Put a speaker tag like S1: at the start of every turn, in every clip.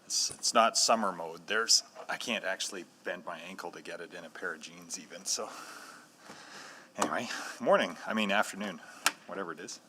S1: It's not summer mode. I can't actually bend my ankle to get it in a pair of jeans even, so. Anyway, afternoon, whatever it is.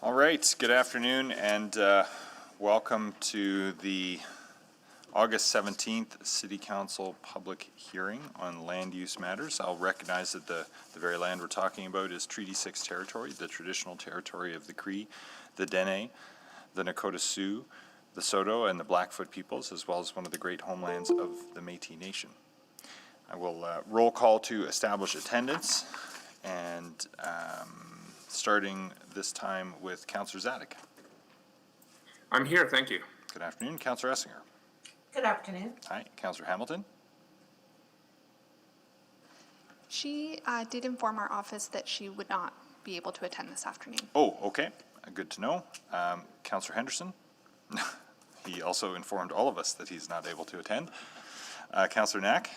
S1: All right, good afternoon and welcome to the August 17th City Council public hearing on land use matters. I'll recognize that the very land we're talking about is Treaty 6 territory, the traditional territory of the Cree, the Dene, the Nakota Sioux, the Saulteaux, and the Blackfoot peoples, as well as one of the great homelands of the Métis Nation. I will roll call to establish attendance, and starting this time with Councillor Zadek.
S2: I'm here, thank you.
S1: Good afternoon. Councillor Essinger.
S3: Good afternoon.
S1: Hi. Councillor Hamilton.
S4: She did inform our office that she would not be able to attend this afternoon.
S1: Oh, okay. Good to know. Councillor Henderson. He also informed all of us that he's not able to attend. Councillor Knack.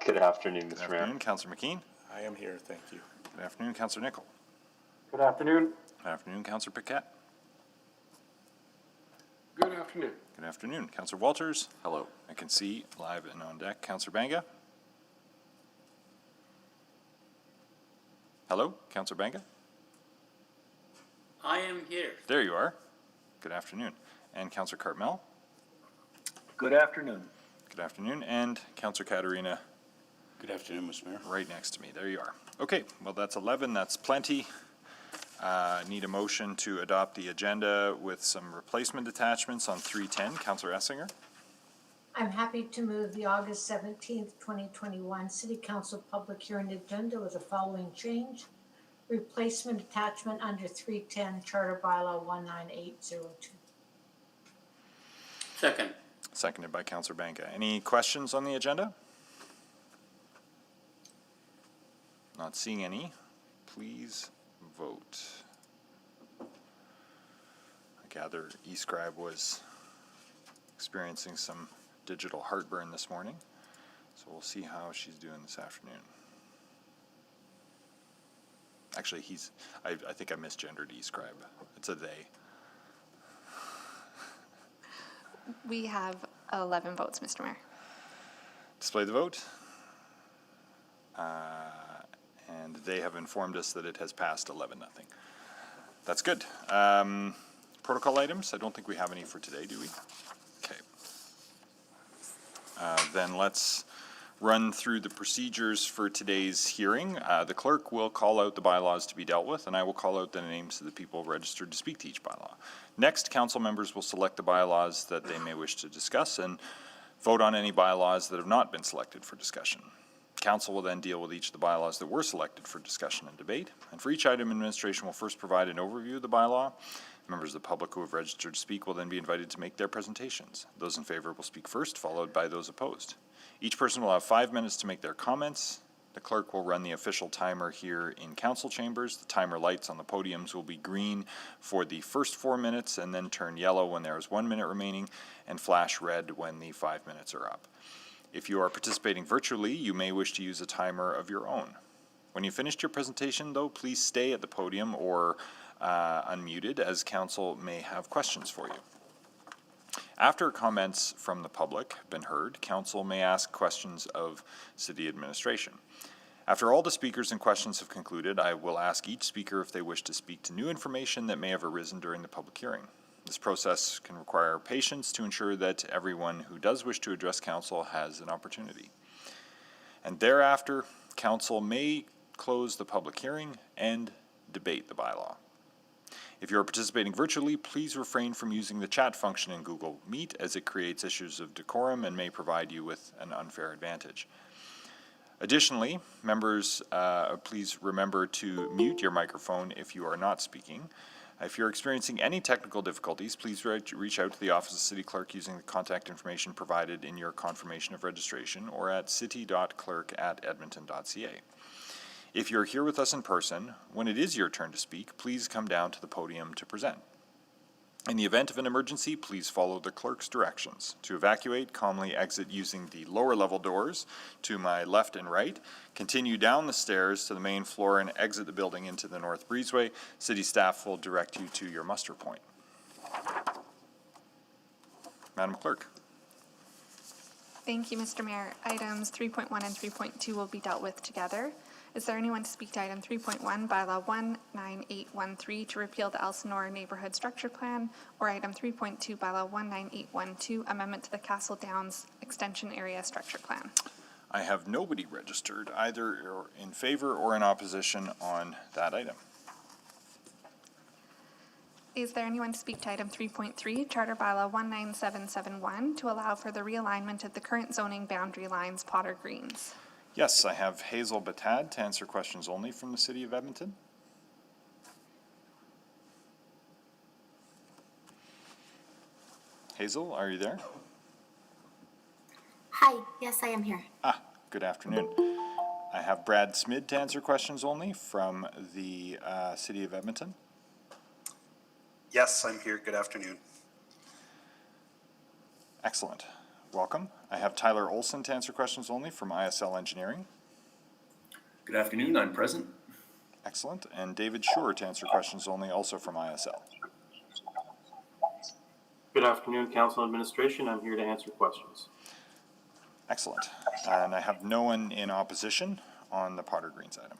S5: Good afternoon, Mr.
S1: Good afternoon.
S5: Mayor.
S1: Councillor McKean.
S6: I am here, thank you.
S1: Good afternoon. Councillor Nickel.
S7: Good afternoon.
S1: Good afternoon. Councillor Paquette.
S2: Good afternoon.
S1: Good afternoon. Councillor Walters. Hello. I can see live and on deck. Councillor Banga. Hello. Councillor Banga.
S6: I am here.
S1: There you are. Good afternoon. And Councillor Cartmel.
S7: Good afternoon.
S1: Good afternoon. And Councillor Katarina.
S6: Good afternoon, Mr. Mayor.
S1: Right next to me. There you are. Okay. Well, that's 11. That's plenty. Need a motion to adopt the agenda with some replacement attachments on 310. Councillor Essinger.
S3: I'm happy to move the August 17th, 2021 City Council public hearing agenda with the following change. Replacement attachment under 310 Charter Bylaw 19802.
S6: Second.
S1: Seconded by Councillor Banga. Any questions on the agenda? Not seeing any. Please vote. I gather eScribe was experiencing some digital heartburn this morning, so we'll see how she's doing this afternoon. Actually, I think I misgendered eScribe. It's a they.
S4: We have 11 votes, Mr. Mayor.
S1: Display the vote. And they have informed us that it has passed 11-0. That's good. Protocol items, I don't think we have any for today, do we? Okay. Then let's run through the procedures for today's hearing. The clerk will call out the bylaws to be dealt with, and I will call out the names of the people registered to speak to each bylaw. Next, council members will select the bylaws that they may wish to discuss and vote on any bylaws that have not been selected for discussion. Council will then deal with each of the bylaws that were selected for discussion and debate. And for each item, administration will first provide an overview of the bylaw. Members of the public who have registered to speak will then be invited to make their presentations. Those in favor will speak first, followed by those opposed. Each person will have 5 minutes to make their comments, The clerk will run the official timer here in council chambers. The timer lights on the podiums will be green for the first 4 minutes and then turn yellow when there is 1 minute remaining and flash red when the 5 minutes are up. If you are participating virtually, you may wish to use a timer of your own. When you finished your presentation, though, please stay at the podium or unmuted, as council may have questions for you. After comments from the public have been heard, council may ask questions of city administration. After all the speakers and questions have concluded, I will ask each speaker if they wish to speak to new information that may have arisen during the public hearing. This process can require patience to ensure that everyone who does wish to address council has an opportunity. And thereafter, council may close the public hearing and debate the bylaw. If you are participating virtually, please refrain from using the chat function in Google Meet, as it creates issues of decorum and may provide you with an unfair advantage. Additionally, members, please remember to mute your microphone if you are not speaking. If you're experiencing any technical difficulties, please reach out to the Office of City Clerk using the contact information provided in your confirmation of registration or at city.clerk@edmonton.ca. If you're here with us in person, when it is your turn to speak, please come down to the podium to present. In the event of an emergency, please follow the clerk's directions. To evacuate, calmly exit using the lower level doors to my left and right. Continue down the stairs to the main floor and exit the building into the North Breezeway. City staff will direct you to your muster point. Madam Clerk.
S4: Thank you, Mr. Mayor. Items 3.1 and 3.2 will be dealt with together. Is there anyone to speak to item 3.1, Bylaw 19813, to repeal the Elsinore Neighborhood Structure Plan, or item 3.2, Bylaw 19812, amendment to the Castle Downs Extension Area Structure Plan?
S1: I have nobody registered, either in favor or in opposition on that item.
S4: Is there anyone to speak to item 3.3, Charter Bylaw 19771, to allow for the realignment of the current zoning boundary lines, Potter Greens?
S1: Yes, I have Hazel Batad to answer questions only from the City of Edmonton. Hazel, are you there?
S8: Hi, yes, I am here.
S1: Good afternoon. I have Brad Smid to answer questions only from the City of Edmonton.
S9: Yes, I'm here. Good afternoon.
S1: Excellent. Welcome. I have Tyler Olson to answer questions only from ISL Engineering.
S10: Good afternoon, I'm present.
S1: Excellent. And David Schur to answer questions only, also from ISL.
S7: Good afternoon, Council Administration. I'm here to answer questions.
S1: Excellent. And I have no one in opposition on the Potter Greens item.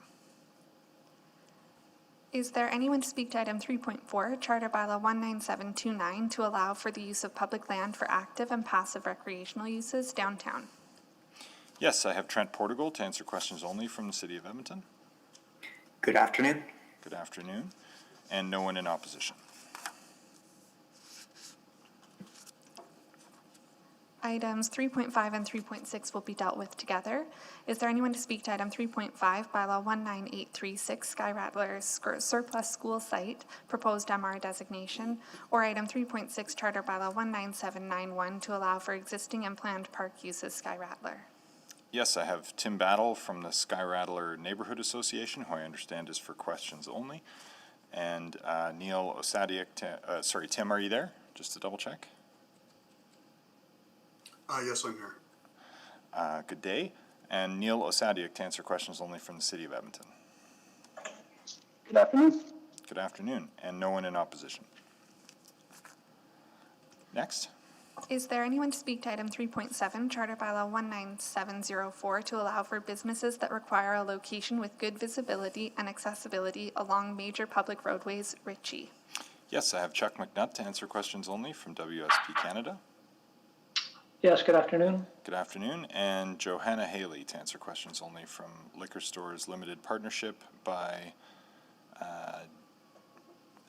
S4: Is there anyone to speak to item 3.4, Charter Bylaw 19729, to allow for the use of public land for active and passive recreational uses downtown?
S1: Yes, I have Trent Portugal to answer questions only from the City of Edmonton.
S9: Good afternoon.
S1: Good afternoon. And no one in opposition.
S4: Items 3.5 and 3.6 will be dealt with together. Is there anyone to speak to item 3.5, Bylaw 19836, Sky Rattler's surplus school site, proposed MR designation, or item 3.6, Charter Bylaw 19791, to allow for existing and planned park uses, Sky Rattler?
S1: Yes, I have Tim Battle from the Sky Rattler Neighborhood Association, who I understand is for questions only. And Neil Osadiak, Tim, are you there? Just to double check.
S9: Yes, I'm here.
S1: Good day. And Neil Osadiak to answer questions only from the City of Edmonton.
S9: Good afternoon.
S1: Good afternoon. And no one in opposition. Next.
S4: Is there anyone to speak to item 3.7, Charter Bylaw 19704, to allow for businesses that require a location with good visibility and accessibility along major public roadways, Ritchie?
S1: Yes, I have Chuck McNutt to answer questions only from WSP Canada.
S7: Yes, good afternoon.
S1: Good afternoon. And Johanna Haley to answer questions only from Liquor Stores Limited Partnership by, it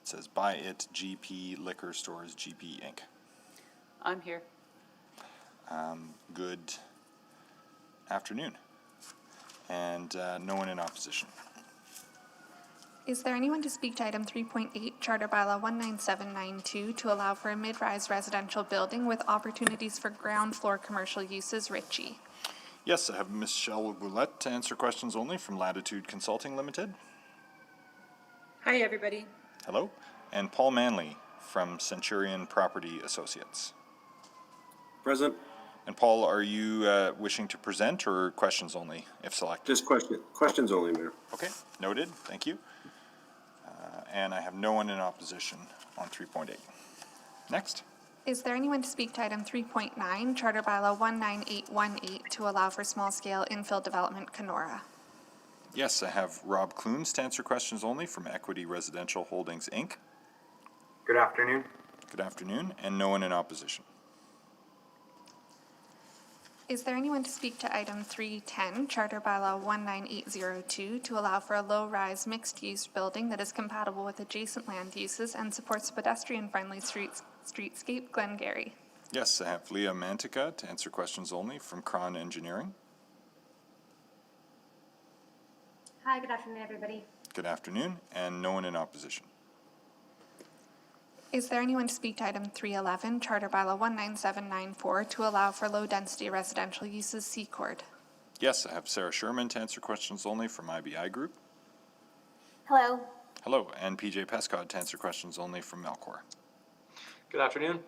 S1: says Buy It GP Liquor Stores GP Inc.
S11: I'm here.
S1: Good afternoon. And no one in opposition.
S4: Is there anyone to speak to item 3.8, Charter Bylaw 19792, to allow for a mid-rise residential building with opportunities for ground floor commercial uses, Ritchie?
S1: Yes, I have Michelle Boulette to answer questions only from Latitude Consulting Limited.
S11: Hi, everybody.
S1: Hello. And Paul Manley from Centurion Property Associates.
S8: Present.
S1: And Paul, are you wishing to present or questions only, if selected?
S8: Just questions only, Mayor.
S1: Okay, noted. Thank you. And I have no one in opposition on 3.8. Next.
S4: Is there anyone to speak to item 3.9, Charter Bylaw 19818, to allow for small-scale infill development, Kenora?
S1: Yes, I have Rob Clunes to answer questions only from Equity Residential Holdings, Inc.
S7: Good afternoon.
S1: Good afternoon, and no one in opposition.
S4: Is there anyone to speak to item 310, Charter Bylaw 19802, to allow for a low-rise mixed-use building that is compatible with adjacent land uses and supports pedestrian-friendly streetscape, Glengarry?
S1: Yes, I have Leah Mantica to answer questions only from Cron Engineering.
S12: Hi, good afternoon, everybody.
S1: Good afternoon, and no one in opposition.
S4: Is there anyone to speak to item 311, Charter Bylaw 19794, to allow for low-density residential uses, Secord?
S1: Yes, I have Sarah Sherman to answer questions only from IBI Group.
S12: Hello.
S1: Hello, and PJ Pescott to answer questions only from Melcor.
S7: Good afternoon.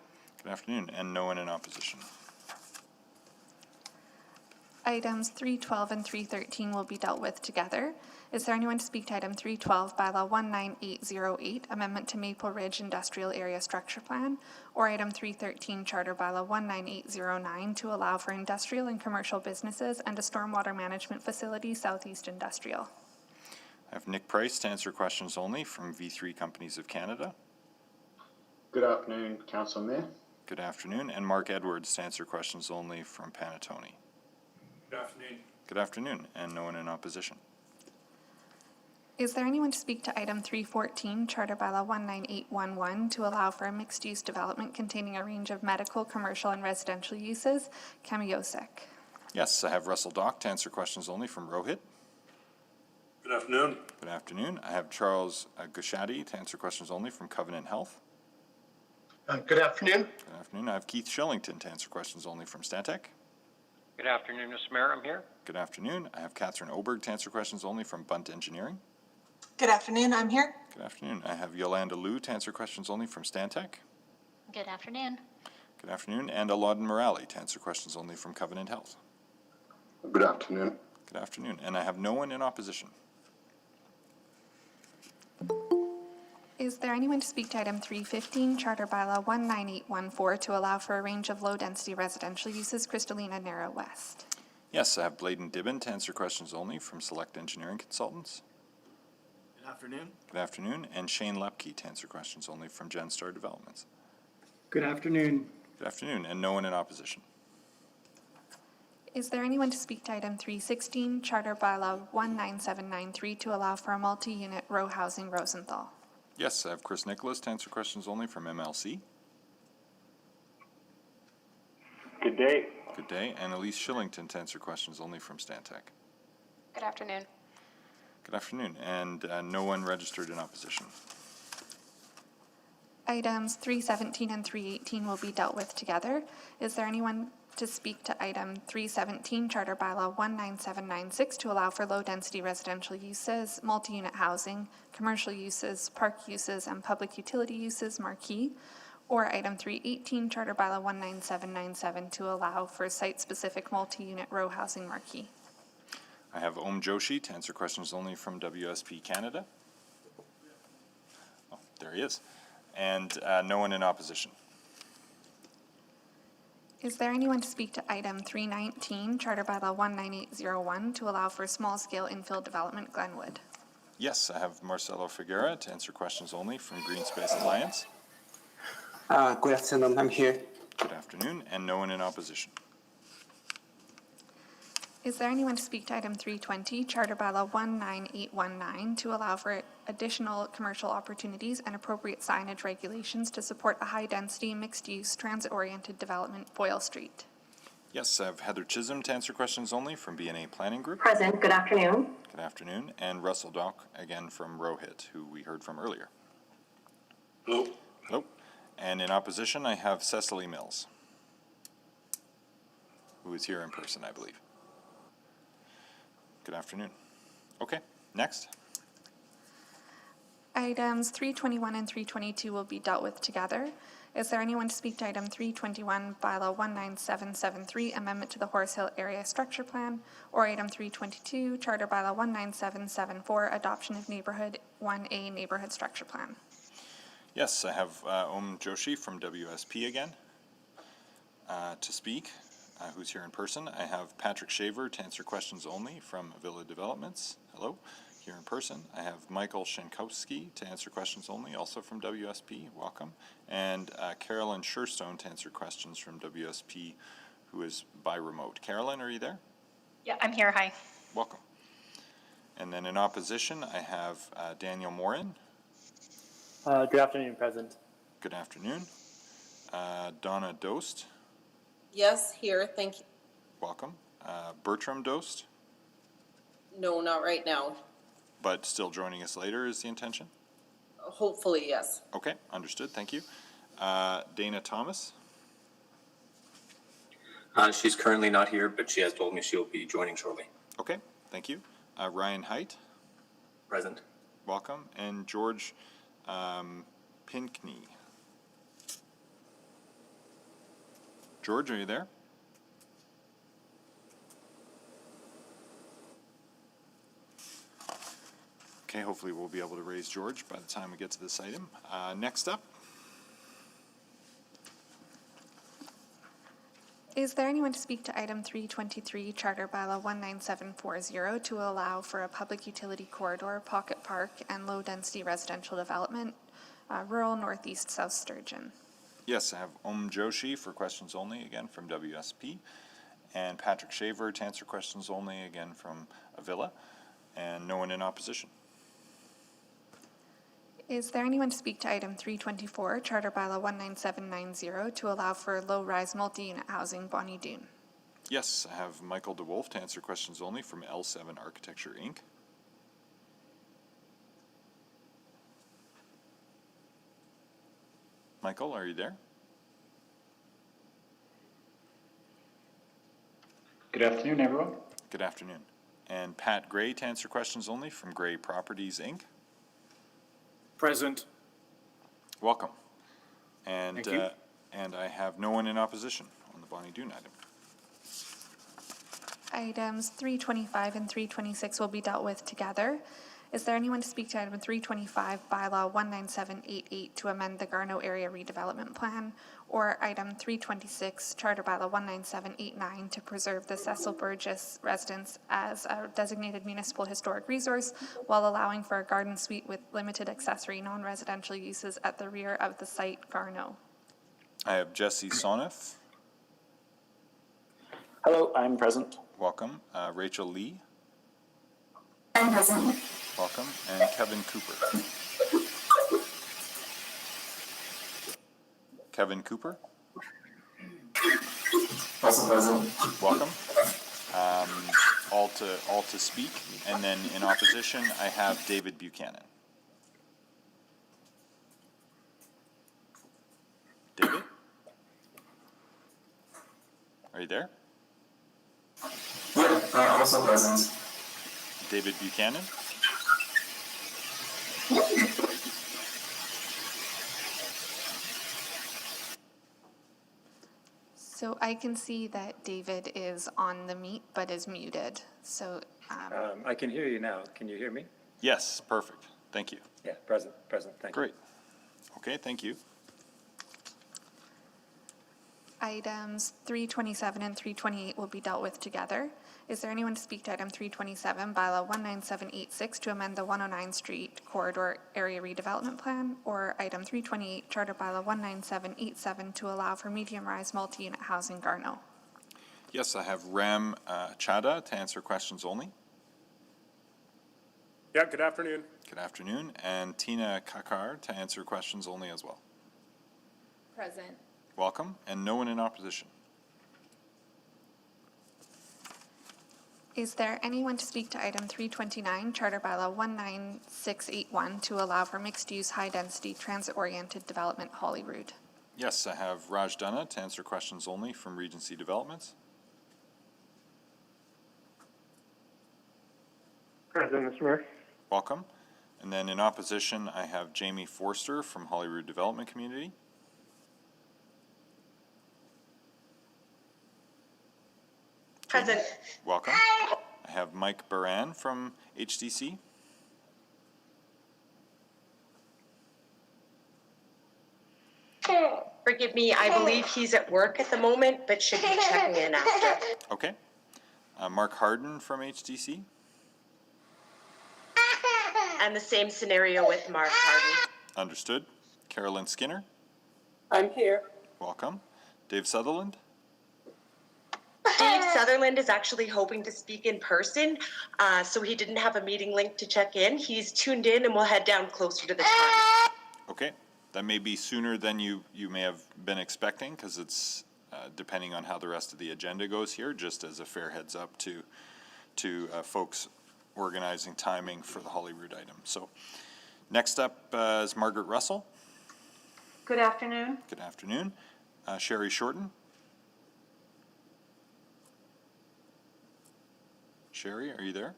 S1: Good afternoon, and no one in opposition.
S4: Items 312 and 313 will be dealt with together. Is there anyone to speak to item 312, Bylaw 19808, Amendment to Maple Ridge Industrial Area Structure Plan, or item 313, Charter Bylaw 19809, to allow for industrial and commercial businesses and a stormwater management facility, Southeast Industrial?
S1: I have Nick Price to answer questions only from V3 Companies of Canada.
S13: Good afternoon, Council Mayor.
S1: Good afternoon, and Mark Edwards to answer questions only from Panattoni.
S2: Good afternoon.
S1: Good afternoon, and no one in opposition.
S4: Is there anyone to speak to item 314, Charter Bylaw 19811, to allow for a mixed-use development containing a range of medical, commercial, and residential uses, Kamiosek?
S1: Yes, I have Russell Dock to answer questions only from Rohit.
S8: Good afternoon.
S1: Good afternoon. I have Charles Gushati to answer questions only from Covenant Health.
S9: Good afternoon.
S1: Good afternoon. I have Keith Shillington to answer questions only from Stantec.
S7: Good afternoon, Mr. Mayor. I'm here.
S1: Good afternoon. I have Catherine Oberg to answer questions only from Bunt Engineering.
S14: Good afternoon, I'm here.
S1: Good afternoon. I have Yolanda Liu to answer questions only from Stantec.
S12: Good afternoon.
S1: Good afternoon. And Alauddin Morali to answer questions only from Covenant Health.
S9: Good afternoon.
S1: Good afternoon. And I have no one in opposition.
S4: Is there anyone to speak to item 315, Charter Bylaw 19814, to allow for a range of low-density residential uses, Crystalina Narrow West?
S1: Yes, I have Bladen Dibben to answer questions only from Select Engineering Consultants.
S13: Good afternoon.
S1: Good afternoon. And Shane Lepke to answer questions only from Genstar Developments.
S13: Good afternoon.
S1: Good afternoon. And no one in opposition.
S4: Is there anyone to speak to item 316, Charter Bylaw 19793, to allow for a multi-unit row housing, Rosenthal?
S1: Yes, I have Chris Nicholas to answer questions only from MLC.
S5: Good day.
S1: Good day. And Elise Shillington to answer questions only from Stantec.
S12: Good afternoon.
S1: Good afternoon. And no one registered in opposition.
S4: Items 317 and 318 will be dealt with together. Is there anyone to speak to item 317, Charter Bylaw 19796, to allow for low-density residential uses, multi-unit housing, commercial uses, park uses, and public utility uses, Marquee? Or item 318, Charter Bylaw 19797, to allow for site-specific multi-unit row housing, Marquee?
S1: I have Om Joshi to answer questions only from WSP Canada. Oh, there he is. And no one in opposition.
S4: Is there anyone to speak to item 319, Charter Bylaw 19801, to allow for small-scale infill development, Glenwood?
S1: Yes, I have Marcelo Figuera to answer questions only from Green Space Alliance.
S9: Good afternoon, I'm here.
S1: Good afternoon, and no one in opposition.
S4: Is there anyone to speak to item 320, Charter Bylaw 19819, to allow for additional commercial opportunities and appropriate signage regulations to support a high-density, mixed-use, transit-oriented development, Boyle Street?
S1: Yes, I have Heather Chisholm to answer questions only from BNA Planning Group.
S12: Present. Good afternoon.
S1: Good afternoon. And Russell Dock, again from Rohit, who we heard from earlier.
S8: Hello.
S1: Hello. And in opposition, I have Cecily Mills, who is here in person, I believe. Good afternoon. Okay, next.
S4: Items 321 and 322 will be dealt with together. Is there anyone to speak to item 321, Bylaw 19773, Amendment to the Horse Hill Area Structure Plan, or item 322, Charter Bylaw 19774, Adoption of Neighborhood 1A Neighborhood Structure Plan?
S1: Yes, I have Om Joshi from WSP again to speak, who's here in person. I have Patrick Shaver to answer questions only from Villa Developments. Hello, here in person. I have Michael Shankowski to answer questions only, also from WSP. Welcome. And Carolyn Sherstone to answer questions from WSP, who is by remote. Carolyn, are you there?
S12: Yeah, I'm here. Hi.
S1: Welcome. And then in opposition, I have Daniel Morin.
S15: Good afternoon, President.
S1: Good afternoon. Donna Dost.
S11: Yes, here, thank you.
S1: Welcome. Bertram Dost,
S11: No, not right now.
S1: but still joining us later is the intention?
S11: Hopefully, yes.
S1: Okay, understood, thank you. Dana Thomas,
S7: She's currently not here, but she has told me she'll be joining shortly.
S1: okay, thank you. Ryan Height,
S7: Present.
S1: welcome. And George Pinkney. George, are you there? Okay, hopefully we'll be able to raise George by the time we get to this item. Next up,
S4: Is there anyone to speak to item 323, Charter Bylaw 19740, to allow for a public utility corridor, pocket park, and low-density residential development, rural northeast South Sturgeon?
S1: yes, I have Om Joshi for questions only, again from WSP, and Patrick Shaver to answer questions only, again from Avila, and no one in opposition.
S4: Is there anyone to speak to item 324, Charter Bylaw 19790, to allow for low-rise multi-unit housing, Bonnie Doon?
S1: Yes, I have Michael DeWolf to answer questions only from L7 Architecture, Inc. Michael, are you there?
S13: Good afternoon, everyone.
S1: Good afternoon. And Pat Gray to answer questions only from Gray Properties, Inc.
S2: Present.
S1: Welcome. And,
S2: Thank you.
S1: And I have no one in opposition on the Bonnie Doon item.
S4: Items 325 and 326 will be dealt with together. Is there anyone to speak to item 325, Bylaw 19788, to amend the Garneau Area Redevelopment Plan, or item 326, Charter Bylaw 19789, to preserve the Cecil Burgess residence as a designated municipal historic resource while allowing for a garden suite with limited accessory non-residential uses at the rear of the site, Garneau?
S1: I have Jesse Soniff.
S15: Hello, I'm present.
S1: Welcome. Rachel Lee.
S12: I'm present.
S1: Welcome. And Kevin Cooper. Kevin Cooper.
S12: Also present.
S1: Welcome. All to speak. And then in opposition, I have David Buchanan. David? Are you there?
S12: Yeah, also present.
S1: David Buchanan?
S4: So I can see that David is on the meet but is muted. So
S15: I can hear you now. Can you hear me?
S1: Yes, perfect. Thank you.
S15: Yeah, present, thank you.
S1: Great. Okay, thank you.
S4: items 327 and 328 will be dealt with together. Is there anyone to speak to item 327, Bylaw 19786, to amend the 109 Street Corridor Area Redevelopment Plan, or item 328, Charter Bylaw 19787, to allow for medium-rise multi-unit housing, Garneau?
S1: Yes, I have Ram Chada to answer questions only.
S2: Yeah, good afternoon.
S1: Good afternoon. And Tina Kakar to answer questions only as well.
S11: Present.
S1: Welcome, and no one in opposition.
S4: Is there anyone to speak to item 329, Charter Bylaw 19681, to allow for mixed-use, high-density, transit-oriented development, Holyrood?
S1: Yes, I have Raj Dana to answer questions only from Regency Developments.
S5: Present, Mr. Mayor.
S1: Welcome. And then in opposition, I have Jamie Forster from Holyrood Development Community.
S16: Present.
S1: Welcome. I have Mike Baran from HDC.
S16: Forgive me, I believe he's at work at the moment, but should be checking in after.
S1: Okay. Mark Harden from HDC.
S16: And the same scenario with Mark Harden.
S1: Understood. Carolyn Skinner.
S11: I'm here.
S1: Welcome. Dave Sutherland.
S16: Dave Sutherland is actually hoping to speak in person, so he didn't have a meeting link to check in. He's tuned in and we'll head down closer to the time.
S1: Okay. That may be sooner than you may have been expecting, because it's depending on how the rest of the agenda goes here, just as a fair heads up to folks organizing timing for the Holyrood item. So next up is Margaret Russell.
S14: Good afternoon.
S1: Good afternoon. Sherry Shorten. Sherry, are you there?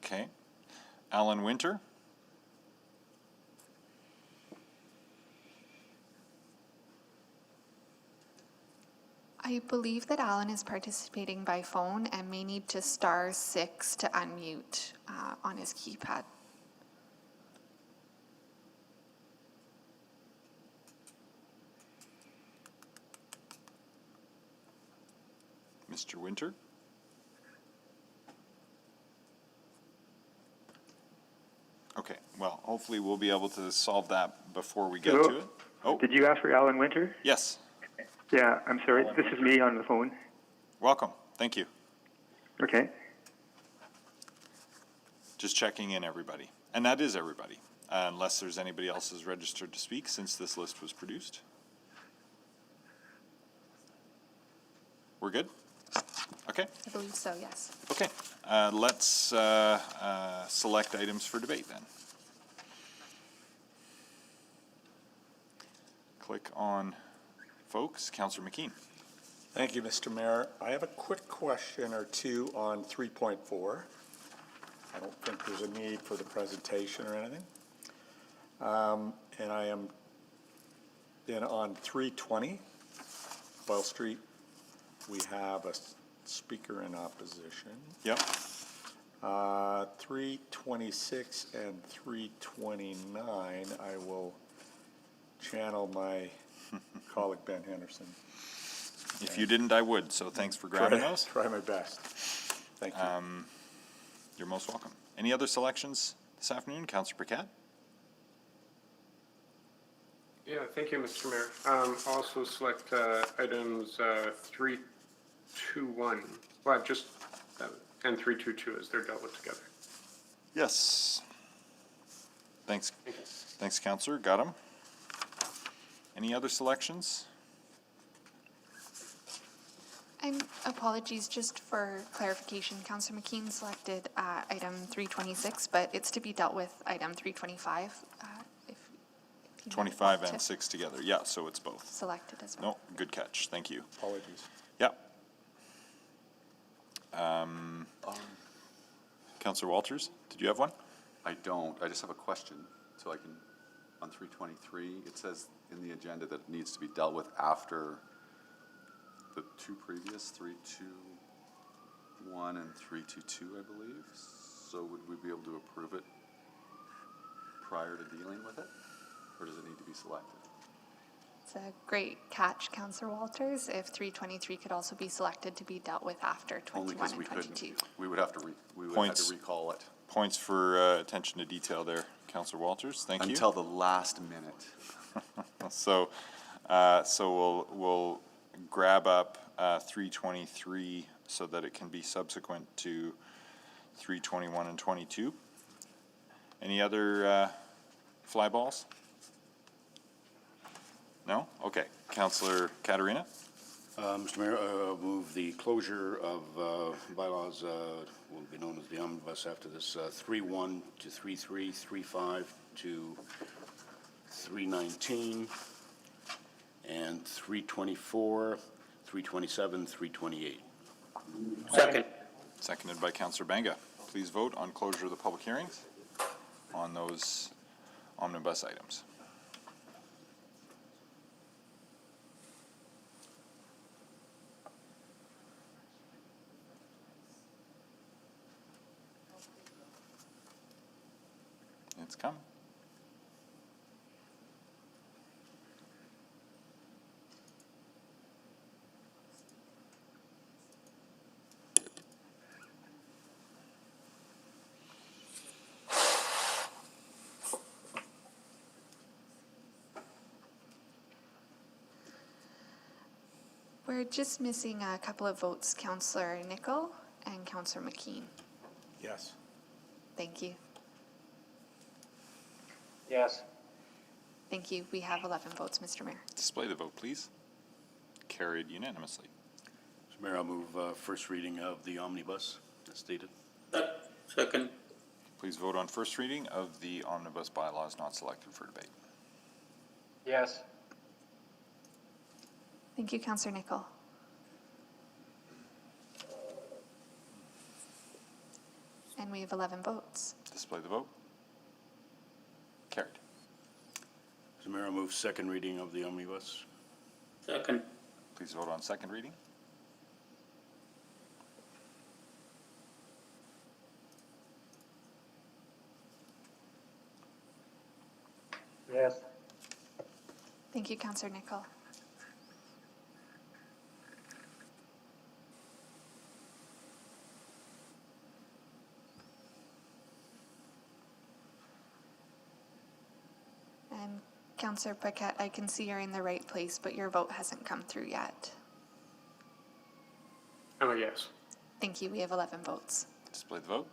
S1: Okay. Alan Winter.
S4: I believe that Alan is participating by phone and may need to *6 to unmute on his keypad.
S1: Mr. Winter. Okay, well, hopefully we'll be able to solve that before we get to it. Oh,
S5: Did you ask for Alan Winter?
S1: yes.
S5: Yeah, I'm sorry. This is me on the phone.
S1: Welcome. Thank you.
S5: Okay.
S1: Just checking in, everybody. And that is everybody, unless there's anybody else who's registered to speak since this list was produced. We're good? Okay.
S4: I believe so, yes.
S1: Okay. Let's select items for debate then. Click on folks. Councillor McKean.
S6: Thank you, Mr. Mayor. I have a quick question or two on 3.4. I don't think there's a need for the presentation or anything. And I am then on 320, Boyle Street. We have a speaker in opposition.
S1: Yep.
S6: 326 and 329, I will channel my colleague Ben Henderson.
S1: If you didn't, I would, so thanks for grabbing those.
S6: Try my best. Thank you.
S1: You're most welcome. Any other selections this afternoon? Councillor Paquette?
S2: Yeah, thank you, Mr. Mayor. Also select items 321, well, just, and 322 as they're dealt with together.
S1: Yes. Thanks. Thanks, Councillor. Got him. Any other selections?
S4: Apologies, just for clarification, Councillor McKean selected item 326, but it's to be dealt with item 325. If you
S1: 25
S4: want
S1: and
S4: to
S1: 6 together. Yeah, so it's both.
S4: Selected as well.
S1: No, good catch. Thank you.
S6: Apologies.
S1: Yep. Councillor Walters, did you have one?
S17: I don't. I just have a question. So I can, on 323, it says in the agenda that it needs to be dealt with after the two previous, 321 and 322, I believe. So would we be able to approve it prior to dealing with it? Or does it need to be selected?
S4: It's a great catch, Councillor Walters. If 323 could also be selected to be dealt with after 21 and 22.
S17: We would have to have to recall it.
S1: Points for attention to detail there, Councillor Walters. Thank you.
S17: Until the last minute.
S1: So we'll grab up 323 so that it can be subsequent to 321 and 22. Any other fly balls? No? Okay. Councillor Katarina?
S6: Mr. Mayor, I'll move the closure of bylaws, will be known as the Omnibus after this, 3.1 to 3.3, 3.5 to 3.19, and 3.24, 327, 328.
S7: Second.
S1: Seconded by Councillor Banga. Please vote on closure of the public hearings on those omnibus items. It's come.
S4: We're just missing a couple of votes, Councillor Nickel and Councillor McKean.
S6: Yes.
S4: Thank you.
S15: Yes.
S4: Thank you. We have 11 votes, Mr. Mayor.
S1: Display the vote, please. Carried unanimously.
S6: Mr. Mayor, I'll move first reading of the omnibus as stated.
S7: Second.
S1: Please vote on first reading of the omnibus bylaws not selected for debate.
S15: Yes.
S4: Thank you, Councillor Nickel. And we have 11 votes.
S1: Display the vote. Carried.
S6: Mr. Mayor, I'll move second reading of the omnibus.
S7: Second.
S1: Please vote on second reading.
S15: Yes.
S4: Thank you, Councillor Nickel. And Councillor Paquette, I can see you're in the right place, but your vote hasn't come through yet.
S2: I'm a yes.
S4: Thank you. We have 11 votes.
S1: Display the vote.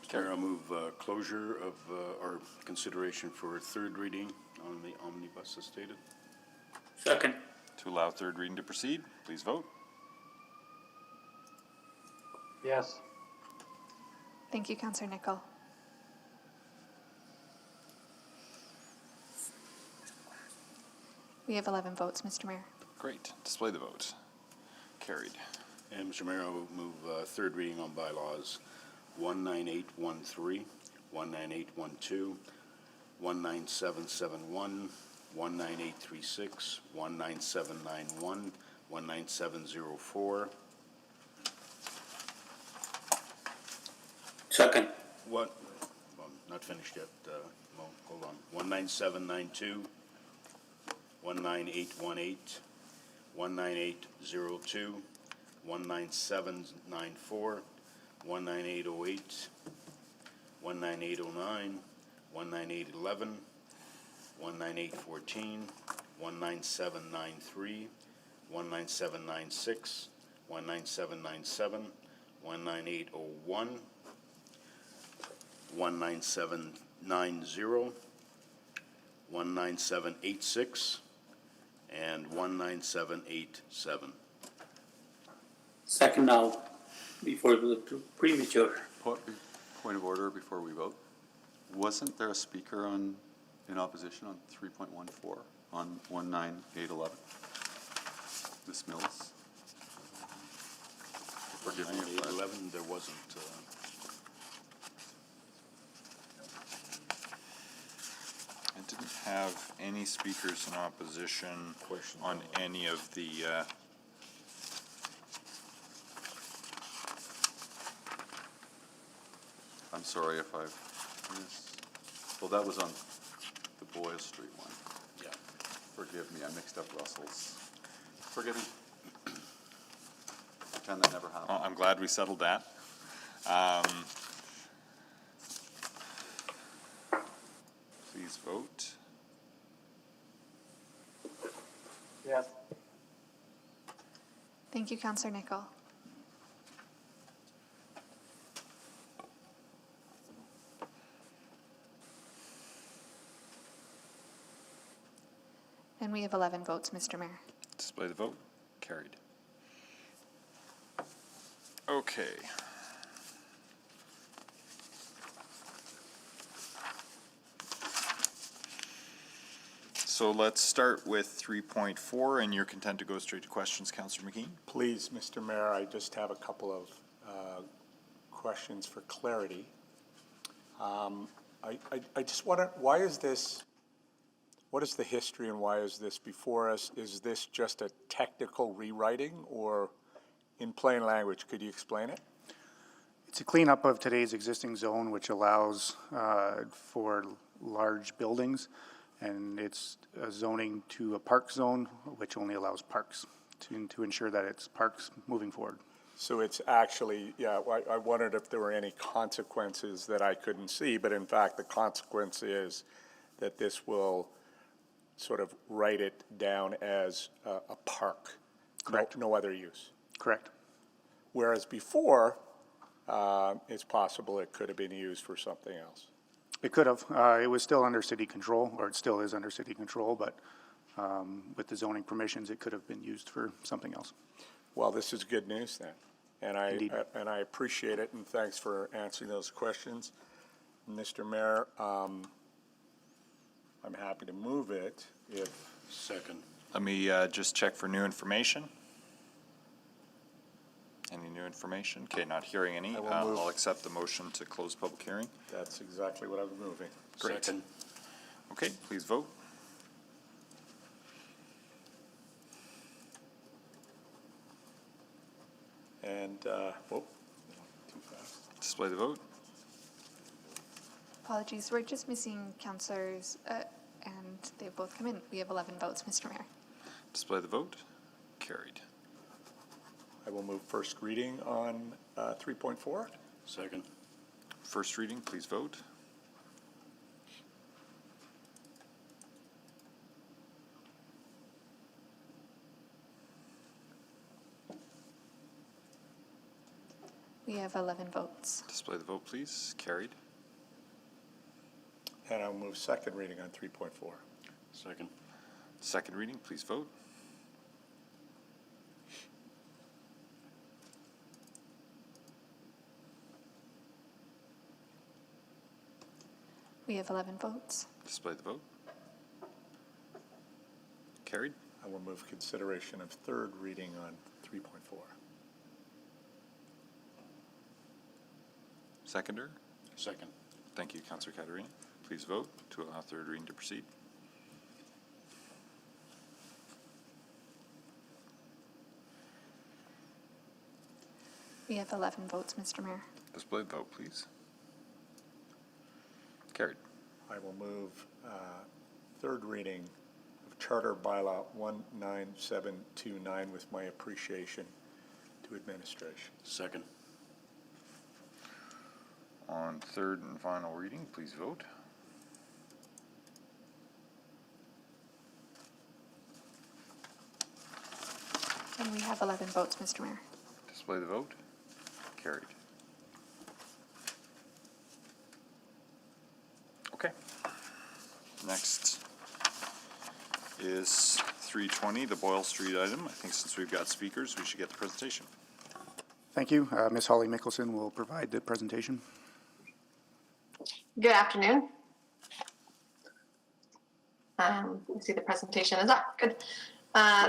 S6: Mr. Mayor, I'll move closure of, or consideration for third reading on the omnibus as stated.
S7: Second.
S1: To allow third reading to proceed, please vote.
S15: Yes.
S4: Thank you, Councillor Nickel. We have 11 votes, Mr. Mayor.
S1: Great. Display the vote. Carried.
S6: And Mr. Mayor, I'll move third reading on bylaws 19813, 19812, 19771, 19836, 19791, 19704.
S7: Second.
S6: What? Well, not finished yet. Well, hold on. 19792, 19818, 19802, 19794, 19808, 19809, 19811, 19814, 19793, 19796, 19797, 19801, 19790, 19786, and 19787.
S7: Second now, before the premature.
S17: Point of order before we vote. Wasn't there a speaker in opposition on 3.14 on 19811? Ms. Mills? Forgive me if I...
S6: 19811, there wasn't.
S1: I didn't have any speakers in opposition on any of the
S17: I'm sorry if I've missed. Well, that was on the Boyle Street one.
S6: Yeah.
S17: Forgive me, I mixed up Russell's. Forgive me. Pretend that never happened.
S1: Well, I'm glad we settled that. Please vote.
S15: Yes.
S4: Thank you, Councillor Nickel. And we have 11 votes, Mr. Mayor.
S1: Display the vote. Carried. Okay. So let's start with 3.4, and you're content to go straight to questions, Councillor McKean?
S18: Please, Mr. Mayor, I just have a couple of questions for clarity. I just wonder, why is this, what is the history and why is this before us? Is this just a technical rewriting, or in plain language, could you explain it?
S19: It's a cleanup of today's existing zone, which allows for large buildings, and it's zoning to a park zone, which only allows parks, to ensure that it's parks moving forward.
S18: So it's actually, yeah, I wondered if there were any consequences that I couldn't see, but in fact, the consequence is that this will sort of write it down as a park.
S19: Correct.
S18: No other use.
S19: Correct.
S18: Whereas before, it's possible it could have been used for something else.
S19: It could have. It was still under city control, or it still is under city control, but with the zoning permissions, it could have been used for something else.
S18: Well, this is good news then, and I appreciate it, and thanks for answering those questions. Mr. Mayor, I'm happy to move it if...
S6: Second.
S1: Let me just check for new information. Any new information? Okay, not hearing any. I'll accept the motion to close public hearing.
S18: That's exactly what I was moving.
S1: Great.
S6: Second.
S1: Okay, please vote.
S18: And, whoop, too fast.
S1: Display the vote.
S4: Apologies, we're just missing councillors, and they've both come in. We have 11 votes, Mr. Mayor.
S1: Display the vote. Carried.
S18: I will move first reading on 3.4.
S6: Second.
S1: First reading, please vote.
S4: We have 11 votes.
S1: Display the vote, please. Carried.
S18: And I'll move second reading on 3.4.
S6: Second.
S1: Second reading, please vote.
S4: We have 11 votes.
S1: Display the vote. Carried.
S18: I will move consideration of third reading on 3.4.
S1: Seconder.
S6: Second.
S1: Thank you, Councillor Caterina. Please vote to allow third reading to proceed.
S4: We have 11 votes, Mr. Mayor.
S1: Display the vote, please. Carried.
S18: I will move third reading of Charter Bylaw 19729 with my appreciation to administration.
S6: Second.
S1: On third and final reading, please vote.
S4: And we have 11 votes, Mr. Mayor.
S1: Display the vote. Carried. Okay. Next is 320, the Boyle Street item. I think since we've got speakers, we should get the presentation.
S19: Thank you. Ms. Holly Mickelson will provide the presentation.
S20: Good afternoon. Let's see, the presentation is up. Good.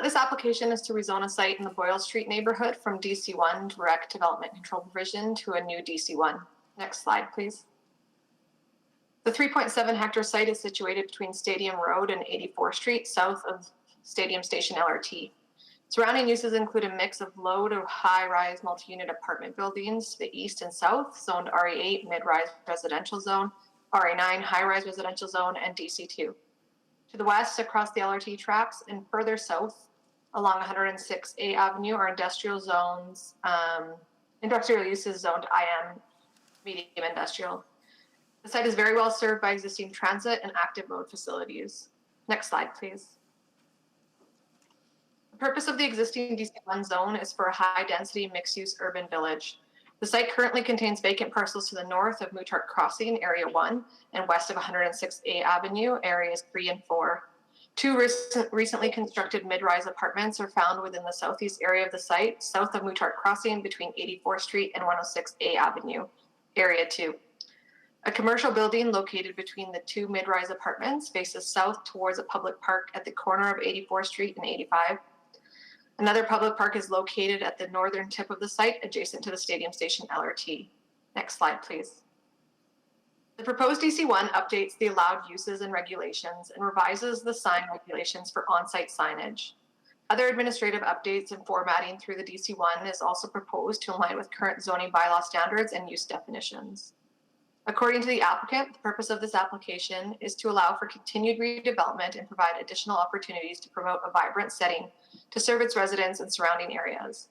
S20: This application is to rezone a site in the Boyle Street neighborhood from DC1 direct development control provision to a new DC1. Next slide, please. The 3.7 hectare site is situated between Stadium Road and 84th Street, south of Stadium Station LRT. Surrounding uses include a mix of low to high-rise multi-unit apartment buildings to the east and south, zoned RE8 mid-rise residential zone, RE9 high-rise residential zone, and DC2. To the west, across the LRT tracks, and further south along 106A Avenue are industrial zones, industrial uses zoned IM, medium industrial. The site is very well served by existing transit and active mode facilities. Next slide, please. The purpose of the existing DC1 zone is for a high-density mixed-use urban village. The site currently contains vacant parcels to the north of Mootart Crossing, Area 1, and west of 106A Avenue, Areas 3 and 4. Two recently constructed mid-rise apartments are found within the southeast area of the site, south of Mootart Crossing between 84th Street and 106A Avenue, Area 2. A commercial building located between the two mid-rise apartments faces south towards a public park at the corner of 84th Street and 85. Another public park is located at the northern tip of the site adjacent to the Stadium Station LRT. Next slide, please. The proposed DC1 updates the allowed uses and regulations and revises the sign regulations for on-site signage. Other administrative updates and formatting through the DC1 is also proposed to align with current zoning bylaw standards and use definitions. According to the applicant, the purpose of this application is to allow for continued redevelopment and provide additional opportunities to promote a vibrant setting to serve its residents and surrounding areas.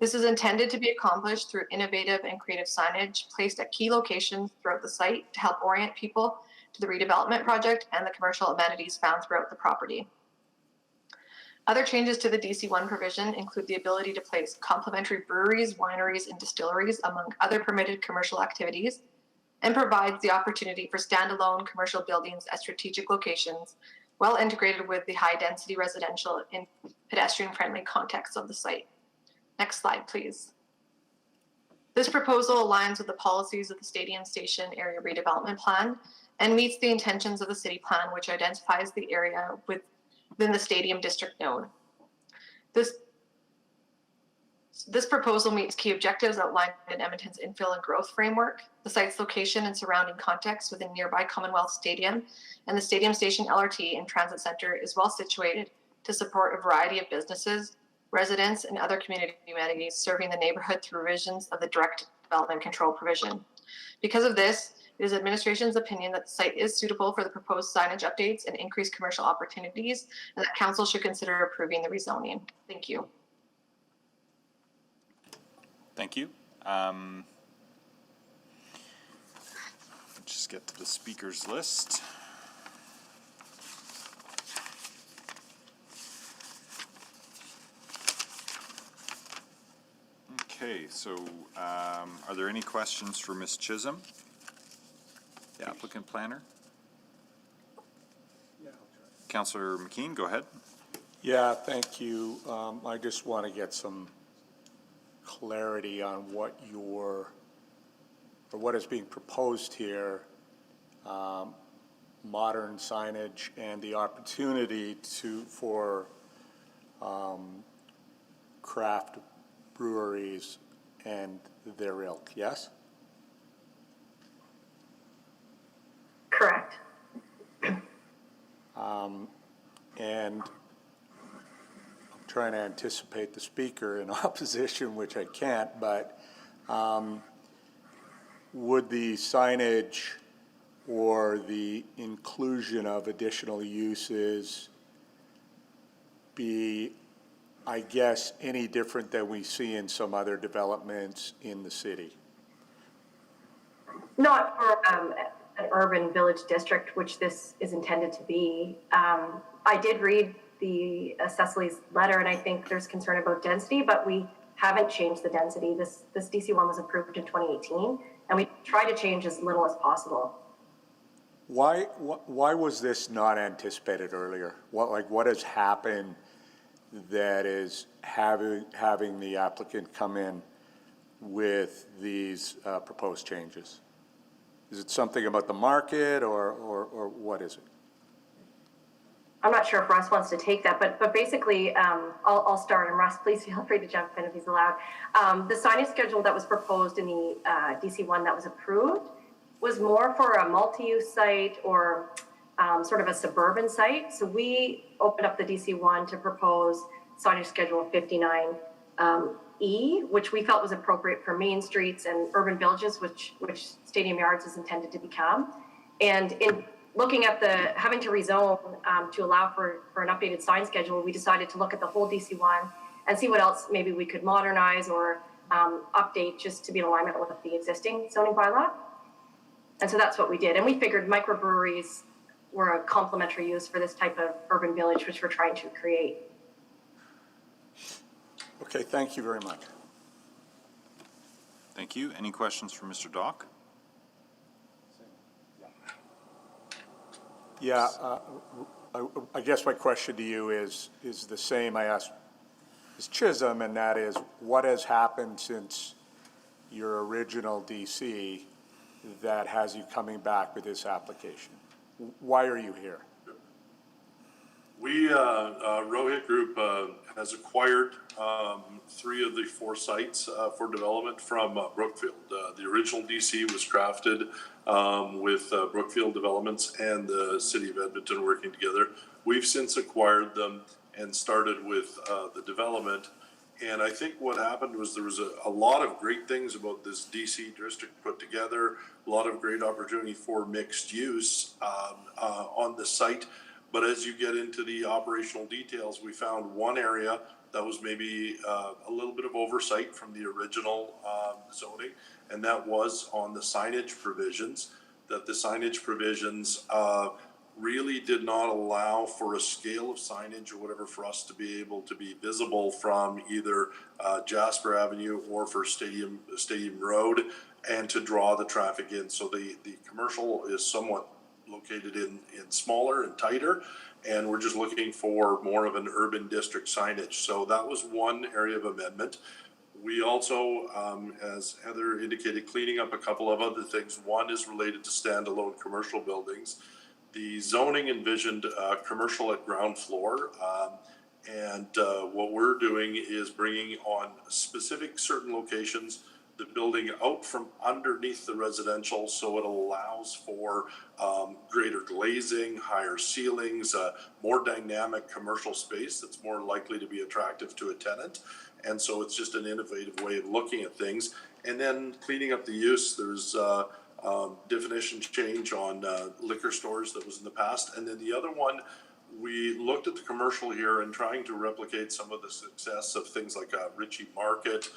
S20: This is intended to be accomplished through innovative and creative signage placed at key locations throughout the site to help orient people to the redevelopment project and the commercial amenities found throughout the property. Other changes to the DC1 provision include the ability to place complementary breweries, wineries, and distilleries among other permitted commercial activities, and provides the opportunity for standalone commercial buildings at strategic locations, well integrated with the high-density residential and pedestrian-friendly context of the site. Next slide, please. This proposal aligns with the policies of the Stadium Station Area Redevelopment Plan and meets the intentions of the city plan, which identifies the area within the Stadium District node. This proposal meets key objectives outlined in Edmonton's infill and growth framework. The site's location and surrounding context within nearby Commonwealth Stadium and the Stadium Station LRT and Transit Center is well situated to support a variety of businesses, residents, and other community amenities serving the neighborhood through revisions of the direct development control provision. Because of this, it is administration's opinion that the site is suitable for the proposed signage updates and increased commercial opportunities, and that council should consider approving the rezoning. Thank you.
S1: Thank you. Just get to the speakers list. Okay, so are there any questions for Ms. Chisholm, the applicant planner?
S18: Yeah,
S1: Councillor McKean, go ahead.
S18: Yeah, thank you. I just want to get some clarity on what is being proposed here, modern signage and the opportunity for craft breweries and their ilk, yes?
S20: Correct.
S18: And I'm trying to anticipate the speaker in opposition, which I can't, but would the signage or the inclusion of additional uses be, I guess, any different than we see in some other developments in the city?
S21: Not for an urban village district, which this is intended to be. I did read the Cecily's letter, and I think there's concern about density, but we haven't changed the density. This DC1 was approved in 2018, and we try to change as little as possible.
S18: Why was this not anticipated earlier? What has happened that is having the applicant come in with these proposed changes? Is it something about the market or what is it?
S21: I'm not sure if Russ wants to take that, but basically, I'll start, and Russ, please feel free to jump in if he's allowed. The signage schedule that was proposed in the DC1 that was approved was more for a multi-use site or sort of a suburban site. So we opened up the DC1 to propose signage schedule 59E, which we felt was appropriate for main streets and urban villages, which Stadium Yards is intended to become. And in looking at having to rezone to allow for an updated sign schedule, we decided to look at the whole DC1 and see what else maybe we could modernize or update just to be in alignment with the existing zoning bylaw. And so that's what we did. And we figured microbreweries were a complementary use for this type of urban village, which we're trying to create.
S18: Okay, thank you very much.
S1: Thank you. Any questions for Mr. Dock?
S18: Yeah, I guess my question to you is the same I asked Ms. Chisholm, and that is, what has happened since your original DC that has you coming back with this application? Why are you here?
S8: We, Rohit Group, has acquired 3 of the 4 sites for development from Brookfield. The original DC was crafted with Brookfield Developments and the City of Edmonton working together. We've since acquired them and started with the development. And I think what happened was there was a lot of great things about this DC district put together, a lot of great opportunity for mixed use on the site. But as you get into the operational details, we found one area that was maybe a little bit of oversight from the original zoning, and that was on the signage provisions, that the signage provisions really did not allow for a scale of signage or whatever for us to be able to be visible from either Jasper Avenue or for Stadium Road and to draw the traffic in. So the commercial is somewhat located in smaller and tighter, and we're just looking for more of an urban district signage. So that was one area of amendment. We also, as Heather indicated, cleaning up a couple of other things. One is related to standalone commercial buildings. The zoning envisioned commercial at ground floor, and what we're doing is bringing on specific certain locations the building out from underneath the residential, so it allows for greater glazing, higher ceilings, more dynamic commercial space that's more likely to be attractive to a tenant. And so it's just an innovative way of looking at things. And then cleaning up the use, there's definition change on liquor stores that was in the past. And then the other one, we looked at the commercial here and trying to replicate some of the success of things like Ritchie Market.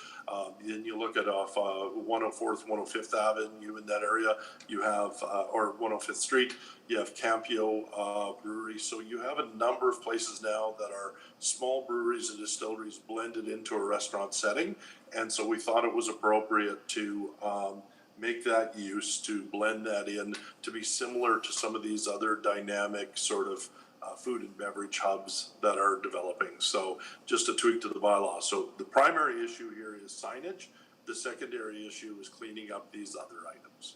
S8: Then you look at off 104th, 105th Avenue in that area, you have, or 105th Street, you have Campio Brewery. So you have a number of places now that are small breweries and distilleries blended into a restaurant setting. And so we thought it was appropriate to make that use, to blend that in, to be similar to some of these other dynamic sort of food and beverage hubs that are developing. So just a tweak to the bylaw. So the primary issue here is signage. The secondary issue is cleaning up these other items.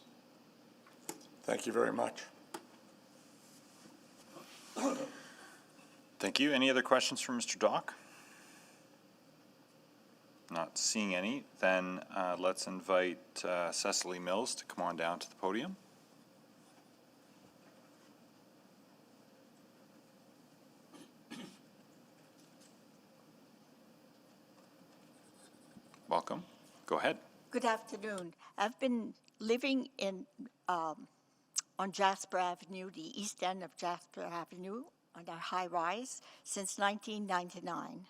S18: Thank you very much.
S1: Thank you. Any other questions for Mr. Dock? Not seeing any. Then let's invite Cecily Mills to come on down to the podium. Welcome. Go ahead.
S3: Good afternoon. I've been living in on Jasper Avenue, the east end of Jasper Avenue, on a high rise since 1999.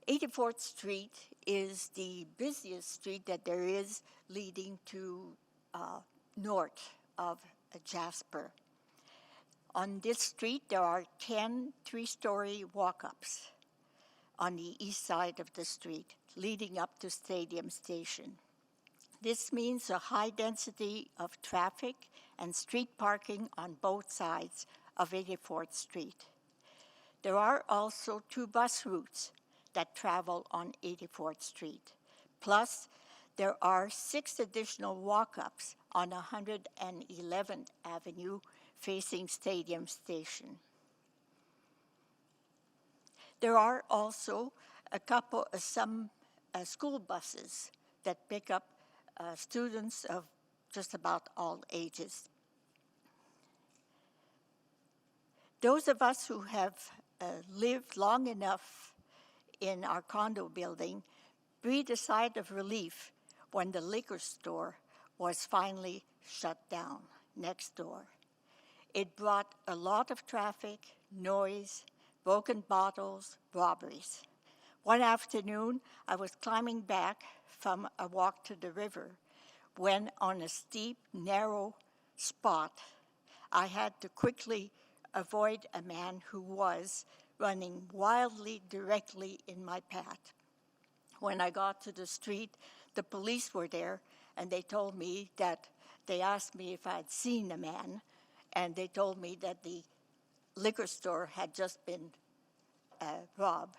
S3: 84th Street is the busiest street that there is leading to north of Jasper. On this street, there are 10 three-story walk-ups on the east side of the street, leading up to Stadium Station. This means a high density of traffic and street parking on both sides of 84th Street. There are also 2 bus routes that travel on 84th Street. Plus, there are 6 additional walk-ups on 111th Avenue facing Stadium Station. There are also some school buses that pick up students of just about all ages. Those of us who have lived long enough in our condo building breathed a sigh of relief when the liquor store was finally shut down next door. It brought a lot of traffic, noise, broken bottles, robberies. One afternoon, I was climbing back from a walk to the river when on a steep, narrow spot, I had to quickly avoid a man who was running wildly directly in my path. When I got to the street, the police were there, and they asked me if I had seen a man, and they told me that the liquor store had just been robbed,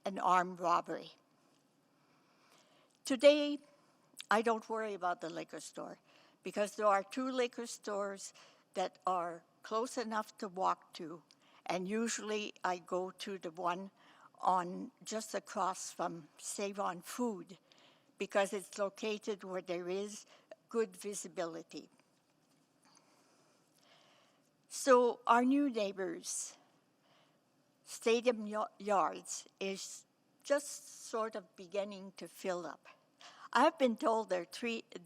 S3: an armed robbery. Today, I don't worry about the liquor store because there are 2 liquor stores that are close enough to walk to, and usually I go to the one on just across from Save On Food because it's located where there is good visibility. So our new neighbors, Stadium Yards, is just sort of beginning to fill up. I've been told there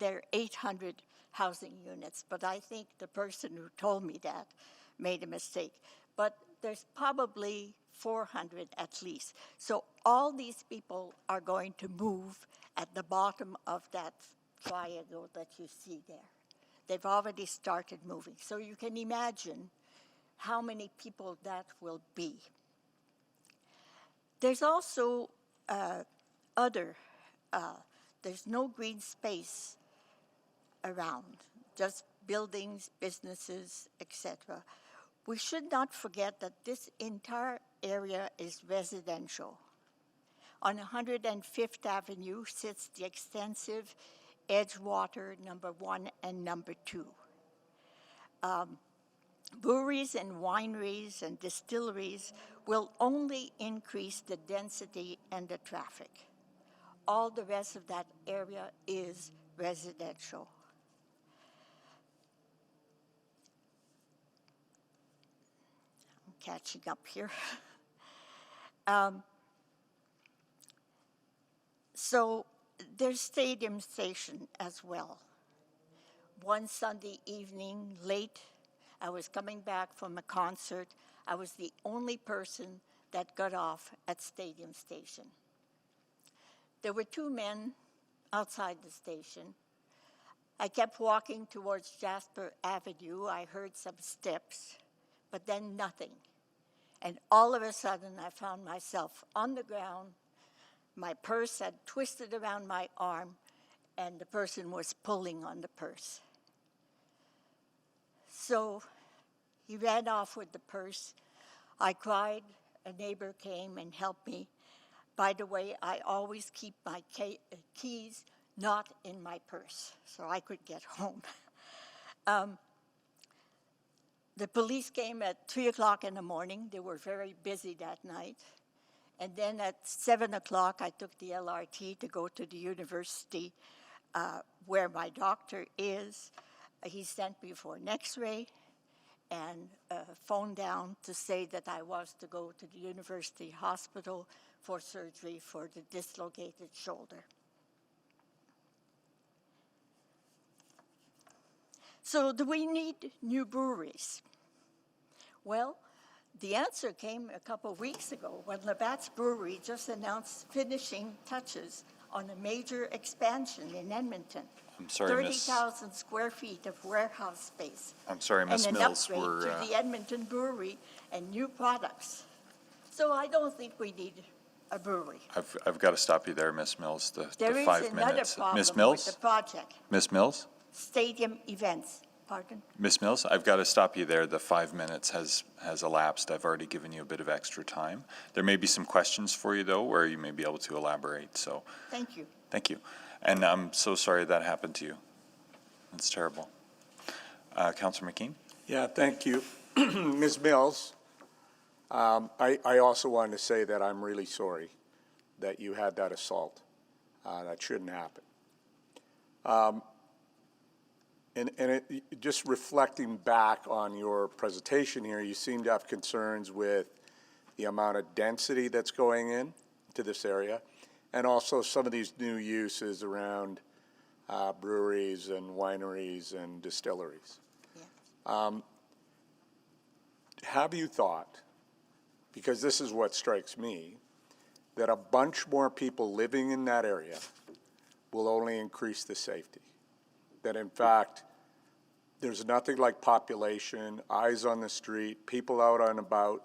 S3: are 800 housing units, but I think the person who told me that made a mistake. But there's probably 400 at least. So all these people are going to move at the bottom of that triangle that you see there. They've already started moving. So you can imagine how many people that will be. There's also there's no green space around, just buildings, businesses, etc. We should not forget that this entire area is residential. On 105th Avenue sits the extensive Edgewater number 1 and number 2. Breweries and wineries and distilleries will only increase the density and the traffic. All the rest of that area is residential. I'm catching up here. So there's Stadium Station as well. One Sunday evening, late, I was coming back from a concert. I was the only person that got off at Stadium Station. There were 2 men outside the station. I kept walking towards Jasper Avenue. I heard some steps, but then nothing. And all of a sudden, I found myself on the ground. My purse had twisted around my arm, and the person was pulling on the purse. So he ran off with the purse. I cried. A neighbor came and helped me. By the way, I always keep my keys not in my purse, so I could get home. The police came at 3 o'clock in the morning. They were very busy that night. And then at 7 o'clock, I took the LRT to go to the university where my doctor is. He sent me for an x-ray and phoned down to say that I was to go to the university hospital for surgery for the dislocated shoulder. So do we need new breweries? Well, the answer came a couple of weeks ago when Labatt's Brewery just announced finishing touches on a major expansion in Edmonton.
S1: I'm sorry, Miss.
S3: 30,000 square feet of warehouse space.
S1: I'm sorry, Miss
S3: and
S1: Mills.
S3: an upgrade to the Edmonton Brewery and new products. So I don't think we need a brewery.
S1: I've got to stop you there, Miss Mills. The
S3: There
S1: 5
S3: is another
S1: minutes.
S3: problem
S1: Miss
S3: with
S1: Mills.
S3: the project.
S1: Miss Mills.
S3: Stadium events. Pardon?
S1: Miss Mills, I've got to stop you there. The 5 minutes has elapsed. I've already given you a bit of extra time. There may be some questions for you, though, where you may be able to elaborate. So
S3: Thank you.
S1: thank you. And I'm so sorry that happened to you. It's terrible. Councillor McKean?
S18: Yeah, thank you. Ms. Mills, I also wanted to say that I'm really sorry that you had that assault. That shouldn't happen. Just reflecting back on your presentation here, you seem to have concerns with the amount of density that's going in to this area, and also some of these new uses around breweries and wineries and distilleries. Yeah. Have you thought, because this is what strikes me, that a bunch more people living in that area will only increase the safety? That in fact, there's nothing like population, eyes on the street, people out and about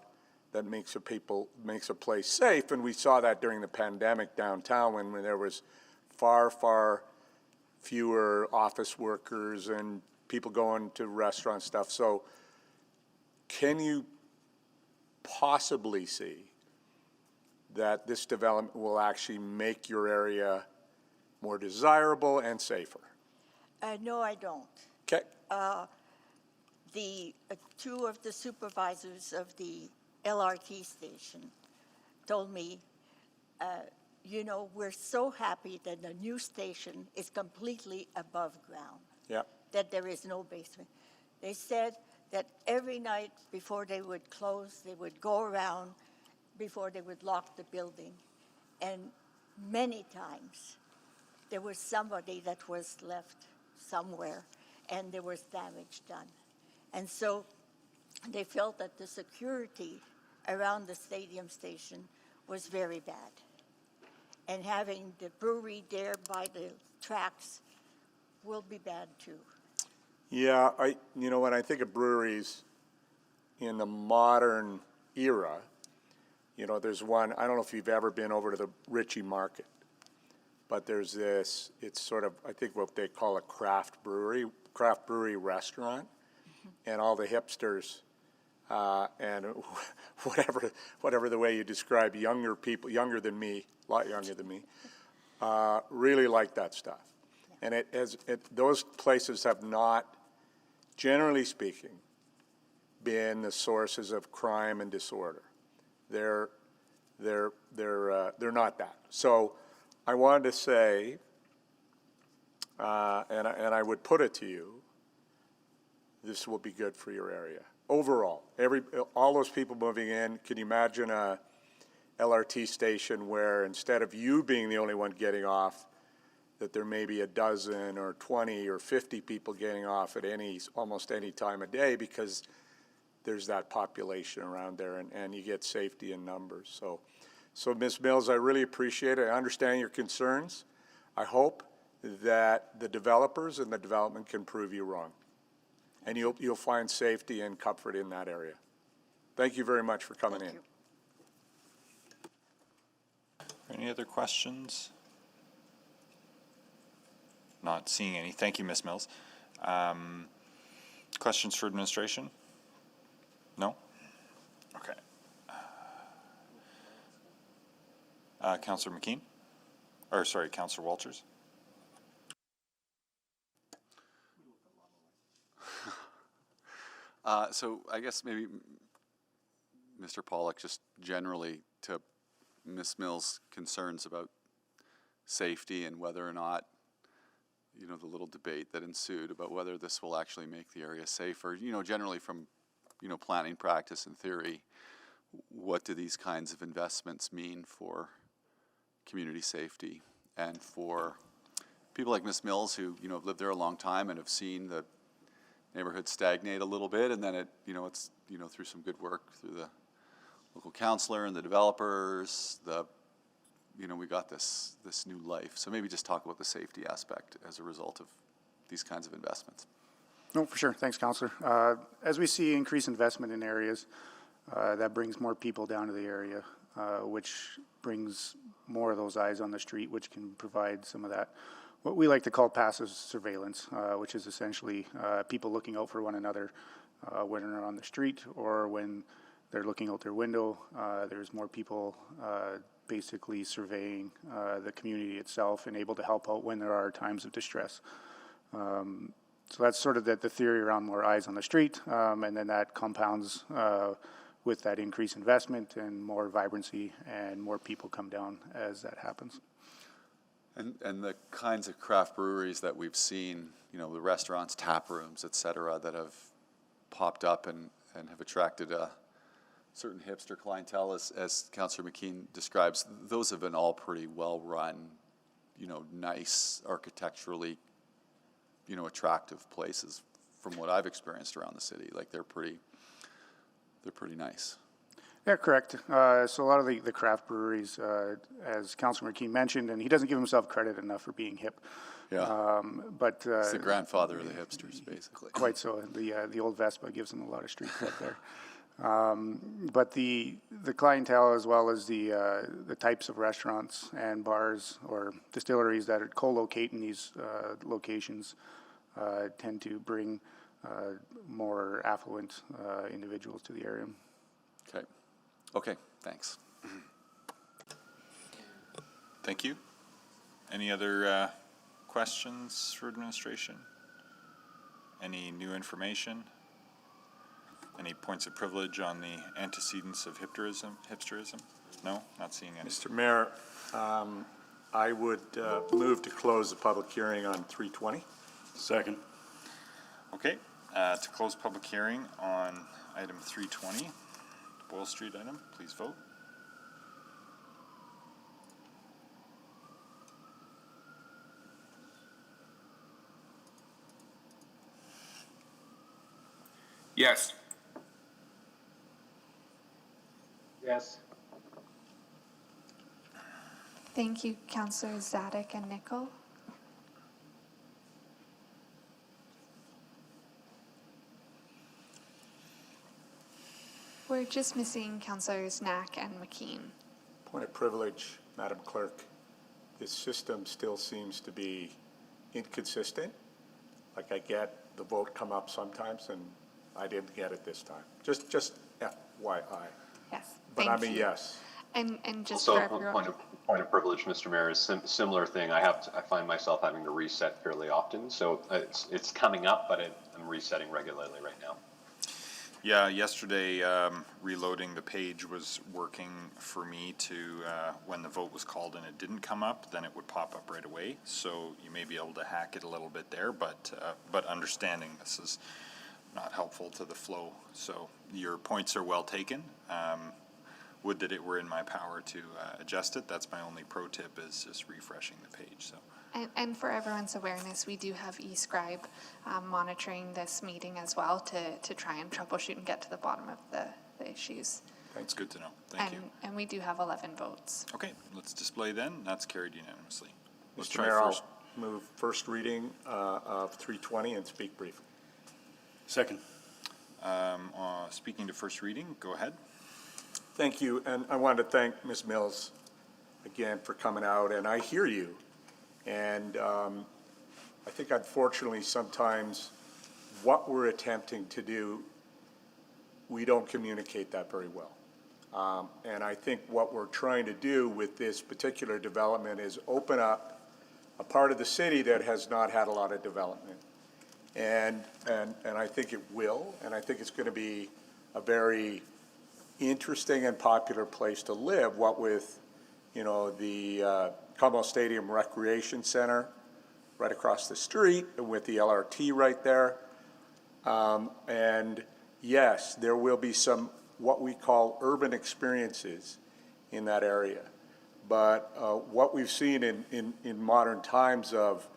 S18: that makes a place safe. And we saw that during the pandemic downtown when there was far, far fewer office workers and people going to restaurant stuff. So can you possibly see that this development will actually make your area more desirable and safer?
S3: No, I don't.
S18: Okay.
S3: The two of the supervisors of the LRT station told me, we're so happy that the new station is completely above ground,
S18: Yeah.
S3: that there is no basement. They said that every night before they would close, they would go around before they would lock the building. And many times there was somebody that was left somewhere and there was damage done. And so they felt that the security around the stadium station was very bad. And having the brewery there by the tracks will be bad too.
S18: Yeah, when I think of breweries in the modern era, there's one, I don't know if you've ever been over to the Ritchie Market, but there's this, it's sort of, I think what they call a craft brewery restaurant, and all the hipsters, and whatever the way you describe younger people, younger than me, a lot younger than me, really like that stuff. And those places have not, generally speaking, been the sources of crime and disorder. They're not that. So I wanted to say, and I would put it to you, this will be good for your area. Overall, all those people moving in, can you imagine a LRT station where instead of you being the only one getting off, that there may be a dozen or 20 or 50 people getting off at almost any time of day, because there's that population around there, and you get safety in numbers. So Ms. Mills, I really appreciate it. I understand your concerns. I hope that the developers and the development can prove you wrong, and you'll find safety and comfort in that area. Thank you very much for coming in.
S1: Any other questions? Not seeing any. Thank you, Ms. Mills. Questions for administration? No? Okay. Councillor McKean? Or sorry, Councillor Walters?
S17: So I guess maybe Mr. Pollock, just generally to Ms. Mills' concerns about safety and whether or not, the little debate that ensued about whether this will actually make the area safer, generally from, planning practice and theory, what do these kinds of investments mean for community safety and for people like Ms. Mills who, have lived there a long time and have seen the neighborhood stagnate a little bit, and then it's, through some good work through the local councillor and the developers, we got this new life. So maybe just talk about the safety aspect as a result of these kinds of investments.
S19: No, for sure. Thanks, Councillor. As we see increased investment in areas, that brings more people down to the area, which brings more of those eyes on the street, which can provide some of that, what we like to call passive surveillance, which is essentially people looking out for one another when they're on the street or when they're looking out their window. There's more people basically surveying the community itself and able to help out when there are times of distress. So that's sort of the theory around more eyes on the street, and then that compounds with that increased investment and more vibrancy, and more people come down as that happens.
S17: And the kinds of craft breweries that we've seen, the restaurants, tap rooms, et cetera, that have popped up and have attracted a certain hipster clientele, as Councillor McKean describes, those have been all pretty well run, nice, architecturally, attractive places from what I've experienced around the city. Like they're pretty nice.
S19: Yeah, correct. So a lot of the craft breweries, as Councillor McKean mentioned, and he doesn't give himself credit enough for being hip.
S17: Yeah.
S19: But
S17: it's the grandfather of the hipsters, basically.
S19: Quite so. The old Vespa gives him a lot of street cred there. But the clientele, as well as the types of restaurants and bars or distilleries that are co-locate in these locations, tend to bring more affluent individuals to the area.
S17: Okay, thanks.
S1: Thank you. Any other questions for administration? Any new information? Any points of privilege on the antecedents of hipsterism? No, not seeing any.
S18: Mr. Mayor, I would move to close the public hearing on 320.
S6: Second.
S1: Okay, to close public hearing on item 320, Boyle Street item, please vote.
S2: Yes.
S15: Yes.
S4: Thank you, Councillors Zadek and Nickel. We're just missing Councillors Knack and McKean.
S18: Point of privilege, Madam Clerk. This system still seems to be inconsistent. Like I get the vote come up sometimes and I didn't get it this time. Just FYI.
S4: Yes,
S18: But
S4: thank
S18: I'm a
S4: you.
S18: yes.
S4: And just
S10: Also,
S4: for everyone.
S10: point of privilege, Mr. Mayor, is similar thing. I find myself having to reset fairly often, so it's coming up, but I'm resetting regularly right now.
S1: Yeah, yesterday reloading the page was working for me to, when the vote was called and it didn't come up, then it would pop up right away. So you may be able to hack it a little bit there, but understanding this is not helpful to the flow. So your points are well taken. Would that it were in my power to adjust it. That's my only pro tip, is just refreshing the page. So.
S4: And for everyone's awareness, we do have eScribe monitoring this meeting as well to try and troubleshoot and get to the bottom of the issues.
S1: That's good to know. Thank you.
S4: And we do have 11 votes.
S1: Okay, let's display then. That's carried unanimously. Let's
S18: Mr.
S1: try
S18: Mayor,
S1: first.
S18: I'll move first reading of 320 and speak briefly.
S6: Second.
S1: Speaking to first reading, go ahead.
S18: Thank you, and I wanted to thank Ms. Mills again for coming out, and I hear you. And I think unfortunately sometimes what we're attempting to do, we don't communicate that very well. And I think what we're trying to do with this particular development is open up a part of the city that has not had a lot of development. And I think it will, and I think it's going to be a very interesting and popular place to live, what with, you know, the Commonwealth Stadium Recreation Center right across the street, and with the LRT right there. And yes, there will be some what we call urban experiences in that area. But what we've seen in modern times of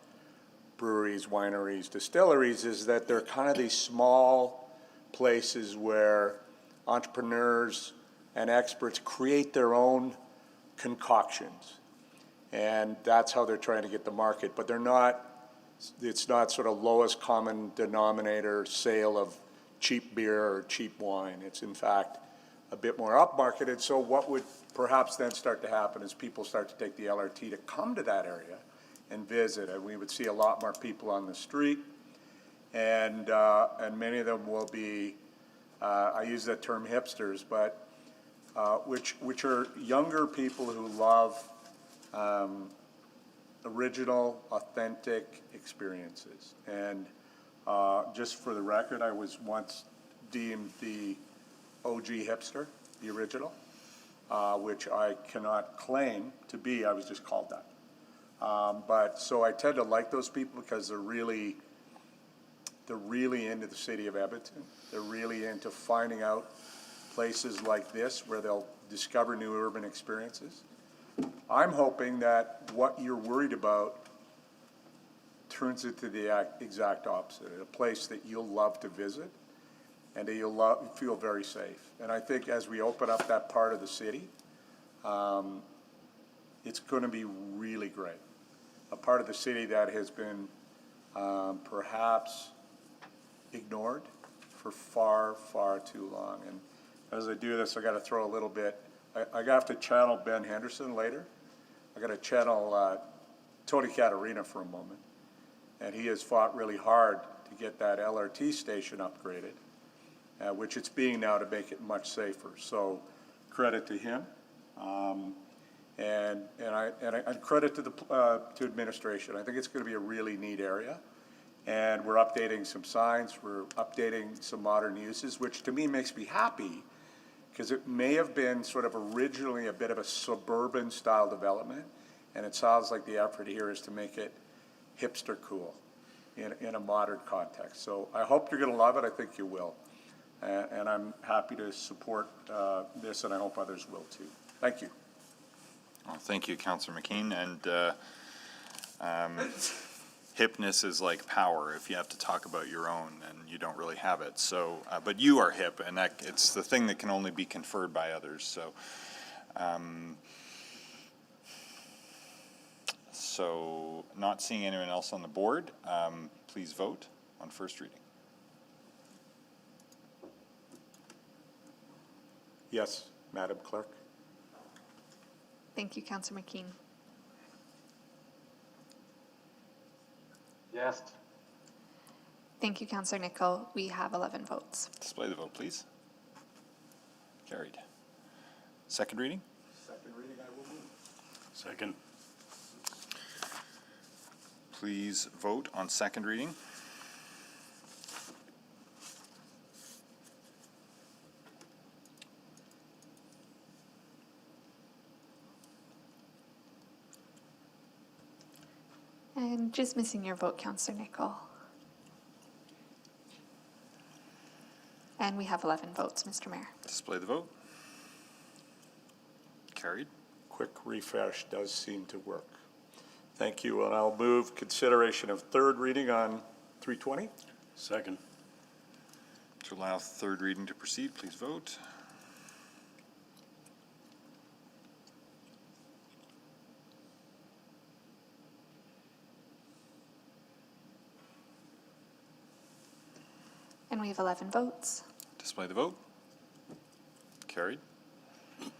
S18: breweries, wineries, distilleries is that they're kind of these small places where entrepreneurs and experts create their own concoctions. And that's how they're trying to get the market. But they're not, it's not sort of lowest common denominator sale of cheap beer or cheap wine. It's in fact a bit more upmarket. And so what would perhaps then start to happen is people start to take the LRT to come to that area and visit. And we would see a lot more people on the street. And many of them will be, I use that term hipsters, but which are younger people who love original, authentic experiences. And just for the record, I was once deemed the OG hipster, the original, which I cannot claim to be. I was just called that. But so I tend to like those people because they're really into the city of Edmonton. They're really into finding out places like this where they'll discover new urban experiences. I'm hoping that what you're worried about turns into the exact opposite, a place that you'll love to visit and that you'll feel very safe. And I think as we open up that part of the city, it's going to be really great. A part of the city that has been perhaps ignored for far, far too long. And as I do this, I got to throw a little bit. I have to channel Ben Henderson later. I got to channel Tony Caterina for a moment. And he has fought really hard to get that LRT station upgraded, which it's being now to make it much safer. So credit to him. And credit to the, to administration. I think it's going to be a really neat area. And we're updating some signs, we're updating some modern uses, which to me makes me happy because it may have been sort of originally a bit of a suburban style development. And it sounds like the effort here is to make it hipster cool in a modern context. So I hope you're going to love it. I think you will. And I'm happy to support this, and I hope others will too. Thank you.
S1: Well, thank you, Councillor McKean. And hipness is like power. If you have to talk about your own, then you don't really have it. So, but you are hip, and that it's the thing that can only be conferred by others. So, not seeing anyone else on the board, please vote on first reading.
S18: Yes, Madam Clerk.
S4: Thank you, Councillor McKean.
S15: Yes.
S4: Thank you, Councillor Nichol. We have 11 votes.
S1: Display the vote, please. Carried. Second reading?
S18: Second reading, I will move.
S6: Second.
S1: Please vote on second reading.
S4: And just missing your vote, Councillor Nichol. And we have 11 votes, Mr. Mayor.
S1: Display the vote. Carried.
S18: Quick refresh does seem to work. Thank you, and I'll move consideration of third reading on 320.
S6: Second.
S1: To allow third reading to proceed, please vote.
S4: And we have 11 votes.
S1: Display the vote. Carried.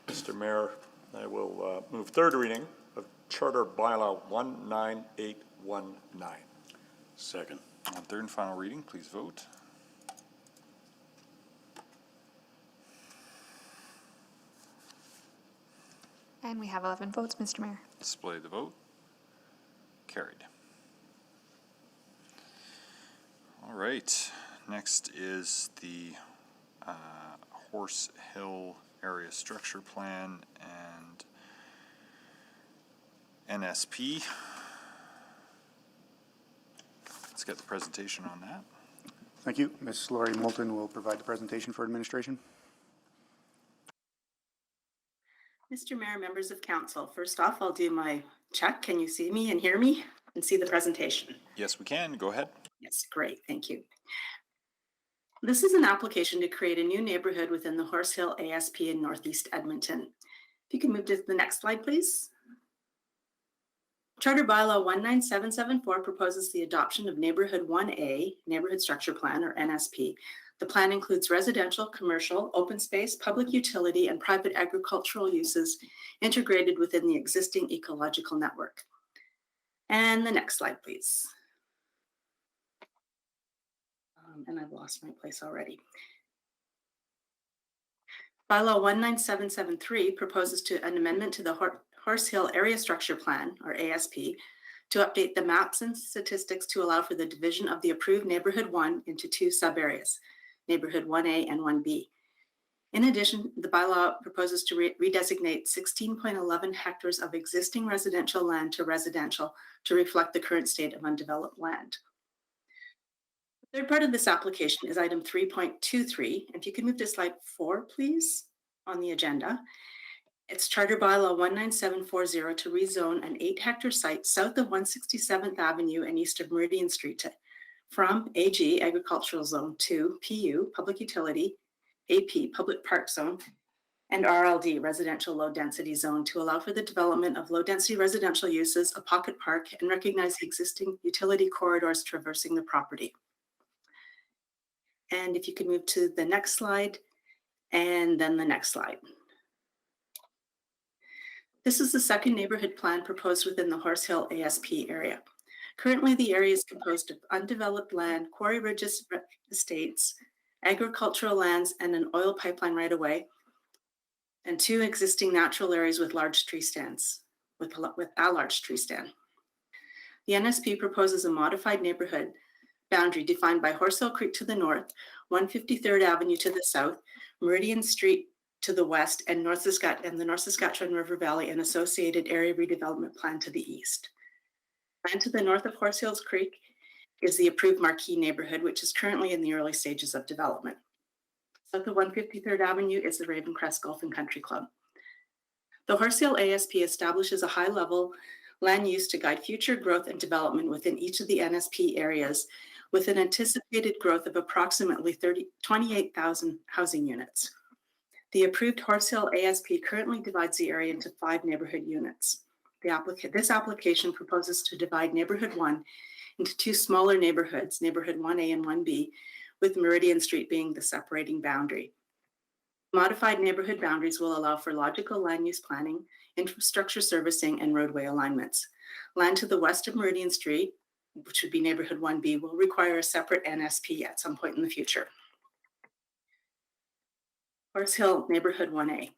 S18: Mr. Mayor, I will move third reading of Charter Bylaw 19819.
S6: Second.
S1: On third and final reading, please vote.
S4: And we have 11 votes, Mr. Mayor.
S1: Display the vote. Carried. All right. Next is the Horse Hill Area Structure Plan and NSP. Let's get the presentation on that.
S19: Thank you. Ms. Laurie Moulton will provide the presentation for administration.
S9: Mr. Mayor, members of council, first off, I'll do my check. Can you see me and hear me and see the presentation?
S1: Yes, we can. Go ahead.
S9: Yes, great. Thank you. This is an application to create a new neighborhood within the Horse Hill ASP in Northeast Edmonton. If you can move to the next slide, please. Charter Bylaw 19774 proposes the adoption of Neighborhood 1A, Neighborhood Structure Plan, or NSP. The plan includes residential, commercial, open space, public utility, and private agricultural uses integrated within the existing ecological network. And the next slide, please. And I've lost my place already. Bylaw 19773 proposes an amendment to the Horse Hill Area Structure Plan, or ASP, to update the maps and statistics to allow for the division of the approved Neighborhood 1 into two sub-areas, Neighborhood 1A and 1B. In addition, the bylaw proposes to redesignate 16.11 hectares of existing residential land to residential to reflect the current state of undeveloped land. The third part of this application is item 3.23. If you could move to slide 4, please, on the agenda. It's Charter Bylaw 19740 to rezone an 8-hectare site south of 167th Avenue and east of Meridian Street from AG, Agricultural Zone, to PU, Public Utility, AP, Public Park Zone, and RLD, Residential Low Density Zone, to allow for the development of low-density residential uses, a pocket park, and recognize the existing utility corridors traversing the property. And if you could move to the next slide, and then the next slide. This is the second neighborhood plan proposed within the Horse Hill ASP area. Currently, the area is composed of undeveloped land, quarry ridges estates, agricultural lands, and an oil pipeline right-of-way. and 2 existing natural areas with large tree stands, with a large tree stand. The NSP proposes a modified neighborhood boundary defined by Horse Hill Creek to the north, 153rd Avenue to the south, Meridian Street to the west, and the North Saskatchewan River Valley and associated area redevelopment plan to the east. Land to the north of Horse Hills Creek is the approved Marquee neighborhood, which is currently in the early stages of development. South of 153rd Avenue is the Ravencrest Golf and Country Club. The Horse Hill ASP establishes a high-level land use to guide future growth and development within each of the NSP areas, with an anticipated growth of approximately 28,000 housing units. The approved Horse Hill ASP currently divides the area into 5 neighborhood units. This application proposes to divide Neighborhood 1 into 2 smaller neighborhoods, Neighborhood 1A and 1B, with Meridian Street being the separating boundary. Modified neighborhood boundaries will allow for logical land use planning, infrastructure servicing, and roadway alignments. Land to the west of Meridian Street, which would be Neighborhood 1B, will require a separate NSP at some point in the future. Horse Hill Neighborhood 1A.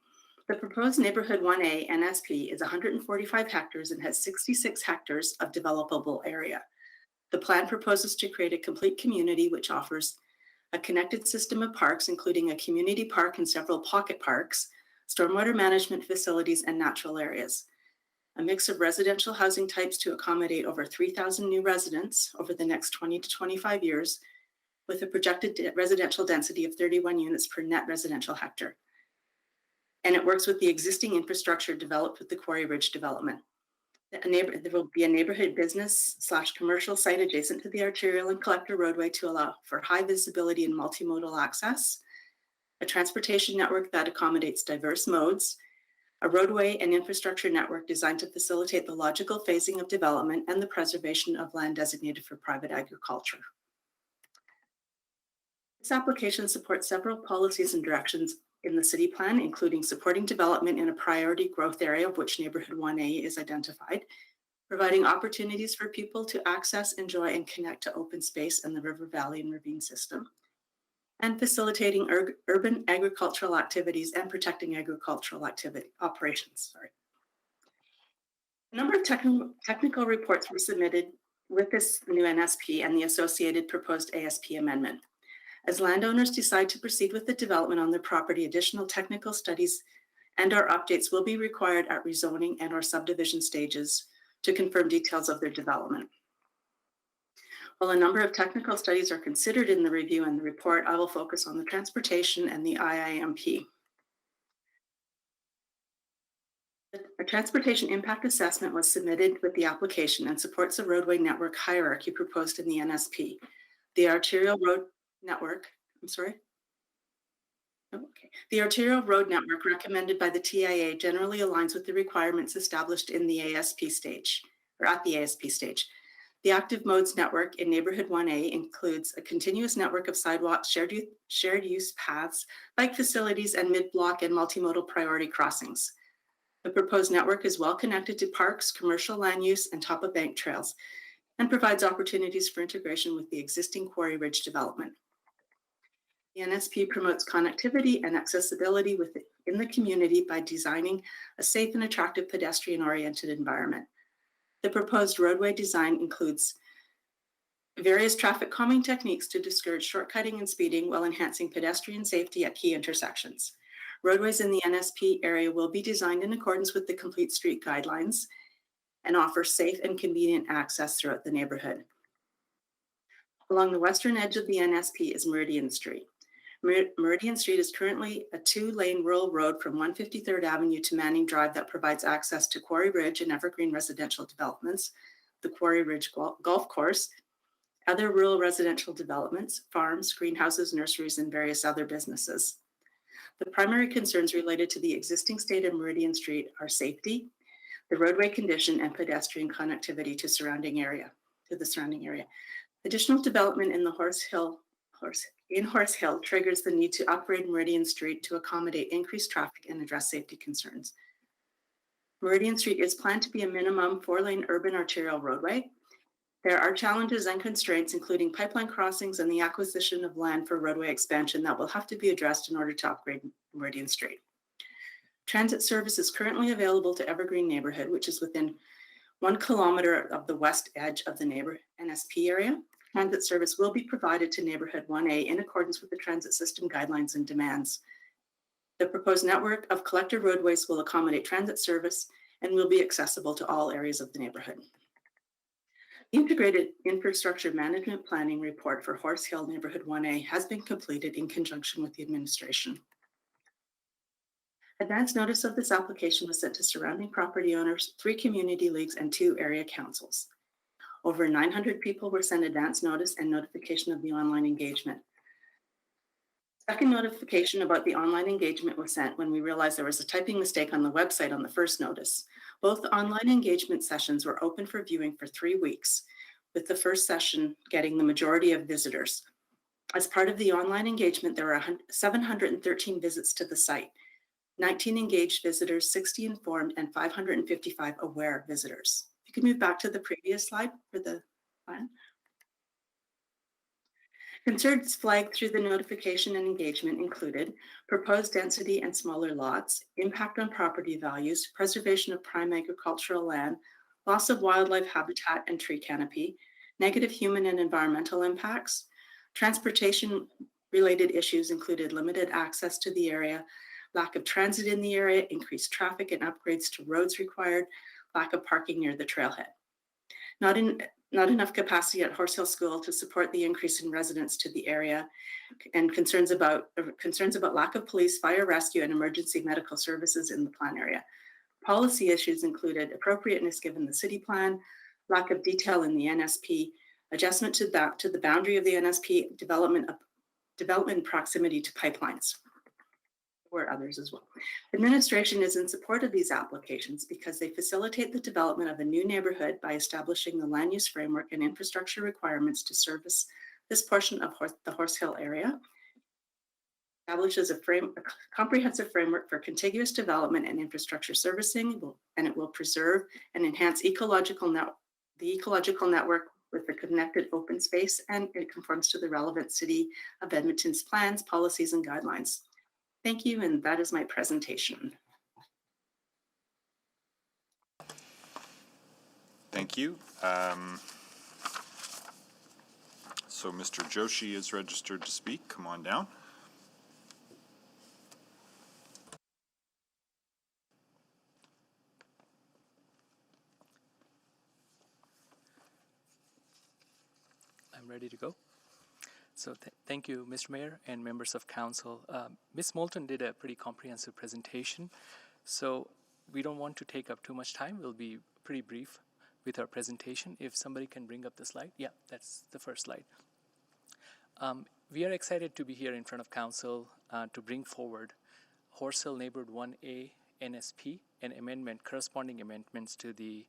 S9: The proposed Neighborhood 1A NSP is 145 hectares and has 66 hectares of developable area. The plan proposes to create a complete community which offers a connected system of parks, including a community park and several pocket parks, stormwater management facilities, and natural areas. A mix of residential housing types to accommodate over 3,000 new residents over the next 20 to 25 years, with a projected residential density of 31 units per net residential hectare. And it works with the existing infrastructure developed with the Quarry Ridge development. There will be a neighborhood business/commercial site adjacent to the arterial and collector roadway to allow for high visibility and multimodal access, a transportation network that accommodates diverse modes, a roadway and infrastructure network designed to facilitate the logical phasing of development and the preservation of land designated for private agriculture. This application supports several policies and directions in the city plan, including supporting development in a priority growth area of which Neighborhood 1A is identified, providing opportunities for people to access, enjoy, and connect to open space and the river valley and ravine system, and facilitating urban agricultural activities and protecting agricultural operations. A number of technical reports were submitted with this new NSP and the associated proposed ASP amendment. As landowners decide to proceed with the development on their property, additional technical studies and/or updates will be required at rezoning and/or subdivision stages to confirm details of their development. While a number of technical studies are considered in the review and the report, I will focus on the transportation and the IIMP. A transportation impact assessment was submitted with the application and supports the roadway network hierarchy proposed in the NSP. The arterial road network, The arterial road network recommended by the TIA generally aligns with the requirements established in the ASP stage, or at the ASP stage. The active modes network in Neighborhood 1A includes a continuous network of sidewalks, shared use paths, bike facilities, and mid-block and multimodal priority crossings. The proposed network is well connected to parks, commercial land use, and top-of-bank trails, and provides opportunities for integration with the existing Quarry Ridge development. The NSP promotes connectivity and accessibility within the community by designing a safe and attractive pedestrian-oriented environment. The proposed roadway design includes various traffic calming techniques to discourage shortcutting and speeding while enhancing pedestrian safety at key intersections. Roadways in the NSP area will be designed in accordance with the Complete Street Guidelines and offer safe and convenient access throughout the neighborhood. Along the western edge of the NSP is Meridian Street. Meridian Street is currently a 2-lane rural road from 153rd Avenue to Manning Drive that provides access to Quarry Ridge and Evergreen residential developments, the Quarry Ridge Golf Course, other rural residential developments, farms, greenhouses, nurseries, and various other businesses. The primary concerns related to the existing state of Meridian Street are safety, the roadway condition, and pedestrian connectivity to the surrounding area. Additional development in the Horse Hill triggers the need to upgrade Meridian Street to accommodate increased traffic and address safety concerns. Meridian Street is planned to be a minimum 4-lane urban arterial roadway. There are challenges and constraints, including pipeline crossings and the acquisition of land for roadway expansion that will have to be addressed in order to upgrade Meridian Street. Transit service is currently available to Evergreen neighborhood, which is within 1 kilometer of the west edge of the neighbor NSP area. Transit service will be provided to neighborhood 1A in accordance with the transit system guidelines and demands. The proposed network of collector roadways will accommodate transit service and will be accessible to all areas of the neighborhood. The Integrated Infrastructure Management Planning Report for Horse Hill Neighborhood 1A has been completed in conjunction with the administration. Advance notice of this application was sent to surrounding property owners, 3 community leagues, and 2 area councils. Over 900 people were sent advance notice and notification of the online engagement. Second notification about the online engagement was sent when we realized there was a typing mistake on the website on the first notice. Both online engagement sessions were open for viewing for 3 weeks, with the first session getting the majority of visitors. As part of the online engagement, there were 713 visits to the site, 19 engaged visitors, 60 informed, and 555 aware visitors. If you could move back to the previous slide for the plan. Concerns flagged through the notification and engagement included proposed density and smaller lots, impact on property values, preservation of prime agricultural land, loss of wildlife habitat and tree canopy, negative human and environmental impacts. Transportation-related issues included limited access to the area, lack of transit in the area, increased traffic and upgrades to roads required, lack of parking near the trailhead. Not enough capacity at Horse Hill School to support the increase in residents to the area, and concerns about lack of police, fire rescue, and emergency medical services in the plan area. Policy issues included appropriateness given the city plan, lack of detail in the NSP, adjustment to the boundary of the NSP, development proximity to pipelines. There were others as well. Administration is in support of these applications because they facilitate the development of a new neighborhood by establishing the land use framework and infrastructure requirements to service this portion of the Horse Hill area, establishes a comprehensive framework for contiguous development and infrastructure servicing, and it will preserve and enhance the ecological network with the connected open space, and it conforms to the relevant City of Edmonton's plans, policies, and guidelines. Thank you, and that is my presentation.
S1: Thank you. So Mr. Joshi is registered to speak. Come on down.
S13: I'm ready to go. So thank you, Mr. Mayor and members of council. Ms. Moulton did a pretty comprehensive presentation, so we don't want to take up too much time. We'll be pretty brief with our presentation. If somebody can bring up the slide. Yeah, that's the first slide. We are excited to be here in front of council to bring forward Horse Hill Neighborhood 1A NSP and corresponding amendments to the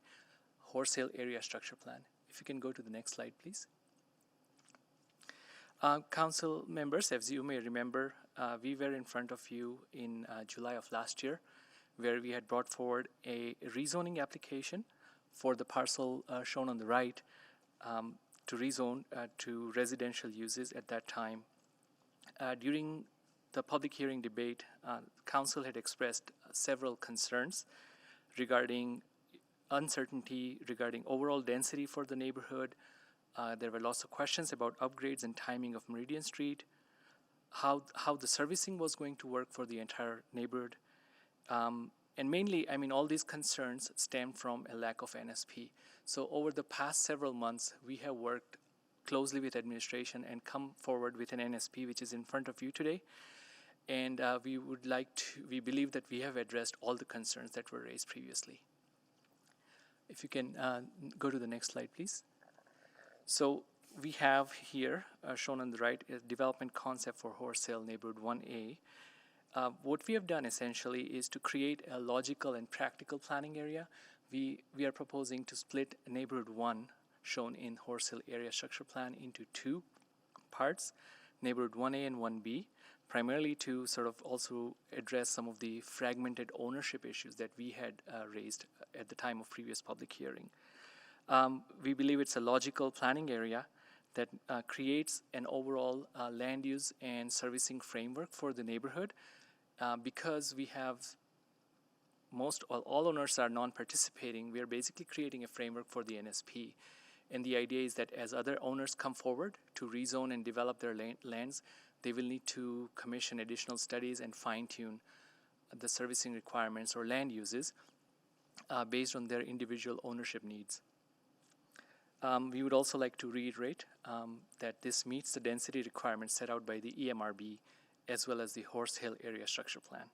S13: Horse Hill Area Structure Plan. If you can go to the next slide, please. Council members, as you may remember, we were in front of you in July of last year, where we had brought forward a rezoning application for the parcel shown on the right to rezone to residential uses at that time. During the public hearing debate, council had expressed several concerns regarding uncertainty regarding overall density for the neighborhood. There were lots of questions about upgrades and timing of Meridian Street, how the servicing was going to work for the entire neighborhood. And mainly, I mean, all these concerns stem from a lack of NSP. So over the past several months, we have worked closely with administration and come forward with an NSP, which is in front of you today. And we believe that we have addressed all the concerns that were raised previously. If you can go to the next slide, please. So we have here, shown on the right, a development concept for Horse Hill Neighborhood 1A. What we have done essentially is to create a logical and practical planning area. We are proposing to split Neighborhood 1, shown in Horse Hill Area Structure Plan, into 2 parts, Neighborhood 1A and 1B, primarily to sort of also address some of the fragmented ownership issues that we had raised at the time of previous public hearing. We believe it's a logical planning area that creates an overall land use and servicing framework for the neighborhood because we have all owners are non-participating, we are basically creating a framework for the NSP. And the idea is that as other owners come forward to rezone and develop their lands, they will need to commission additional studies and fine-tune the servicing requirements or land uses based on their individual ownership needs. We would also like to reiterate that this meets the density requirements set out by the EMRB as well as the Horse Hill Area Structure Plan.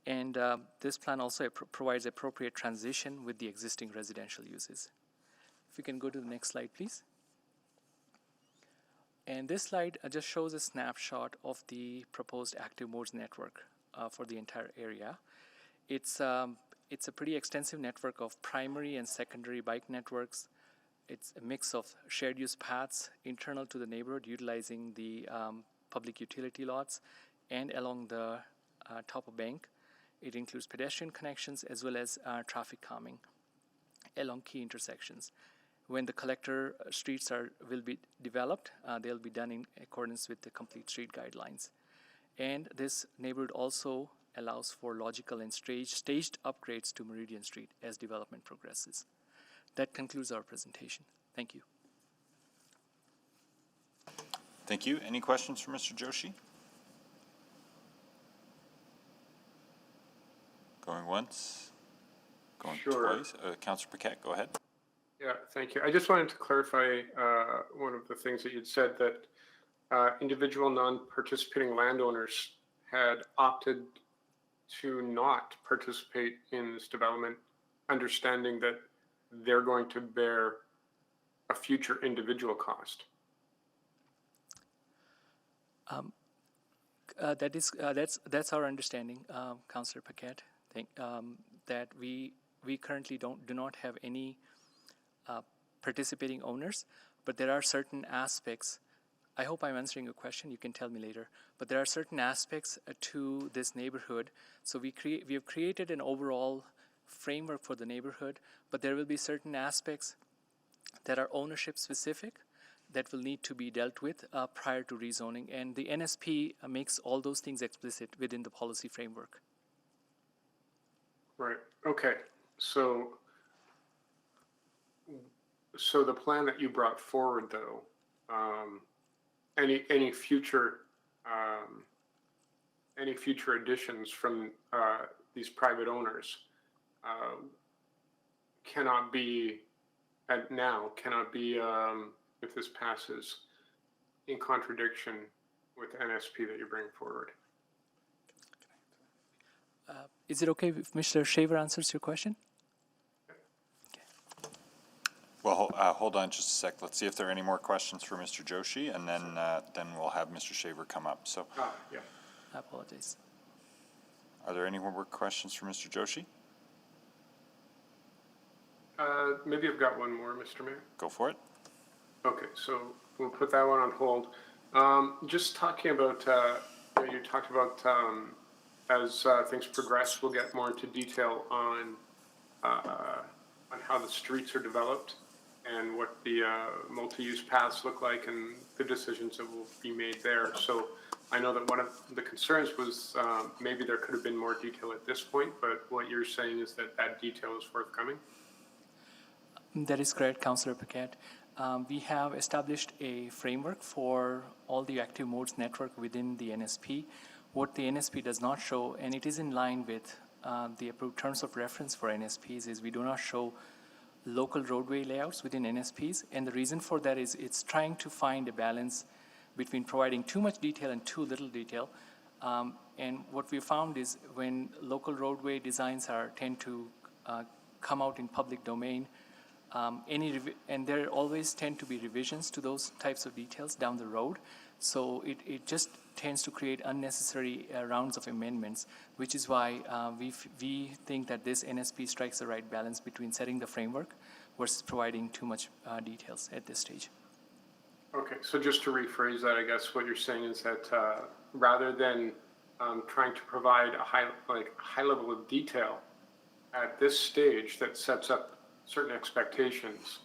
S13: And this plan also provides appropriate transition with the existing residential uses. If we can go to the next slide, please. And this slide just shows a snapshot of the proposed active modes network for the entire area. It's a pretty extensive network of primary and secondary bike networks. It's a mix of shared use paths internal to the neighborhood utilizing the public utility lots and along the top of bank. It includes pedestrian connections as well as traffic calming along key intersections. When the collector streets will be developed, they'll be done in accordance with the complete street guidelines. And this neighborhood also allows for logical and staged upgrades to Meridian Street as development progresses. That concludes our presentation. Thank you.
S1: Thank you. Any questions for Mr. Joshi? Going once, going twice. Councillor Paquette, go ahead.
S2: Yeah, thank you. I just wanted to clarify one of the things that you'd said, that individual non-participating landowners had opted to not participate in this development, understanding that they're going to bear a future individual cost.
S13: That's our understanding, Councillor Paquette. That we currently do not have any participating owners, but there are certain aspects. I hope I'm answering your question. You can tell me later. But there are certain aspects to this neighborhood. So we have created an overall framework for the neighborhood, but there will be certain aspects that are ownership specific that will need to be dealt with prior to rezoning. And the NSP makes all those things explicit within the policy framework.
S2: Right. Okay. So the plan that you brought forward, though, any future additions from these private owners cannot be if this passes in contradiction with the NSP that you bring forward.
S13: Is it okay if Mr. Shaver answers your question?
S1: Well, hold on just a sec. Let's see if there are any more questions for Mr. Joshi, and then we'll have Mr. Shaver come up. So,
S2: yeah.
S13: I apologize.
S1: Are there any more questions for Mr. Joshi?
S2: Maybe I've got one more, Mr. Mayor.
S1: Go for it.
S2: Okay, so we'll put that one on hold. Just talking about, you talked about as things progress, we'll get more into detail on how the streets are developed and what the multi-use paths look like and the decisions that will be made there. So I know that one of the concerns was maybe there could have been more detail at this point, but what you're saying is that that detail is forthcoming?
S13: That is correct, Councillor Paquette. We have established a framework for all the active modes network within the NSP. What the NSP does not show, and it is in line with the approved terms of reference for NSPs, is we do not show local roadway layouts within NSPs. And the reason for that is it's trying to find a balance between providing too much detail and too little detail. And what we found is when local roadway designs tend to come out in public domain, and there always tend to be revisions to those types of details down the road. So it just tends to create unnecessary rounds of amendments, which is why we think that this NSP strikes the right balance between setting the framework versus providing too much details at this stage.
S2: Okay, so just to rephrase that, I guess what you're saying is that rather than trying to provide a high level of detail at this stage that sets up certain expectations,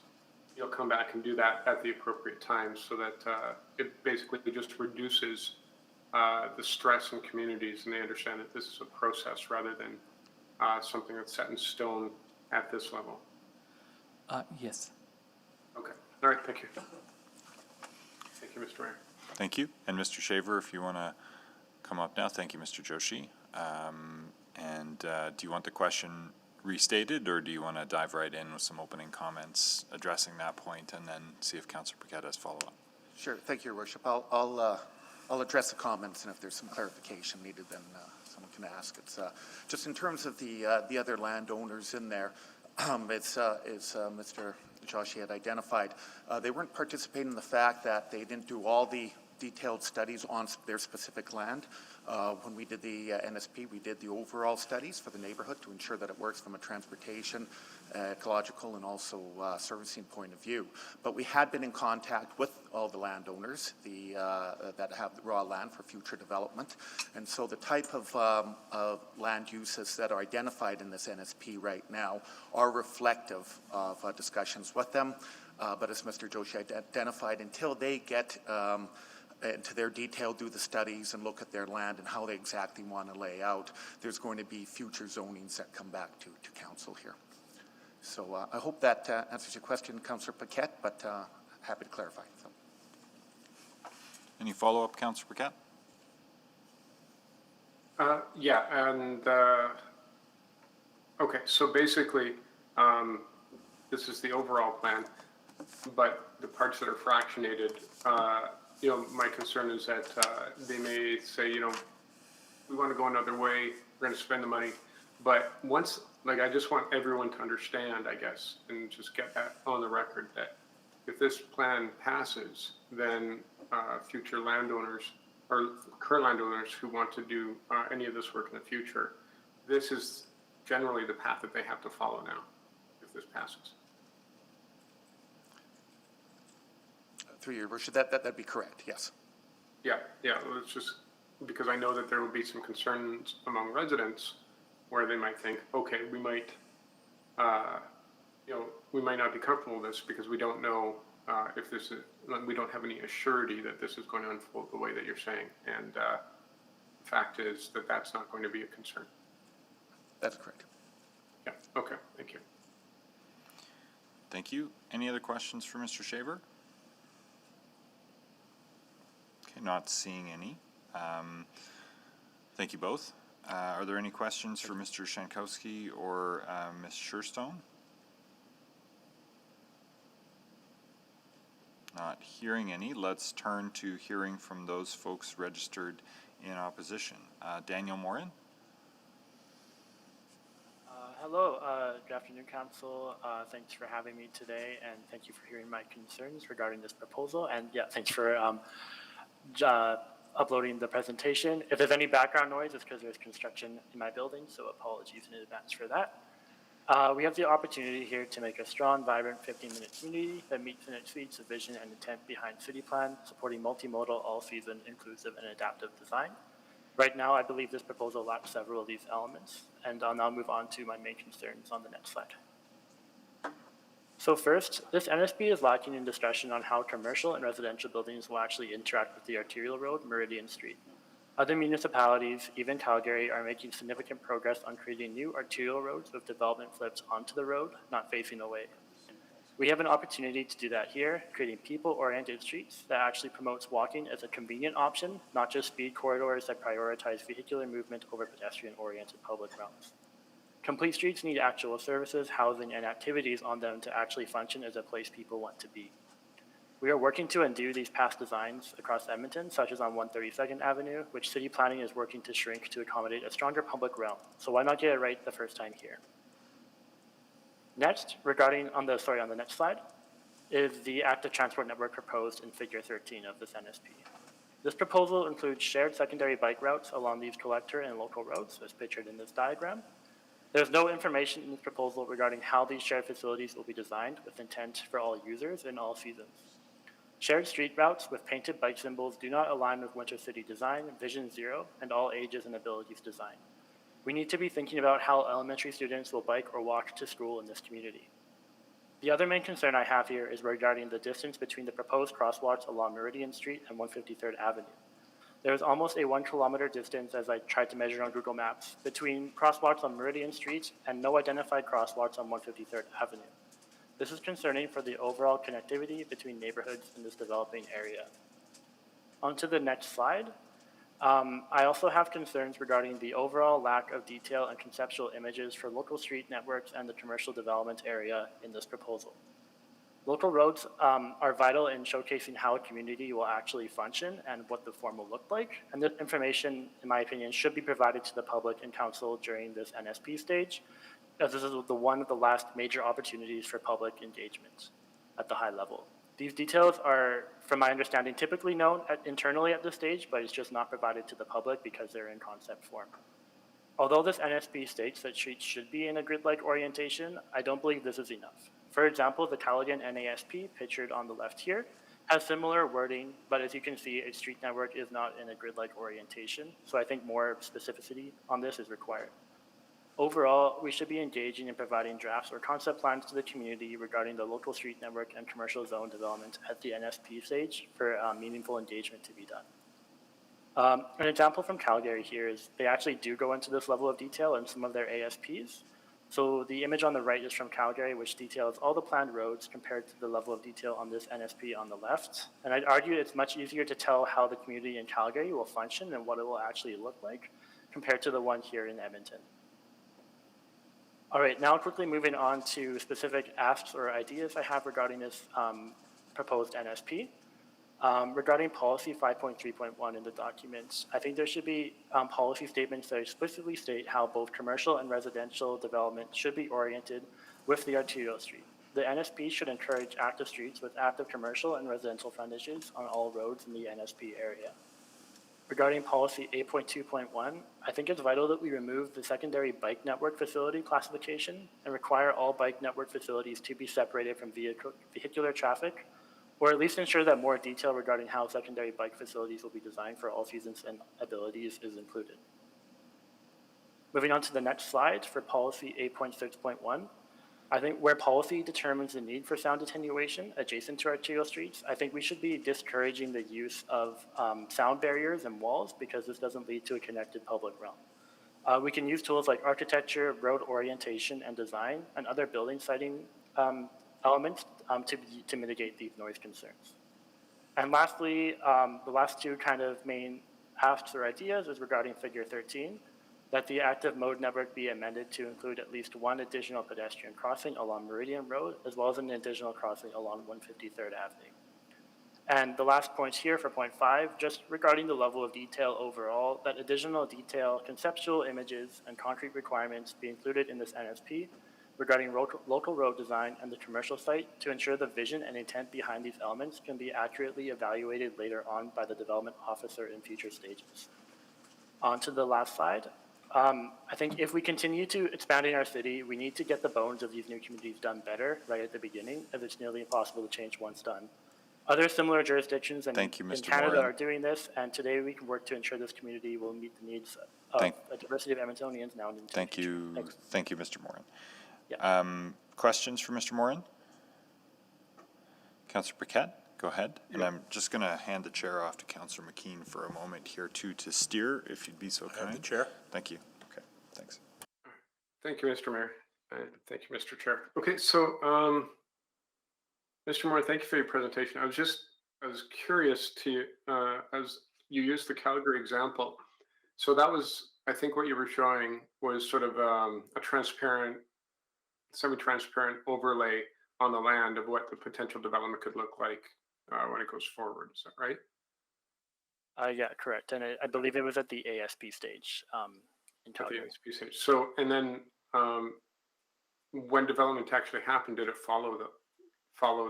S2: you'll come back and do that at the appropriate time so that it basically just reduces the stress in communities and they understand that this is a process rather than something that's set in stone at this level?
S13: Yes.
S2: Okay, all right, thank you. Thank you, Mr. Mayor.
S1: Thank you. And Mr. Shaver, if you want to come up now. Thank you, Mr. Joshi. Do you want the question restated, or do you want to dive right in with some opening comments addressing that point and then see if Councillor Paquette has follow-up?
S12: Sure. Thank you, Your Worship. I'll address the comments, and if there's some clarification needed, then someone can ask. It's just in terms of the other landowners in there. It's Mr. Joshi had identified. They weren't participating in the fact that they didn't do all the detailed studies on their specific land. When we did the NSP, we did the overall studies for the neighborhood to ensure that it works from a transportation, ecological, and also servicing point of view. But we had been in contact with all the landowners that have raw land for future development. And so the type of land uses that are identified in this NSP right now are reflective of discussions with them. But as Mr. Joshi identified, until they get into their detail, do the studies and look at their land and how they exactly want to lay out, there's going to be future zonings that come back to council here. So I hope that answers your question, Councillor Paquette, but happy to clarify. So.
S1: Any follow-up, Councillor Paquette?
S2: Yeah, and okay, so basically, this is the overall plan, but the parts that are fractionated, you know, my concern is that they may say, you know, we want to go another way, we're going to spend the money. But once, like, I just want everyone to understand, I guess, and just get that on the record, that if this plan passes, then future landowners or current landowners who want to do any of this work in the future, this is generally the path that they have to follow now, if this passes.
S12: Through your worship, that'd be correct, yes.
S2: Yeah, it's just because I know that there will be some concerns among residents where they might think, okay, we might, you know, we might not be comfortable with this because we don't know if this is, we don't have any assurity that this is going to unfold the way that you're saying. And the fact is that that's not going to be a concern.
S12: That's correct.
S2: Yeah, okay, thank you.
S1: Thank you. Any other questions for Mr. Shaver? Okay, not seeing any. Thank you both. Are there any questions for Mr. Shankowski or Ms. Sherstone? Not hearing any. Let's turn to hearing from those folks registered in opposition. Daniel Morin.
S22: Hello, good afternoon, Council. Thanks for having me today, and thank you for hearing my concerns regarding this proposal. And yeah, thanks for uploading the presentation. If there's any background noise, it's because there's construction in my building, so apologies in advance for that. We have the opportunity here to make a strong, vibrant 15-minute community that meets and exceeds the vision and intent behind City Plan, supporting multimodal, all-season, inclusive, and adaptive design. Right now, I believe this proposal lacks several of these elements, and I'll now move on to my main concerns on the next slide. So first, this NSP is lacking in discussion on how commercial and residential buildings will actually interact with the arterial road, Meridian Street. Other municipalities, even Calgary, are making significant progress on creating new arterial roads with development flips onto the road, not facing away. We have an opportunity to do that here, creating people-oriented streets that actually promotes walking as a convenient option, not just speed corridors that prioritize vehicular movement over pedestrian-oriented public routes. Complete streets need actual services, housing, and activities on them to actually function as a place people want to be. We are working to undo these past designs across Edmonton, such as on 132nd Avenue, which city planning is working to shrink to accommodate a stronger public realm. So why not get it right the first time here? Next, regarding on the next slide, is the active transport network proposed in Figure 13 of this NSP. This proposal includes shared secondary bike routes along these collector and local roads, as pictured in this diagram. There's no information in this proposal regarding how these shared facilities will be designed with intent for all users in all seasons. Shared street routes with painted bike symbols do not align with Winter City design, Vision Zero, and all ages and abilities design. We need to be thinking about how elementary students will bike or walk to school in this community. The other main concern I have here is regarding the distance between the proposed crosswalks along Meridian Street and 153rd Avenue. There's almost a 1 kilometer distance, as I tried to measure on Google Maps, between crosswalks on Meridian Street and no identified crosswalks on 153rd Avenue. This is concerning for the overall connectivity between neighborhoods in this developing area. On to the next slide. I also have concerns regarding the overall lack of detail and conceptual images for local street networks and the commercial development area in this proposal. Local roads are vital in showcasing how a community will actually function and what the form will look like. And this information, in my opinion, should be provided to the public and council during this NSP stage, as this is one of the last major opportunities for public engagement at the high level. These details are, from my understanding, typically known internally at this stage, but it's just not provided to the public because they're in concept form. Although this NSP states that streets should be in a grid-like orientation, I don't believe this is enough. For example, the Callaghan NASP, pictured on the left here, has similar wording, but as you can see, a street network is not in a grid-like orientation, so I think more specificity on this is required. Overall, we should be engaging in providing drafts or concept plans to the community regarding the local street network and commercial zone development at the NSP stage for meaningful engagement to be done. An example from Calgary here is they actually do go into this level of detail in some of their ASPs. So the image on the right is from Calgary, which details all the planned roads compared to the level of detail on this NSP on the left. And I'd argue it's much easier to tell how the community in Calgary will function and what it will actually look like compared to the one here in Edmonton. All right, now quickly moving on to specific asks or ideas I have regarding this proposed NSP. Regarding policy 5.3.1 in the documents, I think there should be policy statements that explicitly state how both commercial and residential development should be oriented with the arterial street. The NSP should encourage active streets with active commercial and residential frontages on all roads in the NSP area. Regarding policy 8.2.1, I think it's vital that we remove the secondary bike network facility classification and require all bike network facilities to be separated from vehicular traffic, or at least ensure that more detail regarding how secondary bike facilities will be designed for all seasons and abilities is included. Moving on to the next slide for policy 8.6.1, I think where policy determines the need for sound attenuation adjacent to arterial streets, I think we should be discouraging the use of sound barriers and walls because this doesn't lead to a connected public realm. We can use tools like architecture, road orientation and design, and other building siting elements to mitigate these noise concerns. And lastly, the last two kind of main asks or ideas is regarding figure 13, that the active mode network be amended to include at least one additional pedestrian crossing along Meridian Road, as well as an additional crossing along 153rd Avenue. And the last point here for point 5, just regarding the level of detail overall, that additional detail, conceptual images, and concrete requirements be included in this NSP regarding local road design and the commercial site to ensure the vision and intent behind these elements can be accurately evaluated later on by the development officer in future stages. On to the last slide. I think if we continue to expand in our city, we need to get the bones of these new communities done better right at the beginning, as it's nearly impossible to change once done. Other similar jurisdictions in Canada are doing this, and today we can work to ensure this community will meet the needs of a diversity of Edmontonians now and into
S1: Thank
S22: the future.
S1: you.
S22: Thanks.
S1: Thank you, Mr. Morin.
S22: Yeah.
S1: Questions for Mr. Morin? Councillor Paquette, go ahead. And I'm just going to hand the chair off to Councillor McKean for a moment here too to steer, if you'd be so kind.
S18: The chair.
S1: Thank you. Okay, thanks.
S2: Thank you, Mr. Mayor. And thank you, Mr. Chair. Okay, so Mr. Moore, thank you for your presentation. I was curious to, as you used the Calgary example. So that was, I think what you were showing was sort of a transparent, semi-transparent overlay on the land of what the potential development could look like when it goes forward. Is that right?
S22: Yeah, correct. And I believe it was at the ASP stage in Calgary.
S2: At the ASP stage. So, and then when development actually happened, did it follow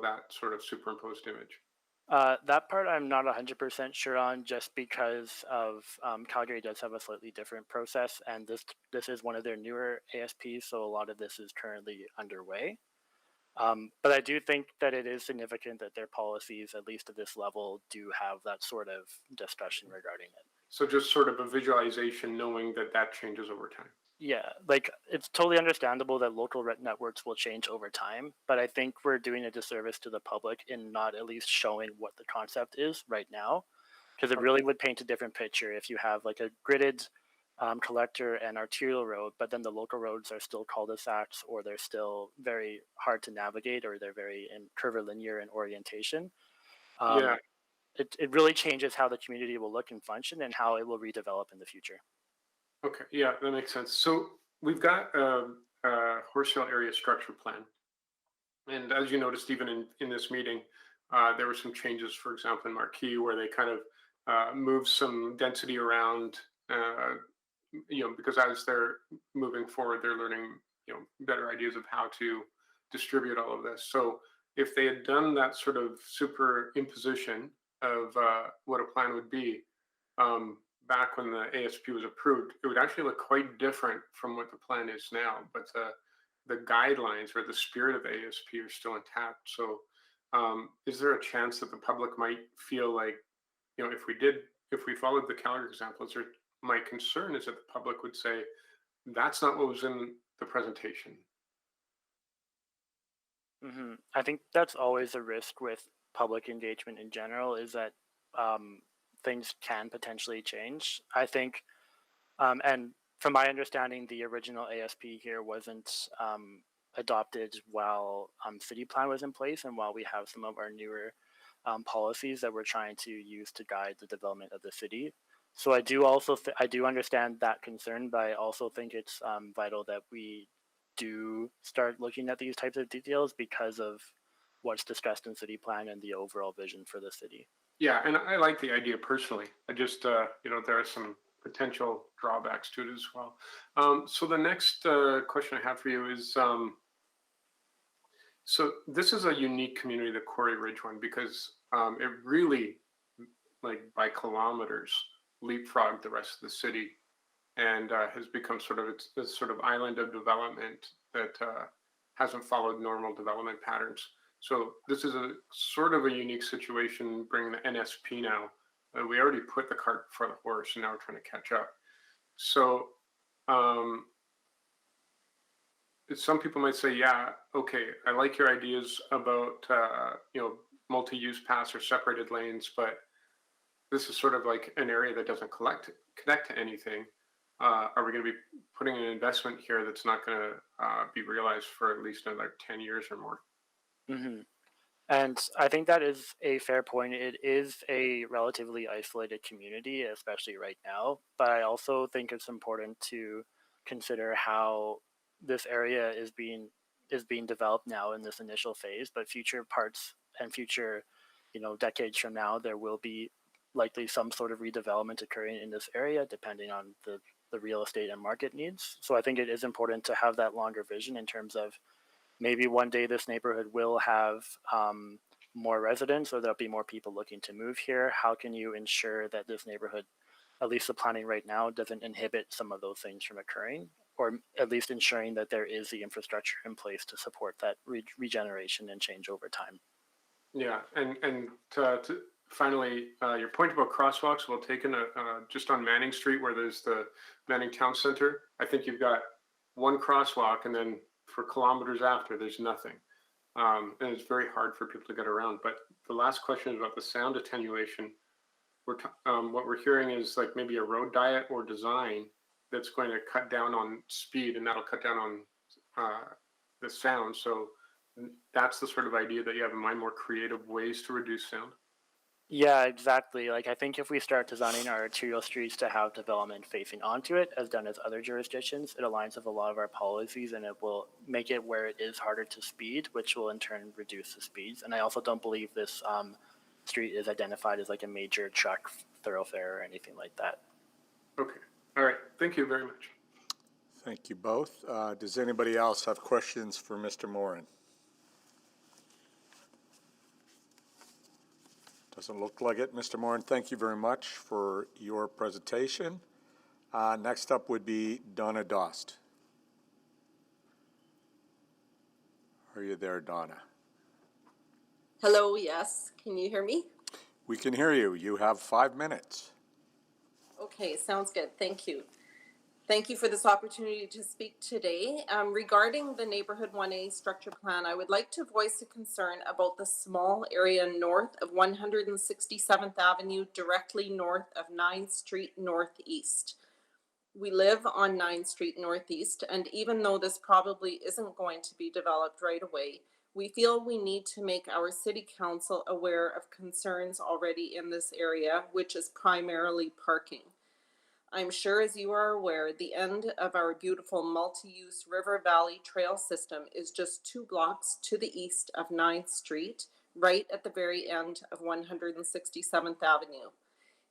S2: that sort of superimposed image?
S22: That part I'm not 100% sure on, just because of Calgary does have a slightly different process, and this is one of their newer ASPs, so a lot of this is currently underway. But I do think that it is significant that their policies, at least at this level, do have that sort of discussion regarding it.
S2: So just sort of a visualization, knowing that that changes over time.
S22: Yeah, like it's totally understandable that local networks will change over time, but I think we're doing a disservice to the public in not at least showing what the concept is right now. because it really would paint a different picture if you have like a gridded collector and arterial road, but then the local roads are still cul-de-sacs, or they're still very hard to navigate, or they're very curvilinear in orientation.
S2: Yeah.
S22: It really changes how the community will look and function and how it will redevelop in the future.
S2: Okay, yeah, that makes sense. So we've got a Horse Hill area structure plan. And as you noticed, even in this meeting, there were some changes, for example, in Marquee, where they kind of moved some density around, because as they're moving forward, they're learning, better ideas of how to distribute all of this. So if they had done that sort of super imposition of what a plan would be, back when the ASP was approved, it would actually look quite different from what the plan is now. But the guidelines or the spirit of the ASP are still intact. So is there a chance that the public might feel like, if we followed the Calgary example, my concern is that the public would say, that's not what was in the presentation.
S22: I think that's always a risk with public engagement in general, is that things can potentially change. I think, and from my understanding, the original ASP here wasn't adopted while city plan was in place, and while we have some of our newer policies that we're trying to use to guide the development of the city. So I do also I do understand that concern, but I also think it's vital that we do start looking at these types of details because of what's discussed in city plan and the overall vision for the city.
S2: Yeah, and I like the idea personally. I just, there are some potential drawbacks to it as well. So the next question I have for you is, so this is a unique community, the Quarry Ridge one, because it really, like by kilometers, leapfrogged the rest of the city, and has become sort of this sort of island of development that hasn't followed normal development patterns. So this is a sort of a unique situation, bringing the NSP now. We already put the cart before the horse, and now we're trying to catch up. So some people might say, yeah, okay, I like your ideas about multi-use paths or separated lanes, but this is sort of like an area that doesn't connect to anything. Are we going to be putting an investment here that's not going to be realized for at least another 10 years or more?
S22: And I think that is a fair point. It is a relatively isolated community, especially right now. But I also think it's important to consider how this area is being developed now in this initial phase. But future parts and future, decades from now, there will be likely some sort of redevelopment occurring in this area, depending on the real estate and market needs. So I think it is important to have that longer vision in terms of maybe one day this neighborhood will have more residents, or there'll be more people looking to move here. How can you ensure that this neighborhood, at least the planning right now, doesn't inhibit some of those things from occurring, or at least ensuring that there is the infrastructure in place to support that regeneration and change over time?
S2: Yeah, and to finally, your point about crosswalks, well taken. Just on Manning Street, where there's the Manning Town Center, I think you've got one crosswalk, and then for kilometers after, there's nothing. And it's very hard for people to get around. But the last question is about the sound attenuation. What we're hearing is like maybe a road diet or design that's going to cut down on speed, and that'll cut down on the sound. So that's the sort of idea that you have in mind, more creative ways to reduce sound.
S22: Yeah, exactly. Like, I think if we start designing our arterial streets to have development facing onto it, as done as other jurisdictions, it aligns with a lot of our policies, and it will make it where it is harder to speed, which will in turn reduce the speeds. And I also don't believe this street is identified as like a major truck thoroughfare or anything like that.
S2: Okay. All right. Thank you very much.
S18: Thank you both. Does anybody else have questions for Mr. Morin? Doesn't look like it. Mr. Morin, thank you very much for your presentation. Next up would be Donna Dost. Are you there, Donna?
S11: Hello, yes. Can you hear me?
S18: We can hear you. You have 5 minutes.
S11: Okay, sounds good. Thank you. Thank you for this opportunity to speak today. Regarding the Neighborhood 1A structure plan, I would like to voice a concern about the small area north of 167th Avenue, directly north of 9th Street Northeast. We live on 9th Street Northeast, and even though this probably isn't going to be developed right away, we feel we need to make our city council aware of concerns already in this area, which is primarily parking. I'm sure, as you are aware, the end of our beautiful multi-use River Valley Trail system is just 2 blocks to the east of 9th Street, right at the very end of 167th Avenue.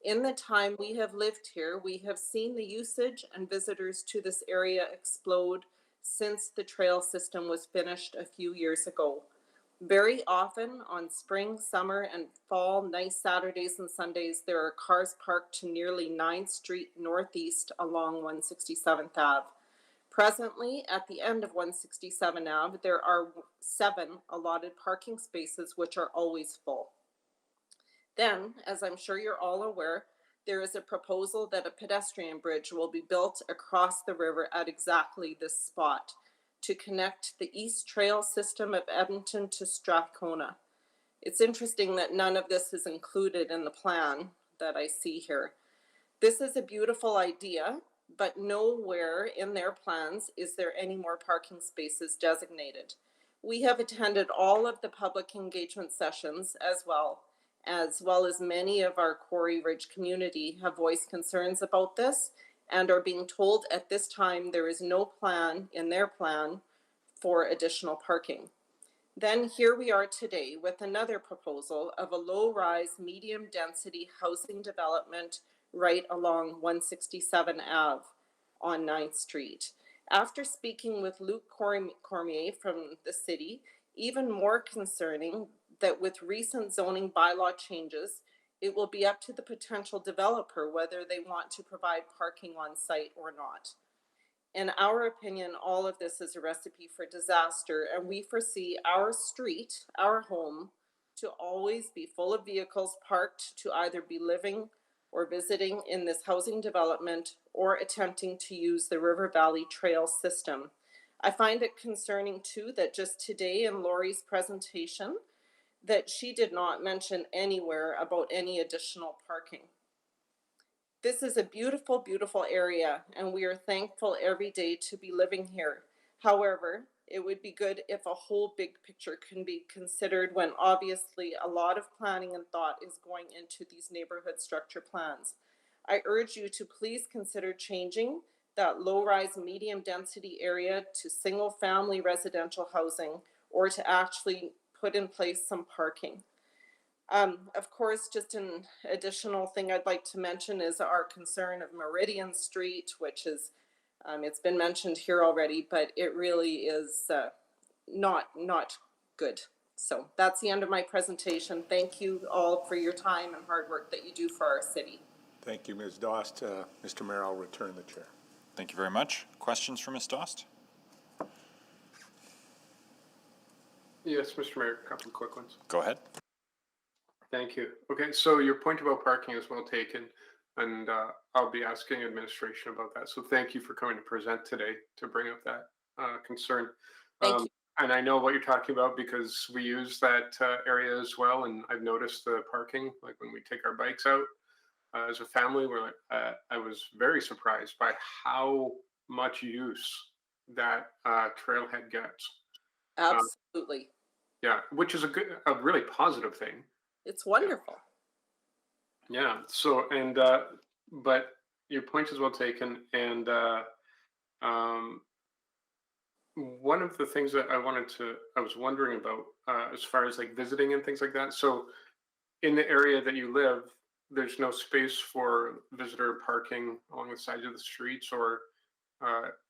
S11: In the time we have lived here, we have seen the usage and visitors to this area explode since the trail system was finished a few years ago. Very often on spring, summer, and fall, nice Saturdays and Sundays, there are cars parked to nearly 9th Street Northeast along 167th Ave. Presently, at the end of 167 Ave, there are 7 allotted parking spaces, which are always full. Then, as I'm sure you're all aware, there is a proposal that a pedestrian bridge will be built across the river at exactly this spot to connect the East Trail system of Edmonton to Strathcona. It's interesting that none of this is included in the plan that I see here. This is a beautiful idea, but nowhere in their plans is there any more parking spaces designated. We have attended all of the public engagement sessions as well as many of our Quarry Ridge community have voiced concerns about this and are being told at this time there is no plan in their plan for additional parking. Then here we are today with another proposal of a low-rise, medium-density housing development right along 167 Ave on 9th Street. After speaking with Luc Cormier from the city, even more concerning that with recent zoning bylaw changes, it will be up to the potential developer whether they want to provide parking on site or not. In our opinion, all of this is a recipe for disaster, and we foresee our street, our home, to always be full of vehicles parked to either be living or visiting in this housing development or attempting to use the River Valley Trail system. I find it concerning too that just today in Lori's presentation, that she did not mention anywhere about any additional parking. This is a beautiful, beautiful area, and we are thankful every day to be living here. However, it would be good if a whole big picture can be considered when obviously a lot of planning and thought is going into these neighborhood structure plans. I urge you to please consider changing that low-rise, medium-density area to single-family residential housing, or to actually put in place some parking. Of course, just an additional thing I'd like to mention is our concern of Meridian Street, which is, it's been mentioned here already, but it really is not good. So that's the end of my presentation. Thank you all for your time and hard work that you do for our city.
S18: Thank you, Ms. Dost. Mr. Mayor, I'll return the chair.
S1: Thank you very much. Questions for Ms. Dost?
S2: Yes, Mr. Mayor, a couple of quick ones.
S1: Go ahead.
S2: Thank you. Okay, so your point about parking is well taken, and I'll be asking administration about that. So thank you for coming to present today to bring up that concern.
S11: Thank you.
S2: And I know what you're talking about because we use that area as well, and I've noticed the parking, like when we take our bikes out as a family, I was very surprised by how much use that trailhead gets.
S11: Absolutely.
S2: Yeah, which is a really positive thing.
S11: It's wonderful.
S2: Yeah. So, and, but your point is well taken. And one of the things that I was wondering about, as far as like visiting and things like that. So in the area that you live, there's no space for visitor parking along the sides of the streets, or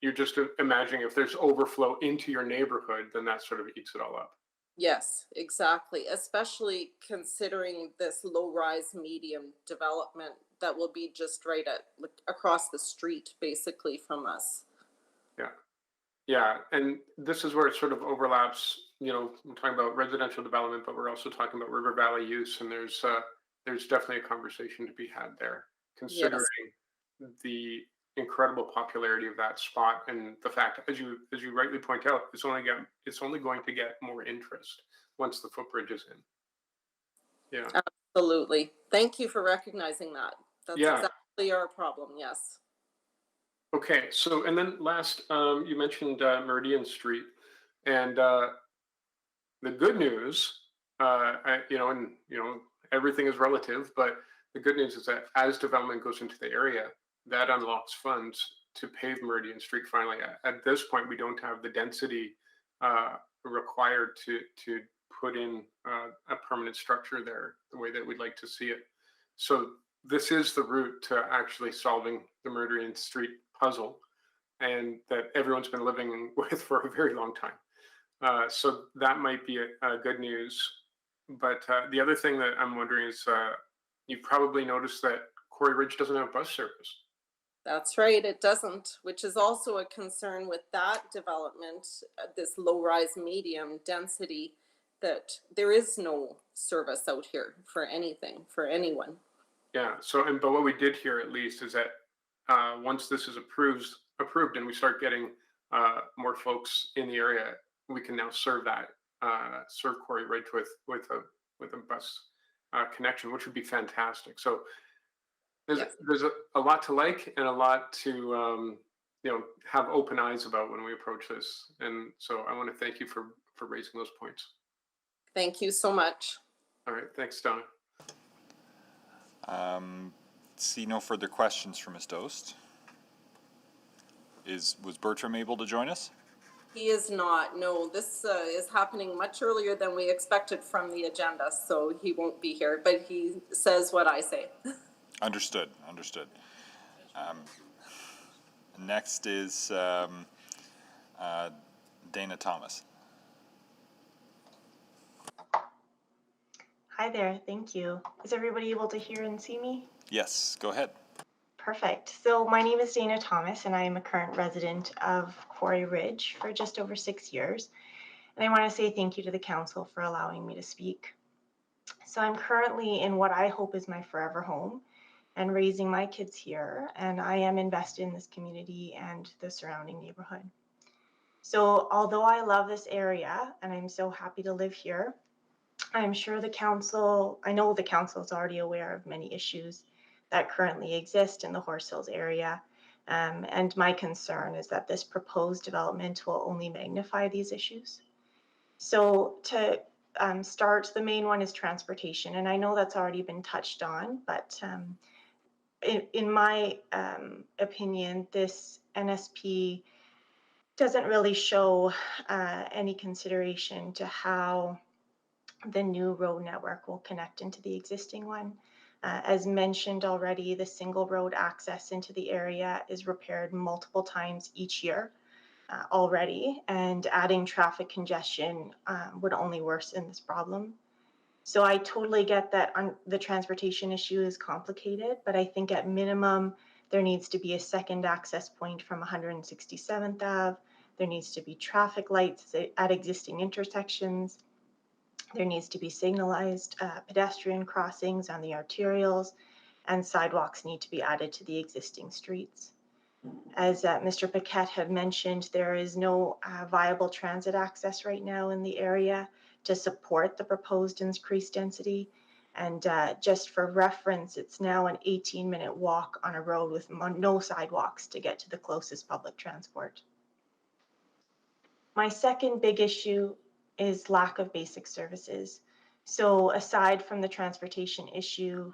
S2: you're just imagining if there's overflow into your neighborhood, then that sort of eats it all up.
S11: Yes, exactly. Especially considering this low-rise medium development that will be just right across the street, basically, from us.
S2: Yeah. Yeah. And this is where it sort of overlaps, you know, we're talking about residential development, but we're also talking about River Valley use. And there's definitely a conversation to be had there, considering the incredible popularity of that spot, and the fact, as you rightly point out, it's only going to get more interest once the footbridge is in. Yeah.
S11: Absolutely. Thank you for recognizing that. That's
S2: Yeah.
S11: exactly our problem. Yes.
S2: Okay. So, and then last, you mentioned Meridian Street, and the good news, everything is relative, but the good news is that as development goes into the area, that unlocks funds to pave Meridian Street finally. At this point, we don't have the density required to put in a permanent structure there the way that we'd like to see it. So this is the route to actually solving the Meridian Street puzzle, and that everyone's been living with for a very long time. So that might be a good news. But the other thing that I'm wondering is you've probably noticed that Quarry Ridge doesn't have bus service.
S11: That's right, it doesn't, which is also a concern with that development, this low-rise medium density, that there is no service out here for anything, for anyone.
S2: Yeah. So, but what we did here at least is that once this is approved, and we start getting more folks in the area, we can now serve Quarry Ridge with a bus connection, which would be fantastic. So there's a lot to like and a lot to have open eyes about when we approach this. And so I want to thank you for raising those points.
S11: Thank you so much.
S2: All right, thanks, Donna.
S1: See no further questions from Ms. Dost. Was Bertram able to join us?
S11: He is not. No, this is happening much earlier than we expected from the agenda, so he won't be here, but he says what I say.
S1: Understood. Next is Dana Thomas.
S14: Hi there, thank you. Is everybody able to hear and see me?
S1: Yes, go ahead.
S14: Perfect. So my name is Dana Thomas, and I am a current resident of Quarry Ridge for just over 6 years. And I want to say thank you to the council for allowing me to speak. So I'm currently in what I hope is my forever home and raising my kids here, and I am invested in this community and the surrounding neighborhood. So although I love this area and I'm so happy to live here, I'm sure I know the council is already aware of many issues that currently exist in the Horse Hills area. And my concern is that this proposed development will only magnify these issues. So to start, the main one is transportation. And I know that's already been touched on, but in my opinion, this NSP doesn't really show any consideration to how the new road network will connect into the existing one. As mentioned already, the single road access into the area is repaired multiple times each year already, and adding traffic congestion would only worsen this problem. So I totally get that the transportation issue is complicated, but I think at minimum, there needs to be a second access point from 167th Ave. There needs to be traffic lights at existing intersections. There needs to be signalized pedestrian crossings on the arterials, and sidewalks need to be added to the existing streets. As Mr. Paquette had mentioned, there is no viable transit access right now in the area to support the proposed increased density. And just for reference, it's now an 18-minute walk on a road with no sidewalks to get to the closest public transport. My second big issue is lack of basic services. So aside from the transportation issue,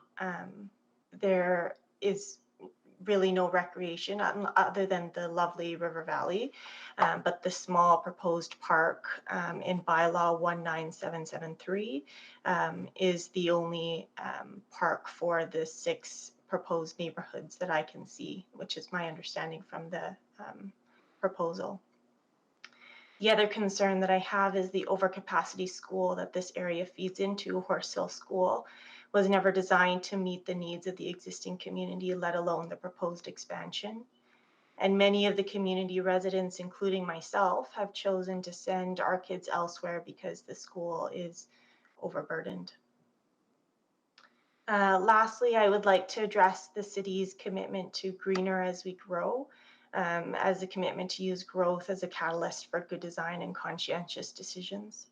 S14: there is really no recreation other than the lovely river valley, but the small proposed park in bylaw 19773 is the only park for the 6 proposed neighborhoods that I can see, which is my understanding from the proposal. The other concern that I have is the overcapacity school that this area feeds into. Horse Hill School was never designed to meet the needs of the existing community, let alone the proposed expansion. And many of the community residents, including myself, have chosen to send our kids elsewhere because the school is overburdened. Lastly, I would like to address the city's commitment to greener as we grow, as a commitment to use growth as a catalyst for good design and conscientious decisions.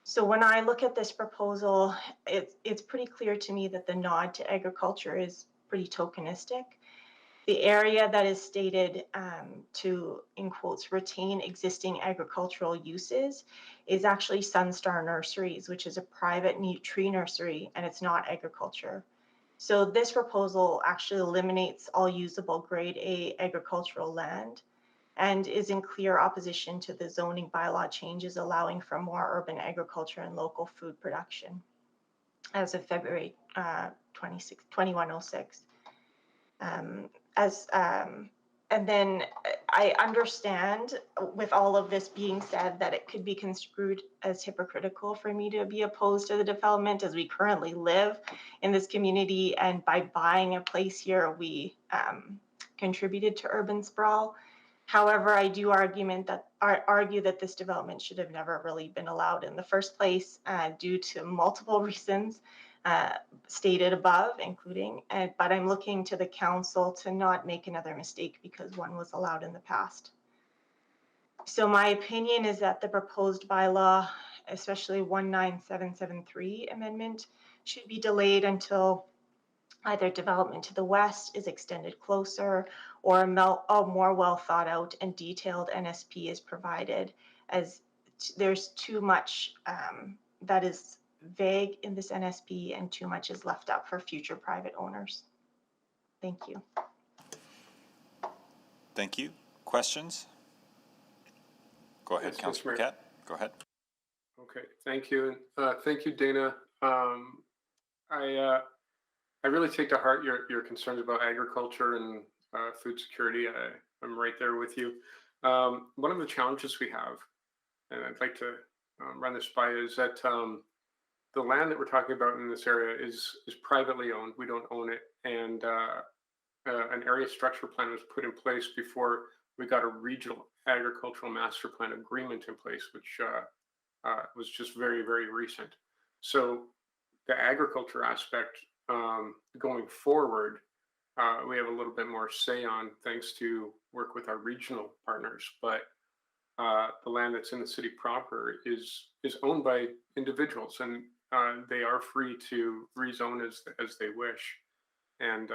S14: So when I look at this proposal, it's pretty clear to me that the nod to agriculture is pretty tokenistic. The area that is stated to, in quotes, retain existing agricultural uses is actually Sunstar Nurseries, which is a private tree nursery, and it's not agriculture. So this proposal actually eliminates all usable grade A agricultural land and is in clear opposition to the zoning bylaw changes allowing for more urban agriculture and local food production as of February 2106. And then I understand, with all of this being said, that it could be construed as hypocritical for me to be opposed to the development, as we currently live in this community, and by buying a place here, we contributed to urban sprawl. However, I do argue that this development should have never really been allowed in the first place, due to multiple reasons stated above, including, but I'm looking to the council to not make another mistake because one was allowed in the past. So my opinion is that the proposed bylaw, especially 19773 amendment, should be delayed until either development to the west is extended closer, or a more well thought out and detailed NSP is provided, as there's too much that is vague in this NSP and too much is left up for future private owners. Thank you.
S1: Thank you. Questions? Go ahead,
S2: Yes,
S1: Councilor
S2: Mr. Mayor.
S1: Paquette. Go ahead.
S2: Okay, thank you. Thank you, Dana. I really take to heart your concerns about agriculture and food security. I'm right there with you. One of the challenges we have, and I'd like to run this by, is that the land that we're talking about in this area is privately owned. We don't own it, and an area structure plan was put in place before we got a regional agricultural master plan agreement in place, which was just very, very recent. So the agriculture aspect going forward, we have a little bit more say on, thanks to work with our regional partners. But the land that's in the city proper is owned by individuals, and they are free to rezone as they wish. And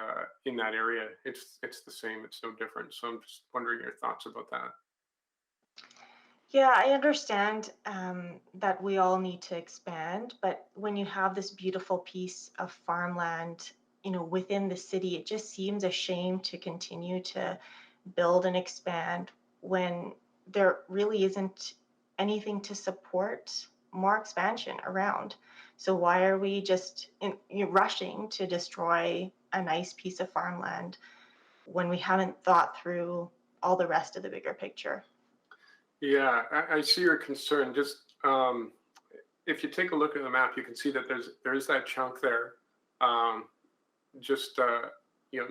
S2: in that area, it's the same. It's no different. So I'm just wondering your thoughts about that.
S14: Yeah, I understand that we all need to expand, but when you have this beautiful piece of farmland, within the city, it just seems a shame to continue to build and expand when there really isn't anything to support more expansion around. So why are we just rushing to destroy a nice piece of farmland when we haven't thought through all the rest of the bigger picture?
S2: Yeah, I see your concern. Just if you take a look at the map, you can see that there is that chunk there, just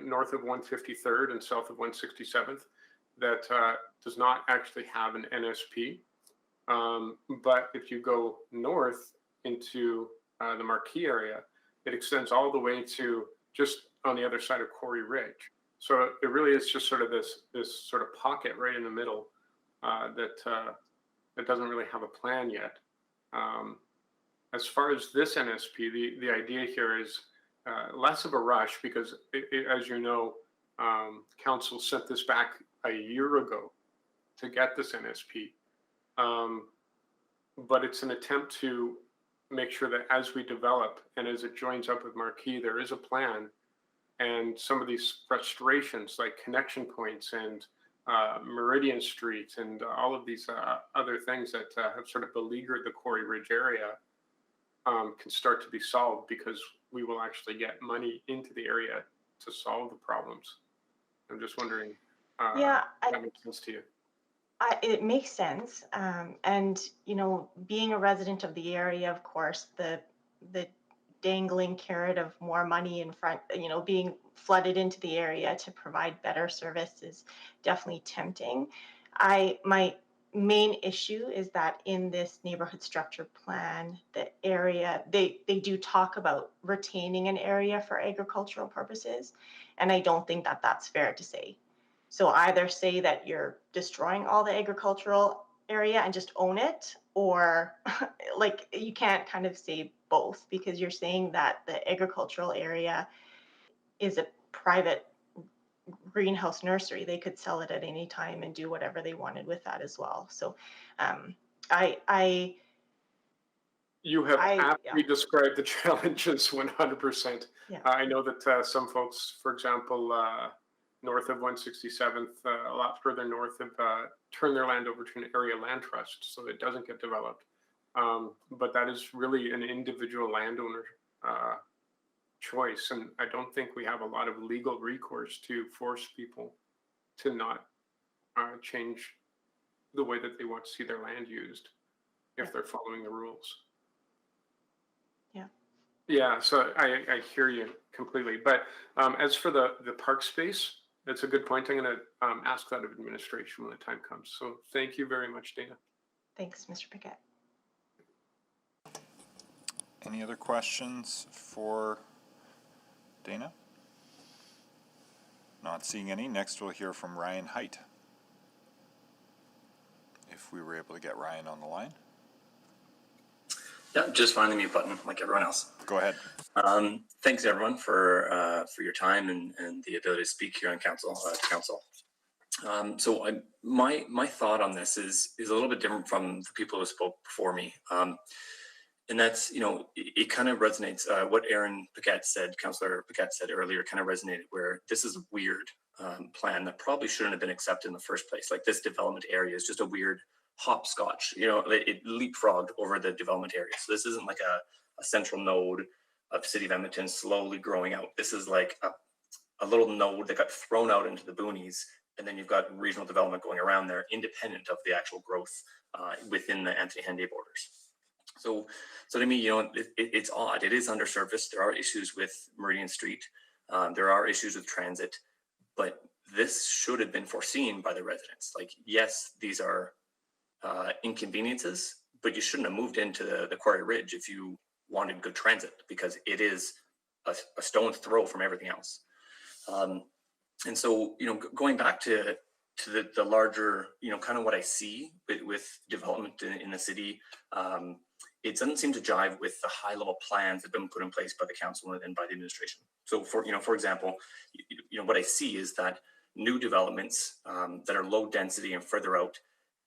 S2: north of 153rd and south of 167th, that does not actually have an NSP. But if you go north into the Marquee area, it extends all the way to just on the other side of Quarry Ridge. So it really is just sort of this sort of pocket right in the middle that doesn't really have a plan yet. As far as this NSP, the idea here is less of a rush because, as you know, council sent this back a year ago to get this NSP. But it's an attempt to make sure that as we develop and as it joins up with Marquee, there is a plan. And some of these frustrations like connection points and Meridian Street and all of these other things that have sort of beleaguered the Quarry Ridge area can start to be solved because we will actually get money into the area to solve the problems. I'm just wondering if that makes sense to you.
S14: It makes sense. And, being a resident of the area, of course, the dangling carrot of more money in front, being flooded into the area to provide better service is definitely tempting. My main issue is that in this neighborhood structure plan, the area, they do talk about retaining an area for agricultural purposes. And I don't think that that's fair to say. So either say that you're destroying all the agricultural area and just own it, or like you can't kind of say both, because you're saying that the agricultural area is a private greenhouse nursery. They could sell it at any time and do whatever they wanted with that as well. So
S2: You have aptly
S14: yeah.
S2: described the challenges 100%.
S14: Yeah.
S2: I know that some folks, for example, north of 167th, a lot further north, have turned their land over to an area land trust so it doesn't get developed. But that is really an individual landowner choice. And I don't think we have a lot of legal recourse to force people to not change the way that they want to see their land used if they're following the rules.
S14: Yeah.
S2: Yeah, so I hear you completely. But as for the park space, that's a good point. I'm going to ask that of administration when the time comes. So thank you very much, Dana.
S14: Thanks, Mr. Paquette.
S1: Any other questions for Dana? Not seeing any. Next, we'll hear from Ryan Height. If we were able to get Ryan on the line.
S5: Yeah, just find the mute button like everyone else.
S1: Go ahead.
S5: Thanks everyone for your time and the ability to speak here on council. So my thought on this is a little bit different from the people who spoke before me. And that's, it kind of resonates. What Aaron Paquette said, Councillor Paquette said earlier, kind of resonated, where this is a weird plan that probably shouldn't have been accepted in the first place. Like, this development area is just a weird hopscotch. It leapfrogged over the development area. So this isn't like a central node of City of Edmonton slowly growing out. This is like a little node that got thrown out into the boonies, and then you've got regional development going around there, independent of the actual growth within the Anthony Henday borders. So to me, it's odd. It is undersurfaced. There are issues with Meridian Street. There are issues with transit, but this should have been foreseen by the residents. Like, yes, these are inconveniences, but you shouldn't have moved into the Quarry Ridge if you wanted good transit, because it is a stone's throw from everything else. And so, going back to the larger, kind of what I see with development in the city, it doesn't seem to jive with the high level plans that have been put in place by the council and by the administration. So for example, what I see is that new developments that are low density and further out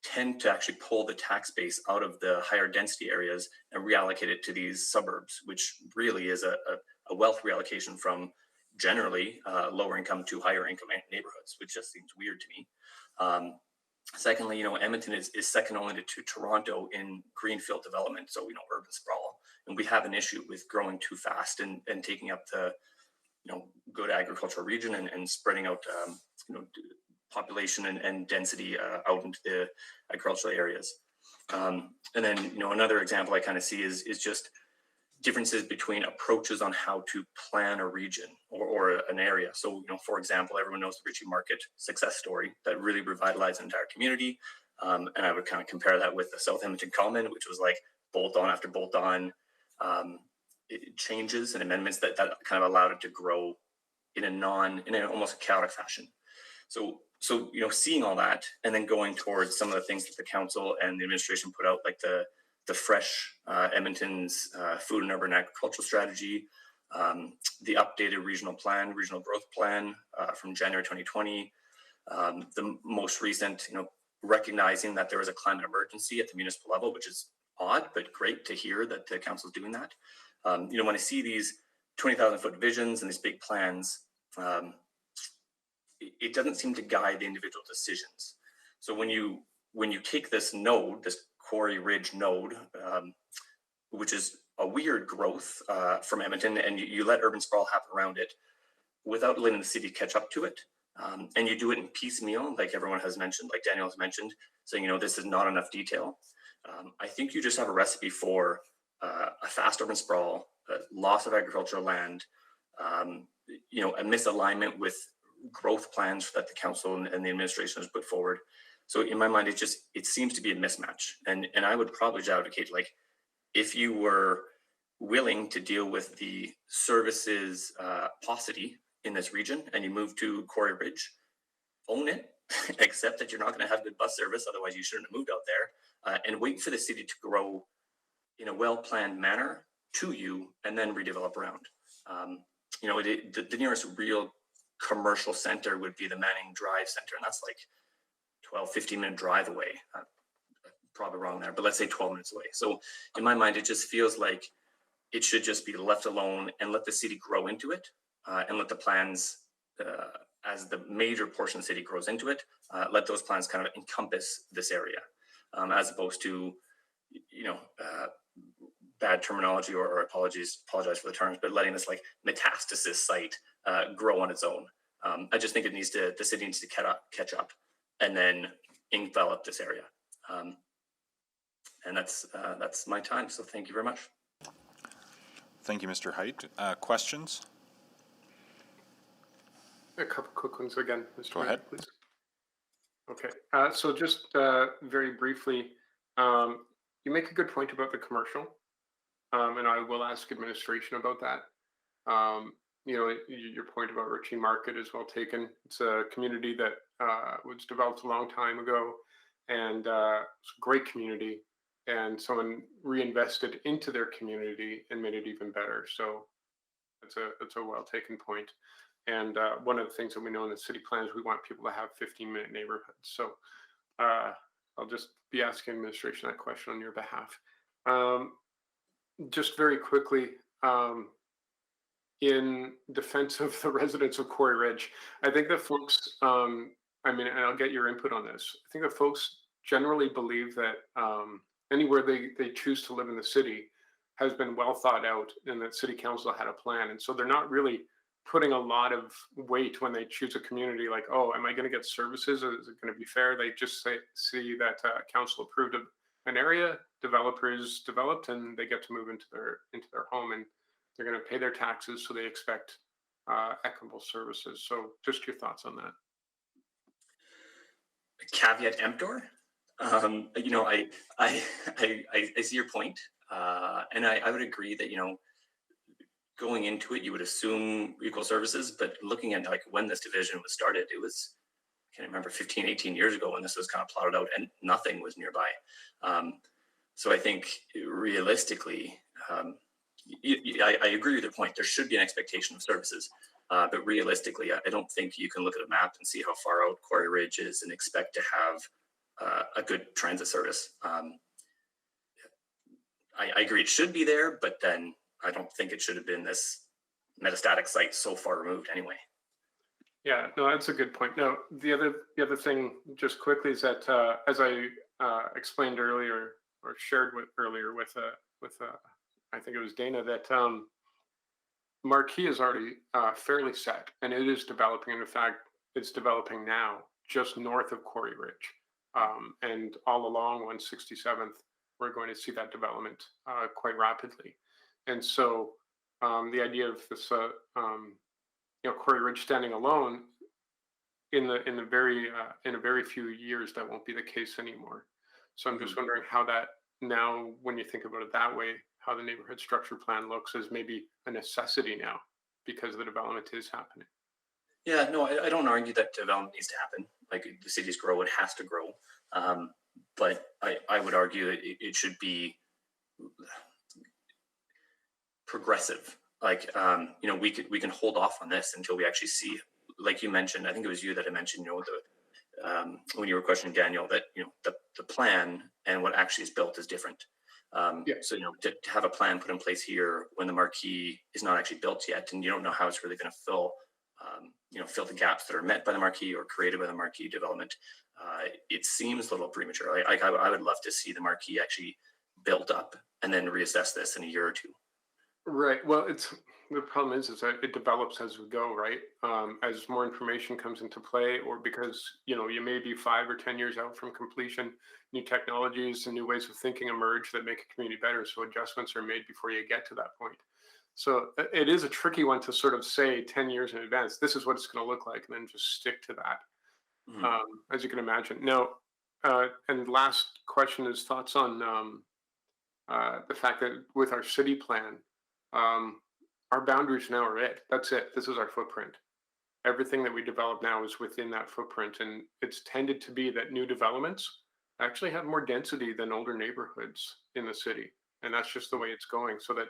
S5: tend to actually pull the tax base out of the higher density areas and reallocate it to these suburbs, which really is a wealth reallocation from generally lower income to higher income neighborhoods, which just seems weird to me. Secondly, Edmonton is second only to Toronto in greenfield development, so urban sprawl, and we have an issue with growing too fast and taking up the good agricultural region and spreading out population and density out into the agricultural areas. And then another example I kind of see is just differences between approaches on how to plan a region or an area. So, for example, everyone knows the Ritchie Market success story that really revitalized the entire community. And I would kind of compare that with the South Edmonton Common, which was like bolt on after bolt on changes and amendments that kind of allowed it to grow in an almost chaotic fashion. So, seeing all that and then going towards some of the things that the council and the administration put out, like the fresh Edmonton's food and urban agricultural strategy, the updated regional growth plan from January 2020, the most recent, recognizing that there was a climate emergency at the municipal level, which is odd, but great to hear that the council is doing that. When I see these 20,000 foot visions and these big plans, it doesn't seem to guide the individual decisions. So when you take this node, this Quarry Ridge node, which is a weird growth from Edmonton, and you let urban sprawl happen around it without letting the city catch up to it, and you do it in piecemeal, like everyone has mentioned, like Daniel has mentioned, saying, this is not enough detail. I think you just have a recipe for a fast urban sprawl, loss of agricultural land, a misalignment with growth plans that the council and the administration has put forward. So in my mind, it seems to be a mismatch. And I would probably advocate, like, if you were willing to deal with the services paucity in this region and you move to Quarry Ridge, own it, accept that you're not going to have good bus service, otherwise you shouldn't have moved out there, and wait for the city to grow in a well-planned manner to you and then redevelop around. The nearest real commercial center would be the Manning Drive Center, and that's like 15-minute drive away. Probably wrong there, but let's say 12 minutes away. So in my mind, it just feels like it should just be left alone and let the city grow into it, and let the plans, as the major portion of the city grows into it, let those plans kind of encompass this area, as opposed to, bad terminology or apologize for the terms, but letting this like metastasis site grow on its own. I just think the city needs to catch up and then envelop this area. And that's my time. So thank you very much.
S1: Thank you, Mr. Height. Questions?
S2: A couple quick ones again, Mr.
S1: Go ahead,
S2: please. Okay, so just very briefly, you make a good point about the commercial, and I will ask administration about that. Your point about Ritchie Market is well taken. It's a community that was developed a long time ago, and it's a great community, and someone reinvested into their community and made it even better. So it's a well taken point. And one of the things that we know in the city plan is we want people to have 15-minute neighborhoods. So I'll just be asking administration that question on your behalf. Just very quickly, in defense of the residents of Quarry Ridge, I think that folks, and I'll get your input on this. I think that folks generally believe that anywhere they choose to live in the city has been well thought out and that city council had a plan. And so they're not really putting a lot of weight when they choose a community like, oh, am I going to get services? Is it going to be fair? They just see that council approved of an area, developers developed, and they get to move into their home, and they're going to pay their taxes, so they expect equitable services. So just your thoughts on that.
S5: Caveat emptor. I see your point, and I would agree that going into it, you would assume equal services, but looking at like when this division was started, it was, I can't remember, 15, 18 years ago when this was kind of plotted out and nothing was nearby. So I think realistically, I agree with your point. There should be an expectation of services, but realistically, I don't think you can look at a map and see how far out Quarry Ridge is and expect to have a good transit service. I agree it should be there, but then I don't think it should have been this metastatic site so far removed anyway.
S2: Yeah, no, that's a good point. No, the other thing, just quickly, is that as I explained earlier or shared earlier with I think it was Dana, that Marquee is already fairly set, and it is developing. And in fact, it's developing now just north of Quarry Ridge, and all along 167th, we're going to see that development quite rapidly. And so the idea of this, Quarry Ridge standing alone, in a very few years, that won't be the case anymore. So I'm just wondering how that now, when you think about it that way, how the neighborhood structure plan looks as maybe a necessity now because the development is happening.
S5: Yeah, no, I don't argue that development needs to happen. Like the cities grow, it has to grow. But I would argue that it should be progressive. Like, we can hold off on this until we actually see, like you mentioned, I think it was you that I mentioned, when you were questioning Daniel, that, the plan and what actually is built is different. So, to have a plan put in place here when the marquee is not actually built yet, and you don't know how it's really going to fill the gaps that are met by the marquee or created by the marquee development, it seems a little premature. I would love to see the marquee actually built up and then reassess this in a year or two.
S2: Right. Well, the problem is that it develops as we go, right? As more information comes into play, or because, you may be 5 or 10 years out from completion, new technologies and new ways of thinking emerge that make a community better. So adjustments are made before you get to that point. So it is a tricky one to sort of say 10 years in advance, this is what it's going to look like, and then just stick to that, as you can imagine. Now, And last question is thoughts on the fact that with our city plan, our boundaries now are it. That's it. This is our footprint. Everything that we develop now is within that footprint, and it's tended to be that new developments actually have more density than older neighborhoods in the city, and that's just the way it's going. So that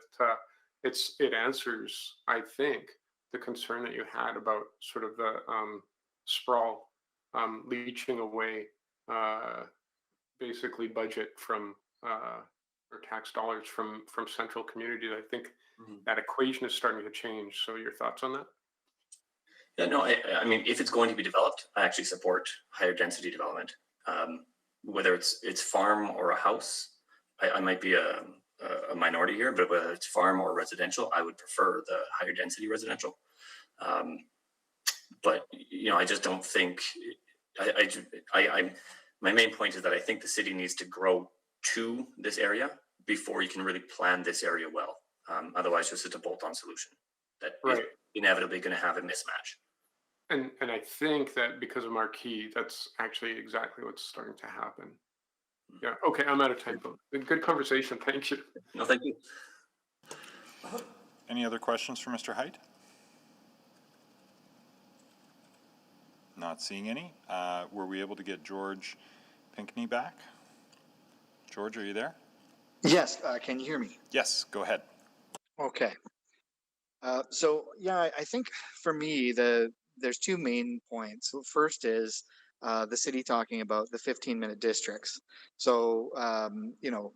S2: it answers, I think, the concern that you had about sort of the sprawl leaching away basically budget from or tax dollars from central communities. I think that equation is starting to change. So your thoughts on that?
S5: Yeah, no, I mean, if it's going to be developed, I actually support higher density development. Whether it's farm or a house, I might be a minority here, but whether it's farm or residential, I would prefer the higher density residential. But you know, I just don't think. My main point is that I think the city needs to grow to this area before you can really plan this area well. Otherwise, just it's a bolt-on solution that is inevitably going to have a mismatch.
S2: And I think that because of Marquee, that's actually exactly what's starting to happen. Yeah. Okay. I'm out of time. Good conversation. Thank you.
S5: No, thank you.
S1: Any other questions for Mr. Height? Not seeing any. Were we able to get George Pinkney back? George, are you there?
S7: Yes, can you hear me?
S1: Yes, go ahead.
S7: Okay. So yeah, I think for me, there's two main points. So first is the city talking about the 15-minute districts. So, you know,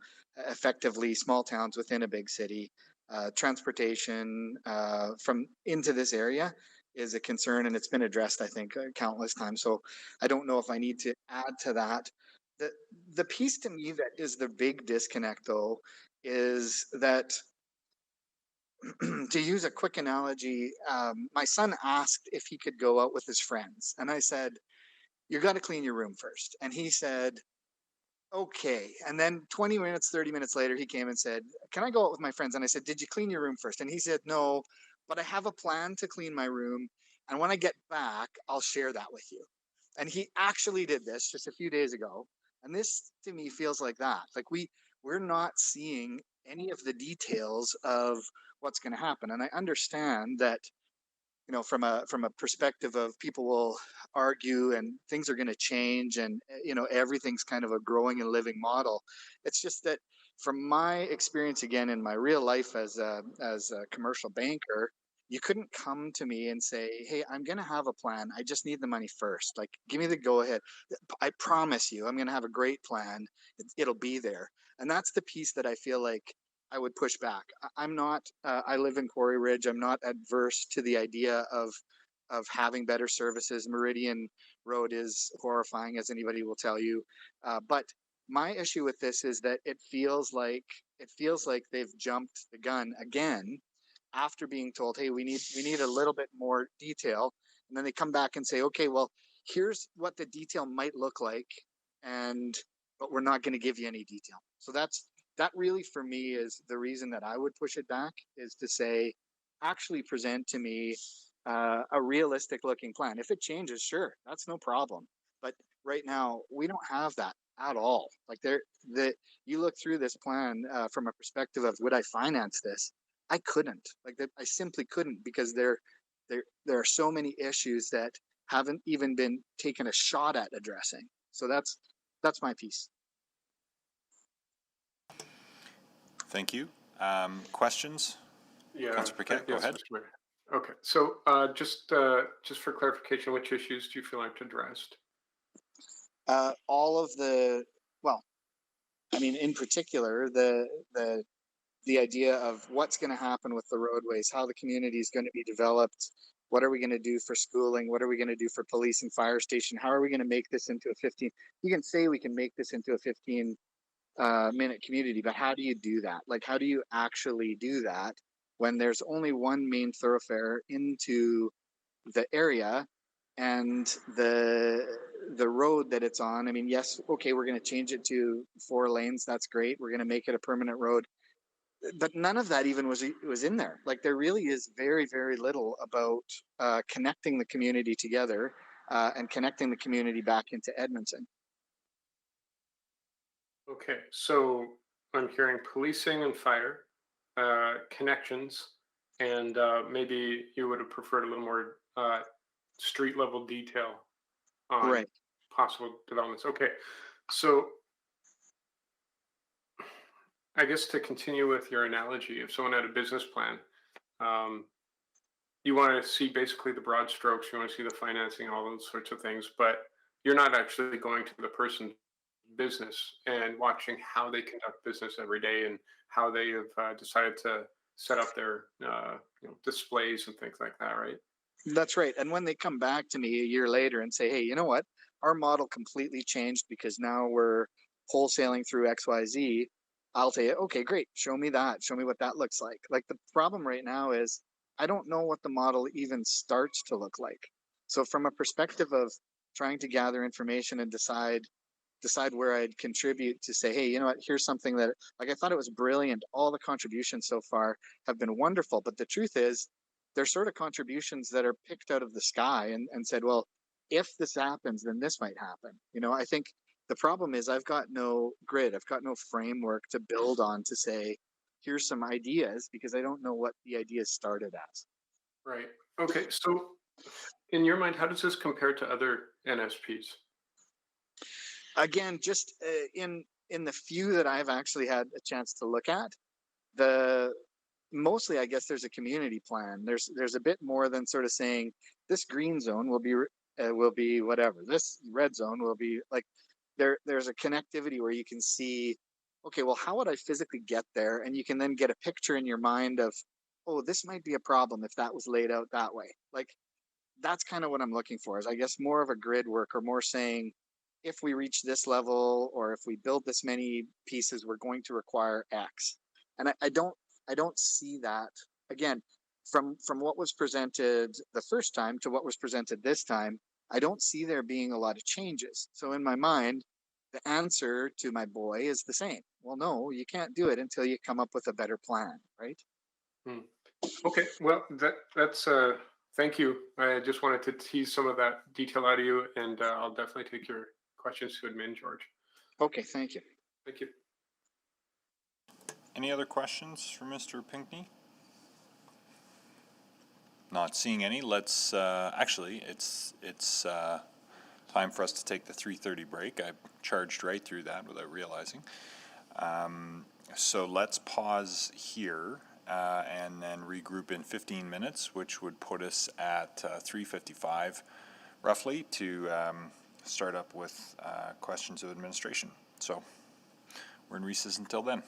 S7: effectively small towns within a big city, transportation from into this area is a concern, and it's been addressed, I think, countless times. So I don't know if I need to add to that. The piece to me that is the big disconnect, though, is that to use a quick analogy, my son asked if he could go out with his friends. And I said, you got to clean your room first. And he said, okay. And then 20 minutes, 30 minutes later, he came and said, can I go out with my friends? And I said, did you clean your room first? And he said, no, but I have a plan to clean my room. And when I get back, I'll share that with you. And he actually did this just a few days ago. And this to me feels like that. Like we're not seeing any of the details of what's going to happen. And I understand that, you know, from a perspective of people will argue and things are going to change and, you know, everything's kind of a growing and living model. It's just that from my experience, again, in my real life as a commercial banker, you couldn't come to me and say, hey, I'm going to have a plan. I just need the money first. Like, give me the go ahead. I promise you, I'm going to have a great plan. It'll be there. And that's the piece that I feel like I would push back. I'm not, I live in Quarry Ridge. I'm not adverse to the idea of having better services. Meridian Road is horrifying, as anybody will tell you. But my issue with this is that it feels like they've jumped the gun again after being told, hey, we need a little bit more detail. And then they come back and say, okay, well, here's what the detail might look like, but we're not going to give you any detail. So that really for me is the reason that I would push it back, is to say, actually present to me a realistic looking plan. If it changes, sure, that's no problem. But right now we don't have that at all. Like you look through this plan from a perspective of, would I finance this? I couldn't. I simply couldn't, because there are so many issues that haven't even been taken a shot at addressing. So that's my piece.
S1: Thank you. Questions?
S2: Yeah.
S1: Councillor Paquette, go ahead.
S2: Mr. Mayor. Okay. So just for clarification, which issues do you feel like addressed?
S7: All of well, I mean, in particular, the idea of what's going to happen with the roadways, how the community is going to be developed, what are we going to do for schooling, what are we going to do for police and fire station, how are we going to make this into a 15, you can say we can make this into a 15-minute community, but how do you do that? Like, how do you actually do that when there's only one main thoroughfare into the area, and the road that it's on? I mean, yes, okay, we're going to change it to 4 lanes. That's great. We're going to make it a permanent road. But none of that even was in there. Like, there really is very, very little about connecting the community together and connecting the community back into Edmonton.
S2: Okay, so I'm hearing policing and fire, connections, and maybe you would have preferred a little more street level detail on
S7: Right.
S2: possible developments. Okay, so I guess to continue with your analogy, if someone had a business plan, um, you want to see basically the broad strokes, you want to see the financing, all those sorts of things, but you're not actually going to the person's business and watching how they conduct business every day and how they have decided to set up their displays and things like that, right?
S7: That's right. And when they come back to me a year later and say, hey, you know what? Our model completely changed because now we're wholesaling through XYZ, I'll say, okay, great. Show me that. Show me what that looks like. Like the problem right now is I don't know what the model even starts to look like. So from a perspective of trying to gather information and decide where I'd contribute to say, hey, you know what, here's something that like I thought it was brilliant. All the contributions so far have been wonderful. But the truth is they're sort of contributions that are picked out of the sky and said, well, if this happens, then this might happen. I think the problem is I've got no grid, I've got no framework to build on to say, here's some ideas because I don't know what the ideas started as.
S2: Right. Okay. So in your mind, how does this compare to other NSPs?
S7: Again, just in the few that I've actually had a chance to look at, the mostly I guess there's a community plan. There's a bit more than sort of saying this green zone will be whatever. This red zone will be like there's a connectivity where you can see, okay, well, how would I physically get there? And you can then get a picture in your mind of, oh, this might be a problem if that was laid out that way. Like that's kind of what I'm looking for is I guess more of a grid work or more saying if we reach this level or if we build this many pieces, we're going to require X. And I don't see that again from what was presented the first time to what was presented this time. I don't see there being a lot of changes. So in my mind, the answer to my boy is the same. Well, no, you can't do it until you come up with a better plan, right?
S2: Hmm. Okay, well, that's thank you. I just wanted to tease some of that detail out of you, and I'll definitely take your questions to admin, George.
S7: Okay, thank you.
S2: Thank you.
S1: Any other questions for Mr. Pinckney? Not seeing any. Let's actually, it's time for us to take the 3:30 break. I charged right through that without realizing. So let's pause here and then regroup in 15 minutes, which would put us at 3:55 roughly to start up with questions of administration. So we're in recess until then.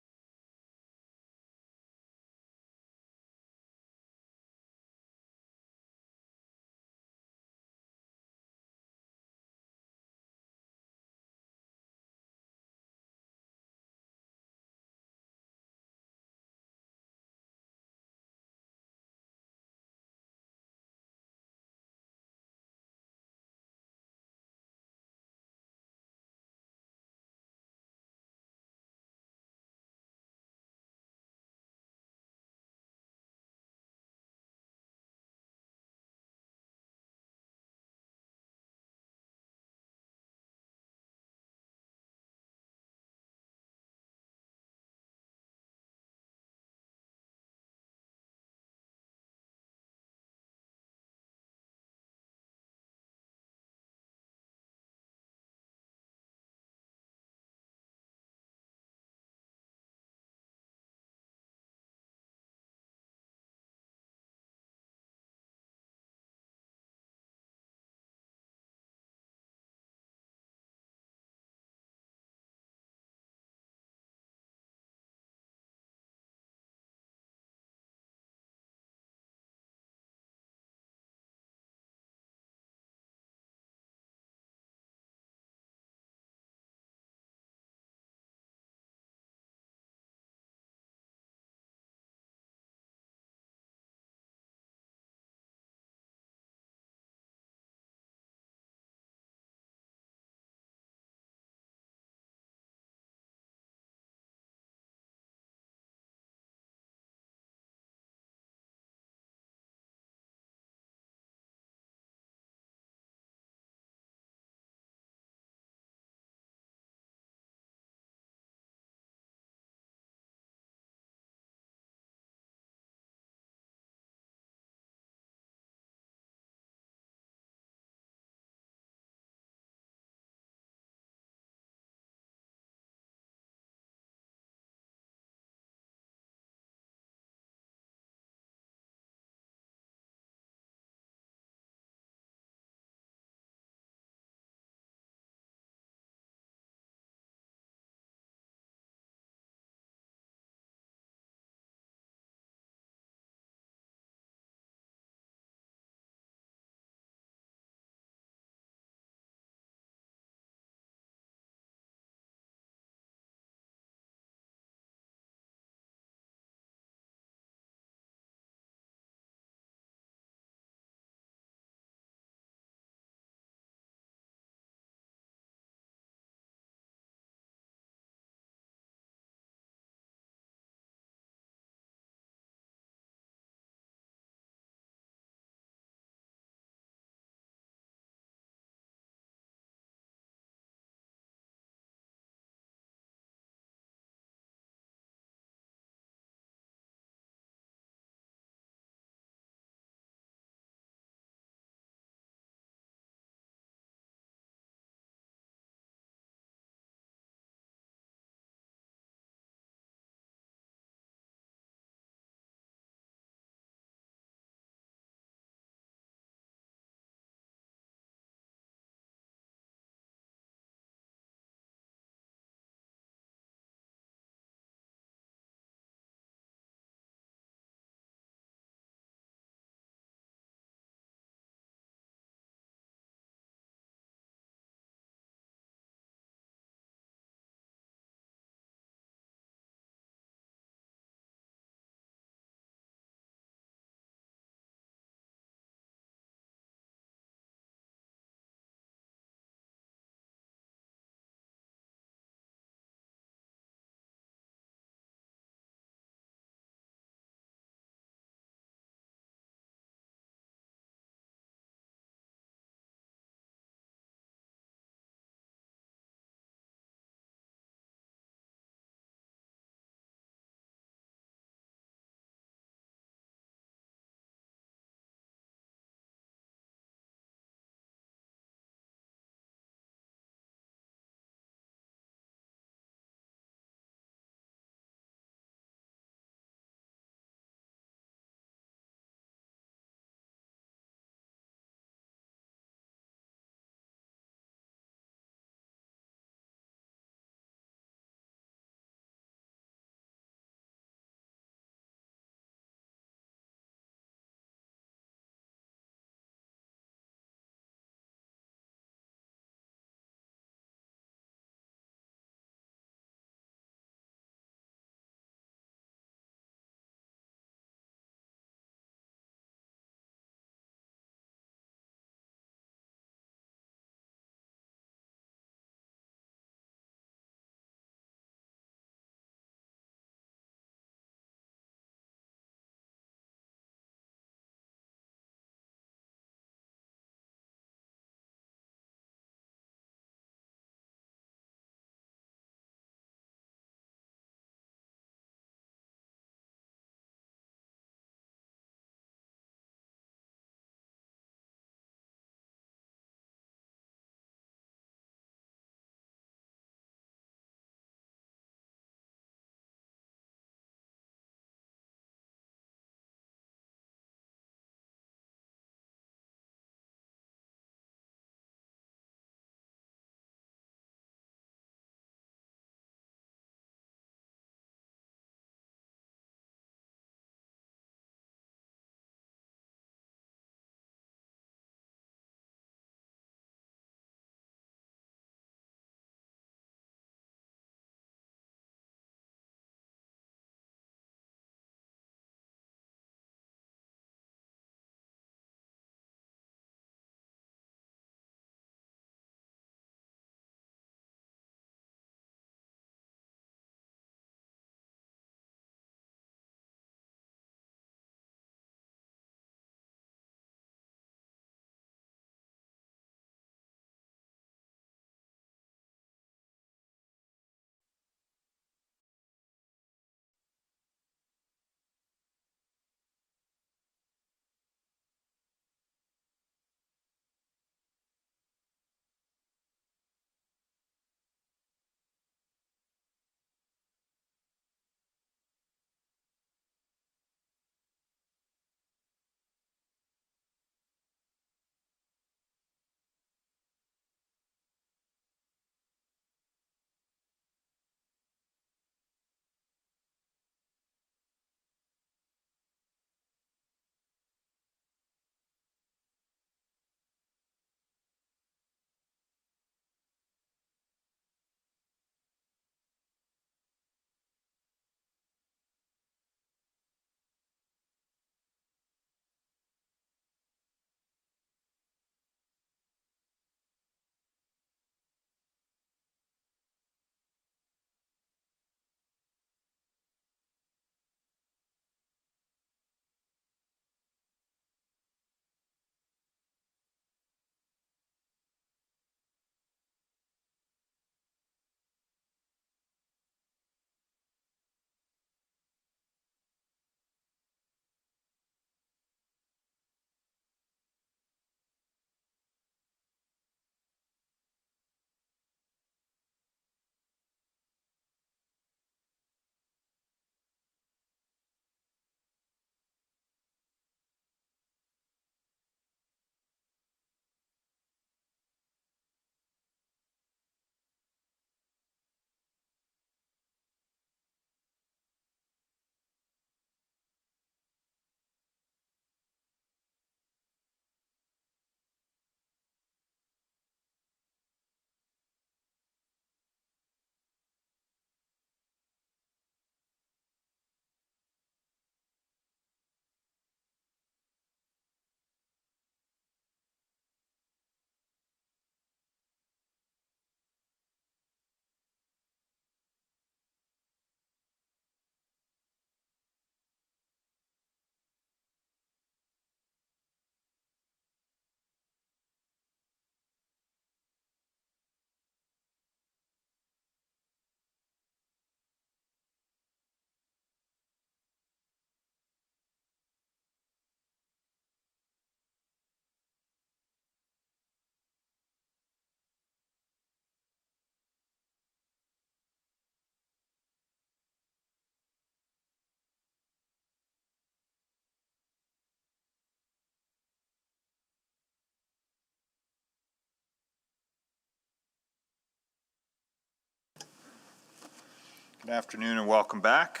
S1: Good afternoon and welcome back.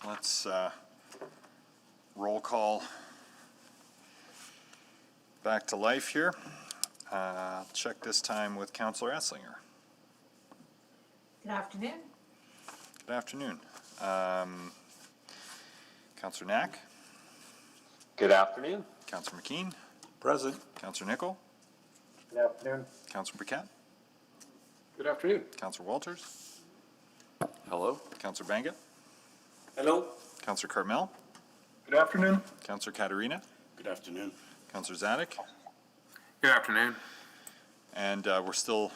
S1: Let's roll call back to life here. Check this time with Councillor Esslinger.
S16: Good afternoon.
S1: Good afternoon. Councillor Knack.
S10: Good afternoon.
S1: Councillor McKean.
S17: Present.
S1: Councillor Nickel.
S15: Good afternoon.
S1: Councillor Paquette.
S2: Good afternoon.
S1: Councillor Walters.
S17: Hello.
S1: Councillor Banga.
S5: Hello.
S1: Councillor Carmel.
S15: Good afternoon.
S1: Councillor Katarina.
S6: Good afternoon.
S1: Councillor Zadig.
S2: Good afternoon.
S1: And we're still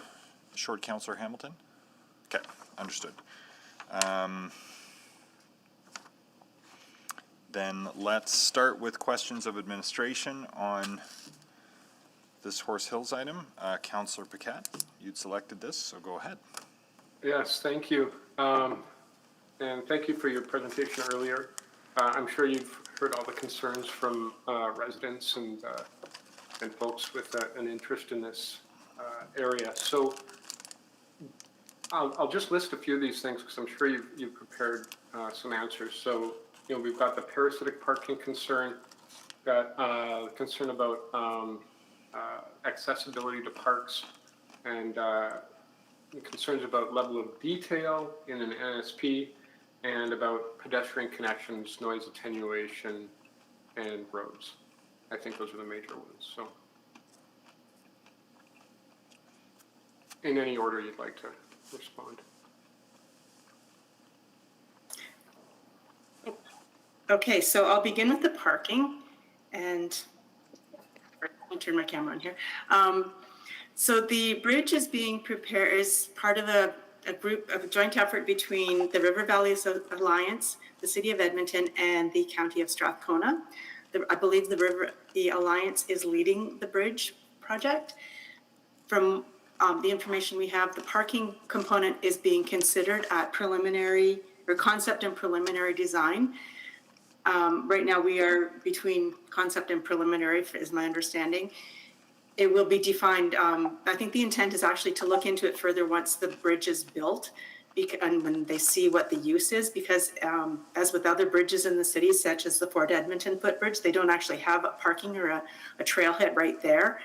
S1: short Councillor Hamilton? Okay, understood. Then let's start with questions of administration on this Horse Hills item. Councillor Paquette, you'd selected this, so go ahead.
S2: Yes, thank you. And thank you for your presentation earlier. I'm sure you've heard all the concerns from residents and folks with an interest in this area. So I'll just list a few of these things because I'm sure you've prepared some answers. So, you know, we've got the parasitic parking concern, got concern about accessibility to parks, and concerns about level of detail in an NSP, and about pedestrian connections, noise attenuation, and roads. I think those are the major ones. So, in any order you'd like to respond.
S9: Okay, so I'll begin with the parking, and I'll turn my camera on here. So the bridge is being prepared as part of a joint effort between the River Valley Alliance, the City of Edmonton, and the County of Strathcona. I believe the Alliance is leading the bridge project. From the information we have, the parking component is being considered at preliminary or concept and preliminary design. Right now we are between concept and preliminary, is my understanding. It will be defined. I think the intent is actually to look into it further once the bridge is built, and when they see what the use is, because as with other bridges in the city, such as the Fort Edmonton footbridge, they don't actually have a parking or a trailhead right there.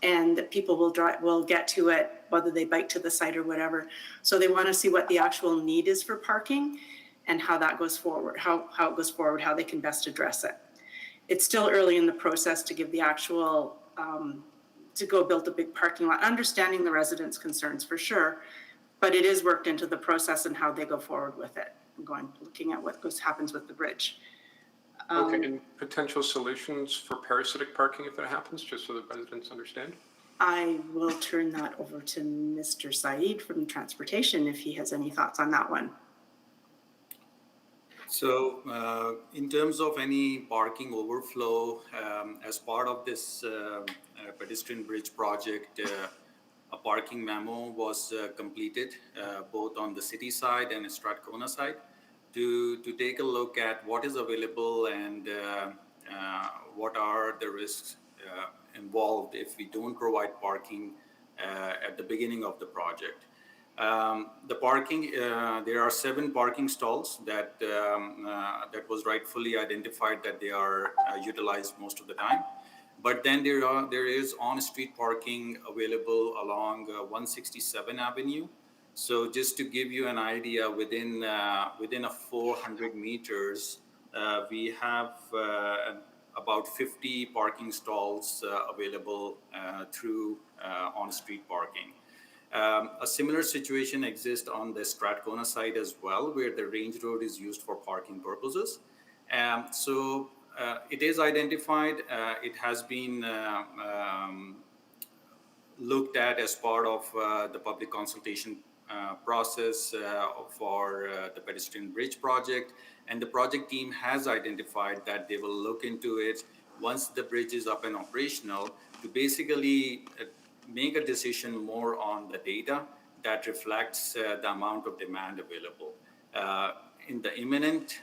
S9: And people will get to it, whether they bike to the site or whatever. So they want to see what the actual need is for parking and how that goes forward, how it goes forward, how they can best address it. It's still early in the process to give the actual, to go build a big parking lot, understanding the residents' concerns for sure, but it is worked into the process and how they go forward with it, looking at what happens with the bridge.
S2: Okay, and potential solutions for parasitic parking if that happens, just so the residents understand?
S9: I will turn that over to Mr. Saeed from Transportation if he has any thoughts on that one.
S20: So in terms of any parking overflow, as part of this pedestrian bridge project, a parking memo was completed both on the city side and Strathcona side to take a look at what is available and what are the risks involved if we don't provide parking at the beginning of the project. The parking, there are 7 parking stalls that was rightfully identified that they are utilized most of the time. But then there is on-street parking available along 167 Avenue. So just to give you an idea, within a 400 meters, we have about 50 parking stalls available through on-street parking. A similar situation exists on the Strathcona side as well, where the Range Road is used for parking purposes. So it is identified. It has been looked at as part of the public consultation process for the pedestrian bridge project. And the project team has identified that they will look into it once the bridge is up and operational to basically make a decision more on the data that reflects the amount of demand available. In the imminent,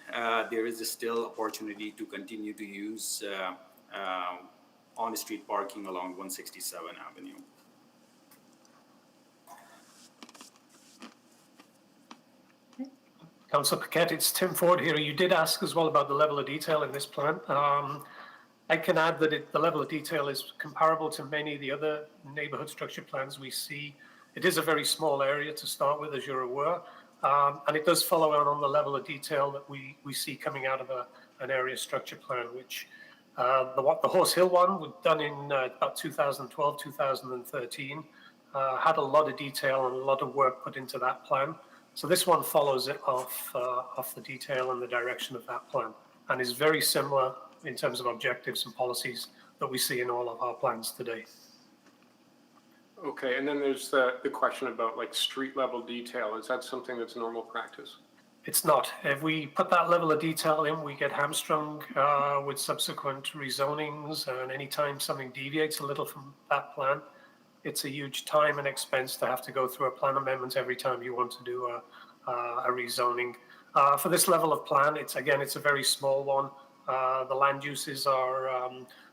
S20: there is still opportunity to continue to use on-street parking along 167 Avenue.
S15: Councillor Paquette, it's Tim Ford here. You did ask as well about the level of detail in this plan. I can add that the level of detail is comparable to many of the other neighbourhood structure plans we see. It is a very small area to start with, as you're aware, and it does follow on the level of detail that we see coming out of an area structure plan, which the Horse Hill one was done in about 2012, 2013, had a lot of detail and a lot of work put into that plan. So this one follows it off the detail and the direction of that plan, and is very similar in terms of objectives and policies that we see in all of our plans today.
S2: Okay, and then there's the question about like street level detail. Is that something that's normal practice?
S15: It's not. If we put that level of detail in, we get hamstrung with subsequent rezonings, and anytime something deviates a little from that plan, it's a huge time and expense to have to go through a plan amendment every time you want to do a rezoning. For this level of plan, it's a very small one. The land uses are,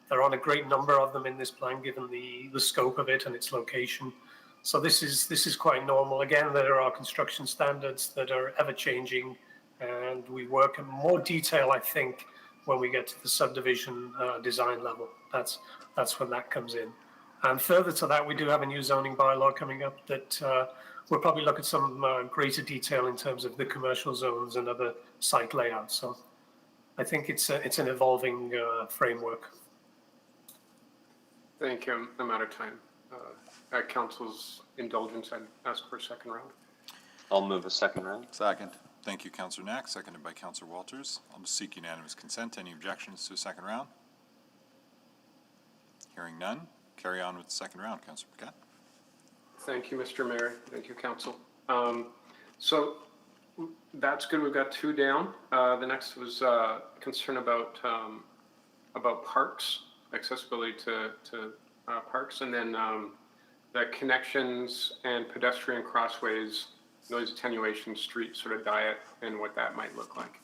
S15: there aren't a great number of them in this plan, given the scope of it and its location. So this is quite normal. Again, there are construction standards that are ever changing, and we work in more detail, I think, when we get to the subdivision design level. That's when that comes in. And further to that, we do have a new zoning bylaw coming up that we'll probably look at some greater detail in terms of the commercial zones and other site layouts. So I think it's an evolving framework.
S2: Thank you. I'm out of time. At Council's indulgence, I'd ask for a second round.
S10: I'll move a second round.
S1: Second. Thank you, Councillor Knack, seconded by Councillor Walters. I'll just seek unanimous consent. Any objections to a second round? Hearing none. Carry on with the second round, Councillor Paquette.
S2: Thank you, Mr. Mayor. Thank you, Council. So that's good. We've got two down. The next was concern about parks, accessibility to parks, and then the connections and pedestrian crossways, noise attenuation, street sort of diet, and what that might look like.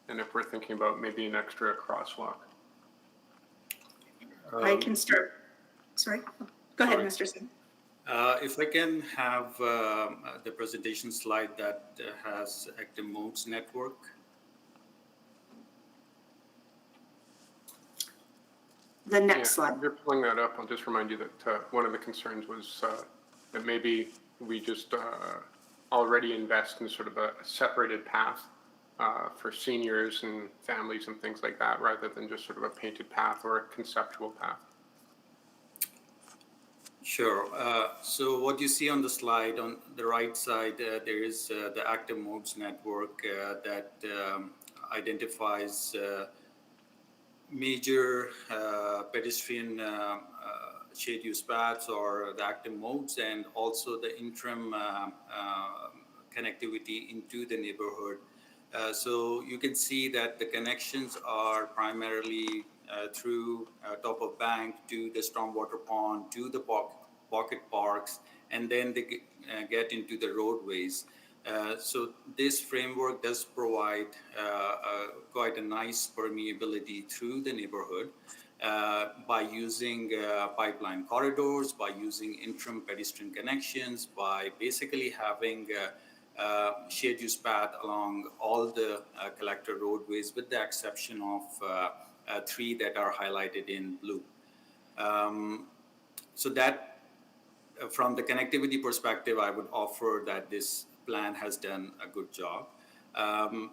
S2: And if we're thinking about maybe an extra crosswalk.
S9: I can start. Sorry, go ahead, Mr. Singh.
S20: If I can have the presentation slide that has active modes network.
S9: The next slide.
S2: If you're pulling that up, I'll just remind you that one of the concerns was that maybe we just already invest in sort of a separated path for seniors and families and things like that, rather than just sort of a painted path or a conceptual path.
S20: Sure. So what you see on the slide on the right side, there is the active modes network that identifies major pedestrian shade use paths or the active modes, and also the interim connectivity into the neighborhood. So you can see that the connections are primarily through top of bank to the stormwater pond to the pocket parks, and then they get into the roadways. So this framework does provide quite a nice permeability through the neighborhood by using pipeline corridors, by using interim pedestrian connections, by basically having shared use path along all the collector roadways, with the exception of 3 that are highlighted in blue. So that, from the connectivity perspective, I would offer that this plan has done a good job.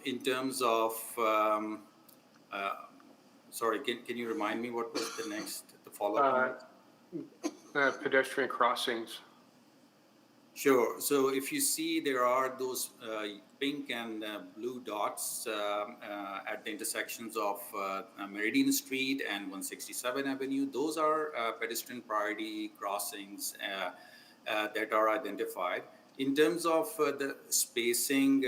S20: In terms of, sorry, can you remind me what was the follow-up?
S2: Pedestrian crossings.
S20: Sure. So if you see, there are those pink and blue dots at the intersections of Meridian Street and 167 Avenue. Those are pedestrian priority crossings that are identified. In terms of the spacing,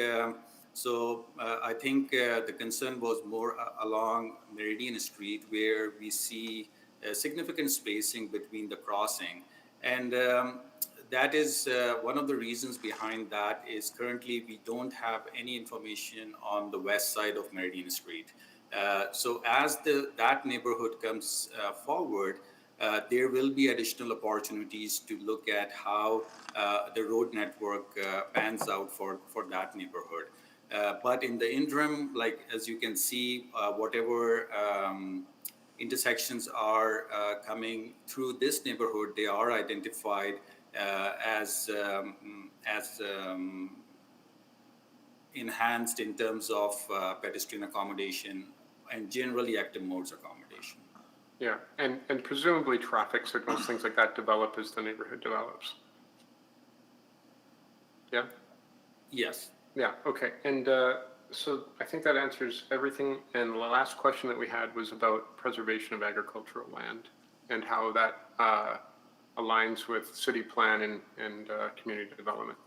S20: so I think the concern was more along Meridian Street, where we see significant spacing between the crossing. And that is one of the reasons behind that is currently we don't have any information on the west side of Meridian Street. So as that neighborhood comes forward, there will be additional opportunities to look at how the road network pans out for that neighborhood. But in the interim, like as you can see, whatever intersections are coming through this neighborhood, they are identified as enhanced in terms of pedestrian accommodation and generally active modes accommodation.
S2: Yeah, and presumably traffic signals, things like that develop as the neighborhood develops. Yeah?
S20: Yes.
S2: Yeah, okay. And so I think that answers everything. And the last question that we had was about preservation of agricultural land and how that aligns with city plan and community development.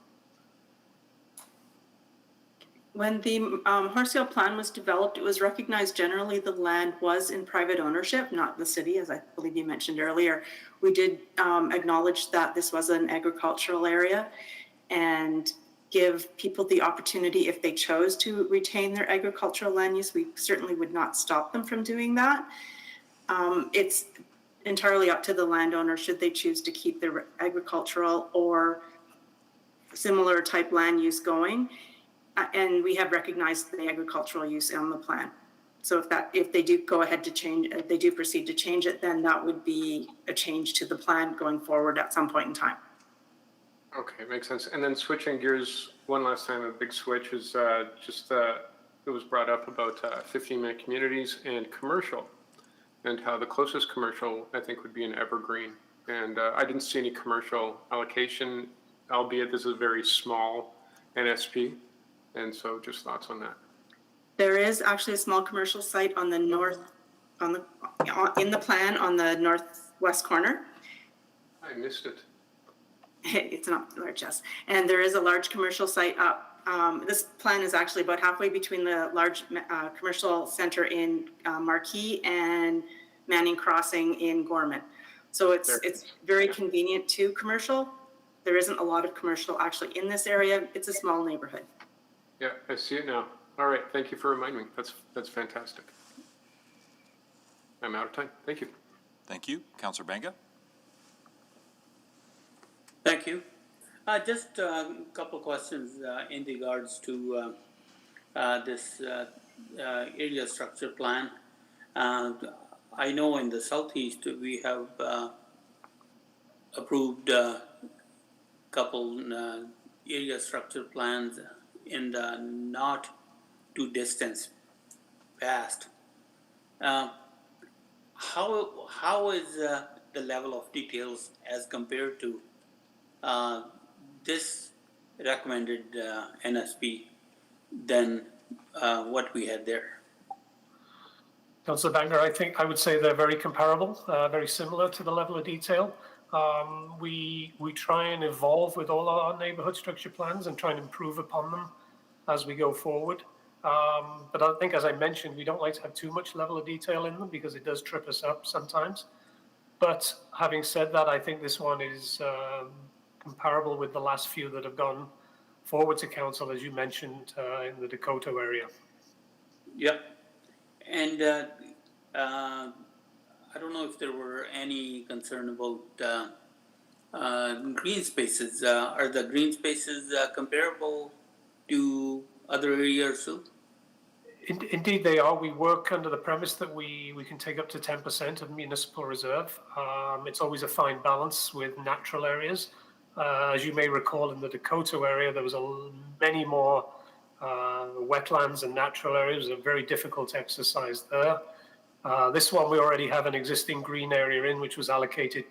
S9: When the Horse Hill plan was developed, it was recognized generally the land was in private ownership, not the city, as I believe you mentioned earlier. We did acknowledge that this was an agricultural area and give people the opportunity, if they chose to retain their agricultural land use, we certainly would not stop them from doing that. It's entirely up to the landowner should they choose to keep their agricultural or similar type land use going. And we have recognized the agricultural use on the plan. So if they do go ahead to change, if they do proceed to change it, then that would be a change to the plan going forward at some point in time.
S2: Okay, makes sense. And then switching gears one last time, a big switch is it was brought up about 15-minute communities and commercial, and how the closest commercial I think would be in Evergreen. And I didn't see any commercial allocation, albeit this is a very small NSP. And so just thoughts on that.
S9: There is actually a small commercial site on the north, in the plan on the northwest corner.
S2: I missed it.
S9: It's not large, yes. And there is a large commercial site up. This plan is actually about halfway between the large commercial center in Marquee and Manning Crossing in Gorman. So it's very convenient to commercial. There isn't a lot of commercial actually in this area. It's a small neighborhood.
S2: Yeah, I see it now. All right, thank you for reminding me. That's fantastic. I'm out of time. Thank you.
S1: Thank you. Councillor Banga?
S8: Thank you. Just a couple of questions in regards to this area structure plan. I know in the southeast we have approved a couple area structure plans in the not too distant past. How is the level of details as compared to this recommended NSP than what we had there?
S15: Councillor Banger, I think I would say they're very comparable, very similar to the level of detail. We try and evolve with all our neighbourhood structure plans and try and improve upon them as we go forward. But I think, as I mentioned, we don't like to have too much level of detail in them because it does trip us up sometimes. But having said that, I think this one is comparable with the last few that have gone forward to council, as you mentioned, in the Dakota area.
S8: Yep. And I don't know if there were any concern about green spaces. Are the green spaces comparable to other areas too?
S15: Indeed, they are. We work under the premise that we can take up to 10% of municipal reserve. It's always a fine balance with natural areas. As you may recall, in the Dakota area, there was many more wetlands and natural areas. It was a very difficult exercise there. This one, we already have an existing green area in, which was allocated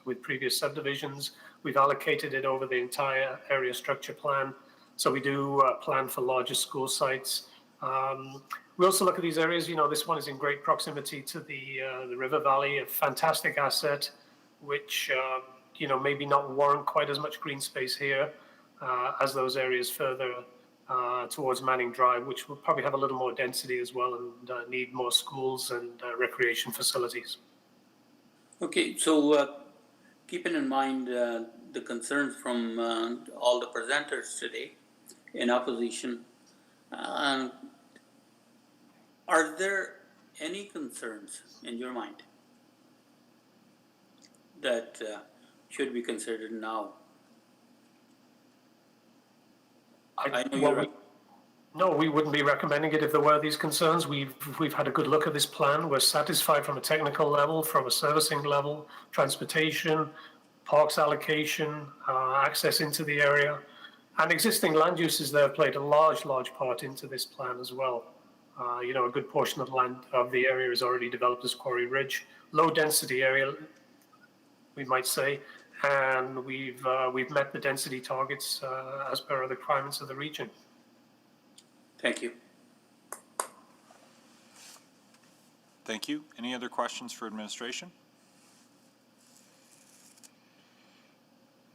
S15: with previous subdivisions. We've allocated it over the entire area structure plan. So we do plan for larger school sites. We also look at these areas. You know, this one is in great proximity to the river valley, a fantastic asset, which you know, maybe not warrant quite as much green space here as those areas further towards Manning Drive, which will probably have a little more density as well and need more schools and recreation facilities.
S8: Okay, so keeping in mind the concerns from all the presenters today in opposition, are there any concerns in your mind that should be considered now?
S15: No, we wouldn't be recommending it if there were these concerns. We've had a good look at this plan. We're satisfied from a technical level, from a servicing level, transportation, parks allocation, access into the area, and existing land uses there have played a large part into this plan as well. You know, a good portion of land of the area is already developed as Quarry Ridge, low density area, we might say, and we've met the density targets as per the requirements of the region.
S8: Thank you.
S1: Thank you. Any other questions for administration?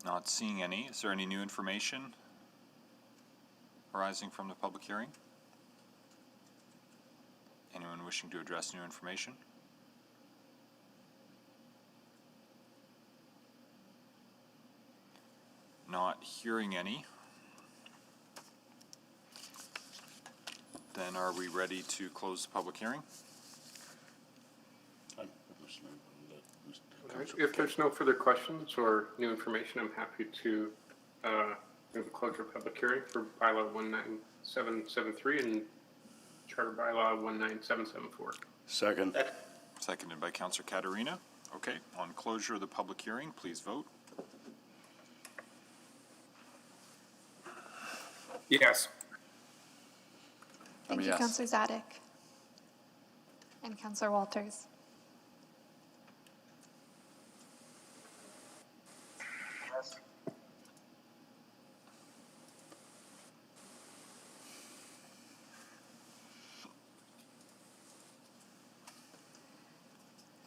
S1: Not seeing any. Is there any new information arising from the public hearing? Anyone wishing to address new information? Not hearing any. Then are we ready to close the public hearing?
S2: If there's no further questions or new information, I'm happy to move the closure of public hearing for Bylaw 19773 and Charter Bylaw 19774.
S6: Second.
S1: Seconded by Councillor Caterina. Okay, on closure of the public hearing, please vote.
S2: Yes.
S4: Thank you,
S17: yes.
S4: Councillor Zadek. And Councillor Walters.
S2: Yes.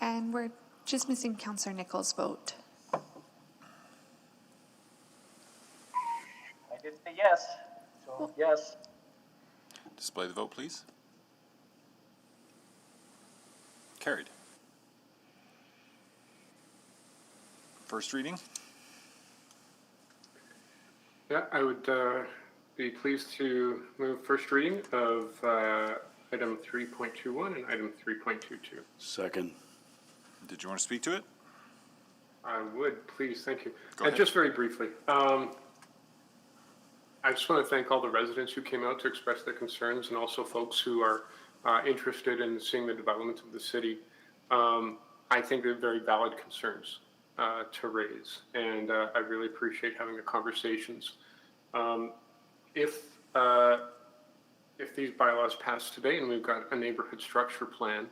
S4: And we're just missing Councillor Nichols' vote.
S3: I did say yes, so yes.
S1: Display the vote, please. Carried. First reading.
S2: Yeah, I would be pleased to move first reading of item 3.21 and item 3.22.
S6: Second.
S1: Did you want to speak to it?
S2: I would, please, thank you.
S1: Go ahead.
S2: Just very briefly, I just want to thank all the residents who came out to express their concerns and also folks who are interested in seeing the development of the city. I think they're very valid concerns to raise, and I really appreciate having the conversations. If these bylaws pass today and we've got a neighborhood structure plan,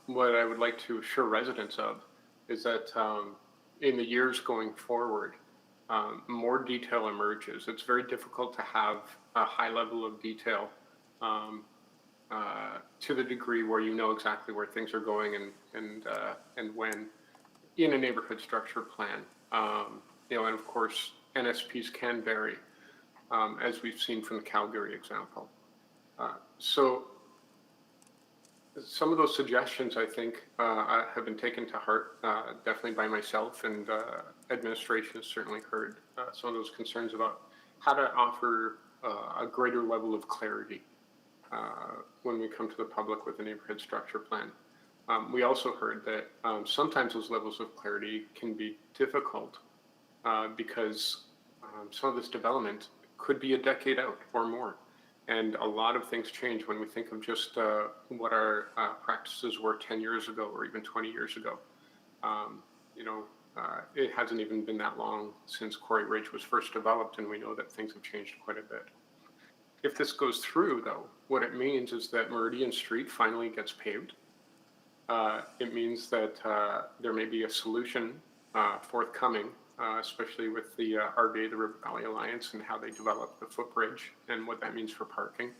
S2: what I would like to assure residents of is that in the years going forward, more detail emerges. It's very difficult to have a high level of detail to the degree where you know exactly where things are going and when in a neighborhood structure plan. You know, and of course, NSPs can vary, as we've seen from the Calgary example. So some of those suggestions, I think, have been taken to heart, definitely by myself, and administration has certainly heard some of those concerns about how to offer a greater level of clarity when we come to the public with a neighborhood structure plan. We also heard that sometimes those levels of clarity can be difficult because some of this development could be a decade out or more. And a lot of things change when we think of just what our practices were 10 years ago or even 20 years ago. You know, it hasn't even been that long since Quarry Ridge was first developed, and we know that things have changed quite a bit. If this goes through, though, what it means is that Meridian Street finally gets paved. It means that there may be a solution forthcoming, especially with the RVA, the River Valley Alliance, and how they develop the footbridge and what that means for parking.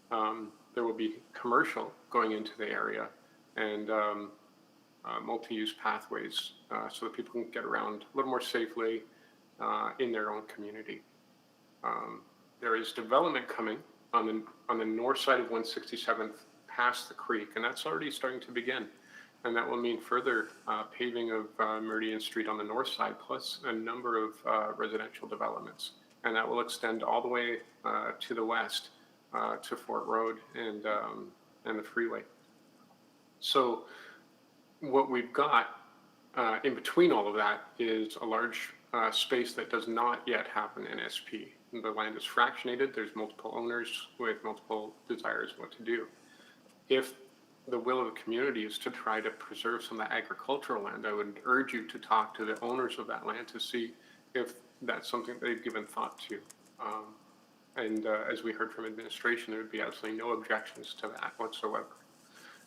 S2: There will be commercial going into the area and multi-use pathways so that people can get around a little more safely in their own community. There is development coming on the north side of 167th past the creek, and that's already starting to begin. And that will mean further paving of Meridian Street on the north side, plus a number of residential developments. And that will extend all the way to the west to Fort Road and the freeway. So what we've got in between all of that is a large space that does not yet have an NSP. the land is fractionated, there's multiple owners with multiple desires what to do. If the will of the community is to try to preserve some of the agricultural land, I would urge you to talk to the owners of that land to see if that's something they've given thought to. As we heard from administration, there would be absolutely no objections to that whatsoever.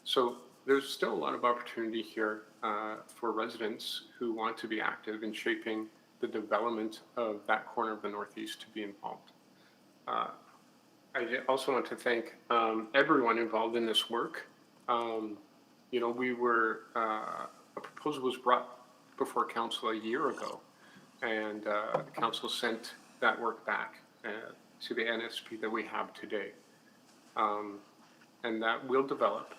S2: So there's still a lot of opportunity here for residents who want to be active in shaping the development of that corner of the Northeast to be involved. I also want to thank everyone involved in this work. You know, a proposal was brought before council a year ago, and council sent that work back to the NSP that we have today. And that will develop.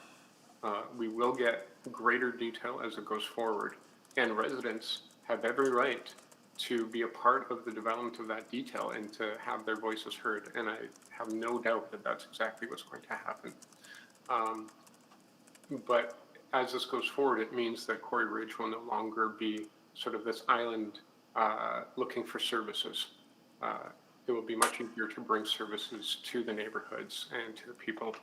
S2: We will get greater detail as it goes forward, and residents have every right to be a part of the development of that detail and to have their voices heard. And I have no doubt that that's exactly what's going to happen. But as this goes forward, it means that Quarry Ridge will no longer be sort of this island looking for services. It will be much easier to bring services to the neighborhoods and to the people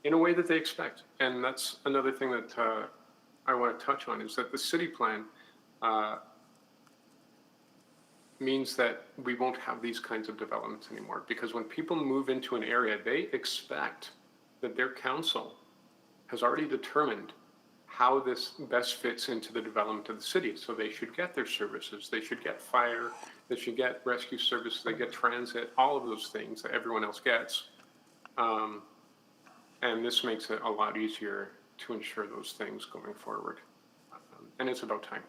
S2: in a way that they expect. And that's another thing that I want to touch on, is that the city plan means that we won't have these kinds of developments anymore. Because when people move into an area, they expect that their council has already determined how this best fits into the development of the city. So they should get their services, they should get fire, they should get rescue services, they get transit, all of those things that everyone else gets. And this makes it a lot easier to ensure those things going forward. And it's about time.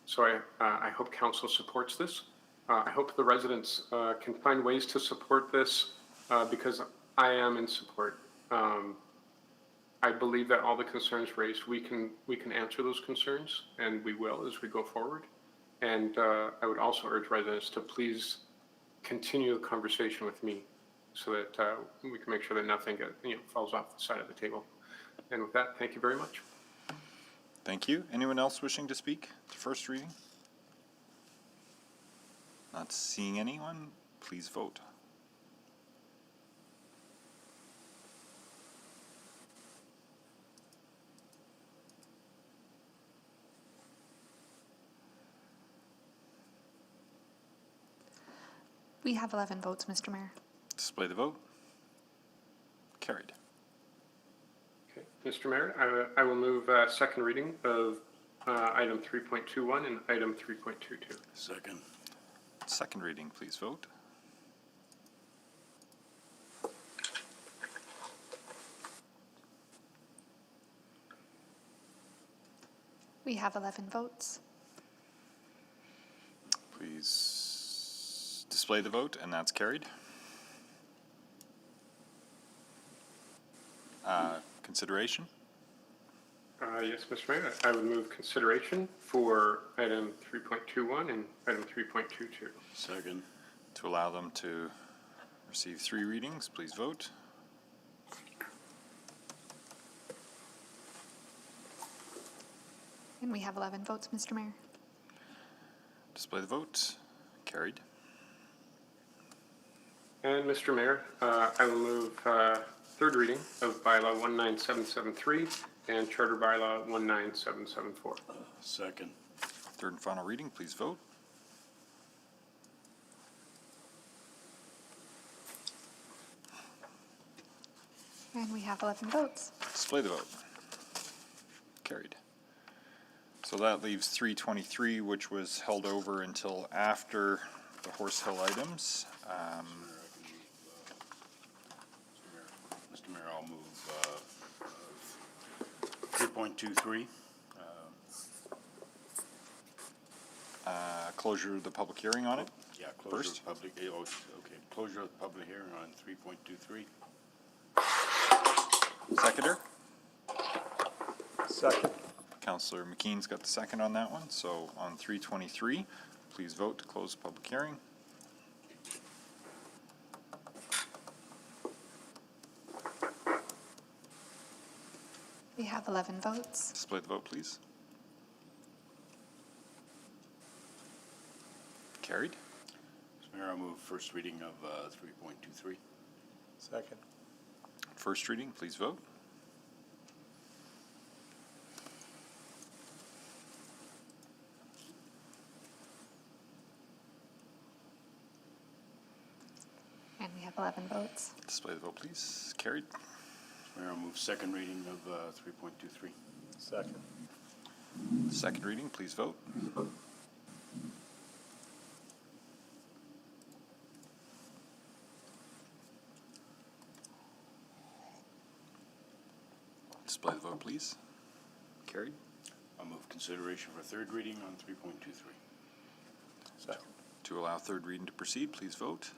S2: So I hope council supports this. I hope the residents can find ways to support this because I am in support. I believe that all the concerns raised, we can answer those concerns, and we will as we go forward. And I would also urge residents to please continue the conversation with me so that we can make sure that nothing falls off the side of the table. And with that, thank you very much.
S1: Thank you. Anyone else wishing to speak to first reading? Not seeing anyone, please vote.
S4: We have 11 votes, Mr. Mayor.
S1: Display the vote. Carried.
S2: Okay, Mr. Mayor, I will move second reading of item 3.21 and item 3.22.
S6: Second.
S1: Second reading, please vote.
S4: We have 11 votes.
S1: Please display the vote, and that's carried. Consideration?
S2: Yes, Mr. Mayor, I would move consideration for item 3.21 and item 3.22.
S6: Second.
S1: To allow them to receive 3 readings, please vote.
S4: And we have 11 votes, Mr. Mayor.
S1: Display the vote. Carried.
S2: And Mr. Mayor, I will move third reading of Bylaw 19773 and Charter Bylaw 19774.
S6: Second.
S1: Third and final reading, please vote.
S4: And we have 11 votes.
S1: Display the vote. Carried. So that leaves 323, which was held over until after the Horse Hill items.
S6: Mr. Mayor, I'll move 3.23.
S1: Closure of the public hearing on it.
S6: Yeah, closure
S1: First.
S6: of public, okay, closure of the public hearing on 3.23.
S1: Seconder?
S18: Second.
S1: Councillor McKean's got the second on that one. So on 323, please vote to close the public hearing.
S4: We have 11 votes.
S1: Display the vote, please. Carried.
S6: Mr. Mayor, I'll move first reading of 3.23.
S18: Second.
S1: First reading, please vote.
S4: And we have 11 votes.
S1: Display the vote, please. Carried.
S6: Mayor, I'll move second reading of 3.23.
S18: Second.
S1: Second reading, please vote. Display the vote, please. Carried.
S6: I'll move consideration for third reading on 3.23.
S18: Second.
S1: To allow third reading to proceed, please vote.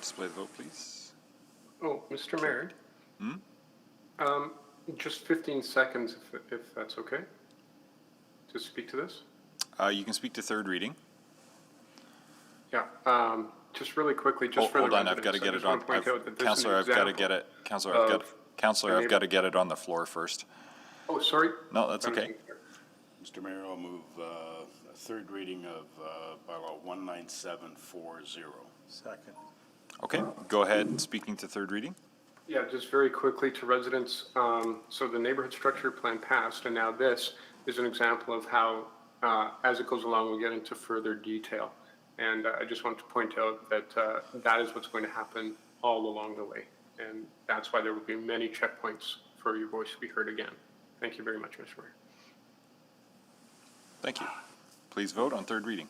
S1: Display the vote, please.
S2: Oh, Mr. Mayor,
S1: Hmm?
S2: just 15 seconds if that's okay, to speak to this.
S1: You can speak to third reading.
S2: Yeah, just really quickly, just for
S1: Hold
S2: the
S1: on, I've got to
S2: residents, I
S1: get
S2: just
S1: it
S2: want
S1: on.
S2: to point out that this is an
S1: Councillor, I've got to
S2: example
S1: get it. Councillor, I've got to get it on the floor first.
S2: Oh, sorry.
S1: No, that's okay.
S6: Mr. Mayor, I'll move a third reading of Bylaw 19740.
S18: Second.
S1: Okay, go ahead, speaking to third reading.
S2: Yeah, just very quickly to residents. So the neighborhood structure plan passed, and now this is an example of how, as it goes along, we get into further detail. And I just want to point out that that is what's going to happen all along the way. And that's why there will be many checkpoints for your voice to be heard again. Thank you very much, Mr. Mayor.
S1: Thank you. Please vote on third reading.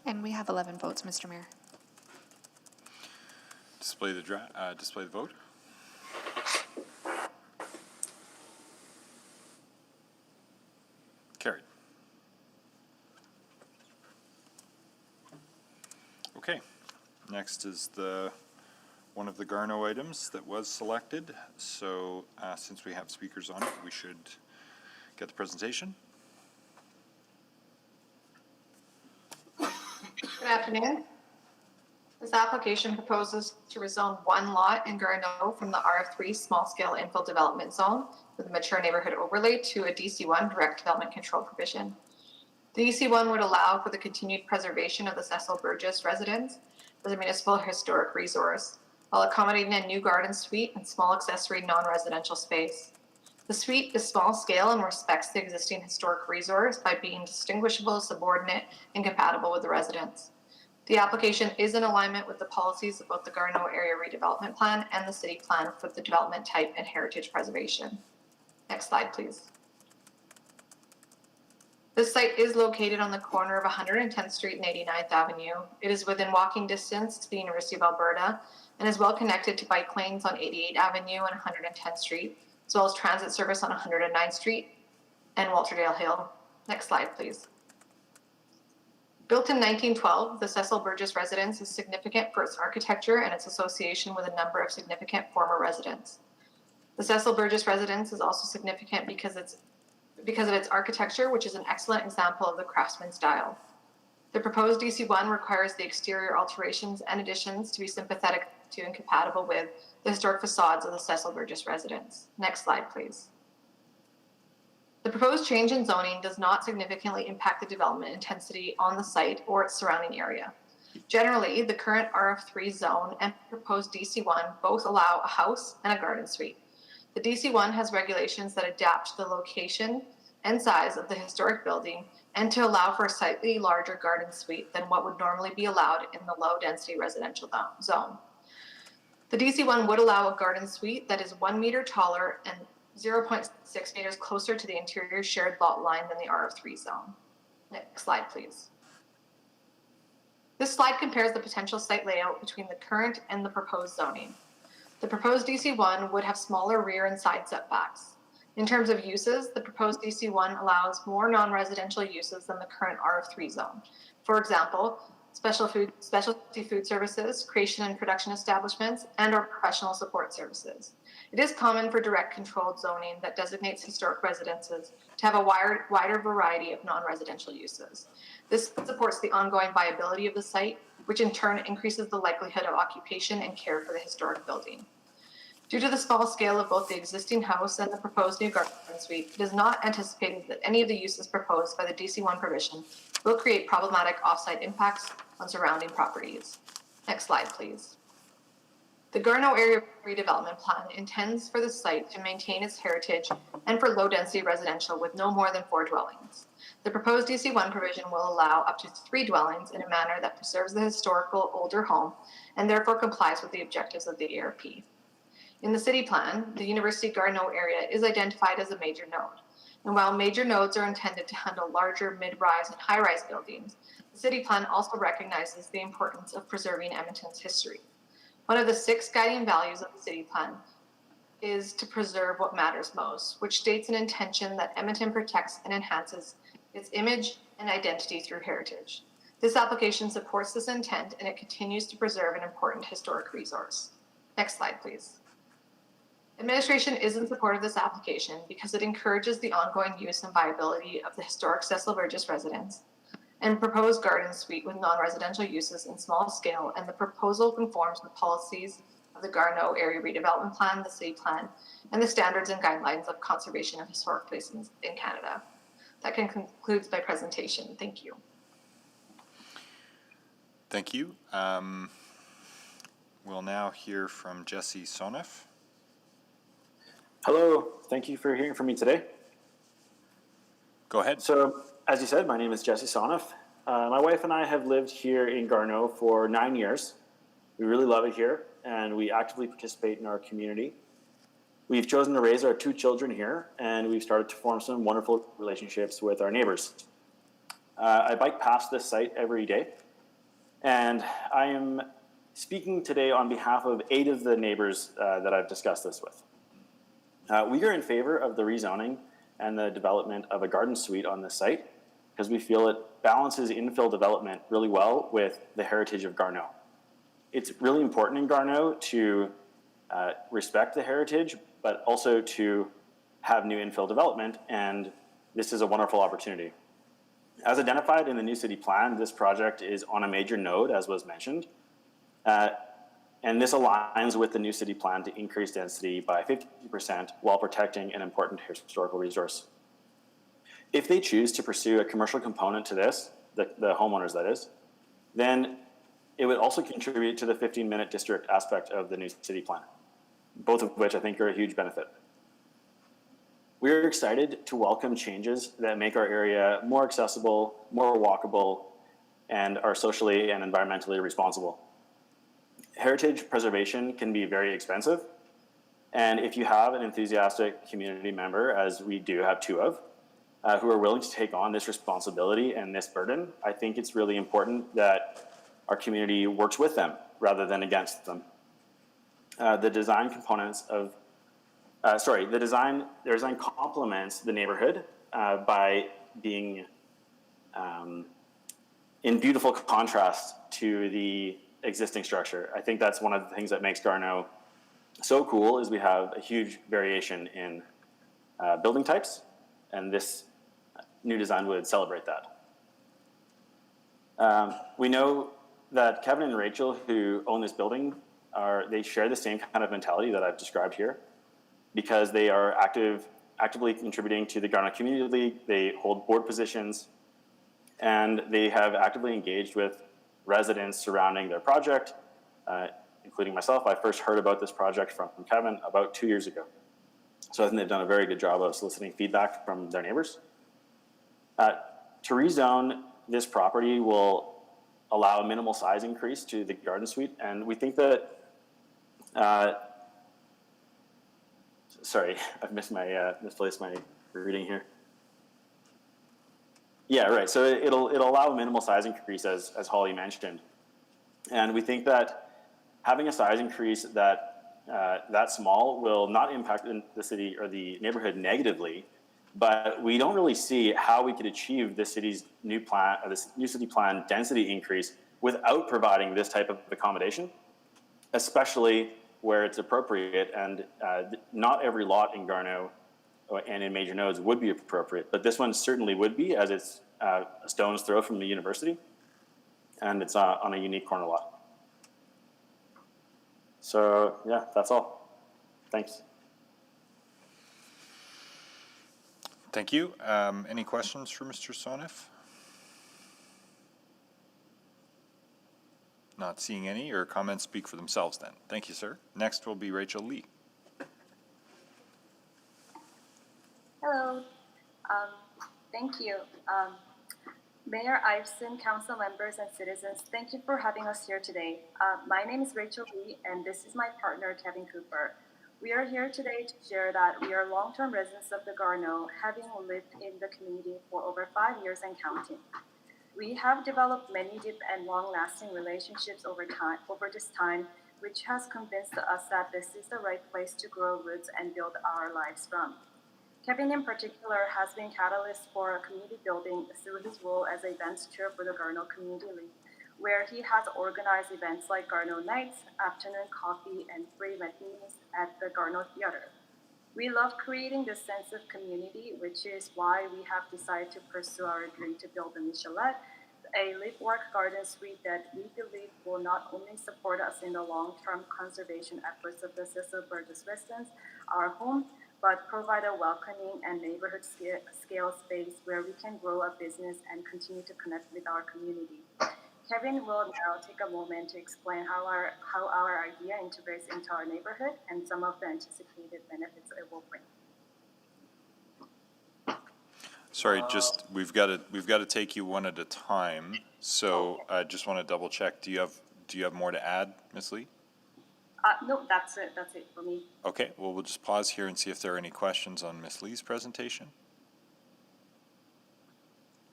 S4: And we have 11 votes, Mr. Mayor.
S1: Display the vote. Carried. Okay, next is one of the Garneau items that was selected. So since we have speakers on it, we should get the presentation.
S19: Good afternoon. This application proposes to rezone one lot in Garneau from the RF3 small-scale infill development zone with a mature neighborhood overlay to a DC1 direct development control provision. The DC1 would allow for the continued preservation of the Cecil Burgess residence as a municipal historic resource, while accommodating a new garden suite and small accessory non-residential space. The suite is small scale and respects the existing historic resource by being distinguishable, subordinate, and compatible with the residents. The application is in alignment with the policies of both the Garneau Area Redevelopment Plan and the City Plan for the development type and heritage preservation. Next slide, please. This site is located on the corner of 110th Street and 89th Avenue. It is within walking distance to the University of Alberta and is well connected to bike lanes on 88th Avenue and 110th Street, as well as transit service on 109th Street and Walterdale Hill. Next slide, please. Built in 1912, the Cecil Burgess residence is significant for its architecture and its association with a number of significant former residents. The Cecil Burgess residence is also significant because of its architecture, which is an excellent example of the craftsman style. The proposed DC1 requires the exterior alterations and additions to be sympathetic to and compatible with the historic facades of the Cecil Burgess residence. Next slide, please. The proposed change in zoning does not significantly impact the development intensity on the site or its surrounding area. Generally, the current RF3 zone and proposed DC1 both allow a house and a garden suite. The DC1 has regulations that adapt to the location and size of the historic building and to allow for a slightly larger garden suite than what would normally be allowed in the low-density residential zone. The DC1 would allow a garden suite that is 1 meter taller and 0.6 meters closer to the interior shared lot line than the RF3 zone. Next slide, please. This slide compares the potential site layout between the current and the proposed zoning. The proposed DC1 would have smaller rear and side setbacks. In terms of uses, the proposed DC1 allows more non-residential uses than the current RF3 zone. For example, specialty food services, creation and production establishments, and/or professional support services. It is common for direct controlled zoning that designates historic residences to have a wider variety of non-residential uses. This supports the ongoing viability of the site which in turn increases the likelihood of occupation and care for the historic building. Due to the small scale of both the existing house and the proposed new garden suite, it is not anticipated that any of the uses proposed by the DC1 provision will create problematic offsite impacts on surrounding properties. Next slide, please. The Garneau area redevelopment plan intends for the site to maintain its heritage and for low-density residential with no more than 4 dwellings. The proposed DC1 provision will allow up to 3 dwellings in a manner that preserves the historical older home and therefore complies with the objectives of the ARP. In the city plan, the University Garneau area is identified as a major node. And while major nodes are intended to handle larger mid-rise and high-rise buildings, the city plan also recognizes the importance of preserving Edmonton's history. One of the 6 guiding values of the city plan is to preserve what matters most, which states an intention that Edmonton protects and enhances its image and identity through heritage. This application supports this intent and it continues to preserve an important historic resource. Next slide, please. Administration is in support of this application because it encourages the ongoing use and viability of the historic Cecil Burgess residence and proposed garden suite with non-residential uses in small scale, and the proposal conforms with policies of the Garneau Area Redevelopment Plan, the City Plan, and the standards and guidelines of conservation of historic places in Canada. That concludes my presentation. Thank you.
S1: Thank you. We'll now hear from Jesse Sonef.
S13: Hello, thank you for hearing from me today.
S1: Go ahead.
S13: So, as you said, my name is Jesse Sonef. My wife and I have lived here in Garneau for 9 years. We really love it here, and we actively participate in our community. We've chosen to raise our 2 children here, and we've started to form some wonderful relationships with our neighbors. I bike past this site every day, and I am speaking today on behalf of 8 of the neighbors that I've discussed this with. We are in favor of the rezoning and the development of a garden suite on this site because we feel it balances infill development really well with the heritage of Garneau. It's really important in Garneau to respect the heritage, but also to have new infill development, and this is a wonderful opportunity. As identified in the new city plan, this project is on a major node, as was mentioned, and this aligns with the new city plan to increase density by 50% while protecting an important historical resource. If they choose to pursue a commercial component to this, the homeowners that is, then it would also contribute to the 15-minute district aspect of the new city plan, both of which I think are a huge benefit. We are excited to welcome changes that make our area more accessible, more walkable, and are socially and environmentally responsible. Heritage preservation can be very expensive, and if you have an enthusiastic community member, as we do have 2 of, who are willing to take on this responsibility and this burden, I think it's really important that our community works with them rather than against them. The design complements the neighborhood by being in beautiful contrast to the existing structure. I think that's one of the things that makes Garneau so cool is we have a huge variation in building types, and this new design would celebrate that. We know that Kevin and Rachel, who own this building, they share the same kind of mentality that I've described here, because they are actively contributing to the Garneau Community League. They hold board positions, and they have actively engaged with residents surrounding their project, including myself. I first heard about this project from Kevin about 2 years ago. So I think they've done a very good job of soliciting feedback from their neighbors. To rezone this property will allow a minimal size increase to the garden suite, and we think that, sorry, I've misplaced my reading here. Yeah, right. So it'll allow a minimal size increase, as Holly mentioned, and we think that having a size increase that small will not impact the city or the neighborhood negatively. But we don't really see how we could achieve this city's new plan, or this new city plan density increase without providing this type of accommodation, especially where it's appropriate. And not every lot in Garneau and in major nodes would be appropriate, but this one certainly would be, as it's a stone's throw from the university. and it's on a unique corner lot. So yeah, that's all. Thanks.
S1: Thank you. Any questions for Mr. Sonif? Not seeing any, or comments speak for themselves then. Thank you, sir. Next will be Rachel Lee.
S12: Hello. Thank you. Mayor Iveson, council members, and citizens, thank you for having us here today. My name is Rachel Lee, and this is my partner, Kevin Cooper. We are here today to share that we are long-term residents of the Garneau, having lived in the community for over 5 years and counting. We have developed many deep and long-lasting relationships over this time, which has convinced us that this is the right place to grow roots and build our lives from. Kevin in particular has been catalyst for community building through his role as events chair for the Garneau Community League, where he has organized events like Garneau Nights, afternoon coffee, and free matinees at the Garneau Theater. We love creating this sense of community, which is why we have decided to pursue our dream to build a Michelette, a live-work garden suite that we believe will not only support us in the long-term conservation efforts of the Cecil Burgess residence, our home, but provide a welcoming and neighborhood scale space where we can grow a business and continue to connect with our community. Kevin will now take a moment to explain how our idea integrates into our neighborhood and some of the anticipated benefits it will bring.
S1: Sorry, we've got to take you one at a time. So I just want to double check. Do you have more to add, Ms. Lee?
S12: No, that's it. That's it for me.
S1: Okay. Well, we'll just pause here and see if there are any questions on Ms. Lee's presentation.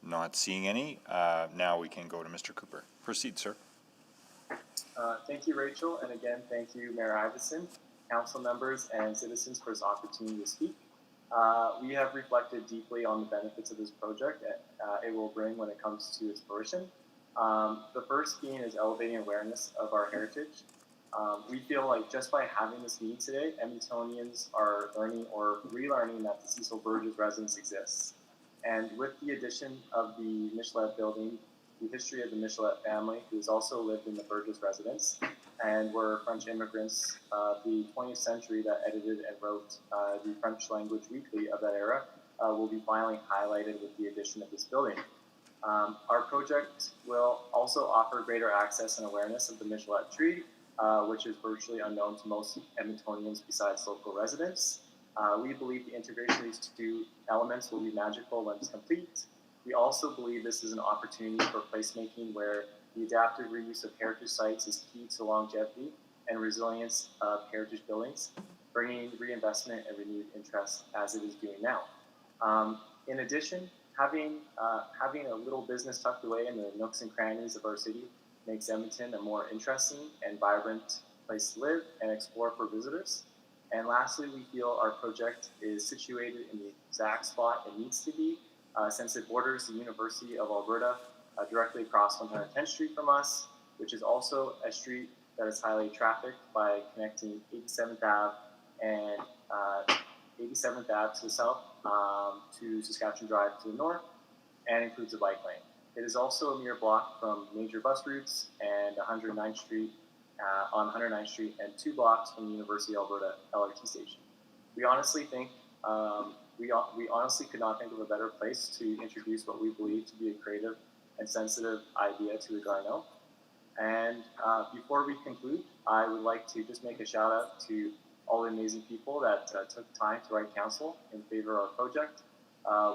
S1: Not seeing any. Now we can go to Mr. Cooper. Proceed, sir.
S21: Thank you, Rachel, and again, thank you, Mayor Iveson, council members, and citizens for this opportunity to speak. We have reflected deeply on the benefits of this project it will bring when it comes to its fruition. The first being is elevating awareness of our heritage. We feel like just by having this meeting today, Edmontonians are learning or relearning that the Cecil Burgess residence exists. And with the addition of the Michelette building, the history of the Michelette family, who has also lived in the Burgess residence, and were French immigrants the 20th century that edited and wrote the French language weekly of that era, will be finally highlighted with the addition of this building. Our project will also offer greater access and awareness of the Michelette tree, which is virtually unknown to most Edmontonians besides local residents. We believe the integration of these two elements will be magical when it's complete. We also believe this is an opportunity for placemaking where the adaptive reuse of heritage sites is key to longevity and resilience of heritage buildings, bringing reinvestment and renewed interest as it is doing now. In addition, having a little business tucked away in the nooks and crannies of our city makes Edmonton a more interesting and vibrant place to live and explore for visitors. And lastly, we feel our project is situated in the exact spot it needs to be, since it borders the University of Alberta directly across 110th Street from us, which is also a street that is highly trafficked by connecting 87th Ave and 87th Ave to the south to Saskatchewan Drive to the north, and includes a bike lane. It is also a mere block from major bus routes and 109th Street on 109th Street, and 2 blocks from the University of Alberta LRT station. We honestly think we honestly could not think of a better place to introduce what we believe to be a creative and sensitive idea to the Garneau. And before we conclude, I would like to just make a shout out to all the amazing people that took time to write counsel in favor of our project.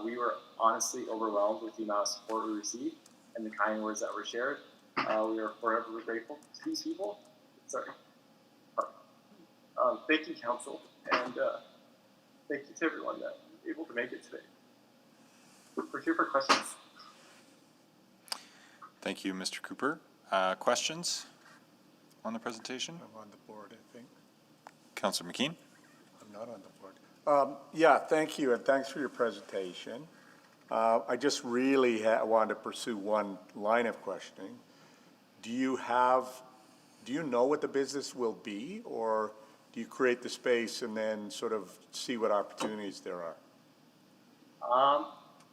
S21: We were honestly overwhelmed with the amount of support we received and the kind words that were shared. We are forever grateful to these people. Sorry. Thank you, council, and thank you to everyone that was able to make it today. We're here for questions.
S1: Thank you, Mr. Cooper. Questions on the presentation?
S18: I'm on the board, I think.
S1: Councillor McKean?
S18: I'm not on the board. Yeah, thank you, and thanks for your presentation. I just really wanted to pursue one line of questioning. Do you know what the business will be, or do you create the space and then sort of see what opportunities there are?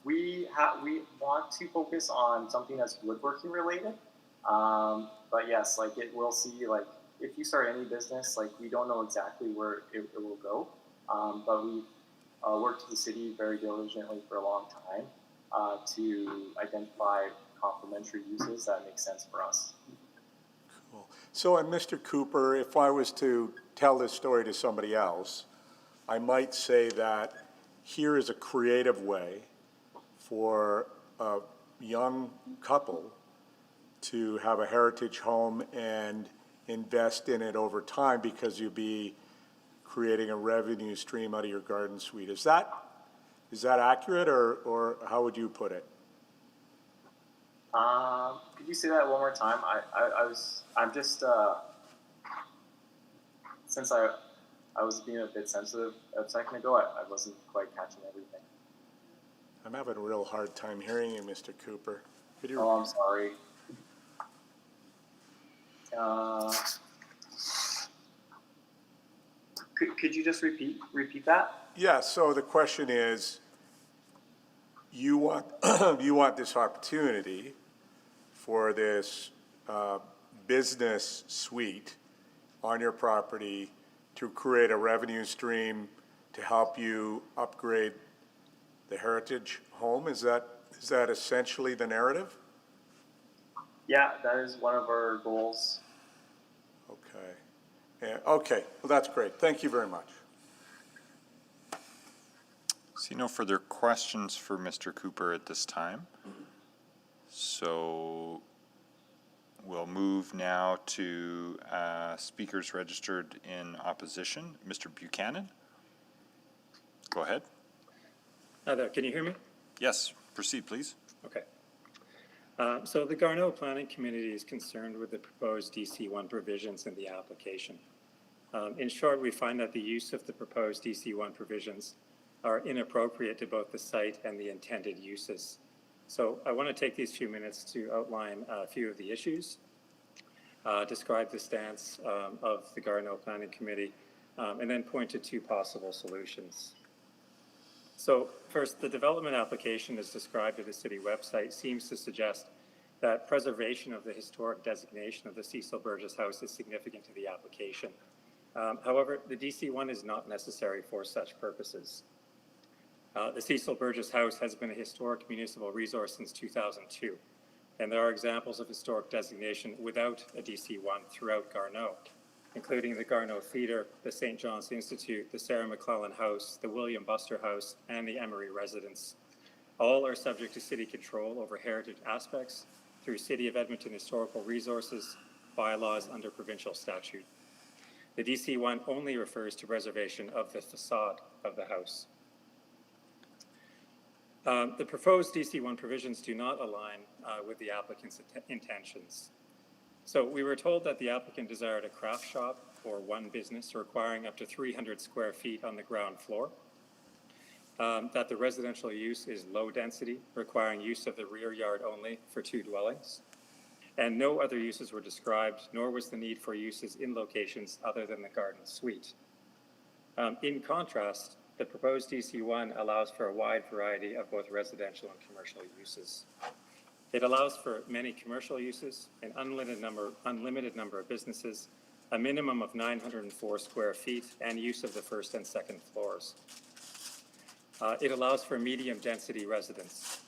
S21: We want to focus on something that's woodworking related. But yes, like we'll see, like if you start any business, like we don't know exactly where it will go. But we've worked with the city very diligently for a long time to identify complementary uses that make sense for us.
S18: Cool. So, and Mr. Cooper, if I was to tell this story to somebody else, I might say that here is a creative way for a young couple to have a heritage home and invest in it over time because you'll be creating a revenue stream out of your garden suite. Is that accurate, or how would you put it?
S21: Could you say that one more time? I'm just since I was being a bit sensitive a second ago, I wasn't quite catching everything.
S18: I'm having a real hard time hearing you, Mr. Cooper.
S21: Oh, I'm sorry. Could you just repeat that?
S18: Yeah, so the question is, you want you want this opportunity for this business suite on your property to create a revenue stream to help you upgrade the heritage home. Is that essentially the narrative?
S21: Yeah, that is one of our goals.
S18: Okay. Yeah, okay, well, that's great. Thank you very much.
S1: See no further questions for Mr. Cooper at this time. So we'll move now to speakers registered in opposition. Mr. Buchanan, go ahead.
S11: Hi there, can you hear me?
S1: Yes, proceed, please.
S11: Okay. So the Garneau Planning Committee is concerned with the proposed DC1 provisions in the application. In short, we find that the use of the proposed DC1 provisions are inappropriate to both the site and the intended uses. So I want to take these few minutes to outline a few of the issues, describe the stance of the Garneau Planning Committee, and then point to two possible solutions. So first, the development application as described at the city website seems to suggest that preservation of the historic designation of the Cecil Burgess House is significant to the application. However, the DC1 is not necessary for such purposes. The Cecil Burgess House has been a historic municipal resource since 2002, and there are examples of historic designation without a DC1 throughout Garneau, including the Garneau Theatre, the St. John's Institute, the Sarah McClellan House, the William Buster House, and the Emery Residence. All are subject to city control over heritage aspects through City of Edmonton historical resources, bylaws under provincial statute. The DC1 only refers to preservation of the facade of the house. The proposed DC1 provisions do not align with the applicant's intentions. So we were told that the applicant desired a craft shop or one business requiring up to 300 square feet on the ground floor, that the residential use is low density, requiring use of the rear yard only for 2 dwellings, and no other uses were described, nor was the need for uses in locations other than the garden suite. In contrast, the proposed DC1 allows for a wide variety of both residential and commercial uses. It allows for many commercial uses, an unlimited number of businesses, a minimum of 904 square feet, and use of the first and second floors. It allows for medium density residence.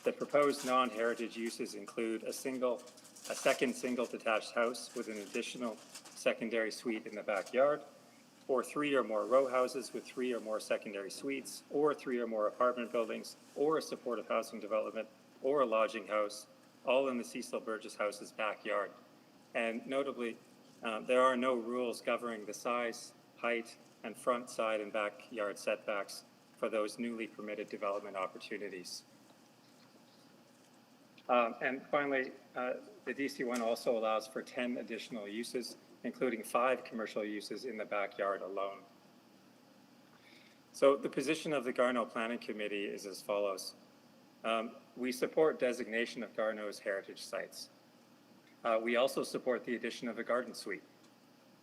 S11: The proposed non-heritage uses include a second single detached house with an additional secondary suite in the backyard, or 3 or more row houses with 3 or more secondary suites, or 3 or more apartment buildings, or a supportive housing development, or a lodging house, all in the Cecil Burgess House's backyard. And notably, there are no rules governing the size, height, and front, side, and backyard setbacks for those newly permitted development opportunities. And finally, the DC1 also allows for 10 additional uses, including 5 commercial uses in the backyard alone. So the position of the Garneau Planning Committee is as follows. We support designation of Garneau's heritage sites. We also support the addition of a garden suite,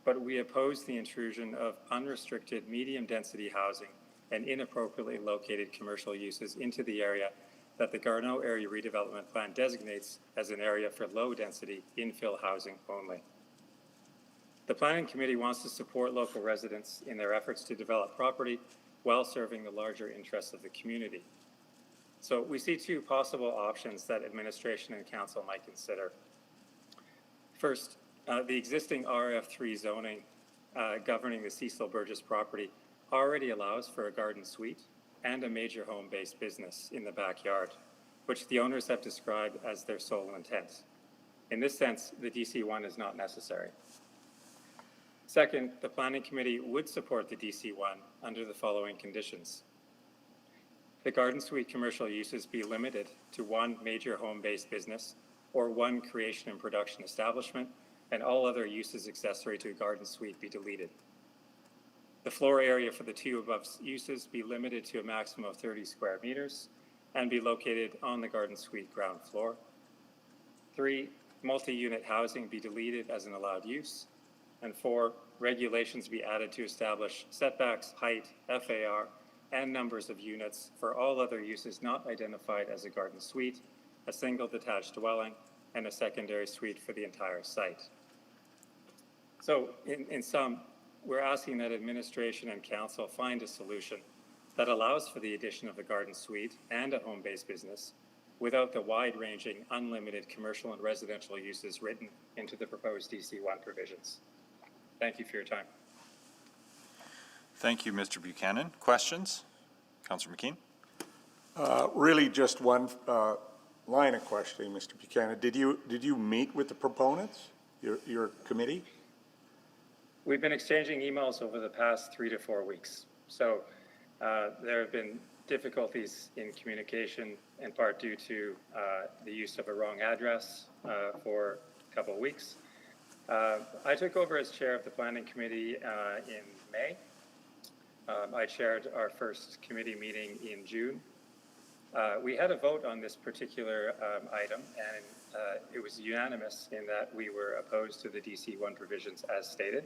S11: but we oppose the intrusion of unrestricted medium density housing and inappropriately located commercial uses into the area that the Garneau Area Redevelopment Plan designates as an area for low-density infill housing only. The Planning Committee wants to support local residents in their efforts to develop property while serving the larger interests of the community. So we see two possible options that administration and council might consider. First, the existing RF3 zoning governing the Cecil Burgess property already allows for a garden suite and a major home-based business in the backyard, which the owners have described as their sole intent. In this sense, the DC1 is not necessary. Second, the Planning Committee would support the DC1 under the following conditions. The garden suite commercial uses be limited to one major home-based business or one creation and production establishment, and all other uses accessory to a garden suite be deleted. The floor area for the two above uses be limited to a maximum of 30 square meters and be located on the garden suite ground floor. 3, multi-unit housing be deleted as an allowed use. And 4, regulations be added to establish setbacks, height, FAR, and numbers of units for all other uses not identified as a garden suite, a single detached dwelling, and a secondary suite for the entire site. So in sum, we're asking that administration and council find a solution that allows for the addition of a garden suite and a home-based business without the wide-ranging, unlimited commercial and residential uses written into the proposed DC1 provisions. Thank you for your time.
S1: Thank you, Mr. Buchanan. Questions? Councillor McKean?
S18: Really just one line of questioning, Mr. Buchanan. Did you meet with the proponents, your committee?
S11: We've been exchanging emails over the past 3 to 4 weeks. So there have been difficulties in communication, in part due to the use of a wrong address for a couple of weeks. I took over as chair of the Planning Committee in May. I chaired our first committee meeting in June. We had a vote on this particular item, and it was unanimous in that we were opposed to the DC1 provisions as stated.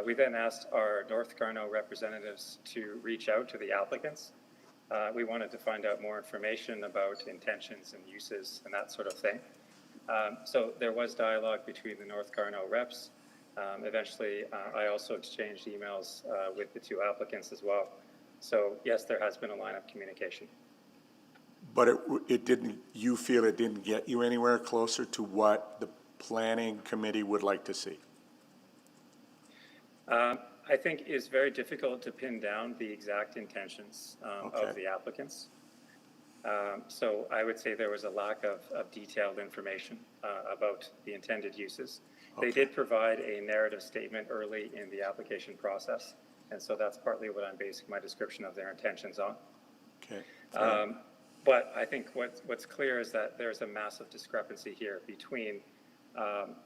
S11: We then asked our North Garneau representatives to reach out to the applicants. We wanted to find out more information about intentions and uses and that sort of thing. So there was dialogue between the North Garneau reps. Eventually, I also exchanged emails with the two applicants as well. So yes, there has been a line of communication.
S18: But it didn't, you feel it didn't get you anywhere closer to what the Planning Committee would like to see?
S11: I think it's very difficult to pin down the exact intentions of the applicants. So I would say there was a lack of detailed information about the intended uses. They did provide a narrative statement early in the application process, and so that's partly what I'm basing my description of their intentions on.
S18: Okay.
S11: But I think what's clear is that there's a massive discrepancy here between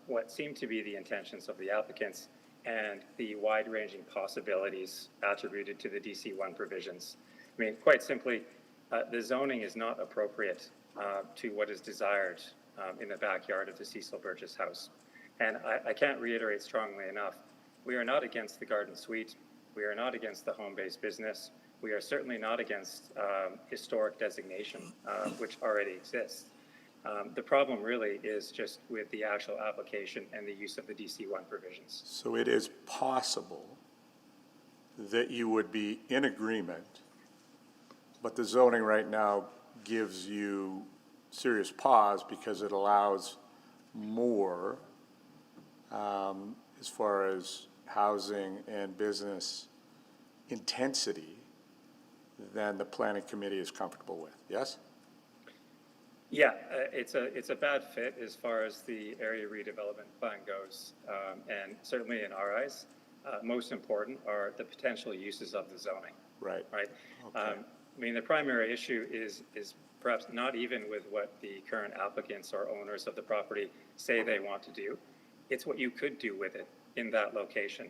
S11: what seem to be the intentions of the applicants and the wide-ranging possibilities attributed to the DC1 provisions. I mean, quite simply, the zoning is not appropriate to what is desired in the backyard of the Cecil Burgess house. And I can't reiterate strongly enough, we are not against the garden suite. We are not against the home-based business. We are certainly not against historic designation, which already exists. The problem really is just with the actual application and the use of the DC1 provisions.
S18: So it is possible that you would be in agreement, but the zoning right now gives you serious pause because it allows more as far as housing and business intensity than the Planning Committee is comfortable with, yes?
S11: Yeah, it's a bad fit as far as the area redevelopment plan goes, and certainly in our eyes, most important are the potential uses of the zoning.
S18: Right.
S11: Right.
S18: Okay.
S11: I mean, the primary issue is perhaps not even with what the current applicants or owners of the property say they want to do. It's what you could do with it in that location,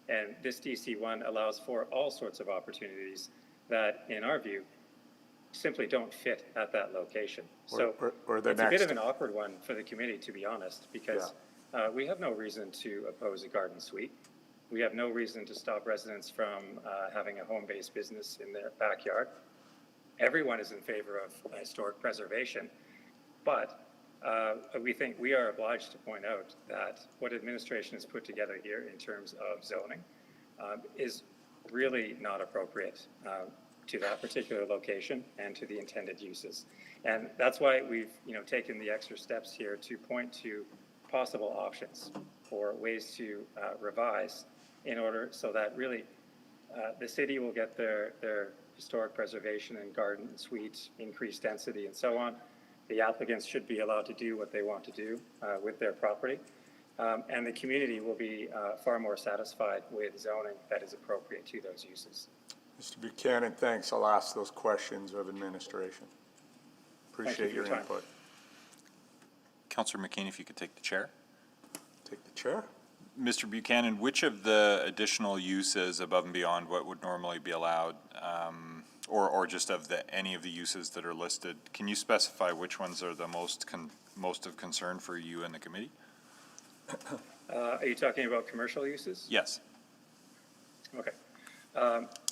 S11: and this DC1 allows for all sorts of opportunities that, in our view, simply don't fit at that location. So it's a bit of an awkward one for the committee, to be honest, because we have no reason to oppose a garden suite. We have no reason to stop residents from having a home-based business in their backyard. everyone is in favor of historic preservation, but we think we are obliged to point out that what administration has put together here in terms of zoning is really not appropriate to that particular location and to the intended uses. And that's why we've taken the extra steps here to point to possible options for ways to revise in order so that really the city will get their historic preservation and garden and suite, increased density and so on. The applicants should be allowed to do what they want to do with their property. And the community will be far more satisfied with zoning that is appropriate to those uses.
S18: Mr. Buchanan, thanks. I'll ask those questions of administration. Appreciate your input.
S1: Councillor McCain, if you could take the chair.
S18: Take the chair.
S1: Mr. Buchanan, which of the additional uses above and beyond what would normally be allowed, or just of any of the uses that are listed, can you specify which ones are the most of concern for you and the committee?
S11: Are you talking about commercial uses?
S1: Yes.
S11: Okay.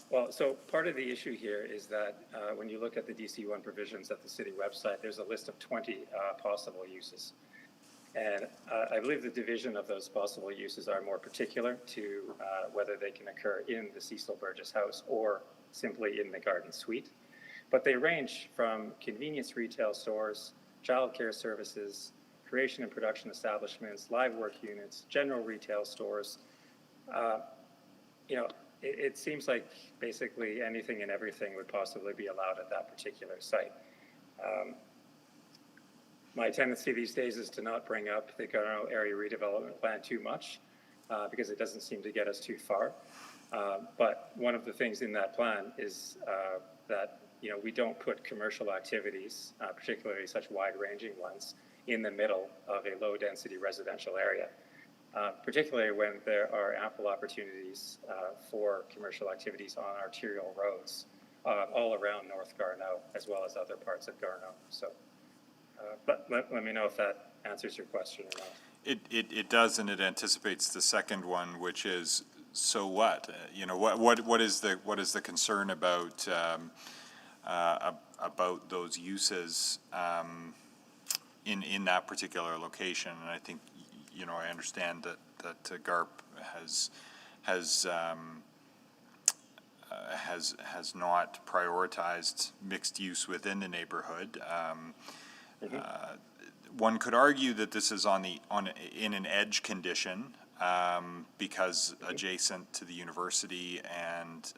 S11: Well, so part of the issue here is that when you look at the DC1 provisions at the city website, there's a list of 20 possible uses. And I believe the division of those possible uses are more particular to whether they can occur in the Cecil Burgess house or simply in the garden suite. But they range from convenience retail stores, childcare services, creation and production establishments, live work units, general retail stores. It seems like basically anything and everything would possibly be allowed at that particular site. My tendency these days is to not bring up the Garneau area redevelopment plan too much because it doesn't seem to get us too far. But one of the things in that plan is that we don't put commercial activities, particularly such wide-ranging ones, in the middle of a low-density residential area, particularly when there are ample opportunities for commercial activities on arterial roads all around North Garneau, as well as other parts of Garneau. So, but let me know if that answers your question or not.
S1: It does, and it anticipates the second one, which is, so what? What is the concern about those uses in that particular location? And I think I understand that GARP has not prioritized mixed use within the neighborhood. One could argue that this is in an edge condition because adjacent to the university and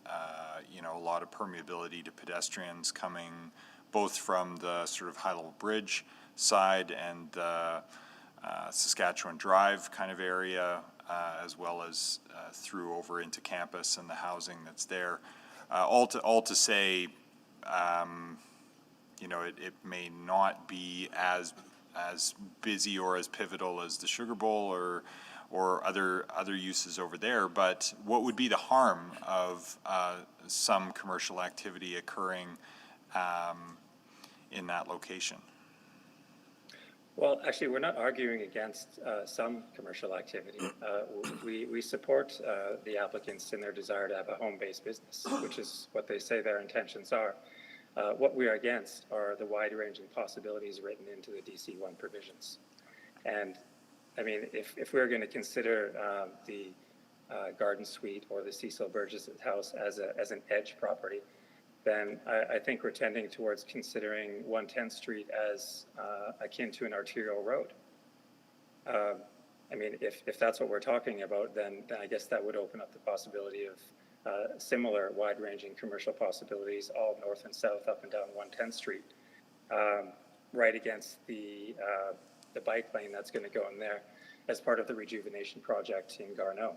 S1: a lot of permeability to pedestrians coming both from the sort of high-level bridge side and the Saskatchewan Drive kind of area, as well as through over into campus and the housing that's there. All to say, it may not be as busy or as pivotal as the Sugar Bowl or other uses over there, but what would be the harm of some commercial activity occurring in that location?
S11: Well, actually, we're not arguing against some commercial activity. We support the applicants in their desire to have a home-based business, which is what they say their intentions are. What we are against are the wide-ranging possibilities written into the DC1 provisions. And I mean, if we're going to consider the Garden Suite or the Cecil Burgess house as an edge property, then I think we're tending towards considering 110th Street as akin to an arterial road. I mean, if that's what we're talking about, then I guess that would open up the possibility of similar wide-ranging commercial possibilities all north and south, up and down 110th Street, right against the bike lane that's going to go in there as part of the rejuvenation project in Garneau.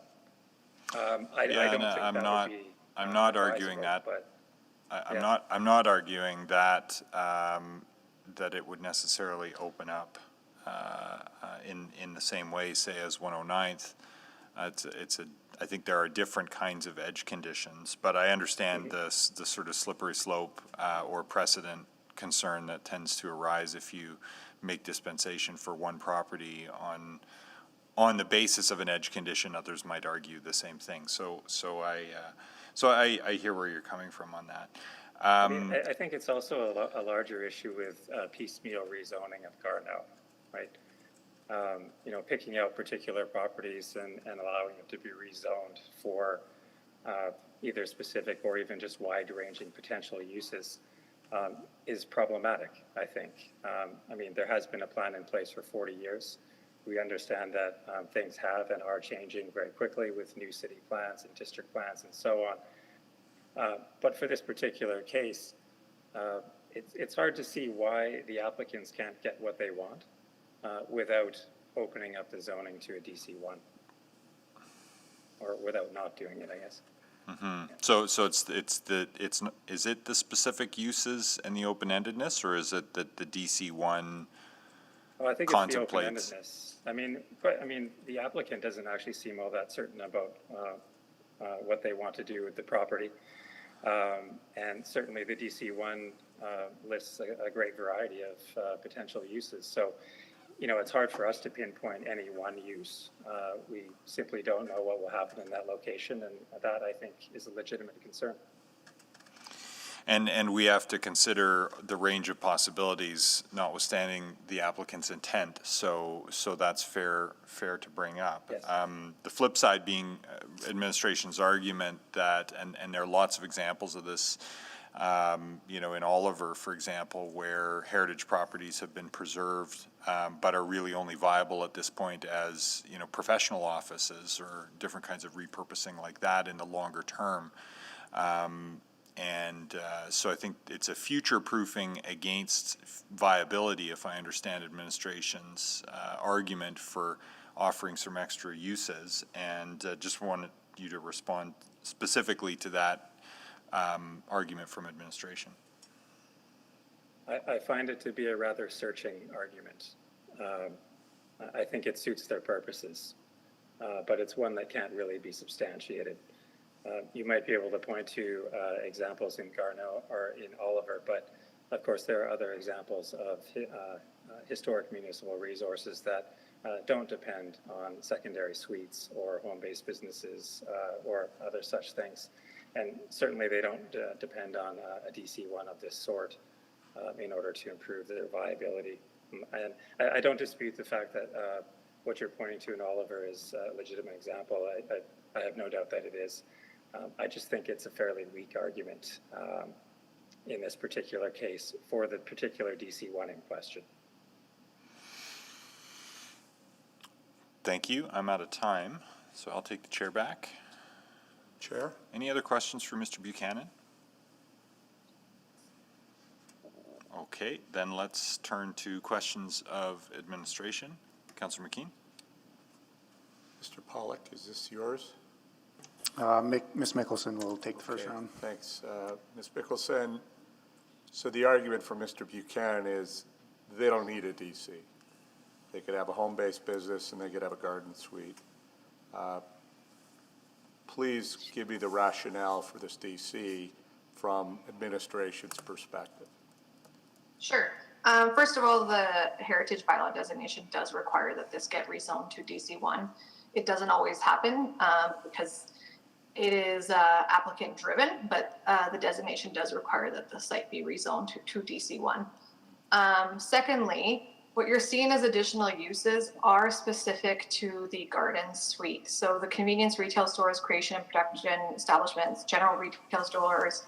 S11: I don't think that would be
S1: I'm not arguing that.
S11: But
S1: I'm not arguing that that it would necessarily open up in the same way, say, as 109th. I think there are different kinds of edge conditions, but I understand the sort of slippery slope or precedent concern that tends to arise if you make dispensation for one property on the basis of an edge condition. Others might argue the same thing. So I hear where you're coming from on that.
S11: I think it's also a larger issue with piecemeal rezoning of Garneau, right? Picking out particular properties and allowing them to be rezoned for either specific or even just wide-ranging potential uses is problematic, I think. There has been a plan in place for 40 years. We understand that things have and are changing very quickly with new city plans and district plans and so on. But for this particular case, it's hard to see why the applicants can't get what they want without opening up the zoning to a DC1, or without not doing it, I guess.
S1: Mm-hmm. So is it the specific uses and the open-endedness, or is it that the DC1
S11: I think
S1: contemplates?
S11: It's the open-endedness. The applicant doesn't actually seem all that certain about what they want to do with the property. And certainly the DC1 lists a great variety of potential uses. So, it's hard for us to pinpoint any one use. We simply don't know what will happen in that location, and that, I think, is a legitimate concern.
S1: And we have to consider the range of possibilities, notwithstanding the applicant's intent. So that's fair to bring up.
S11: Yes.
S1: The flip side being administration's argument that, and there are lots of examples of this, in Oliver, for example, where heritage properties have been preserved, but are really only viable at this point as, professional offices or different kinds of repurposing like that in the longer term. So I think it's a future-proofing against viability, if I understand administration's argument for offering some extra uses, and just wanted you to respond specifically to that argument from administration.
S11: I find it to be a rather searching argument. I think it suits their purposes, but it's one that can't really be substantiated. You might be able to point to examples in Garneau or in Oliver, but of course there are other examples of historic municipal resources that don't depend on secondary suites or home-based businesses or other such things. And certainly they don't depend on a DC1 of this sort in order to improve their viability. And I don't dispute the fact that what you're pointing to in Oliver is a legitimate example. I have no doubt that it is. I just think it's a fairly weak argument in this particular case for the particular DC1 in question.
S1: Thank you. I'm out of time, so I'll take the chair back.
S18: Chair?
S1: Any other questions for Mr. Buchanan? Okay, then let's turn to questions of administration. Councillor McKean.
S18: Mr. Pollock, is this yours?
S14: Ms. Mickelson will take the first round.
S18: Thanks. Ms. Mickelson, so the argument for Mr. Buchanan is they don't need a DC. They could have a home-based business and they could have a garden suite. Please give me the rationale for this DC from administration's perspective.
S19: Sure. First of all, the heritage bylaw designation does require that this get rezoned to DC1. It doesn't always happen because it is applicant driven, but the designation does require that the site be rezoned to DC1. Secondly, what you're seeing as additional uses are specific to the garden suite. So the convenience retail stores, creation and production establishments, general retail stores,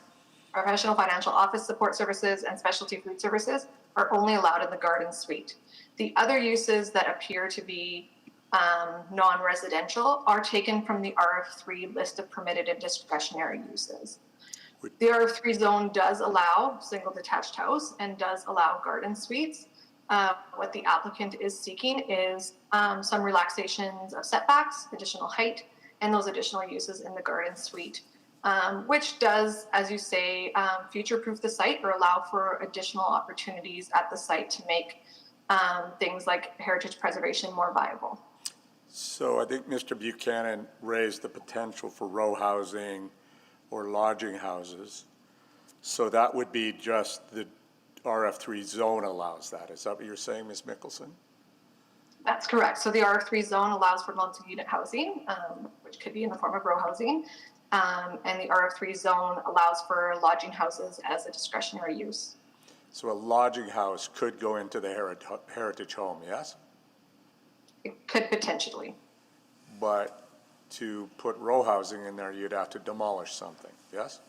S19: professional financial office support services, and specialty food services are only allowed in the garden suite. The other uses that appear to be non-residential are taken from the RF3 list of permitted and discretionary uses. The RF3 zone does allow single detached house and does allow garden suites. What the applicant is seeking is some relaxations of setbacks, additional height, and those additional uses in the garden suite, which does, as you say, future-proof the site or allow for additional opportunities at the site to make things like heritage preservation more viable.
S18: So I think Mr. Buchanan raised the potential for row housing or lodging houses. So that would be just the RF3 zone allows that. Is that what you're saying, Ms. Mickelson?
S19: That's correct. So the RF3 zone allows for multi-unit housing, which could be in the form of row housing. And the RF3 zone allows for lodging houses as a discretionary use.
S18: So a lodging house could go into the heritage home, yes?
S19: It could potentially.
S18: But to put row housing in there, you'd have to demolish something, yes?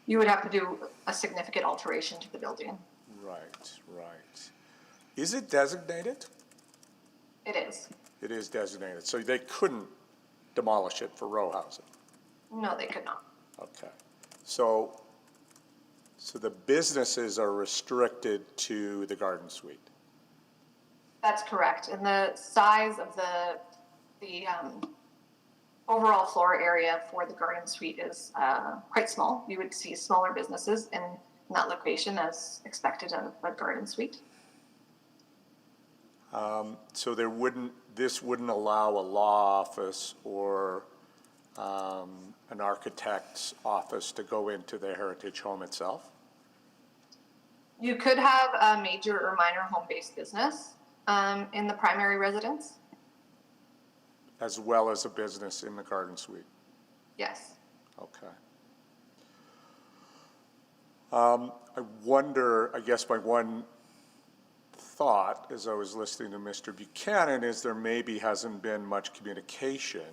S19: You would have to do a significant alteration to the building.
S18: Right, right. Is it designated?
S19: It is.
S18: It is designated, so they couldn't demolish it for row housing?
S19: No, they could not.
S18: Okay. So the businesses are restricted to the garden suite?
S19: That's correct. And the size of the overall floor area for the garden suite is quite small. You would see smaller businesses in that location as expected of a garden suite.
S18: So this wouldn't allow a law office or an architect's office to go into the heritage home itself?
S19: You could have a major or minor home-based business in the primary residence.
S18: As well as a business in the garden suite?
S19: Yes.
S18: Okay. I wonder, I guess my one thought as I was listening to Mr. Buchanan is there maybe hasn't been much communication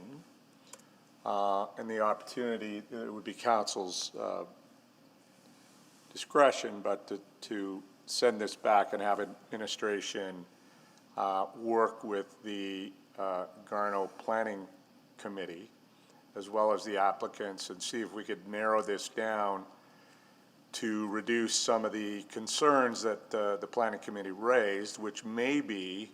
S18: and the opportunity, it would be council's discretion, but to send this back and have administration work with the Garneau Planning Committee as well as the applicants and see if we could narrow this down to reduce some of the concerns that the Planning Committee raised, which may be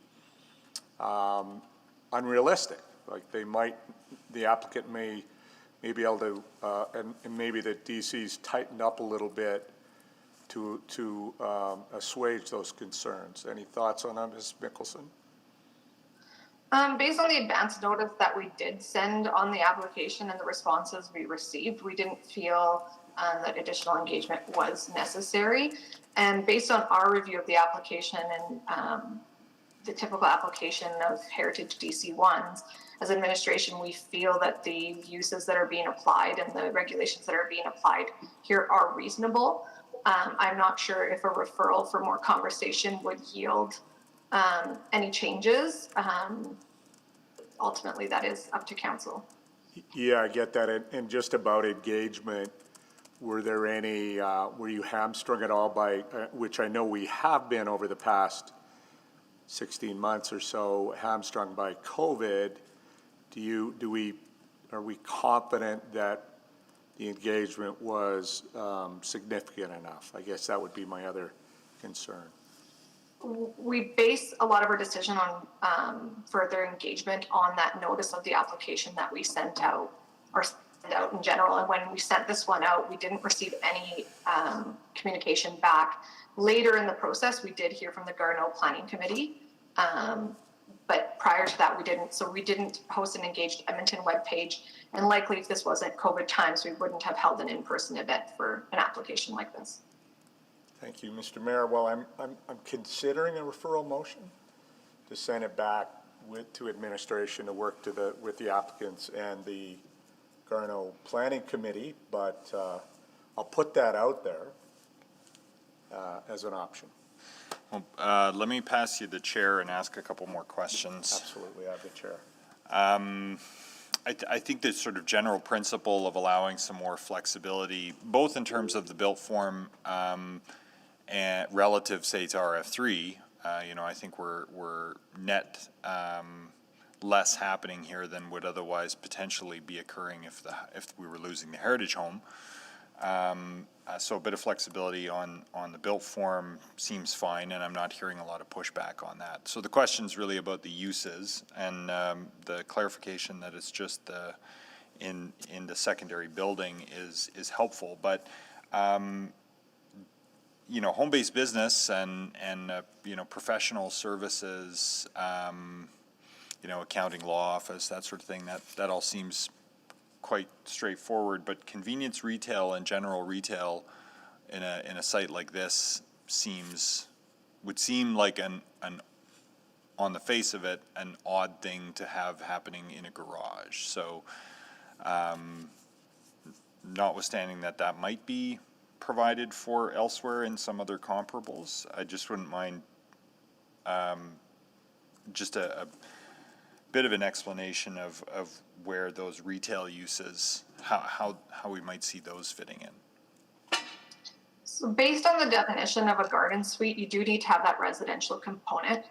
S18: unrealistic. Like the applicant may be able to, and maybe the DC's tightened up a little bit to assuage those concerns. Any thoughts on that, Ms. Mickelson?
S19: Based on the advance notice that we did send on the application and the responses we received, we didn't feel that additional engagement was necessary. And based on our review of the application and the typical application of Heritage DC1s, as administration, we feel that the uses that are being applied and the regulations that are being applied here are reasonable. I'm not sure if a referral for more conversation would yield any changes. Ultimately, that is up to council.
S18: Yeah, I get that. And just about engagement, were there any, were you hamstrung at all by, which I know we have been over the past 16 months or so, hamstrung by COVID? Are we confident that the engagement was significant enough? I guess that would be my other concern.
S19: We base a lot of our decision on further engagement on that notice of the application that we sent out, or sent out in general. And when we sent this one out, we didn't receive any communication back. Later in the process, we did hear from the Garneau Planning Committee, but prior to that, we didn't. So we didn't host an Engaged Edmonton webpage, and likely if this wasn't COVID times, we wouldn't have held an in-person event for an application like this.
S18: Thank you, Mr. Mayor. Well, I'm considering a referral motion to send it back to administration to work with the applicants and the Garneau Planning Committee, but I'll put that out there as an option.
S1: Well, let me pass you the chair and ask a couple more questions.
S18: Absolutely, I have the chair.
S1: I think the sort of general principle of allowing some more flexibility, both in terms of the built form and relative, say, to RF3, I think we're net less happening here than would otherwise potentially be occurring if we were losing the heritage home. So a bit of flexibility on the built form seems fine, and I'm not hearing a lot of pushback on that. So the question is really about the uses and the clarification that it's just in the secondary building is helpful. But home-based business and professional services, accounting, law office, that sort of thing, that all seems quite straightforward. But convenience retail and general retail in a site like this would seem like an on the face of it an odd thing to have happening in a garage. So notwithstanding that that might be provided for elsewhere in some other comparables, I just wouldn't mind just a bit of an explanation of where those retail uses, how we might see those fitting in.
S19: So based on the definition of a garden suite, you do need to have that residential component.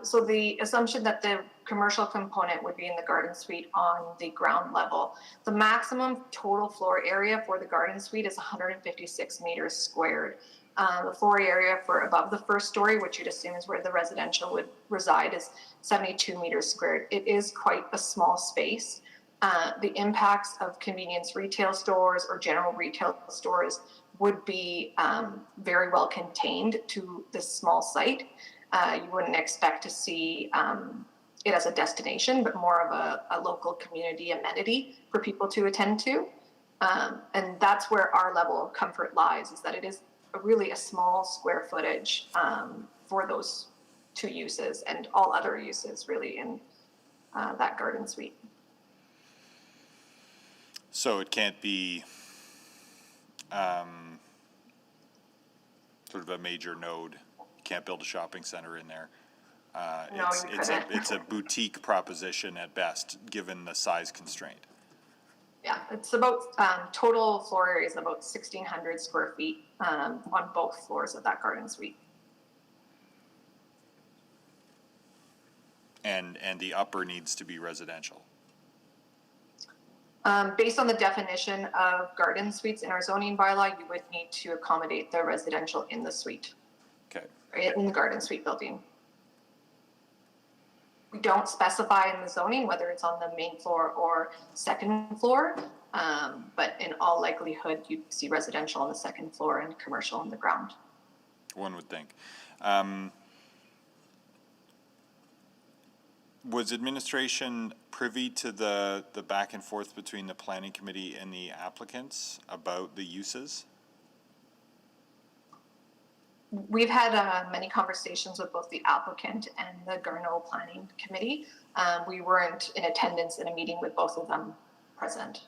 S19: So the assumption that the commercial component would be in the garden suite on the ground level. The maximum total floor area for the garden suite is 156 meters squared. The floor area for above the first story, which you'd assume is where the residential would reside, is 72 meters squared. It is quite a small space. The impacts of convenience retail stores or general retail stores would be very well contained to this small site. You wouldn't expect to see it as a destination, but more of a local community amenity for people to attend to. And that's where our level of comfort lies, is that it is really a small square footage for those two uses and all other uses really in that garden suite.
S1: So it can't be sort of a major node. You can't build a shopping center in there.
S19: No,
S1: it's a boutique proposition at best, given the size constraint.
S19: Yeah, it's about total floor area is about 1,600 square feet on both floors of that garden suite.
S1: And the upper needs to be residential.
S19: Based on the definition of garden suites in our zoning bylaw, you would need to accommodate the residential in the suite.
S1: Okay.
S19: Right, in the garden suite building. We don't specify in the zoning whether it's on the main floor or second floor, but in all likelihood, you'd see residential on the second floor and commercial on the ground.
S1: One would think. Was administration privy to the back and forth between the planning committee and the applicants about the uses?
S19: We've had many conversations with both the applicant and the Garneau Planning Committee. We weren't in attendance in a meeting with both of them present.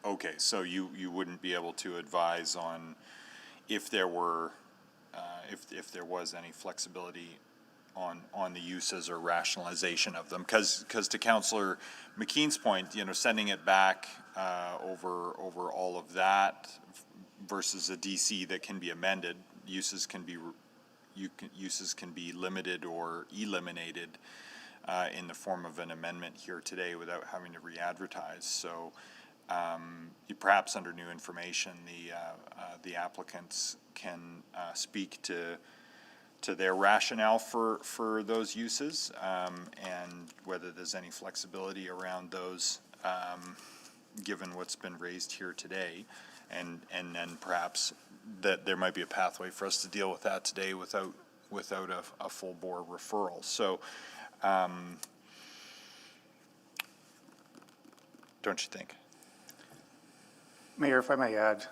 S1: Okay, so you wouldn't be able to advise on if there were, if there was any flexibility on the uses or rationalization of them, because to Councillor McKean's point, sending it back over all of that versus a DC that can be amended, uses can be limited or eliminated in the form of an amendment here today without having to re-advertise. So perhaps under new information, the applicants can speak to their rationale for those uses and whether there's any flexibility around those given what's been raised here today, and then perhaps that there might be a pathway for us to deal with that today without a full bore referral. So don't you think?
S14: Mayor, if I may add,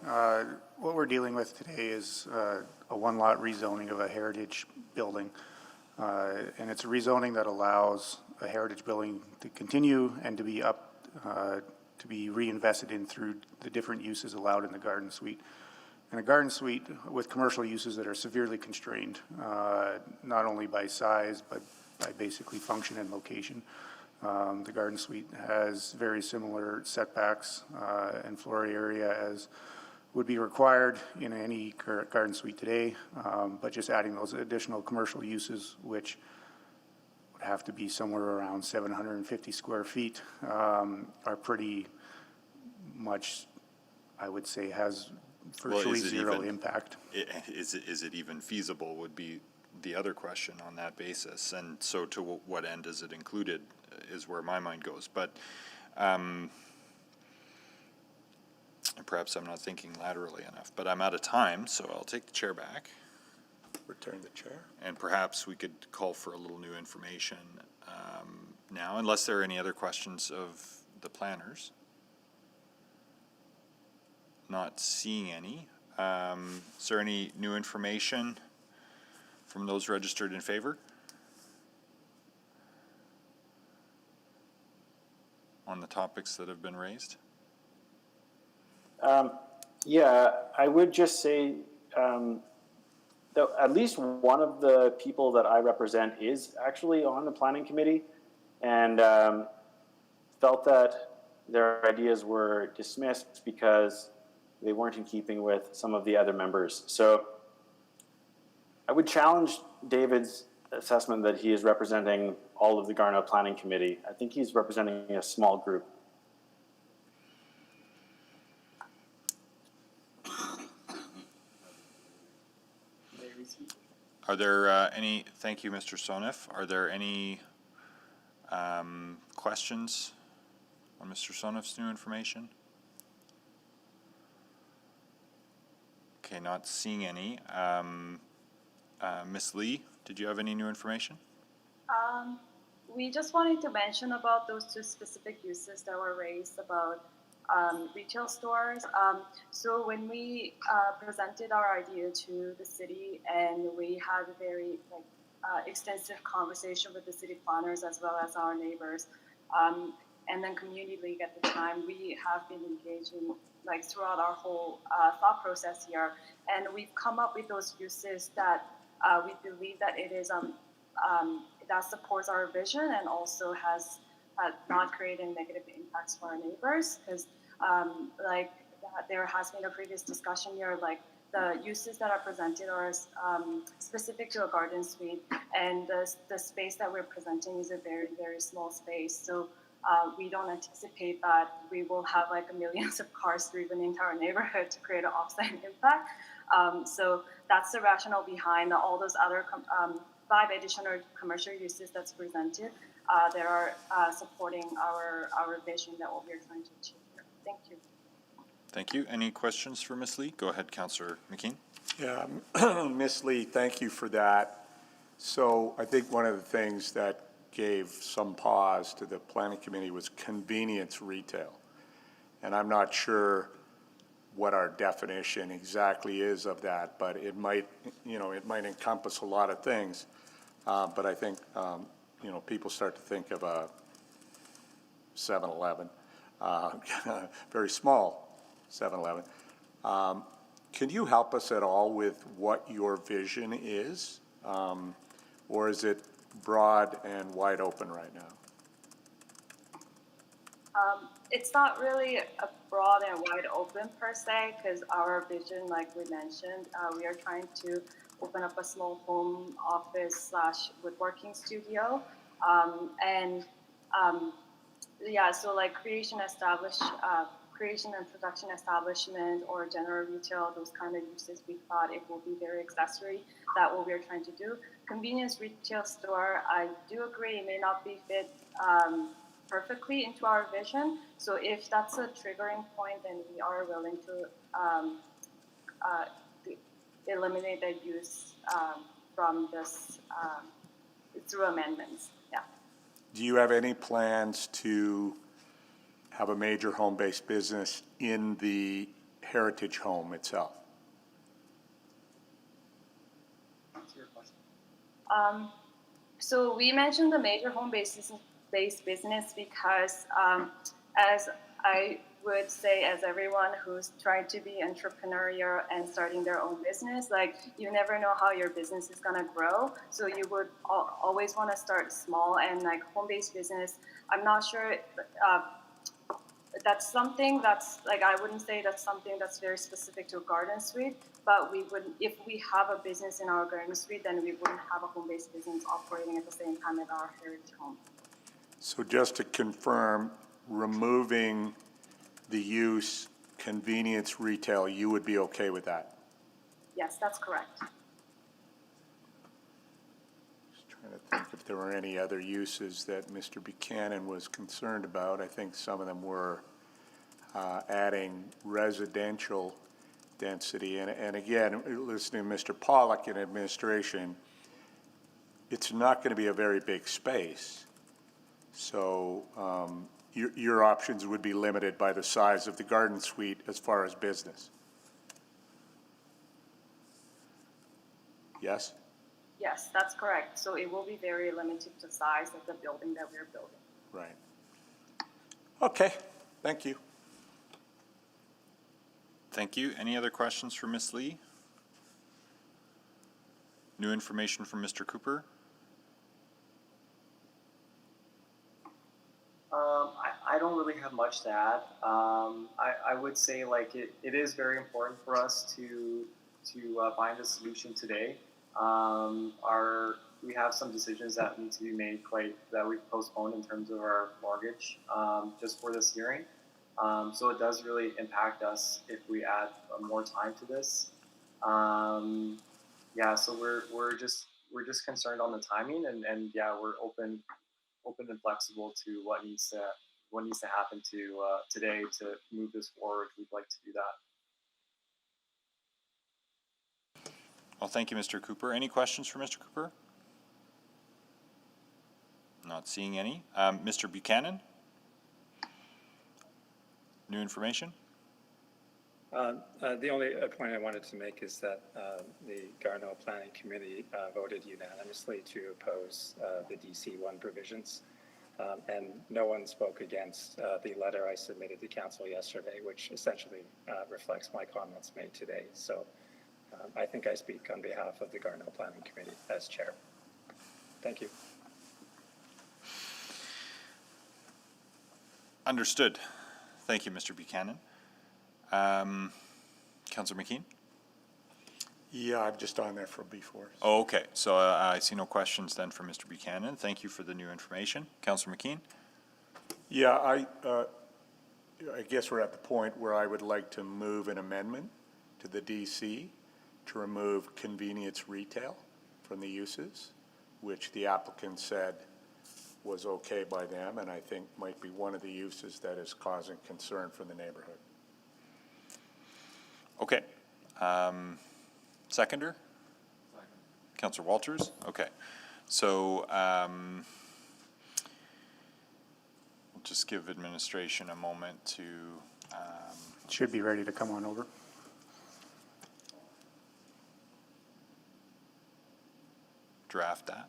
S14: what we're dealing with today is a one-lot rezoning of a heritage building. And it's a rezoning that allows a heritage building to continue and to be reinvested in through the different uses allowed in the garden suite. And a garden suite with commercial uses that are severely constrained, not only by size, but by basically function and location. The garden suite has very similar setbacks and floor area as would be required in any garden suite today, but just adding those additional commercial uses, which would have to be somewhere around 750 square feet, are pretty much, I would say, has virtually zero impact.
S1: Is it even feasible would be the other question on that basis. And so to what end is it included is where my mind goes. But perhaps I'm not thinking laterally enough, but I'm out of time, so I'll take the chair back.
S18: Return the chair.
S1: And perhaps we could call for a little new information now, unless there are any other questions of the planners. Not seeing any. Is there any new information from those registered in favor on the topics that have been raised?
S13: Yeah, I would just say that at least one of the people that I represent is actually on the planning committee, and felt that their ideas were dismissed because they weren't in keeping with some of the other members. So I would challenge David's assessment that he is representing all of the Garneau Planning Committee. I think he's representing a small group.
S1: Are there any, thank you, Mr. Sonif. Are there any questions on Mr. Sonif's new information? Okay, not seeing any. Ms. Lee, did you have any new information?
S12: We just wanted to mention about those two specific uses that were raised about retail stores. So when we presented our idea to the city, and we had a very extensive conversation with the city planners as well as our neighbors, and then community league at the time, we have been engaging throughout our whole thought process here, and we've come up with those uses that we believe that it is that supports our vision and also has not created negative impacts for our neighbors, because there has been a previous discussion here, the uses that are presented are specific to a garden suite, and the space that we're presenting is a very, very small space. So we don't anticipate that we will have millions of cars driven into our neighborhood to create an offsite impact. So that's the rationale behind all those other 5 additional commercial uses that's presented that are supporting our vision that what we're trying to achieve here. Thank you.
S1: Thank you. Any questions for Ms. Lee? Go ahead, Councillor McKean.
S18: Yeah, Ms. Lee, thank you for that. So I think one of the things that gave some pause to the planning committee was convenience retail. And I'm not sure what our definition exactly is of that, but it might, it might encompass a lot of things. But I think, people start to think of a 7-Eleven, very small 7-Eleven. Can you help us at all with what your vision is? Or is it broad and wide open right now?
S12: It's not really a broad and wide open per se, because our vision, like we mentioned, we are trying to open up a small home office / woodworking studio. So creation and production establishment or general retail, those kind of uses, we thought it will be very accessory. That's what we're trying to do. Convenience retail store, I do agree, it may not be fit perfectly into our vision. So if that's a triggering point, then we are willing to eliminate the use from this through amendments. Yeah.
S18: Do you have any plans to have a major home-based business in the heritage home itself?
S21: That's your question.
S12: So we mentioned the major home-based business because, as I would say, as everyone who's trying to be entrepreneurial and starting their own business, you never know how your business is gonna grow. So you would always want to start small, and home-based business, I'm not sure that's something that's I wouldn't say that's something that's very specific to a garden suite, but we would, if we have a business in our garden suite, then we wouldn't have a home-based business operating at the same time at our heritage home.
S18: So just to confirm, removing the use convenience retail, you would be okay with that?
S12: Yes, that's correct.
S18: Just trying to think if there were any other uses that Mr. Buchanan was concerned about. I think some of them were adding residential density. And again, listening to Mr. Pollock in administration, it's not going to be a very big space. So your options would be limited by the size of the garden suite as far as business. Yes?
S12: Yes, that's correct. So it will be very limited to size of the building that we're building.
S18: Right. Okay, thank you.
S1: Thank you. Any other questions for Ms. Lee? New information from Mr. Cooper?
S21: I don't really have much to add. I would say like it is very important for us to find a solution today. We have some decisions that need to be made that we've postponed in terms of our mortgage just for this hearing. So it does really impact us if we add more time to this. Yeah, so we're just concerned on the timing, and yeah, we're open and flexible to what needs to happen today to move this forward. We'd like to do that.
S1: Well, thank you, Mr. Cooper. Any questions for Mr. Cooper? Not seeing any. Mr. Buchanan? New information?
S11: The only point I wanted to make is that the Garneau Planning Committee voted unanimously to oppose the DC1 provisions. And no one spoke against the letter I submitted to council yesterday, which essentially reflects my comments made today. So I think I speak on behalf of the Garneau Planning Committee as chair. Thank you.
S1: Understood. Thank you, Mr. Buchanan. Councillor McKean?
S18: Yeah, I'm just on there from before.
S1: Oh, okay. So I see no questions then for Mr. Buchanan. Thank you for the new information. Councillor McKean?
S18: Yeah, I guess we're at the point where I would like to move an amendment to the DC to remove convenience retail from the uses, which the applicant said was okay by them, and I think might be one of the uses that is causing concern for the neighborhood.
S1: Okay. Seconder? Councillor Walters? Okay. So we'll just give administration a moment to
S14: Should be ready to come on over.
S1: draft that.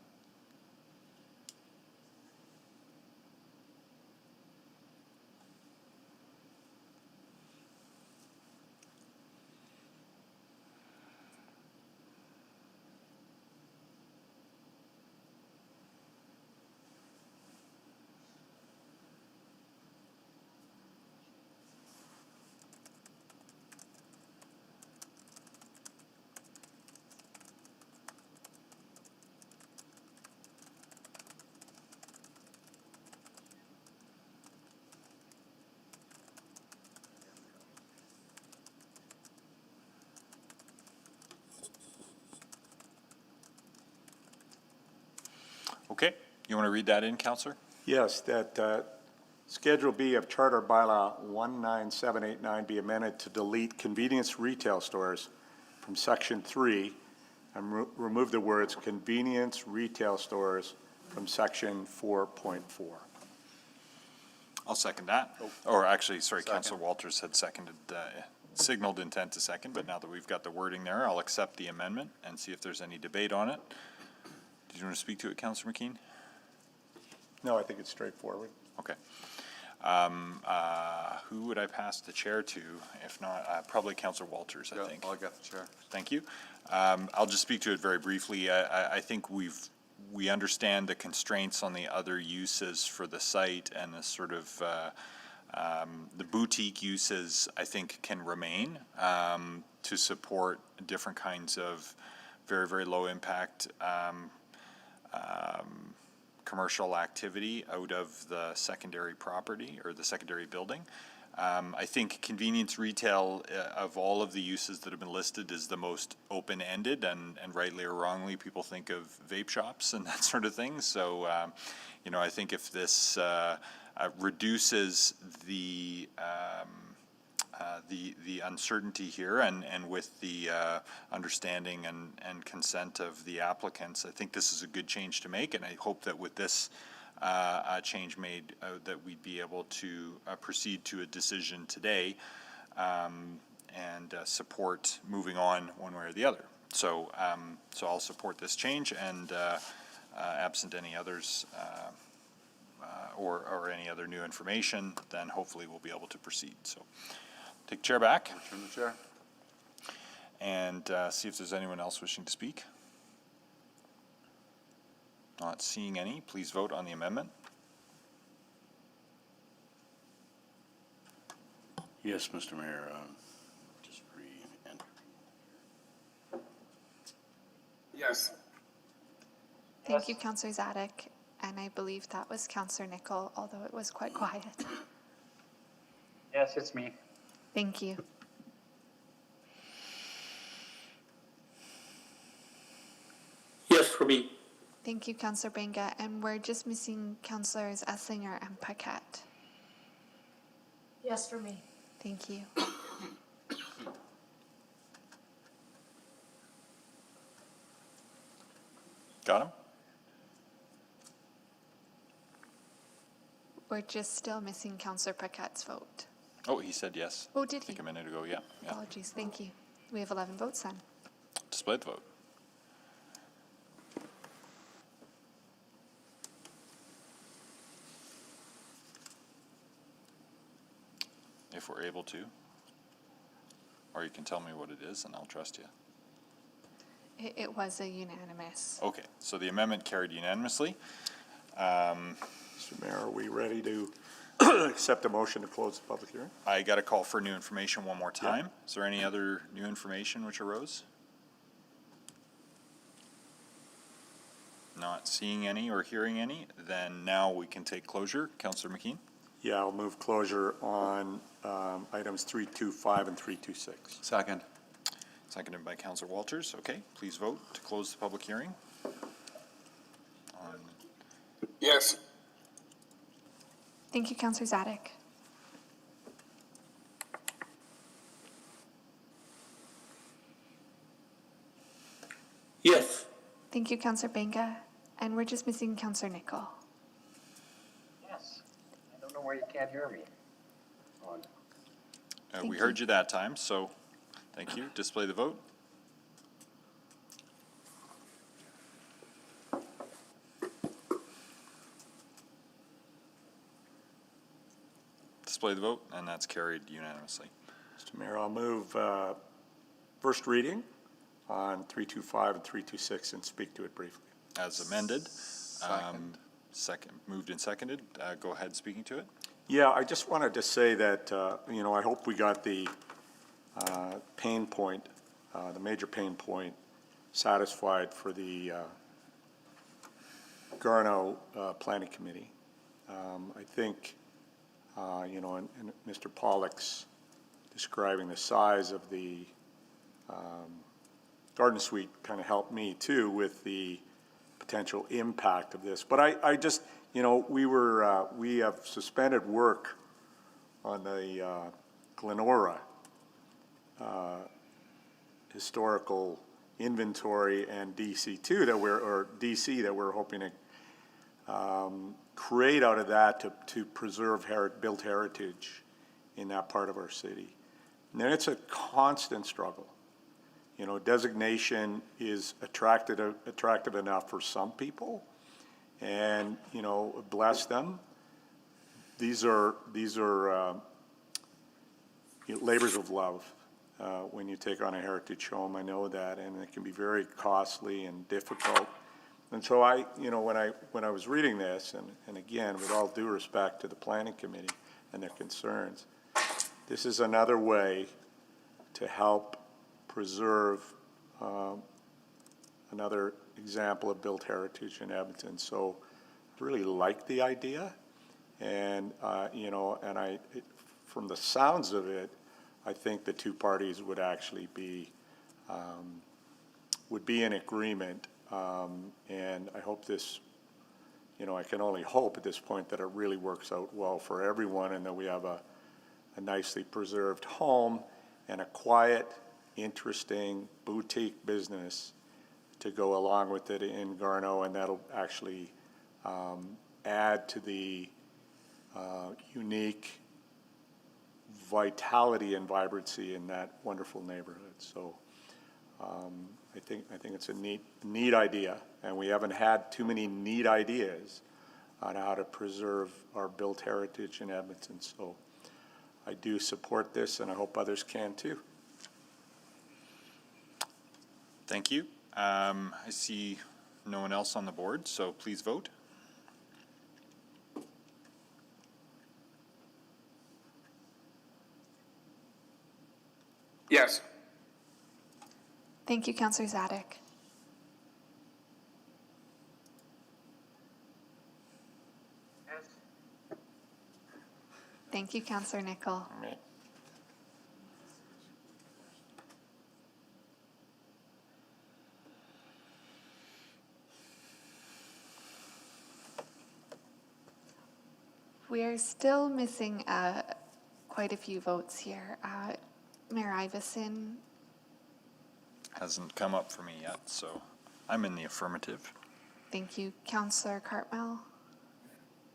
S1: Okay. You want to read that in, Councillor?
S18: Yes, that Schedule B of Charter Bylaw 19789 be amended to delete convenience retail stores from Section 3 and remove the words convenience retail stores from Section 4.4.
S1: I'll second that. Or actually, sorry, Councillor Walters had signaled intent to second, but now that we've got the wording there, I'll accept the amendment and see if there's any debate on it. Did you want to speak to it, Councillor McKean?
S18: No, I think it's straightforward.
S1: Okay. Who would I pass the chair to? If not, probably Councillor Walters, I think.
S17: I'll get the chair.
S1: Thank you. I'll just speak to it very briefly. I think we understand the constraints on the other uses for the site, and the sort of the boutique uses I think can remain to support different kinds of very, very low impact commercial activity out of the secondary property or the secondary building. I think convenience retail of all of the uses that have been listed is the most open-ended, and rightly or wrongly people think of vape shops and that sort of thing. So, you know, I think if this reduces the uncertainty here, and with the understanding and consent of the applicants, I think this is a good change to make, and I hope that with this change made, that we'd be able to proceed to a decision today and support moving on one way or the other. So, so I'll support this change, and absent any others or any other new information, then hopefully we'll be able to proceed. So, take chair back
S17: Return the chair.
S1: and see if there's anyone else wishing to speak. Not seeing any, please vote on the amendment.
S6: Yes, Mr. Mayor, just re-enter.
S2: Yes.
S4: Thank you, Councillor Zadek, and I believe that was Councillor Nicol, although it was quite quiet.
S3: Yes, it's me.
S4: Thank you.
S8: Yes, for me.
S4: Thank you, Councillor Benga, and we're just missing Councillors Esslinger and Paquette.
S16: Yes, for me.
S4: Thank you.
S1: Got him?
S4: We're just still missing Councillor Paquette's vote.
S1: Oh, he said yes.
S4: Oh, did
S1: I think
S4: he?
S1: a minute ago, yeah.
S4: Apologies, thank you. We have 11 votes then.
S1: Display the vote. If we're able to. Or you can tell me what it is and I'll trust you.
S4: It was a unanimous.
S1: Okay, so the amendment carried unanimously.
S18: Mr. Mayor, are we ready to accept a motion to close the public hearing?
S1: I got a call for new information one more time. Is there any other new information which arose? Not seeing any or hearing any, then now we can take closure. Councillor McKean?
S18: Yeah, I'll move closure on items 325 and 326.
S17: Second.
S1: Seconded by Councillor Walters. Okay, please vote to close the public hearing.
S2: Yes.
S4: Thank you, Councillor Zadek.
S8: Yes.
S4: Thank you, Councillor Benga, and we're just missing Councillor Nicol.
S3: Yes. I don't know why you can't hear me. On.
S1: We heard you that time, so thank you. Display the vote. Display the vote, and that's carried unanimously.
S18: Mr. Mayor, I'll move first reading on 325 and 326 and speak to it briefly.
S1: As amended.
S17: Second.
S1: Second, moved and seconded. Go ahead, speaking to it.
S18: Yeah, I just wanted to say that, I hope we got the pain point, the major pain point satisfied for the Garneau Planning Committee. I think, and Mr. Pollock's describing the size of the garden suite kind of helped me too with the potential impact of this. But I just, we have suspended work on the Glenora historical inventory and DC2 DC that we're hoping to create out of that to preserve built heritage in that part of our city. And it's a constant struggle. Designation is attractive enough for some people, and bless them. These are labors of love when you take on a heritage home. I know that, and it can be very costly and difficult. And so when I was reading this, and again, with all due respect to the Planning Committee and their concerns, this is another way to help preserve another example of built heritage in Edmonton. So I really like the idea, and from the sounds of it, I think the two parties would actually be in agreement, and I hope this, I can only hope at this point that it really works out well for everyone, and that we have a nicely preserved home and a quiet, interesting boutique business to go along with it in Garneau, and that'll actually add to the unique vitality and vibrancy in that wonderful neighborhood. So I think it's a neat idea, and we haven't had too many neat ideas on how to preserve our built heritage in Edmonton. So I do support this, and I hope others can too.
S1: Thank you. I see no one else on the board, so please vote.
S2: Yes.
S4: Thank you, Councillor Zadek.
S3: Yes.
S4: Thank you, Councillor Nickel. We are still missing quite a few votes here. Mayor Iveson,
S1: Hasn't come up for me yet, so I'm in the affirmative.
S4: thank you. Councillor Cartmel,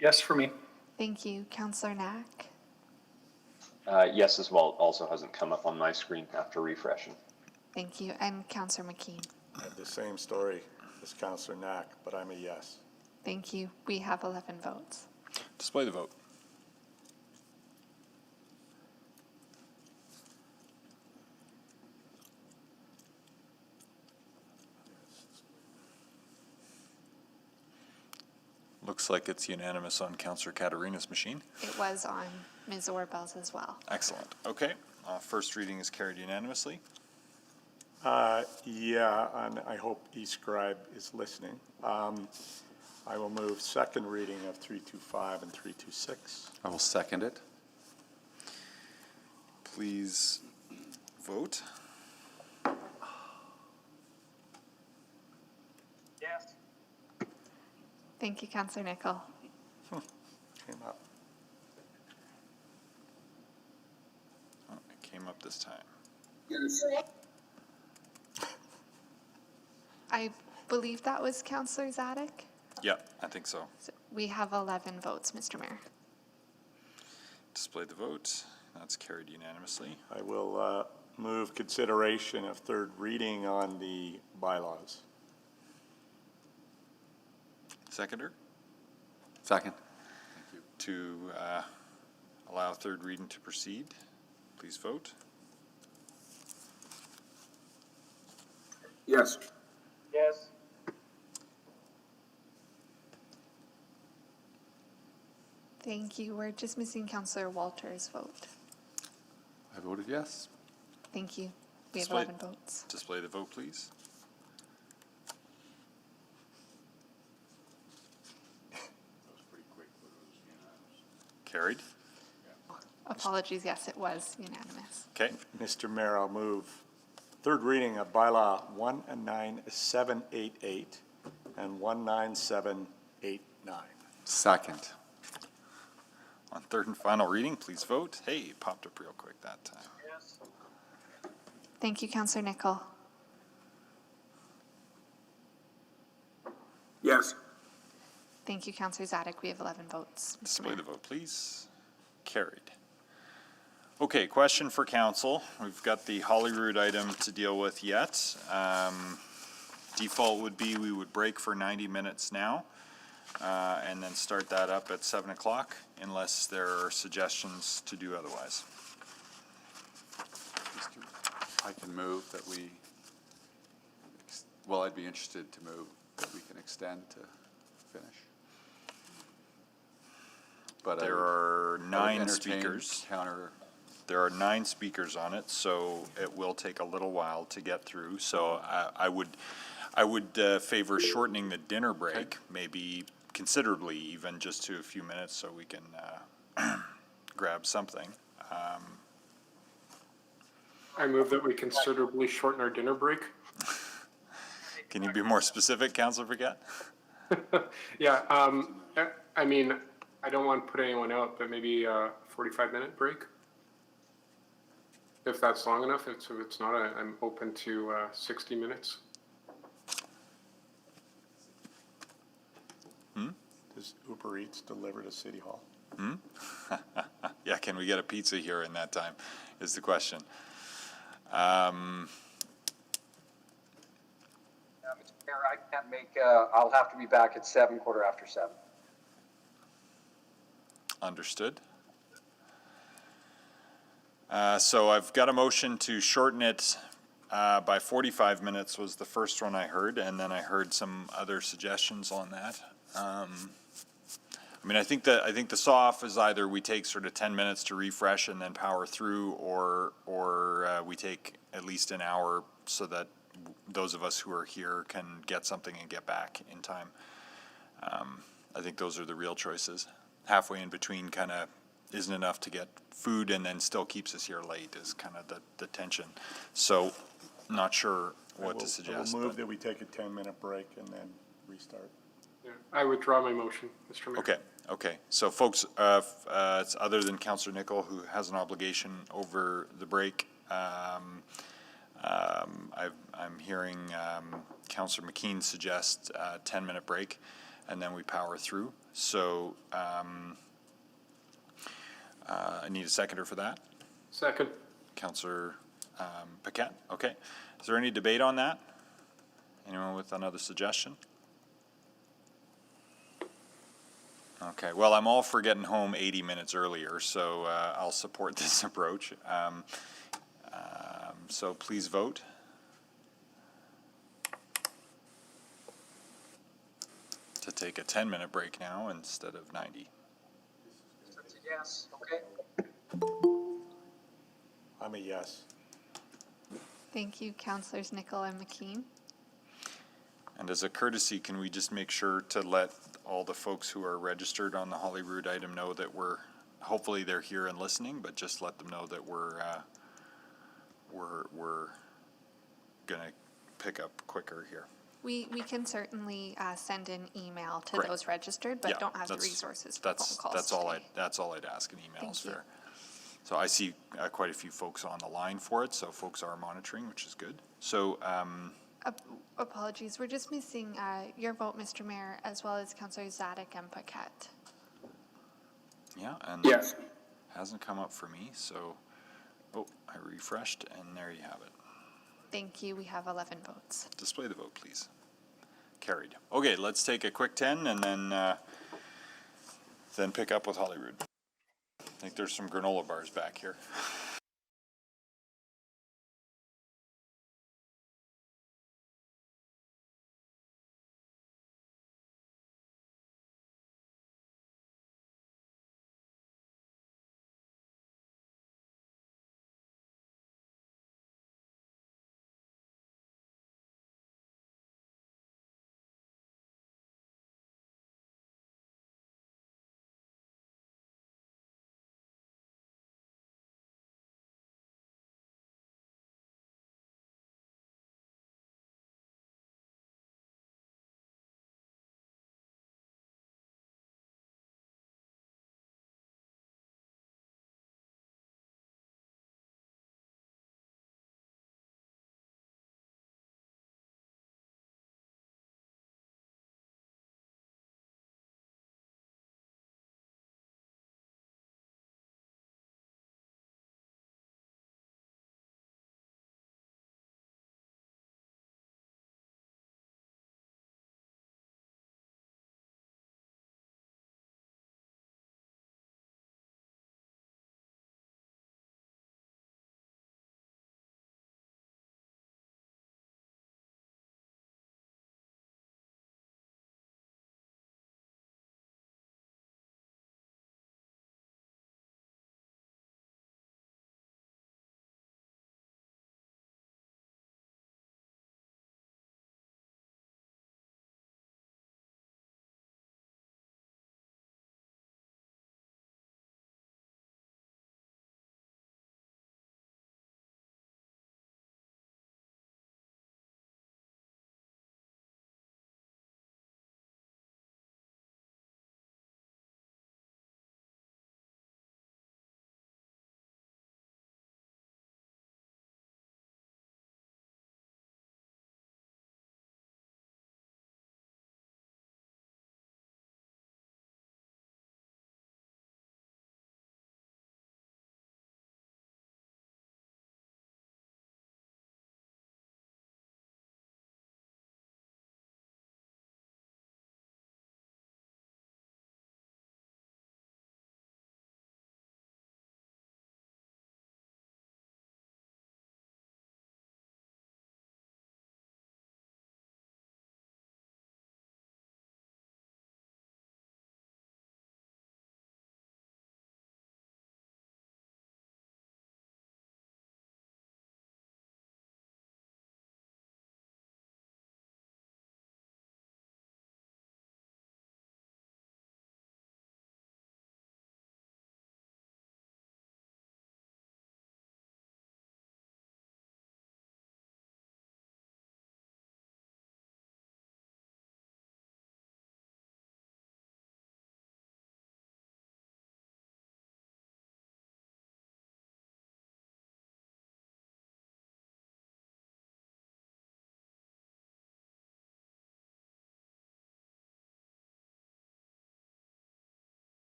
S2: Yes for me.
S4: thank you. Councillor Knack,
S10: Yes as well, also hasn't come up on my screen after refreshing.
S4: thank you. And Councillor McKean,
S18: I have the same story as Councillor Knack, but I'm a yes.
S4: thank you. We have 11 votes.
S1: Display the vote. Looks like it's unanimous on Councillor Katarina's machine.
S4: It was on Ms. Orbel's as well.
S1: Excellent. Okay. First reading is carried unanimously.
S18: Yeah, and I hope eScribe is listening. I will move second reading of 325 and 326.
S17: I will second it.
S1: Please vote.
S3: Yes.
S4: Thank you, Councillor Nickel.
S18: Came up.
S1: Oh, it came up this time.
S4: I believe that was Councillor Zadek.
S1: Yep, I think so.
S4: So we have 11 votes, Mr. Mayor.
S1: Display the vote. That's carried unanimously.
S18: I will move consideration of third reading on the bylaws.
S1: Seconder?
S17: Second.
S1: To allow third reading to proceed, please vote.
S2: Yes.
S3: Yes.
S4: Thank you. We're just missing Councillor Walter's vote.
S17: I voted yes.
S4: Thank you. We have
S1: Display-
S4: 11 votes.
S1: Display the vote, please. Carried.
S4: Apologies, yes, it was unanimous.
S1: Okay.
S18: Mr. Mayor, I'll move third reading of bylaw 19788 and 19789.
S17: Second.
S1: On third and final reading, please vote. Hey, it popped up real quick that time.
S3: Yes.
S4: Thank you, Councillor Nickel.
S2: Yes.
S4: Thank you, Councillor Zadek. We have 11 votes. Mr.
S1: Display
S4: Mayor.
S1: the vote, please. Carried. Okay, question for council. We've got the Holyrood item to deal with yet. Default would be we would break for 90 minutes now and then start that up at 7 o'clock unless there are suggestions to do otherwise.
S17: I can move that we, well, I'd be interested to move that we can extend to finish. But
S1: There are
S17: I would
S1: 9
S17: entertain
S1: speakers.
S17: Counter,
S1: There are 9 speakers on it, so it will take a little while to get through. So I would favor shortening the dinner break, maybe considerably, even just to a few minutes, so we can grab something.
S2: I move that we considerably shorten our dinner break.
S1: Can you be more specific, Councillor Paquette?
S2: Yeah, I mean, I don't want to put anyone out, but maybe a 45-minute break. If that's long enough, if it's not, I'm open to 60 minutes.
S18: Does Uber Eats deliver to City Hall?
S1: Yeah, can we get a pizza here in that time, is the question.
S3: Mr. Mayor, I can't make, I'll have to be back at 7, quarter after 7.
S1: Understood. So I've got a motion to shorten it by 45 minutes was the first one I heard, and then I heard some other suggestions on that. I mean, I think the saw-off is either we take sort of 10 minutes to refresh and then power through, or we take at least an hour so that those of us who are here can get something and get back in time. I think those are the real choices. Halfway in between kind of isn't enough to get food and then still keeps us here late is kind of the tension. So not sure what to suggest.
S18: I will move that we take a 10-minute break and then restart.
S2: Yeah, I withdraw my motion, Mr. Mayor.
S1: Okay. So folks, it's other than Councillor Nicol, who has an obligation over the break. I'm hearing Councillor McKean suggest a 10-minute break, and then we power through. So I need a seconder for that.
S2: Second.
S1: Councillor Paquette. Okay. Is there any debate on that? Anyone with another suggestion? Okay, well, I'm all for getting home 80 minutes earlier, so I'll support this approach. So please vote. To take a 10-minute break now instead of 90.
S3: That's a yes, okay.
S18: I'm a yes.
S4: Thank you, Councillors Nicol and McKean.
S1: And as a courtesy, can we just make sure to let all the folks who are registered on the Holyrood item know that hopefully they're here and listening, but just let them know that we're going to pick up quicker here.
S4: We can certainly send an email to
S1: Great.
S4: those registered, but
S1: Yeah,
S4: don't have the
S1: that's-
S4: resources for phone calls
S1: That's all I'd ask. An email is
S4: Thank you.
S1: fair. So I see quite a few folks on the line for it, so folks are monitoring, which is good. So
S4: apologies, we're just missing your vote, Mr. Mayor, as well as Councillors Zadek and Paquette.
S1: yeah, and
S2: Yes.
S1: hasn't come up for me, so I refreshed, and there you have it.
S4: Thank you. We have 11 votes.
S1: Display the vote, please. Carried. Okay, let's take a quick 10 and then pick up with Holyrood. I think there's some granola bars back here.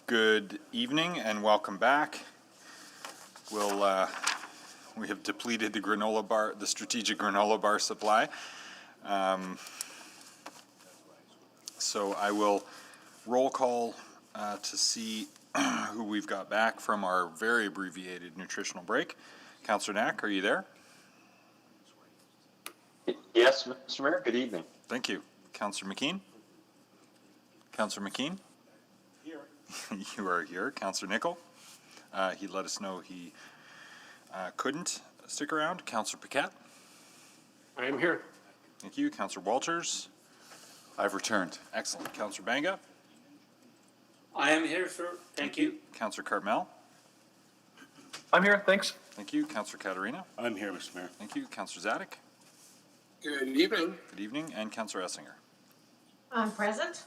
S1: Good evening and welcome back. We have depleted the granola bar, the strategic granola bar supply. So I will roll call to see who we've got back from our very abbreviated nutritional break. Councillor Knack, are you there?
S10: Yes, Mr. Mayor, good evening.
S1: Thank you. Councillor McKean? Councillor McKean? Here. You are here. Councillor Nickel? He let us know he couldn't stick around. Councillor Paquette?
S2: I am here.
S1: Thank you. Councillor Walters?
S17: I've returned.
S1: Excellent. Councillor Banga?
S8: I am here, sir. Thank you.
S1: Councillor Cartmel?
S15: I'm here, thanks.
S1: Thank you. Councillor Katarina?
S6: I'm here, Mr. Mayor.
S1: Thank you. Councillor Zadig?
S2: Good evening.
S1: Good evening. And Councillor Essinger?
S16: I'm present.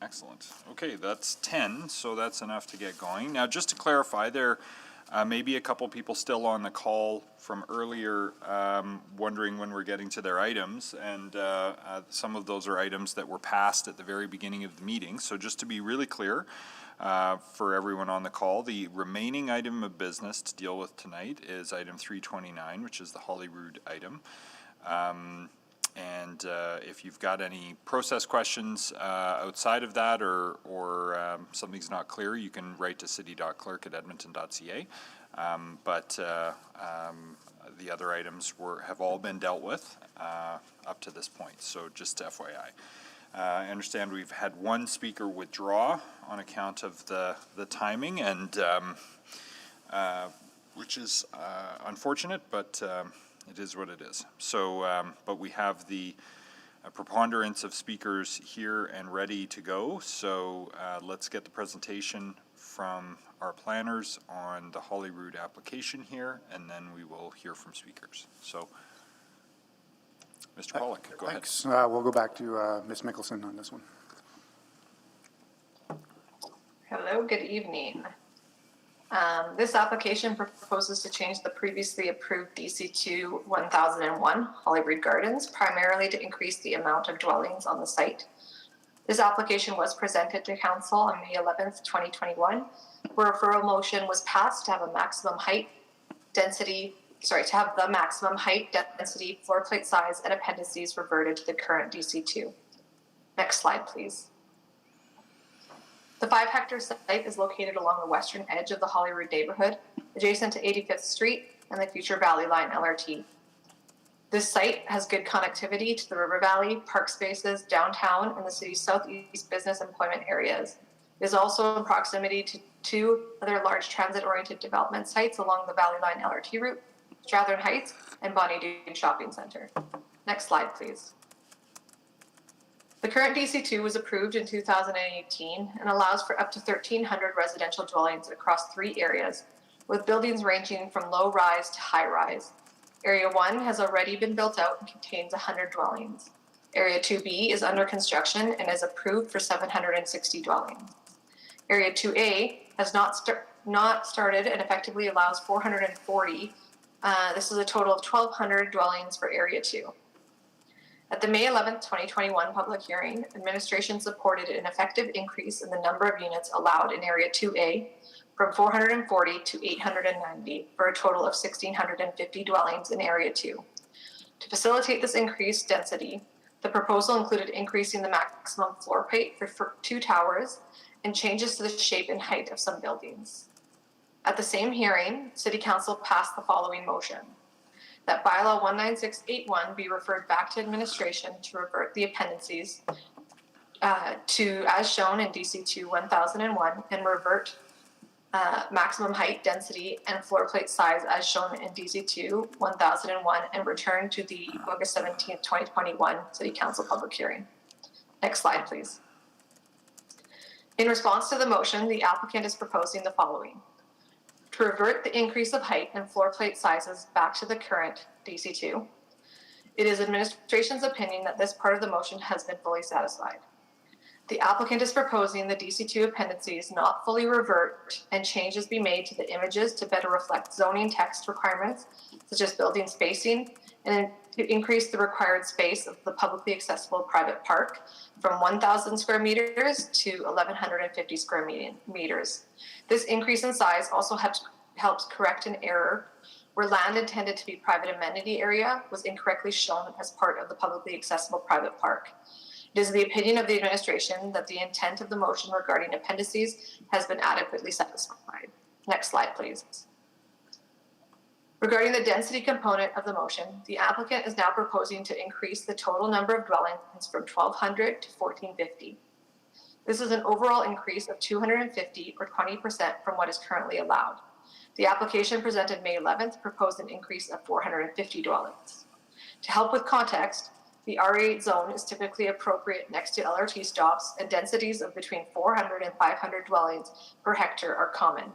S1: Excellent. Okay, that's 10, so that's enough to get going. Now, just to clarify, there may be a couple people still on the call from earlier wondering when we're getting to their items, and some of those are items that were passed at the very beginning of the meeting. So just to be really clear for everyone on the call, the remaining item of business to deal with tonight is item 329, which is the Holyrood item. And if you've got any process questions outside of that or something's not clear, you can write to city.clerk@edmonton.ca. But the other items have all been dealt with up to this point, so just FYI. I understand we've had one speaker withdraw on account of the timing, and which is unfortunate, but it is what it is. So, but we have the preponderance of speakers here and ready to go. So let's get the presentation from our planners on the Holyrood application here, and then we will hear from speakers. So, Mr. Pollock, go ahead.
S14: Thanks. We'll go back to Ms. Mickelson on this one.
S19: Hello, good evening. This application proposes to change the previously approved DC2 1001 Holyrood Gardens, primarily to increase the amount of dwellings on the site. This application was presented to Council on May 11th, 2021, where a referral motion was passed to have a maximum height, density, to have the maximum height, density, floor plate size, and appendices reverted to the current DC2. Next slide, please. The 5-hectare site is located along the western edge of the Holyrood neighborhood, adjacent to 85th Street and the future Valley Line LRT. This site has good connectivity to the River Valley, park spaces, downtown, and the city's southeast business employment areas. It is also in proximity to two other large transit-oriented development sites along the Valley Line LRT route, Strathern Heights and Bonnie Doon Shopping Center. Next slide, please. The current DC2 was approved in 2018 and allows for up to 1,300 residential dwellings across 3 areas, with buildings ranging from low rise to high rise. Area 1 has already been built out and contains 100 dwellings. Area 2B is under construction and is approved for 760 dwellings. Area 2A has not started and effectively allows 440. This is a total of 1,200 dwellings for Area 2. At the May 11th, 2021 public hearing, administration supported an effective increase in the number of units allowed in Area 2A from 440 to 890 for a total of 1,650 dwellings in Area 2. To facilitate this increased density, the proposal included increasing the maximum floor plate for 2 towers and changes to the shape and height of some buildings. At the same hearing, City Council passed the following motion: that Bylaw 19681 be referred back to administration to revert the appendices to as shown in DC2 1001 and revert maximum height, density, and floor plate size as shown in DC2 1001 and return to the August 17th, 2021 City Council public hearing. Next slide, please. In response to the motion, the applicant is proposing the following: to revert the increase of height and floor plate sizes back to the current DC2. It is administration's opinion that this part of the motion has been fully satisfied. The applicant is proposing the DC2 appendices not fully revert and changes be made to the images to better reflect zoning text requirements, such as building spacing, and to increase the required space of the publicly accessible private park from 1,000 square meters to 1,150 square meters. This increase in size also helps correct an error where land intended to be private amenity area was incorrectly shown as part of the publicly accessible private park. It is the opinion of the administration that the intent of the motion regarding appendices has been adequately satisfied. Next slide, please. Regarding the density component of the motion, the applicant is now proposing to increase the total number of dwellings from 1,200 to 1,450. This is an overall increase of 250 or 20% from what is currently allowed. The application presented May 11th proposed an increase of 450 dwellings. To help with context, the R8 zone is typically appropriate next to LRT stops, and densities of between 400 and 500 dwellings per hectare are common.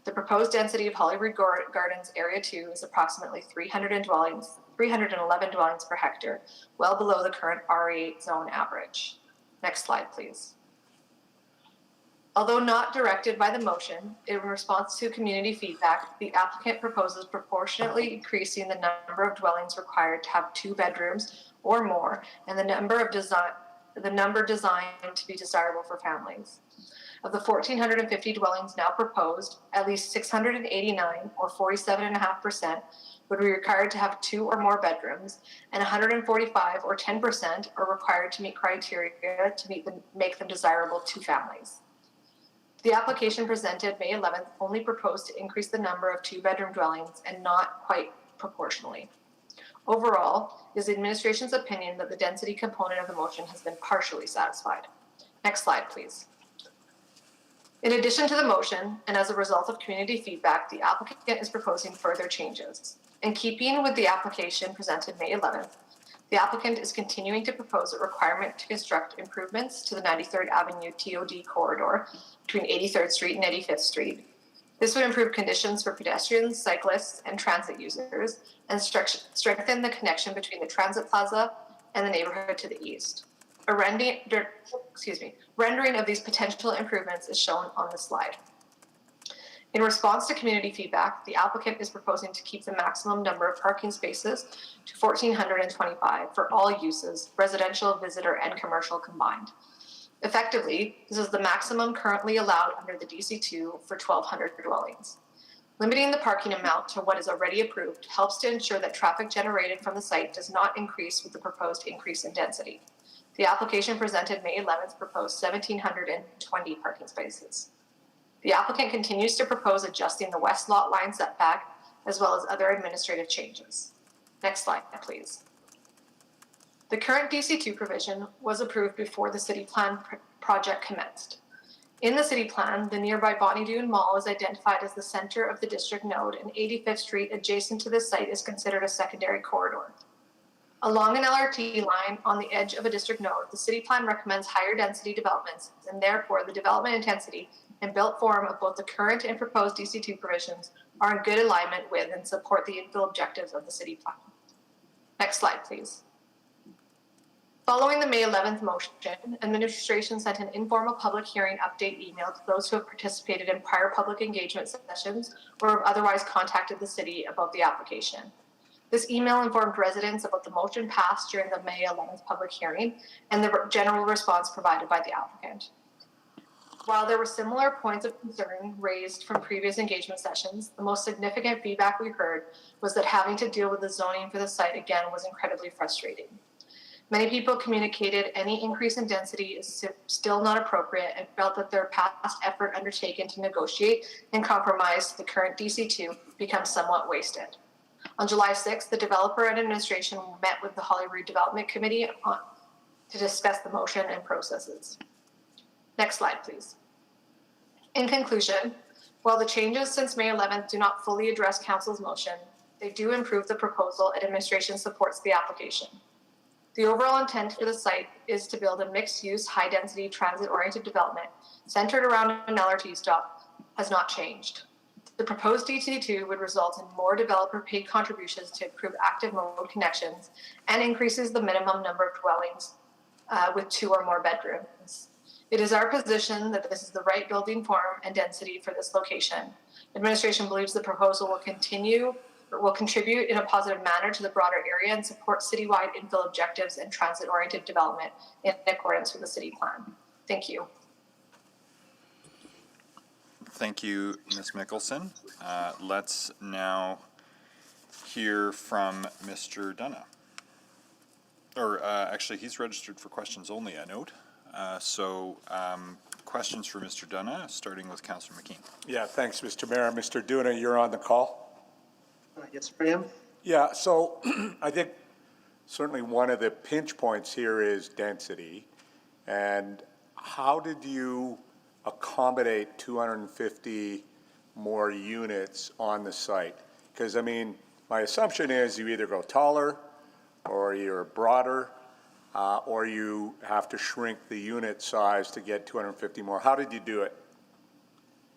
S19: The proposed density of Hollywood Gardens Area 2 is approximately 311 dwellings per hectare, well below the current R8 zone average. Next slide, please. Although not directed by the motion, in response to community feedback, the applicant proposes proportionately increasing the number of dwellings required to have 2 bedrooms or more, and the number designed to be desirable for families. Of the 1,450 dwellings now proposed, at least 689, or 47.5%, would be required to have 2 or more bedrooms, and 145, or 10%, are required to meet criteria to make them desirable to families. The application presented May 11th only proposed to increase the number of 2-bedroom dwellings and not quite proportionally. Overall, it is the administration's opinion that the density component of the motion has been partially satisfied. Next slide, please. In addition to the motion, and as a result of community feedback, the applicant is proposing further changes. In keeping with the application presented May 11th, the applicant is continuing to propose a requirement to construct improvements to the 93rd Avenue TOD corridor between 83rd Street and 85th Street. This would improve conditions for pedestrians, cyclists, and transit users, and strengthen the connection between the transit plaza and the neighborhood to the east. A rendering of these potential improvements is shown on the slide. In response to community feedback, the applicant is proposing to keep the maximum number of parking spaces to 1,425 for all uses, residential, visitor, and commercial combined. Effectively, this is the maximum currently allowed under the DC2 for 1,200 dwellings. Limiting the parking amount to what is already approved helps to ensure that traffic generated from the site does not increase with the proposed increase in density. The application presented May 11th proposed 1,720 parking spaces. The applicant continues to propose adjusting the west lot line setback as well as other administrative changes. Next slide, please. The current DC2 provision was approved before the city plan project commenced. In the city plan, the nearby Bonnie Doon Mall is identified as the center of the district node, and 85th Street adjacent to this site is considered a secondary corridor. Along an LRT line on the edge of a district node, the city plan recommends higher density developments, and therefore the development intensity and built form of both the current and proposed DC2 provisions are in good alignment with and support the infill objectives of the city plan. Next slide, please. Following the May 11th motion, administration sent an informal public hearing update email to those who have participated in prior public engagement sessions or have otherwise contacted the city about the application. This email informed residents about the motion passed during the May 11th public hearing and the general response provided by the applicant. While there were similar points of concern raised from previous engagement sessions, the most significant feedback we heard was that having to deal with the zoning for the site again was incredibly frustrating. Many people communicated any increase in density is still not appropriate and felt that their past effort undertaken to negotiate and compromise the current DC2 becomes somewhat wasted. On July 6th, the developer and administration met with the Hollywood Development Committee to discuss the motion and processes. Next slide, please. In conclusion, while the changes since May 11th do not fully address Council's motion, they do improve the proposal and administration supports the application. The overall intent for the site is to build a mixed-use, high-density, transit-oriented development centered around an LRT stop has not changed. The proposed DC2 would result in more developer-paid contributions to improve active mode connections and increases the minimum number of dwellings with 2 or more bedrooms. It is our position that this is the right building form and density for this location. Administration believes the proposal will contribute in a positive manner to the broader area and support citywide infill objectives and transit-oriented development in accordance with the city plan. Thank you.
S1: Thank you, Ms. Mickelson. Let's now hear from Mr. Dunna. Or actually, he's registered for questions only, I note. Questions for Mr. Dunna, starting with Councillor McKean.
S18: Yeah, thanks, Mr. Mayor. Mr. Duna, you're on the call.
S7: Yes, I am.
S18: Yeah, so I think certainly one of the pinch points here is density. And how did you accommodate 250 more units on the site? Because, I mean, my assumption is you either go taller or you're broader, or you have to shrink the unit size to get 250 more. How did you do it?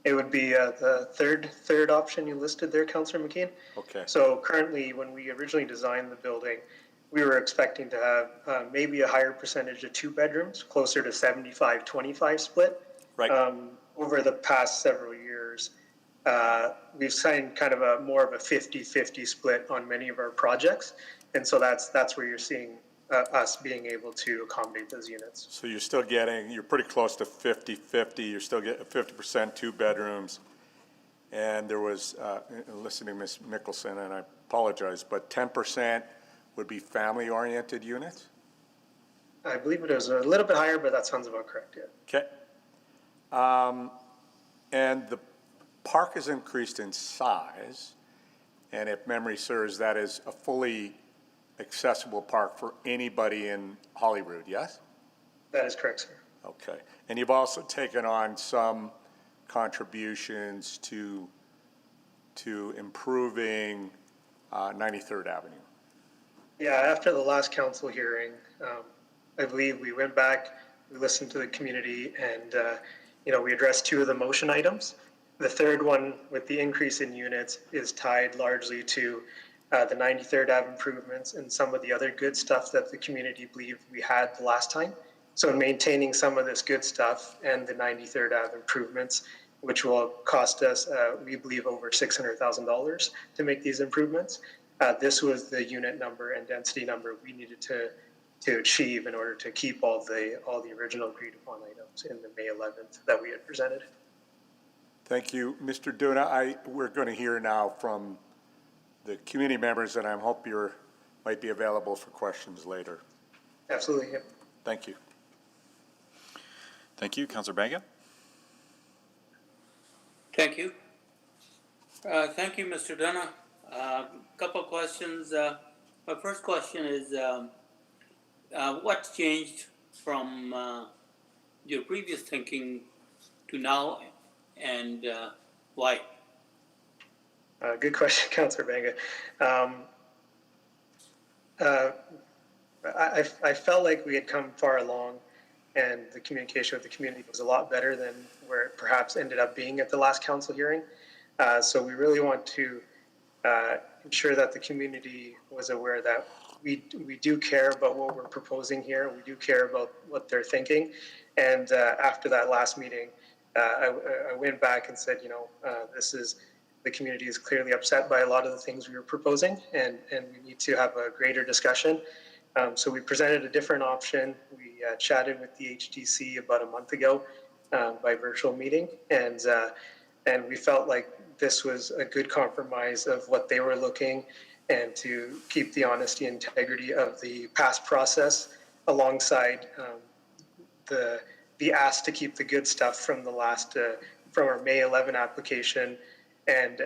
S7: It would be the third option you listed there, Councillor McKean.
S18: Okay.
S7: So currently, when we originally designed the building, we were expecting to have maybe a higher percentage of 2 bedrooms, closer to 75-25 split.
S18: Right.
S7: Over the past several years, we've signed kind of a more of a 50-50 split on many of our projects. And so that's where you're seeing us being able to accommodate those units.
S18: So you're still getting, you're pretty close to 50-50. You're still getting 50% 2 bedrooms. And there was, listening to Ms. Mickelson, and I apologize, but 10% would be family-oriented units?
S7: I believe it was a little bit higher, but that sounds about correct, yeah.
S18: Okay. And the park has increased in size. And if memory serves, that is a fully accessible park for anybody in Holyrood, yes?
S7: That is correct, sir.
S18: Okay. And you've also taken on some contributions to improving 93rd Avenue.
S7: Yeah, after the last council hearing, I believe we went back, we listened to the community, and we addressed 2 of the motion items. The third one, with the increase in units, is tied largely to the 93rd Ave improvements and some of the other good stuff that the community believed we had the last time. So maintaining some of this good stuff and the 93rd Ave improvements, which will cost us, we believe, over $600,000 to make these improvements. This was the unit number and density number we needed to achieve in order to keep all the original agreed upon items in the May 11th that we had presented.
S18: Thank you. Mr. Duna, we're going to hear now from the community members, and I hope you might be available for questions later.
S7: Absolutely. Yeah.
S18: Thank you.
S1: Thank you. Councillor Baga.
S8: Thank you. Thank you, Mr. Dunna. Couple of questions. My first question is, what's changed from your previous thinking to now, and why?
S7: Good question, Councillor Banga. I felt like we had come far along, and the communication with the community was a lot better than where it perhaps ended up being at the last council hearing. So we really want to ensure that the community was aware that we do care about what we're proposing here. We do care about what they're thinking. And after that last meeting, I went back and said, the community is clearly upset by a lot of the things we were proposing, and we need to have a greater discussion. So we presented a different option. We chatted with the HDC about a month ago by virtual meeting, and we felt like this was a good compromise of what they were looking, and to keep the honesty and integrity of the past process alongside the ask to keep the good stuff from the last from our May 11 application, and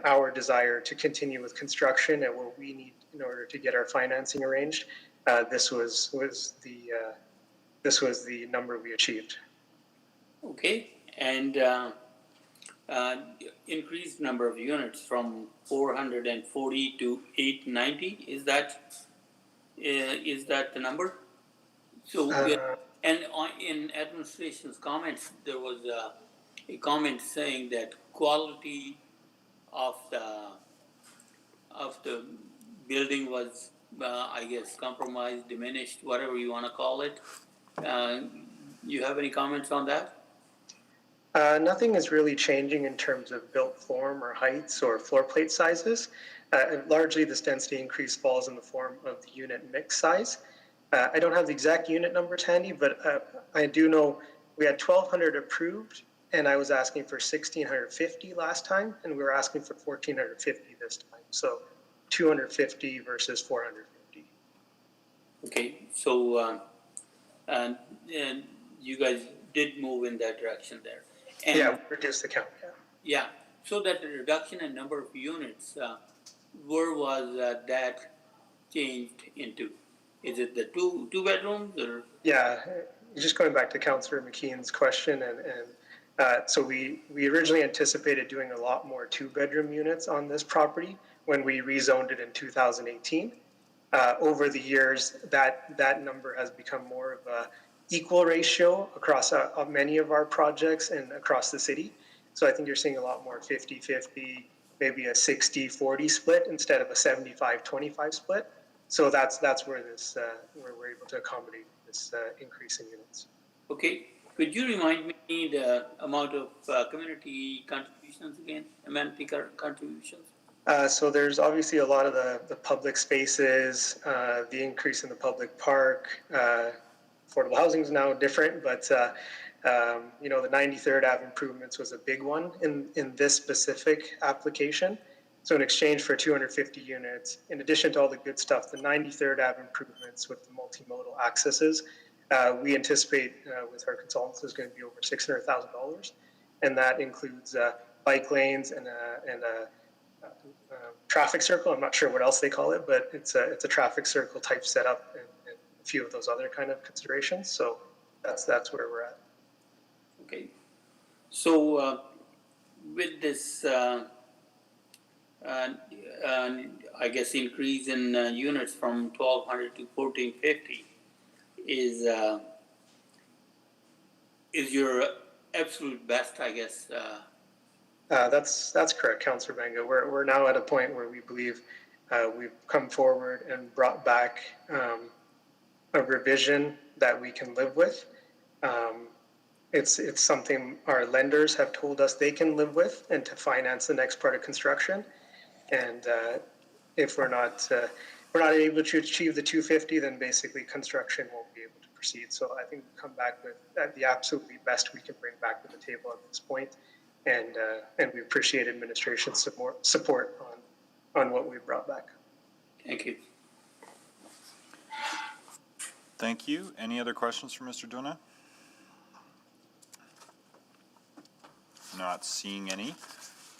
S7: our desire to continue with construction and what we need in order to get our financing arranged. This was the number we achieved.
S8: Okay, and increased number of units from 440 to 890. Is that the number? So, and in administration's comments, there was a comment saying that quality of the building was, I guess, compromised, diminished, whatever you want to call it. You have any comments on that?
S7: Nothing is really changing in terms of built form or heights or floor plate sizes. And largely, this density increase falls in the form of the unit mix size. I don't have the exact unit numbers handy, but I do know we had 1,200 approved, and I was asking for 1,650 last time, and we were asking for 1,450 this time. So 250 versus 450.
S8: Okay, so and you guys did move in that direction there. And
S7: Yeah, reduce the count.
S8: yeah, so that the reduction in number of units, where was that changed into? Is it the two bedrooms or?
S7: Yeah, just going back to Councillor McKeon's question, so we originally anticipated doing a lot more 2-bedroom units on this property when we rezoned it in 2018. Over the years, that number has become more of a equal ratio across many of our projects and across the city. So I think you're seeing a lot more 50-50, maybe a 60-40 split instead of a 75-25 split. So that's where this where we're able to accommodate this increase in units.
S8: Okay, could you remind me the amount of community contributions again, amenity contributions?
S7: So there's obviously a lot of the public spaces, the increase in the public park. Affordable housing is now different, but the 93rd Ave improvements was a big one in this specific application. So in exchange for 250 units, in addition to all the good stuff, the 93rd Ave improvements with the multimodal accesses, we anticipate with our consultants is going to be over $600,000, and that includes bike lanes and a traffic circle. I'm not sure what else they call it, but it's a traffic circle type setup and a few of those other kind of considerations. So that's where we're at.
S8: Okay, so with this, I guess increase in units from 1,200 to 1,450 is your absolute best, I guess.
S7: That's correct, Councillor Benga. We're now at a point where we believe we've come forward and brought back a revision that we can live with. It's something our lenders have told us they can live with and to finance the next part of construction. And if we're not able to achieve the 250, then basically construction won't be able to proceed. So I think we'll come back with the absolutely best we can bring back to the table at this point. And we appreciate administration's support on what we've brought back.
S8: Thank you.
S1: Thank you. Any other questions for Mr. Dona? Not seeing any.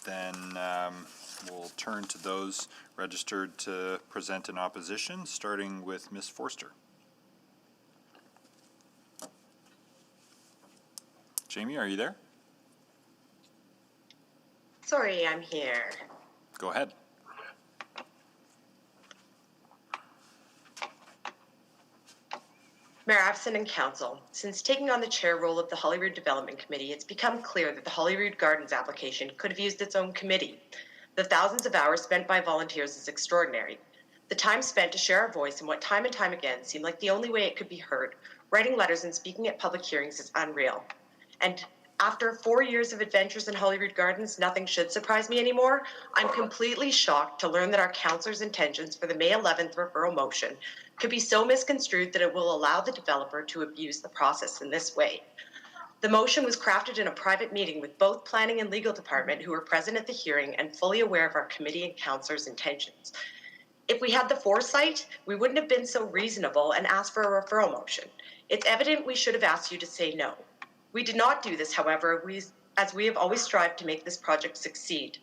S1: Then we'll turn to those registered to present in opposition, starting with Ms. Forster. Jamie, are you there?
S5: Sorry, I'm here.
S1: Go ahead.
S5: Mayor Iveson and Council, since taking on the chair role of the Holyrood Development Committee, it's become clear that the Holyrood Gardens application could have used its own committee. The thousands of hours spent by volunteers is extraordinary. The time spent to share our voice in what time and time again seemed like the only way it could be heard, writing letters and speaking at public hearings, is unreal. And after 4 years of adventures in Holyrood Gardens, nothing should surprise me anymore. I'm completely shocked to learn that our councillor's intentions for the May 11th referral motion could be so misconstrued that it will allow the developer to abuse the process in this way. The motion was crafted in a private meeting with both planning and legal department who were present at the hearing and fully aware of our committee and councillor's intentions. If we had the foresight, we wouldn't have been so reasonable and asked for a referral motion. It's evident we should have asked you to say no. We did not do this, however, as we have always strived to make this project succeed.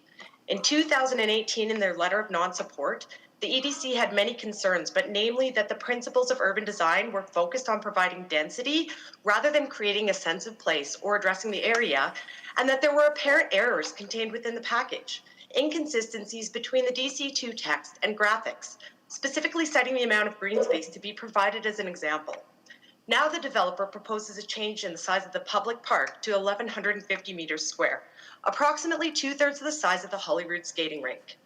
S5: In 2018, in their letter of non-support, the EDC had many concerns, but namely that the principles of urban design were focused on providing density rather than creating a sense of place or addressing the area, and that there were apparent errors contained within the package, inconsistencies between the DC2 text and graphics, specifically citing the amount of green space to be provided as an example. Now the developer proposes a change in the size of the public park to 1,150 meters square, approximately 2/3 of the size of the Holyrood skating rink.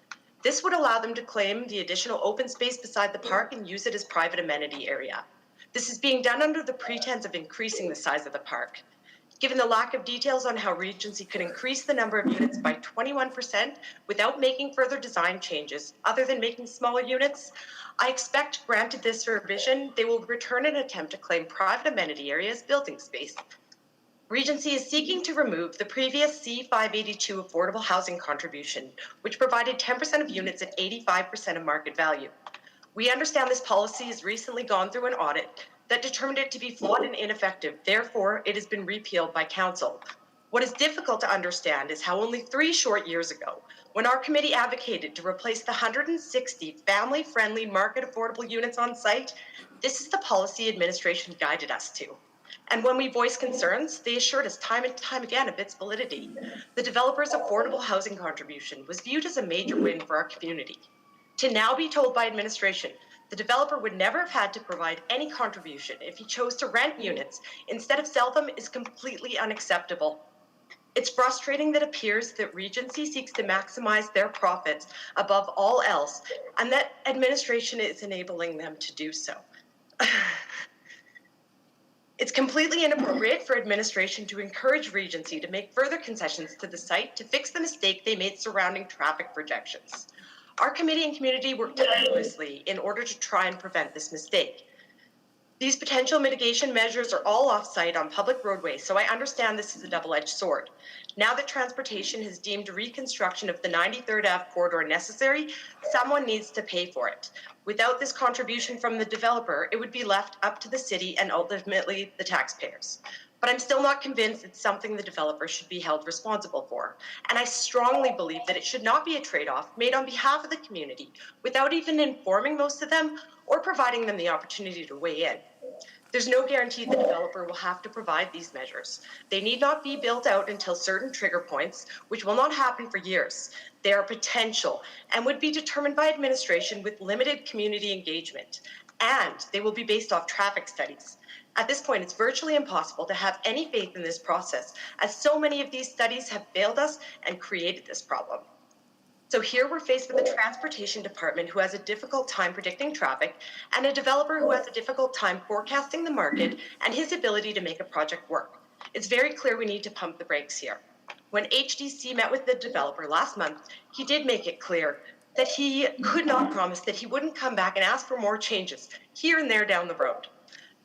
S5: This would allow them to claim the additional open space beside the park and use it as private amenity area. This is being done under the pretense of increasing the size of the park. Given the lack of details on how Regency could increase the number of units by 21% without making further design changes, other than making smaller units, I expect, granted this revision, they will return an attempt to claim private amenity area as building space. Regency is seeking to remove the previous C582 affordable housing contribution, which provided 10% of units at 85% of market value. We understand this policy has recently gone through an audit that determined it to be flawed and ineffective. Therefore, it has been repealed by council. What is difficult to understand is how only 3 short years ago, when our committee advocated to replace the 160 family-friendly market affordable units on site, this is the policy administration guided us to. And when we voiced concerns, they assured us time and time again of its validity. The developer's affordable housing contribution was viewed as a major win for our community. To now be told by administration the developer would never have had to provide any contribution if he chose to rent units instead of sell them is completely unacceptable. It's frustrating that it appears that Regency seeks to maximize their profits above all else, and that administration is enabling them to do so. It's completely inappropriate for administration to encourage Regency to make further concessions to the site to fix the mistake they made surrounding traffic projections. Our committee and community worked tirelessly in order to try and prevent this mistake. These potential mitigation measures are all off-site on public roadways, so I understand this is a double-edged sword. Now that transportation has deemed reconstruction of the 93rd Ave corridor necessary, someone needs to pay for it. Without this contribution from the developer, it would be left up to the city and ultimately the taxpayers. But I'm still not convinced it's something the developer should be held responsible for. And I strongly believe that it should not be a trade-off made on behalf of the community without even informing most of them or providing them the opportunity to weigh in. There's no guarantee the developer will have to provide these measures. They need not be built out until certain trigger points, which will not happen for years. They are potential and would be determined by administration with limited community engagement. And they will be based off traffic studies. At this point, it's virtually impossible to have any faith in this process, as so many of these studies have failed us and created this problem. So here we're faced with a transportation department who has a difficult time predicting traffic and a developer who has a difficult time forecasting the market and his ability to make a project work. It's very clear we need to pump the brakes here. When HDC met with the developer last month, he did make it clear that he could not promise that he wouldn't come back and ask for more changes here and there down the road.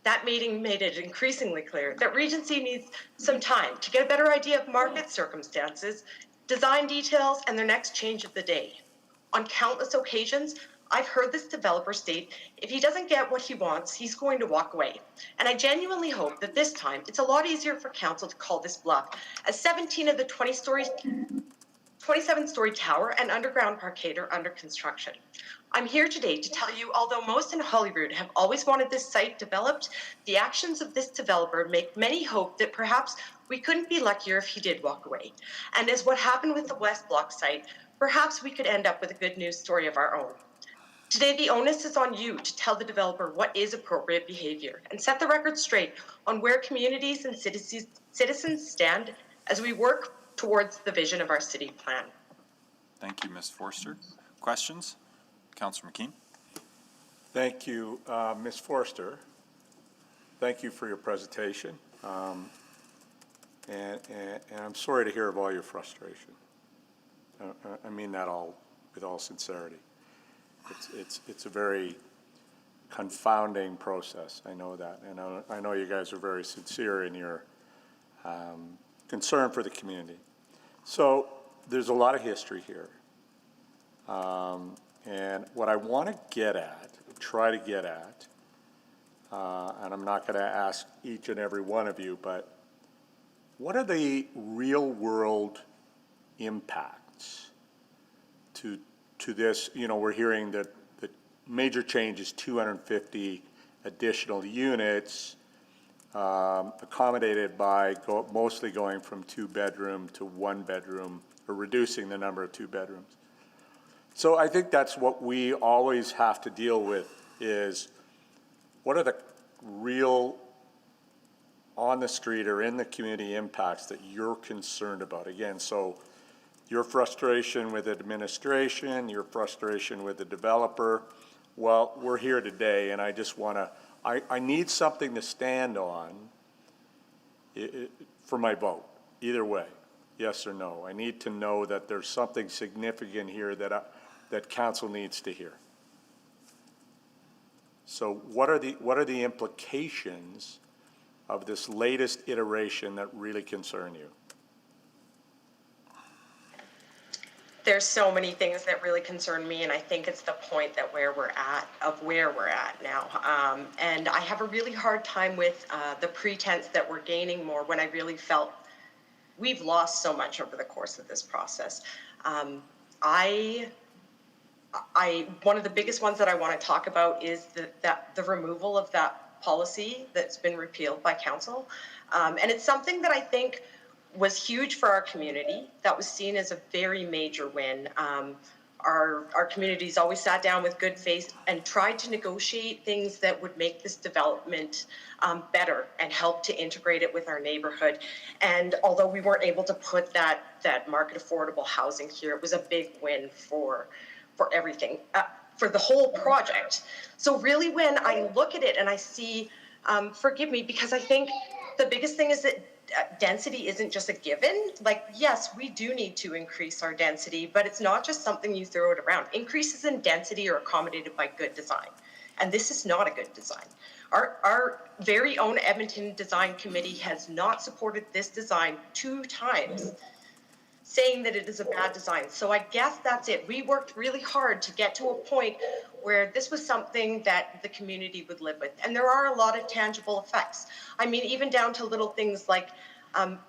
S5: That meeting made it increasingly clear that Regency needs some time to get a better idea of market circumstances, design details, and their next change of the day. On countless occasions, I've heard this developer state if he doesn't get what he wants, he's going to walk away. And I genuinely hope that this time it's a lot easier for council to call this bluff, as 17 of the 27-story tower and underground parkade are under construction. I'm here today to tell you, although most in Holyrood have always wanted this site developed, the actions of this developer make many hope that perhaps we couldn't be luckier if he did walk away. And as what happened with the West Block site, perhaps we could end up with a good news story of our own. Today, the onus is on you to tell the developer what is appropriate behavior and set the record straight on where communities and citizens stand as we work towards the vision of our city plan.
S1: Thank you, Ms. Forster. Questions? Councillor McKean.
S18: Thank you, Ms. Forster. Thank you for your presentation. And I'm sorry to hear of all your frustration. I mean that with all sincerity. It's a very confounding process. I know that, and I know you guys are very sincere in your concern for the community. So there's a lot of history here. And what I want to try to get at, and I'm not going to ask each and every one of you, but what are the real world impacts to this? You know, we're hearing that the major change is 250 additional units, accommodated by mostly going from 2-bedroom to 1-bedroom, or reducing the number of 2 bedrooms. So I think that's what we always have to deal with, is what are the real on the street or in the community impacts that you're concerned about? Again, so your frustration with administration, your frustration with the developer, well, we're here today, and I just want to I need something to stand on for my vote, either way, yes or no. I need to know that there's something significant here that council needs to hear. So what are the implications of this latest iteration that really concern you?
S5: There's so many things that really concern me, and I think it's the point that where we're at now. And I have a really hard time with the pretense that we're gaining more when I really felt we've lost so much over the course of this process. One of the biggest ones that I want to talk about is the removal of that policy that's been repealed by council. And it's something that I think was huge for our community. That was seen as a very major win. Our communities always sat down with good faith and tried to negotiate things that would make this development better and help to integrate it with our neighborhood. And although we weren't able to put that market affordable housing here, it was a big win for everything, for the whole project. So really when I look at it and I see, forgive me, because I think the biggest thing is that density isn't just a given. Like, yes, we do need to increase our density, but it's not just something you throw it around. Increases in density are accommodated by good design. And this is not a good design. Our very own Edmonton Design Committee has not supported this design 2 times, saying that it is a bad design. So I guess that's it. We worked really hard to get to a point where this was something that the community would live with. And there are a lot of tangible effects. I mean, even down to little things like,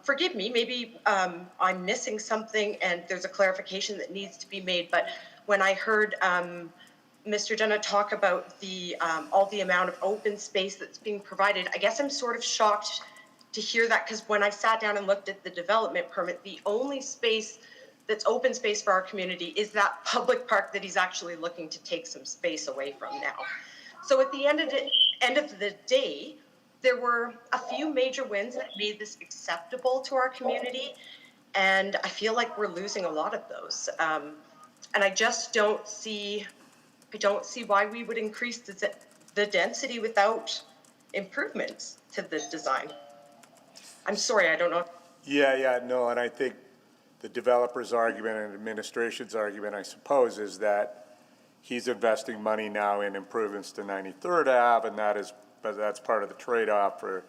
S5: forgive me, maybe I'm missing something and there's a clarification that needs to be made. But when I heard Mr. Jenna talk about all the amount of open space that's being provided, I guess I'm sort of shocked to hear that, because when I sat down and looked at the development permit, the only space that's open space for our community is that public park that he's actually looking to take some space away from now. So at the end of the day, there were a few major wins that made this acceptable to our community, and I feel like we're losing a lot of those. And I just don't see why we would increase the density without improvements to the design. I'm sorry, I don't know.
S18: Yeah, no, and I think the developer's argument and administration's argument, I suppose, is that he's investing money now in improvements to 93rd Ave, and that's part of the trade-off for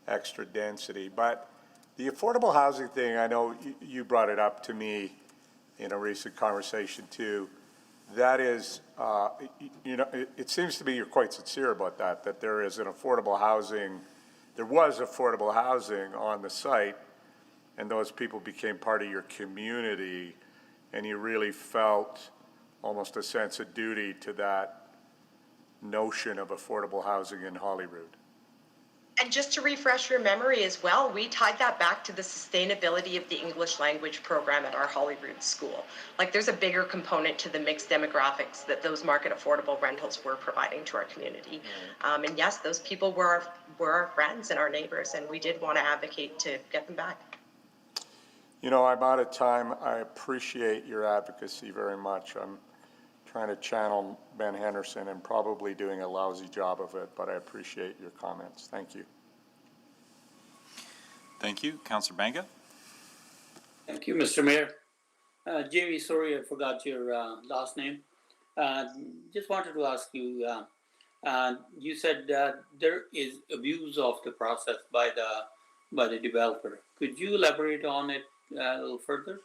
S18: extra density. But the affordable housing thing, I know you brought it up to me in a recent conversation too. That is, it seems to me you're quite sincere about that there is an affordable housing. There was affordable housing on the site, and those people became part of your community, and you really felt almost a sense of duty to that notion of affordable housing in Holyrood.
S5: And just to refresh your memory as well, we tied that back to the sustainability of the English language program at our Holyrood school. Like, there's a bigger component to the mixed demographics that those market affordable rentals were providing to our community. And yes, those people were our friends and our neighbors, and we did want to advocate to get them back.
S18: You know, I'm out of time. I appreciate your advocacy very much. I'm trying to channel Ben Henderson and probably doing a lousy job of it, but I appreciate your comments. Thank you.
S1: Thank you. Councillor Banga?
S8: Thank you, Mr. Mayor. Jamie, sorry I forgot your last name. Just wanted to ask you, you said that there is abuse of the process by the developer. Could you elaborate on it a little further?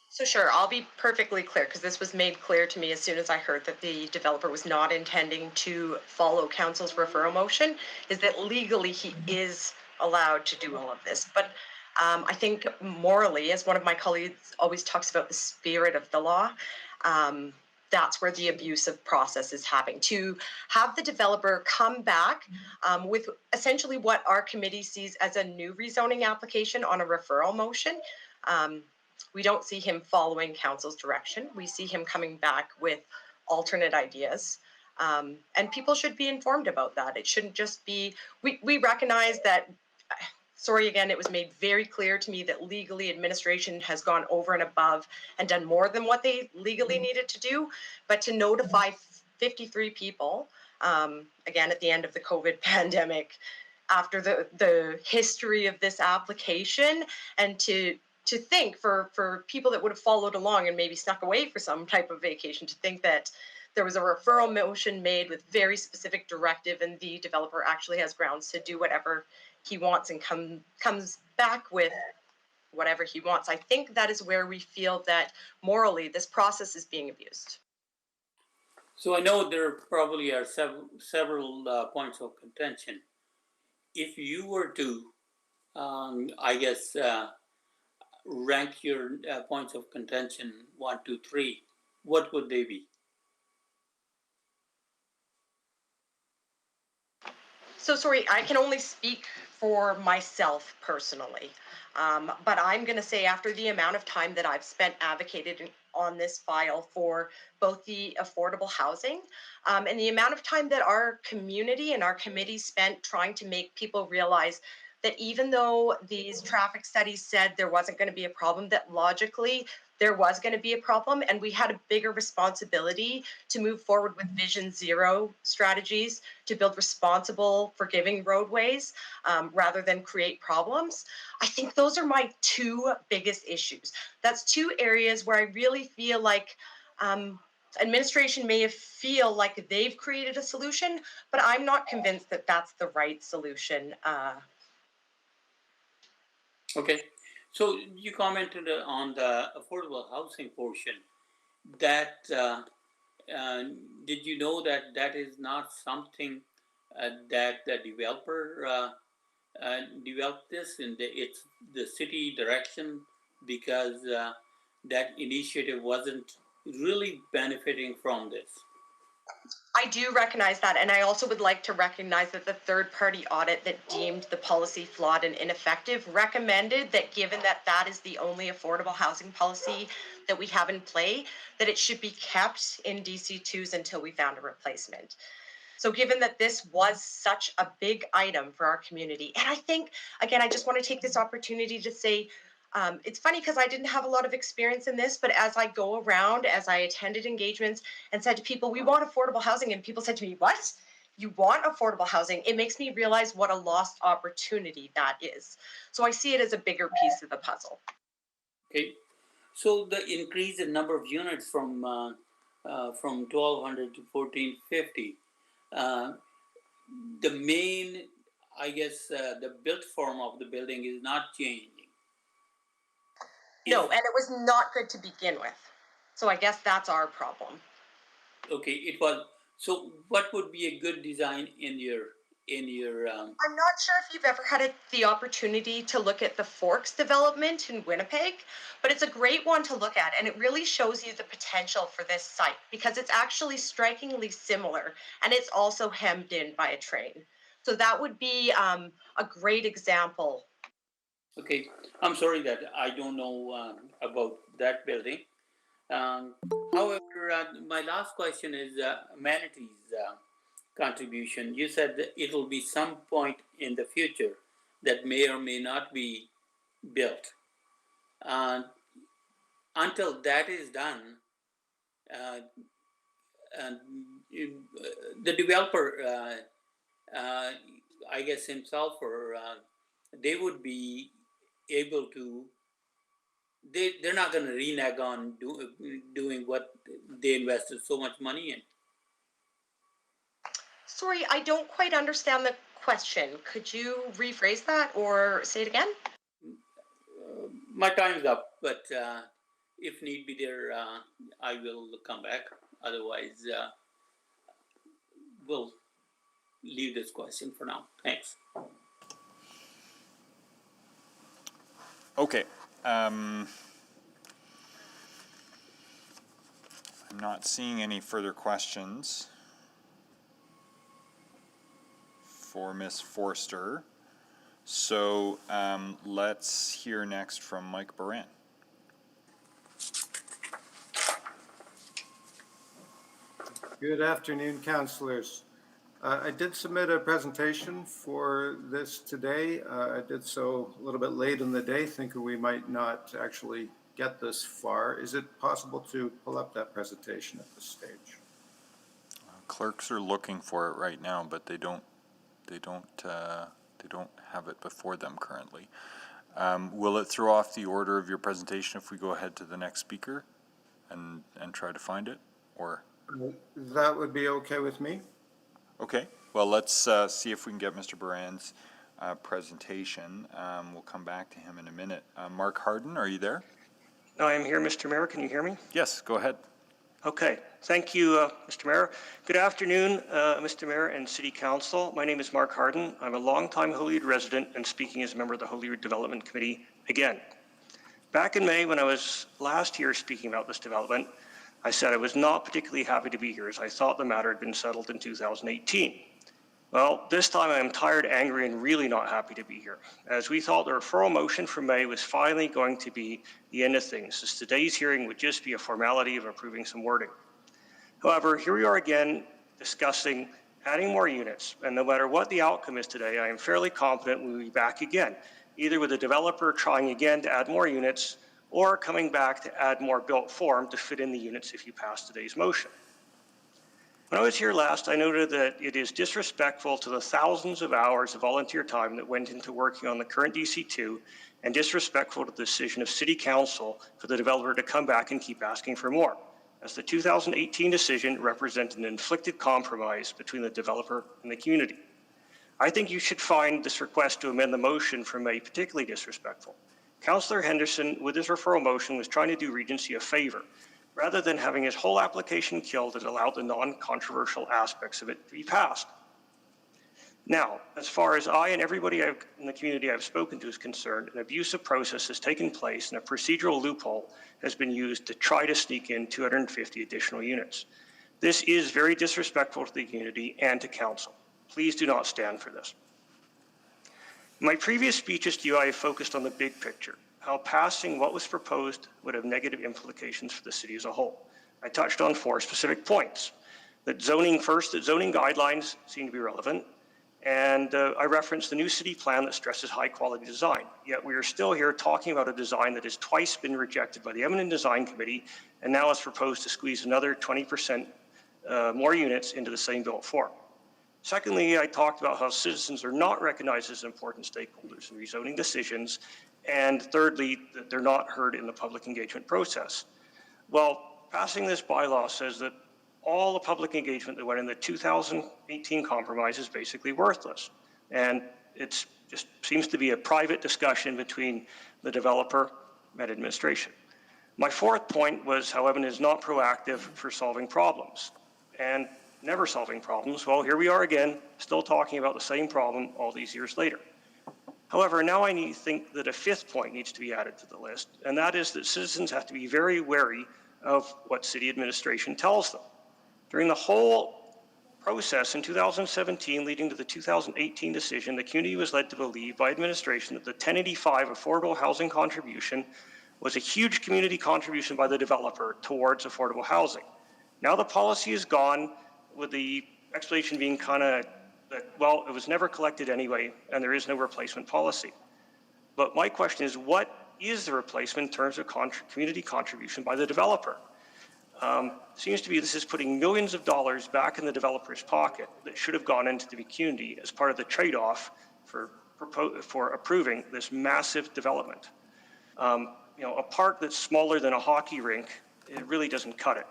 S5: So sure, I'll be perfectly clear, because this was made clear to me as soon as I heard that the developer was not intending to follow council's referral motion, is that legally he is allowed to do all of this. But I think morally, as one of my colleagues always talks about the spirit of the law, that's where the abusive process is having to have the developer come back with essentially what our committee sees as a new rezoning application on a referral motion. We don't see him following council's direction. We see him coming back with alternate ideas. And people should be informed about that. It shouldn't just be, we recognize that, sorry again, it was made very clear to me that legally administration has gone over and above and done more than what they legally needed to do. But to notify 53 people again, at the end of the COVID pandemic, after the history of this application, and to think for people that would have followed along and maybe snuck away for some type of vacation, to think that there was a referral motion made with very specific directive and the developer actually has grounds to do whatever he wants and comes back with whatever he wants. I think that is where we feel that morally this process is being abused.
S8: So I know there probably are several points of contention. If you were to, I guess, rank your points of contention 1, 2, 3, what would they be?
S5: So sorry, I can only speak for myself personally. But I'm going to say, after the amount of time that I've spent advocating on this file for both the affordable housing and the amount of time that our community and our committee spent trying to make people realize that even though these traffic studies said there wasn't going to be a problem, that logically there was going to be a problem, and we had a bigger responsibility to move forward with Vision Zero strategies to build responsible, forgiving roadways rather than create problems. I think those are my two biggest issues. That's two areas where I really feel like administration may feel like they've created a solution, but I'm not convinced that that's the right solution.
S8: Okay, so you commented on the affordable housing portion. That did you know that that is not something that the developer developed this, and it's the city direction, because that initiative wasn't really benefiting from this?
S5: I do recognize that, and I also would like to recognize that the third-party audit that deemed the policy flawed and ineffective recommended that, given that that is the only affordable housing policy that we have in play, that it should be kept in DC2s until we found a replacement. So given that this was such a big item for our community, and I think, again, I just want to take this opportunity to say, it's funny because I didn't have a lot of experience in this, but as I go around, as I attended engagements and said to people, we want affordable housing, and people said to me, what? You want affordable housing? It makes me realize what a lost opportunity that is. So I see it as a bigger piece of the puzzle.
S8: Okay, so the increase in number of units from 1,200 to 1,450, the main, I guess, the built form of the building is not changing.
S5: No, and it was not good to begin with. So I guess that's our problem.
S8: Okay, it was. So what would be a good design in your
S5: I'm not sure if you've ever had the opportunity to look at the Forks development in Winnipeg, but it's a great one to look at, and it really shows you the potential for this site because it's actually strikingly similar, and it's also hemmed in by a train. So that would be a great example.
S8: Okay, I'm sorry that I don't know about that building. However, my last question is amenities contribution. You said that it will be some point in the future that may or may not be built. Until that is done, the developer, I guess himself, or they would be able to. They're not going to renege on doing what they invested so much money in.
S5: Sorry, I don't quite understand the question. Could you rephrase that or say it again?
S8: My time's up, but if need be there, I will come back. Otherwise, we'll leave this question for now. Thanks.
S1: Okay. I'm not seeing any further questions for Ms. Forster. So let's hear next from Mike Baran.
S20: Good afternoon, councillors. I did submit a presentation for this today. I did so a little bit late in the day, thinking we might not actually get this far. Is it possible to pull up that presentation at this stage?
S1: clerks are looking for it right now, but they don't have it before them currently. Will it throw off the order of your presentation if we go ahead to the next speaker and try to find it, or?
S20: That would be okay with me.
S1: Okay, well, let's see if we can get Mr. Baran's presentation. We'll come back to him in a minute. Mark Harden, are you there?
S9: I am here, Mr. Mayor. Can you hear me?
S1: Yes, go ahead.
S9: Okay. Thank you, Mr. Mayor. Good afternoon, Mr. Mayor and City Council. My name is Mark Harden. I'm a longtime Holyrood resident and speaking as a member of the Holyrood Development Committee again. Back in May, when I was last here speaking about this development, I said I was not particularly happy to be here as I thought the matter had been settled in 2018. Well, this time I am tired, angry, and really not happy to be here, as we thought the referral motion from May was finally going to be the end of things, as today's hearing would just be a formality of approving some wording. However, here we are again discussing adding more units, and no matter what the outcome is today, I am fairly confident we will be back again, either with the developer trying again to add more units, or coming back to add more built form to fit in the units if you pass today's motion. When I was here last, I noted that it is disrespectful to the thousands of hours of volunteer time that went into working on the current DC2 and disrespectful to the decision of City Council for the developer to come back and keep asking for more, as the 2018 decision represented an inflicted compromise between the developer and the community. I think you should find this request to amend the motion from May particularly disrespectful. Councillor Henderson, with his referral motion, was trying to do Regency a favor, rather than having his whole application killed that allowed the non-controversial aspects of it to be passed. Now, as far as I and everybody in the community I've spoken to is concerned, an abusive process has taken place and a procedural loophole has been used to try to sneak in 250 additional units. This is very disrespectful to the community and to council. Please do not stand for this. In my previous speeches to you, I have focused on the big picture, how passing what was proposed would have negative implications for the city as a whole. I touched on 4 specific points. That zoning guidelines seem to be relevant, and I referenced the new city plan that stresses high quality design. Yet we are still here talking about a design that has twice been rejected by the Eminent Design Committee, and now is proposed to squeeze another 20% more units into the same built form. Secondly, I talked about how citizens are not recognized as important stakeholders in rezoning decisions, and thirdly, that they're not heard in the public engagement process. Well, passing this bylaw says that all the public engagement that went in the 2018 compromise is basically worthless. And it just seems to be a private discussion between the developer and administration. My 4th point was how Evan is not proactive for solving problems and never solving problems. Well, here we are again, still talking about the same problem all these years later. However, now I think that a 5th point needs to be added to the list, and that is that citizens have to be very wary of what city administration tells them. During the whole process in 2017 leading to the 2018 decision, the community was led to believe by administration that the 1085 affordable housing contribution was a huge community contribution by the developer towards affordable housing. Now the policy is gone, with the explanation being kind of that, well, it was never collected anyway, and there is no replacement policy. But my question is, what is the replacement in terms of community contribution by the developer? Seems to be this is putting millions of dollars back in the developer's pocket that should have gone into the community as part of the trade-off for approving this massive development. A park that's smaller than a hockey rink, it really doesn't cut it.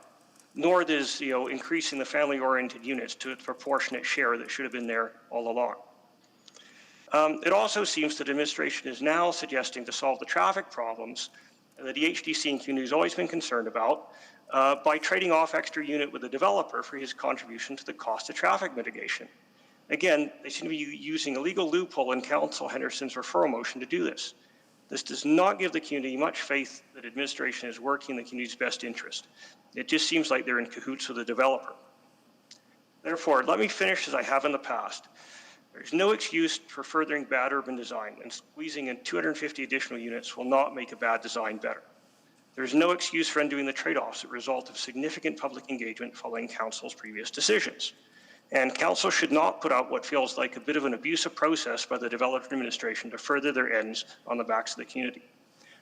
S9: Nor does increasing the family-oriented units to its proportionate share that should have been there all along. It also seems that administration is now suggesting to solve the traffic problems that the HDC and community has always been concerned about by trading off extra unit with the developer for his contribution to the cost of traffic mitigation. Again, they seem to be using a legal loophole in Councillor Henderson's referral motion to do this. This does not give the community much faith that administration is working in the community's best interest. It just seems like they're in cahoots with the developer. Therefore, let me finish as I have in the past. There's no excuse for furthering bad urban design, and squeezing in 250 additional units will not make a bad design better. There's no excuse for undoing the trade-offs that result of significant public engagement following Council's previous decisions. And Council should not put out what feels like a bit of an abusive process by the developer administration to further their ends on the backs of the community.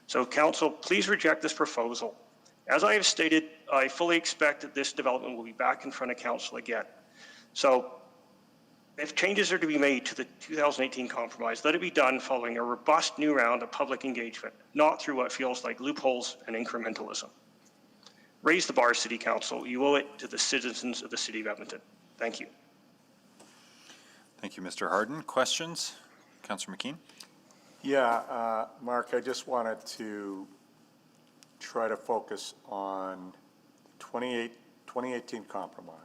S9: So Council, please reject this proposal. As I have stated, I fully expect that this development will be back in front of Council again. So if changes are to be made to the 2018 compromise, let it be done following a robust new round of public engagement, not through what feels like loopholes and incrementalism. Raise the bar, City Council. You owe it to the citizens of the City of Edmonton. Thank you.
S1: Thank you, Mr. Harden. Questions? Councillor McKean?
S18: Yeah, Mark, I just wanted to try to focus on the 2018 compromise,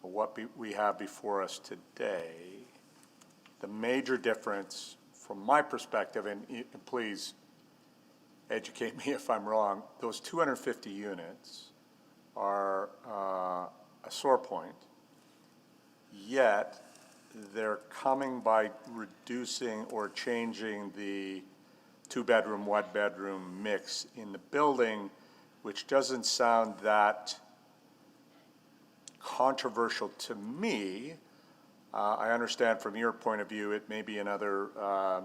S18: what we have before us today. The major difference from my perspective, and please educate me if I'm wrong, those 250 units are a sore point, yet they're coming by reducing or changing the two-bedroom, one-bedroom mix in the building, which doesn't sound that controversial to me. I understand from your point of view, it may be another, it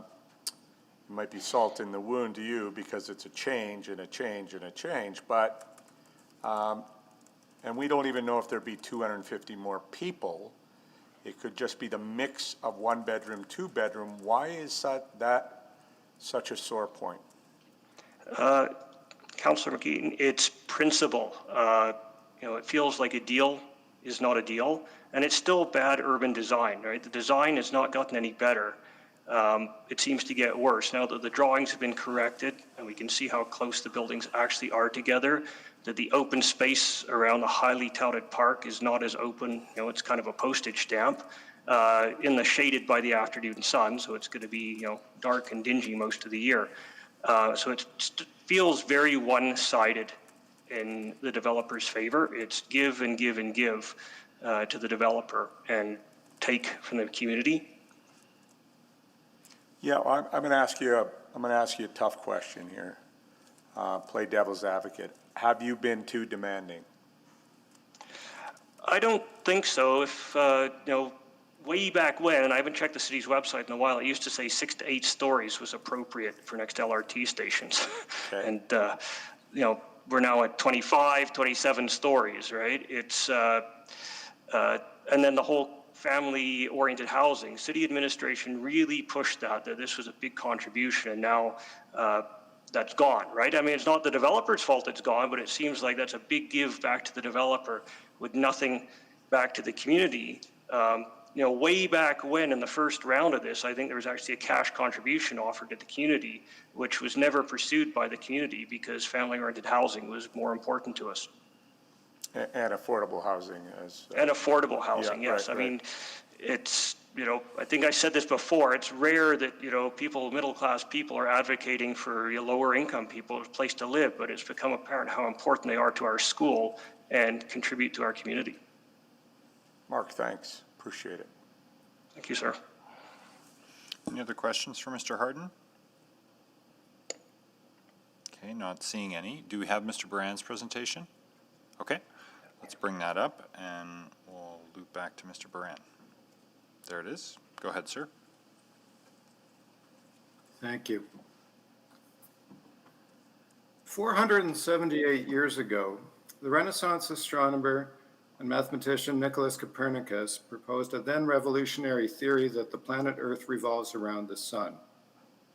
S18: might be salt in the wound to you because it's a change and a change and a change, but, and we don't even know if there'd be 250 more people. It could just be the mix of one bedroom, two bedroom. Why is that such a sore point?
S9: Councillor McKean, it's principle. It feels like a deal is not a deal, and it's still bad urban design, right? The design has not gotten any better. It seems to get worse. Now that the drawings have been corrected, and we can see how close the buildings actually are together, that the open space around the highly touted park is not as open, it's kind of a postage stamp, in the shaded by the afternoon sun, so it's going to be, dark and dingy most of the year. So it feels very one-sided in the developer's favor. It's give and give and give to the developer and take from the community.
S18: Yeah, I'm going to ask you a tough question here. Play devil's advocate. Have you been too demanding?
S9: I don't think so. If way back when, and I haven't checked the city's website in a while, it used to say 6 to 8 stories was appropriate for next LRT stations. Okay. And we're now at 25, 27 stories, right? It's and then the whole family-oriented housing. City administration really pushed that this was a big contribution, and now that's gone, right? I mean, it's not the developer's fault it's gone, but it seems like that's a big give back to the developer with nothing back to the community. Way back when in the first round of this, I think there was actually a cash contribution offered to the community, which was never pursued by the community because family-oriented housing was more important to us.
S18: And affordable housing
S9: and affordable housing,
S18: yeah,
S9: yes.
S18: Right,
S9: I mean, it's, I think I said this before, it's rare that, people, middle-class people are advocating for lower-income people a place to live, but it's become apparent how important they are to our school and contribute to our community.
S18: Mark, thanks. Appreciate it.
S9: Thank you, sir.
S1: Any other questions for Mr. Harden? Okay, not seeing any. Do we have Mr. Brand's presentation? Okay, let's bring that up and we'll loop back to Mr. Brand. There it is. Go ahead, sir.
S20: Thank you. 478 years ago, the Renaissance astronomer and mathematician Nicholas Copernicus proposed a then revolutionary theory that the planet Earth revolves around the sun.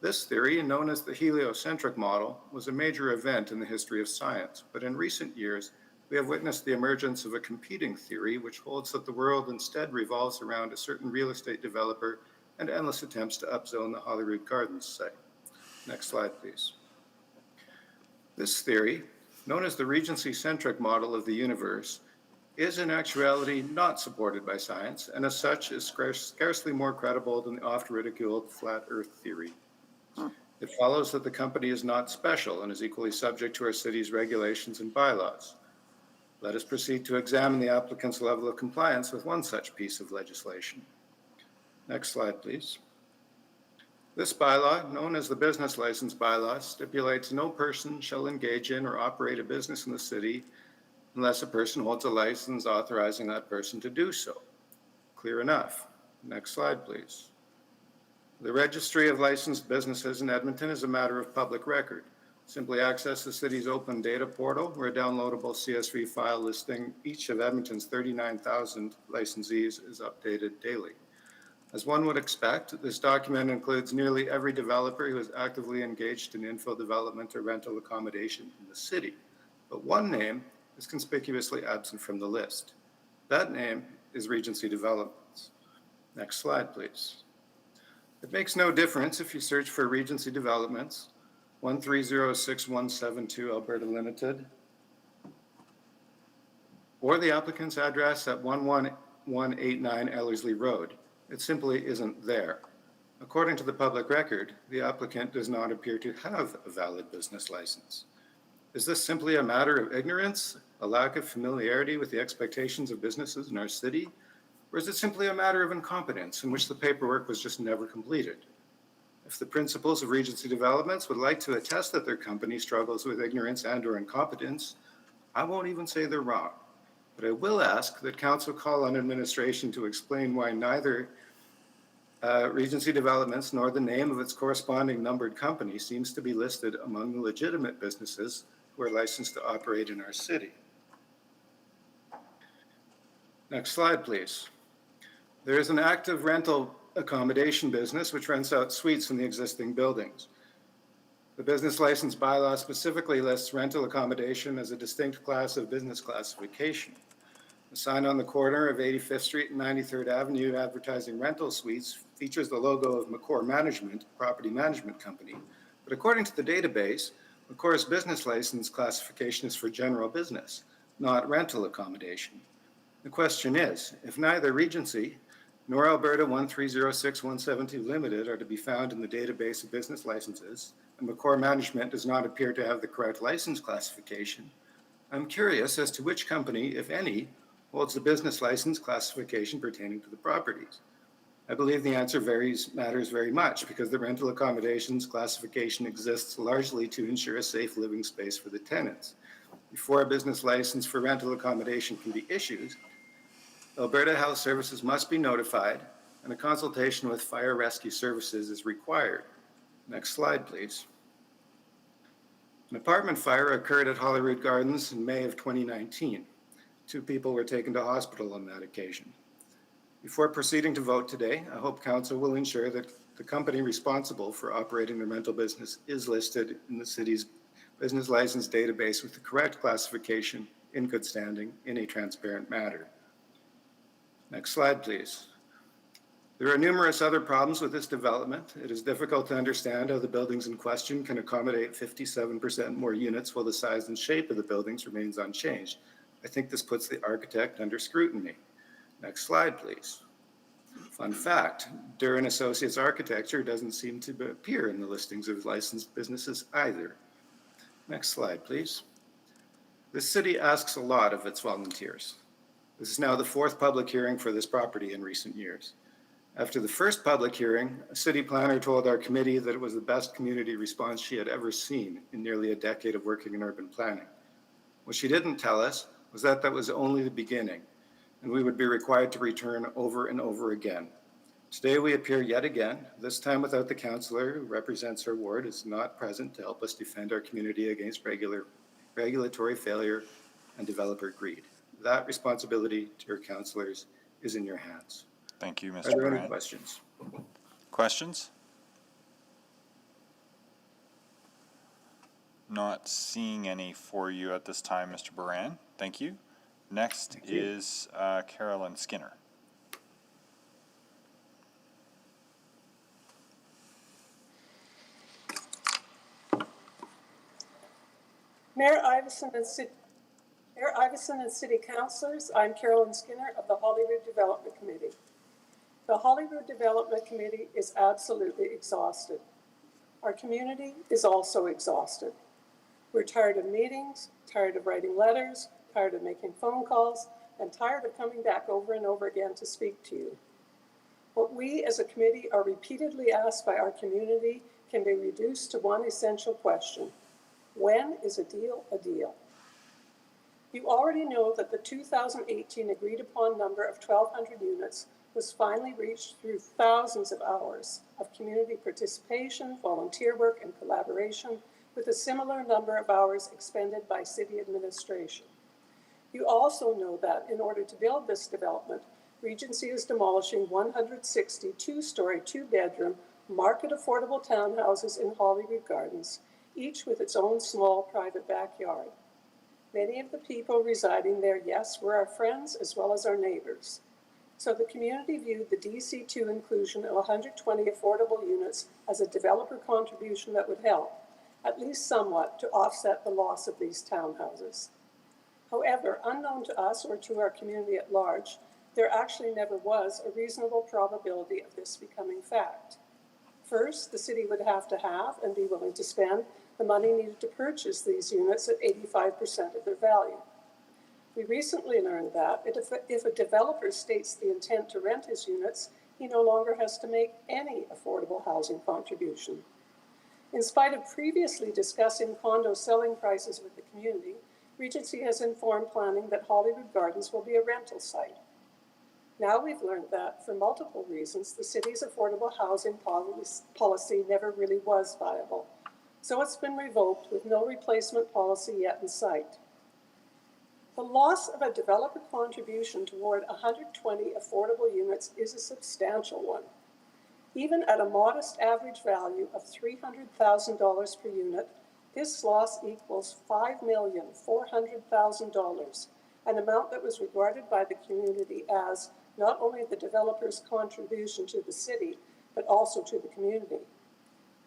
S20: This theory, known as the heliocentric model, was a major event in the history of science, but in recent years, we have witnessed the emergence of a competing theory which holds that the world instead revolves around a certain real estate developer and endless attempts to upzone the Holyrood Gardens site. Next slide, please. This theory, known as the Regency-centric model of the universe, is in actuality not supported by science, and as such is scarcely more credible than the oft-ridiculed flat Earth theory. It follows that the company is not special and is equally subject to our city's regulations and bylaws. Let us proceed to examine the applicant's level of compliance with one such piece of legislation. Next slide, please. This bylaw, known as the Business License Bylaw, stipulates no person shall engage in or operate a business in the city unless a person holds a license authorizing that person to do so. Clear enough. Next slide, please. The registry of licensed businesses in Edmonton is a matter of public record. Simply access the city's open data portal where a downloadable CSV file listing each of Edmonton's 39,000 licensees is updated daily. As one would expect, this document includes nearly every developer who is actively engaged in infill development or rental accommodation in the city. But one name is conspicuously absent from the list. That name is Regency Developments. Next slide, please. It makes no difference if you search for Regency Developments, 1306172 Alberta Limited, or the applicant's address at 11189 Ellerslie Road. It simply isn't there. According to the public record, the applicant does not appear to have a valid business license. Is this simply a matter of ignorance, a lack of familiarity with the expectations of businesses in our city, or is it simply a matter of incompetence in which the paperwork was just never completed? If the principals of Regency Developments would like to attest that their company struggles with ignorance and/or incompetence, I won't even say they're wrong. But I will ask that council call on administration to explain why neither Regency Developments nor the name of its corresponding numbered company seems to be listed among the legitimate businesses who are licensed to operate in our city. Next slide, please. There is an active rental accommodation business which rents out suites in the existing buildings. The business license bylaw specifically lists rental accommodation as a distinct class of business classification. The sign on the corner of 85th Street and 93rd Avenue advertising rental suites features the logo of McCore Management, property management company. But according to the database, McCore's business license classification is for general business, not rental accommodation. The question is, if neither Regency nor Alberta 1306172 Limited are to be found in the database of business licenses, and McCore Management does not appear to have the correct license classification, I'm curious as to which company, if any, holds the business license classification pertaining to the properties. I believe the answer matters very much because the rental accommodations classification exists largely to ensure a safe living space for the tenants. Before a business license for rental accommodation can be issued, Alberta Health Services must be notified and a consultation with fire rescue services is required. Next slide, please. An apartment fire occurred at Holyrood Gardens in May of 2019. 2 people were taken to hospital on that occasion. Before proceeding to vote today, I hope council will ensure that the company responsible for operating the rental business is listed in the city's business license database with the correct classification in good standing in a transparent manner. Next slide, please. There are numerous other problems with this development. It is difficult to understand how the buildings in question can accommodate 57% more units while the size and shape of the buildings remains unchanged. I think this puts the architect under scrutiny. Next slide, please. Fun fact, Duran Associates Architecture doesn't seem to appear in the listings of licensed businesses either. Next slide, please. The city asks a lot of its volunteers. This is now the 4th public hearing for this property in recent years. After the first public hearing, a city planner told our committee that it was the best community response she had ever seen in nearly a decade of working in urban planning. What she didn't tell us was that that was only the beginning, and we would be required to return over and over again. Today we appear yet again, this time without the councillor who represents her ward is not present to help us defend our community against regulatory failure and developer greed. That responsibility to your councillors is in your hands.
S1: Thank you, Mr.
S20: Are there any
S1: Brand.
S20: questions?
S1: Questions? Not seeing any for you at this time, Mr. Baran. Thank you. Next is Carolyn Skinner.
S13: Mayor Iveson and City Councilors, I'm Carolyn Skinner of the Holyrood Development Committee. The Holyrood Development Committee is absolutely exhausted. Our community is also exhausted. We're tired of meetings, tired of writing letters, tired of making phone calls, and tired of coming back over and over again to speak to you. What we as a committee are repeatedly asked by our community can be reduced to one essential question. When is a deal a deal? You already know that the 2018 agreed upon number of 1,200 units was finally reached through thousands of hours of community participation, volunteer work, and collaboration with a similar number of hours expended by city administration. You also know that in order to build this development, Regency is demolishing 160 two-story, two-bedroom, market affordable townhouses in Holyrood Gardens, each with its own small private backyard. Many of the people residing there, yes, were our friends as well as our neighbors. So the community viewed the DC2 inclusion of 120 affordable units as a developer contribution that would help, at least somewhat, to offset the loss of these townhouses. However, unknown to us or to our community at large, there actually never was a reasonable probability of this becoming fact. First, the city would have and be willing to spend the money needed to purchase these units at 85% of their value. We recently learned that if a developer states the intent to rent his units, he no longer has to make any affordable housing contribution. In spite of previously discussing condo selling prices with the community, Regency has informed planning that Holyrood Gardens will be a rental site. Now we've learned that, for multiple reasons, the city's affordable housing policy never really was viable. So it's been revoked with no replacement policy yet in sight. The loss of a developer contribution toward 120 affordable units is a substantial one. Even at a modest average value of $300,000 per unit, this loss equals $5,400,000, an amount that was regarded by the community as not only the developer's contribution to the city, but also to the community.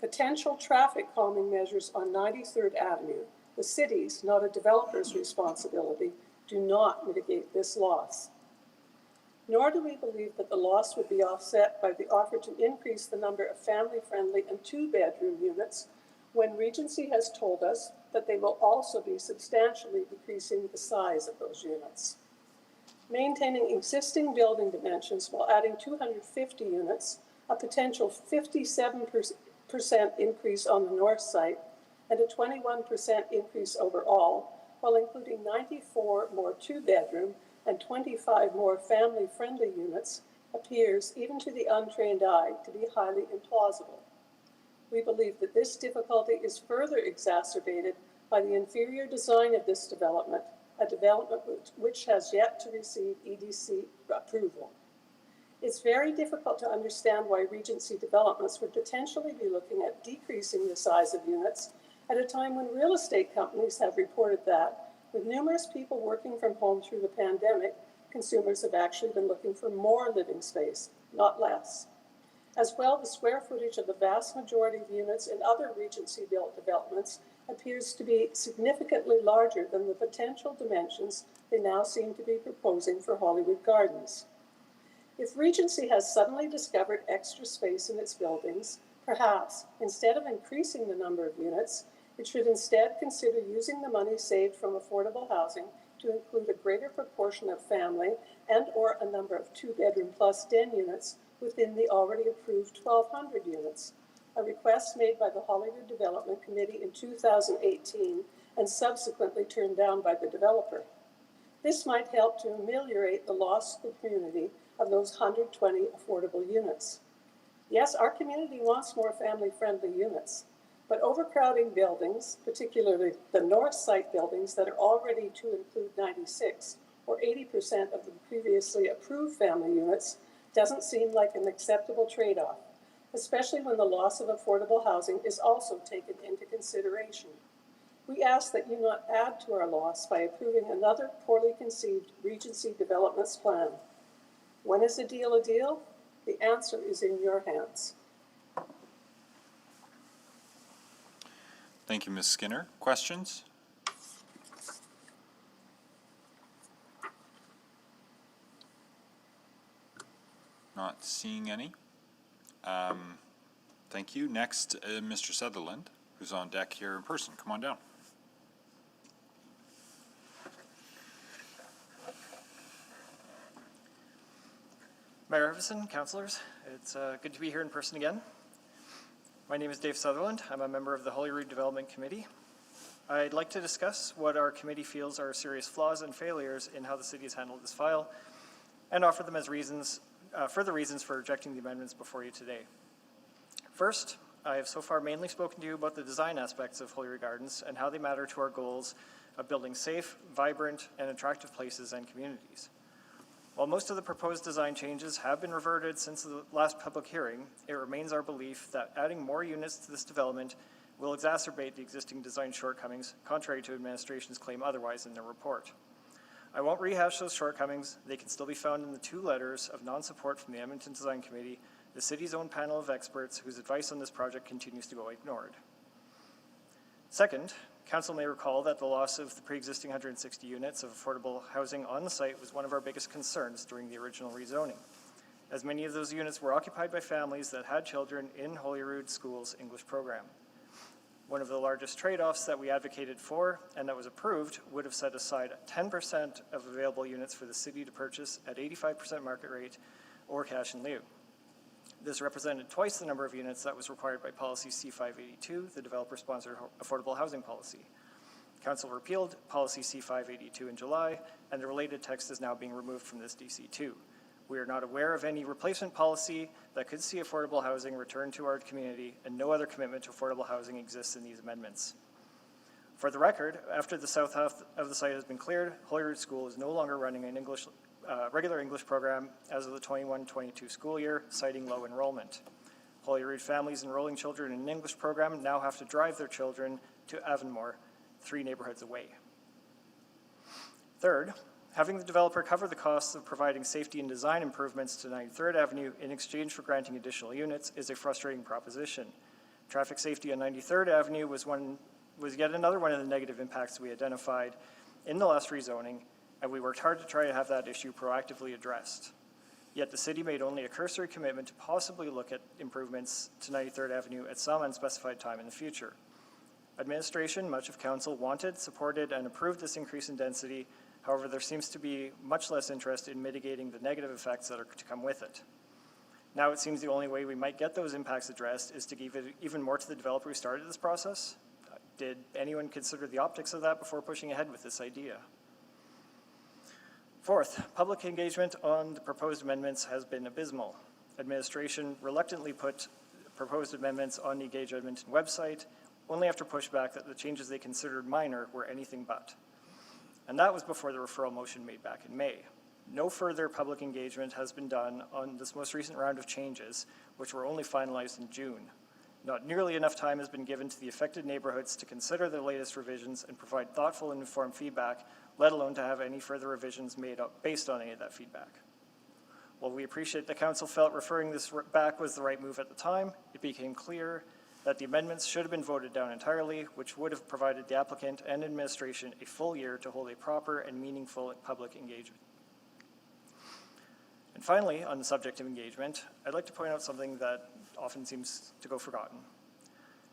S13: Potential traffic calming measures on 93rd Avenue, the city's, not a developer's responsibility, do not mitigate this loss. Nor do we believe that the loss would be offset by the offer to increase the number of family-friendly and two-bedroom units when Regency has told us that they will also be substantially decreasing the size of those units. Maintaining existing building dimensions while adding 250 units, a potential 57% increase on the north site, and a 21% increase overall, while including 94 more two-bedroom and 25 more family-friendly units, appears, even to the untrained eye, to be highly implausible. We believe that this difficulty is further exacerbated by the inferior design of this development, a development which has yet to receive EDC approval. It's very difficult to understand why Regency developments would potentially be looking at decreasing the size of units at a time when real estate companies have reported that, with numerous people working from home through the pandemic, consumers have actually been looking for more living space, not less. As well, the square footage of the vast majority of units in other Regency-built developments appears to be significantly larger than the potential dimensions they now seem to be proposing for Holyrood Gardens. If Regency has suddenly discovered extra space in its buildings, perhaps, instead of increasing the number of units, it should instead consider using the money saved from affordable housing to include a greater proportion of family and/or a number of two-bedroom plus den units within the already approved 1,200 units, a request made by the Holyrood Development Committee in 2018 and subsequently turned down by the developer. This might help to ameliorate the loss to the community of those 120 affordable units. Yes, our community wants more family-friendly units, but overcrowding buildings, particularly the north site buildings that are already to include 96 or 80% of the previously approved family units, doesn't seem like an acceptable trade-off, especially when the loss of affordable housing is also taken into consideration. We ask that you not add to our loss by approving another poorly conceived Regency developments plan. When is a deal a deal? The answer is in your hands.
S1: Thank you, Ms. Skinner. Questions? Not seeing any. Thank you. Next, Mr. Sutherland, who's on deck here in person. Come on down.
S12: Mayor Iveson, councillors, it's good to be here in person again. My name is Dave Sutherland. I'm a member of the Holyrood Development Committee. I'd like to discuss what our committee feels are serious flaws and failures in how the city has handled this file and offer them as reasons, further reasons for rejecting the amendments before you today. First, I have so far mainly spoken to you about the design aspects of Holyrood Gardens and how they matter to our goals of building safe, vibrant, and attractive places and communities. While most of the proposed design changes have been reverted since the last public hearing, it remains our belief that adding more units to this development will exacerbate the existing design shortcomings, contrary to administration's claim otherwise in their report. I won't rehash those shortcomings. They can still be found in the 2 letters of non-support from the Edmonton Design Committee, the city's own panel of experts whose advice on this project continues to go ignored. Second, Council may recall that the loss of the pre-existing 160 units of affordable housing on the site was one of our biggest concerns during the original rezoning, as many of those units were occupied by families that had children in Holyrood School's English program. One of the largest trade-offs that we advocated for and that was approved would have set aside 10% of available units for the city to purchase at 85% market rate or cash in lieu. This represented twice the number of units that was required by Policy C582, the developer-sponsored affordable housing policy. Council repealed Policy C582 in July, and the related text is now being removed from this DC2. We are not aware of any replacement policy that could see affordable housing returned to our community, and no other commitment to affordable housing exists in these amendments. For the record, after the south half of the site has been cleared, Holyrood School is no longer running an regular English program as of the 21-22 school year, citing low enrollment. Holyrood families enrolling children in an English program now have to drive their children to Avonmore, 3 neighborhoods away. Third, having the developer cover the costs of providing safety and design improvements to 93rd Avenue in exchange for granting additional units is a frustrating proposition. Traffic safety on 93rd Avenue was yet another one of the negative impacts we identified in the last rezoning, and we worked hard to try to have that issue proactively addressed. Yet the city made only a cursory commitment to possibly look at improvements to 93rd Avenue at some unspecified time in the future. Administration, much of council, wanted, supported, and approved this increase in density. However, there seems to be much less interest in mitigating the negative effects that are to come with it. Now it seems the only way we might get those impacts addressed is to give it even more to the developer who started this process. Did anyone consider the optics of that before pushing ahead with this idea? Fourth, public engagement on the proposed amendments has been abysmal. Administration reluctantly put proposed amendments on the Engage Edmonton website, only after pushback that the changes they considered minor were anything but. And that was before the referral motion made back in May. No further public engagement has been done on this most recent round of changes, which were only finalized in June. Not nearly enough time has been given to the affected neighborhoods to consider the latest revisions and provide thoughtful and informed feedback, let alone to have any further revisions made up based on any of that feedback. While we appreciate the council felt referring this back was the right move at the time, it became clear that the amendments should have been voted down entirely, which would have provided the applicant and administration a full year to hold a proper and meaningful public engagement. And finally, on the subject of engagement, I'd like to point out something that often seems to go forgotten.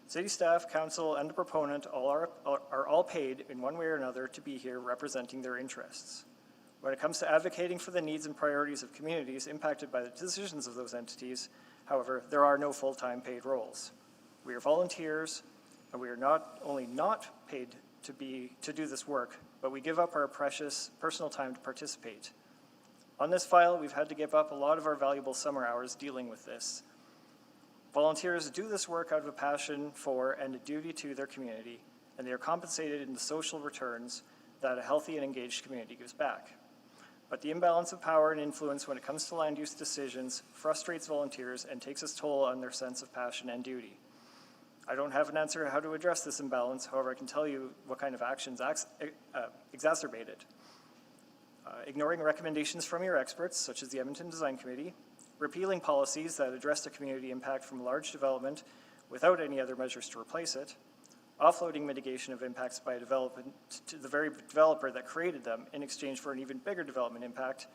S12: City staff, council, and the proponent are all paid in one way or another to be here representing their interests. When it comes to advocating for the needs and priorities of communities impacted by the decisions of those entities, however, there are no full-time paid roles. We are volunteers, and we are not only not paid to do this work, but we give up our precious personal time to participate. On this file, we've had to give up a lot of our valuable summer hours dealing with this. Volunteers do this work out of a passion for and a duty to their community, and they are compensated in the social returns that a healthy and engaged community gives back. But the imbalance of power and influence when it comes to land use decisions frustrates volunteers and takes its toll on their sense of passion and duty. I don't have an answer to how to address this imbalance, however, I can tell you what kind of actions exacerbate it. Ignoring recommendations from your experts, such as the Edmonton Design Committee, repealing policies that address the community impact from large development without any other measures to replace it, offloading mitigation of impacts by a development to the very developer that created them in exchange for an even bigger development impact,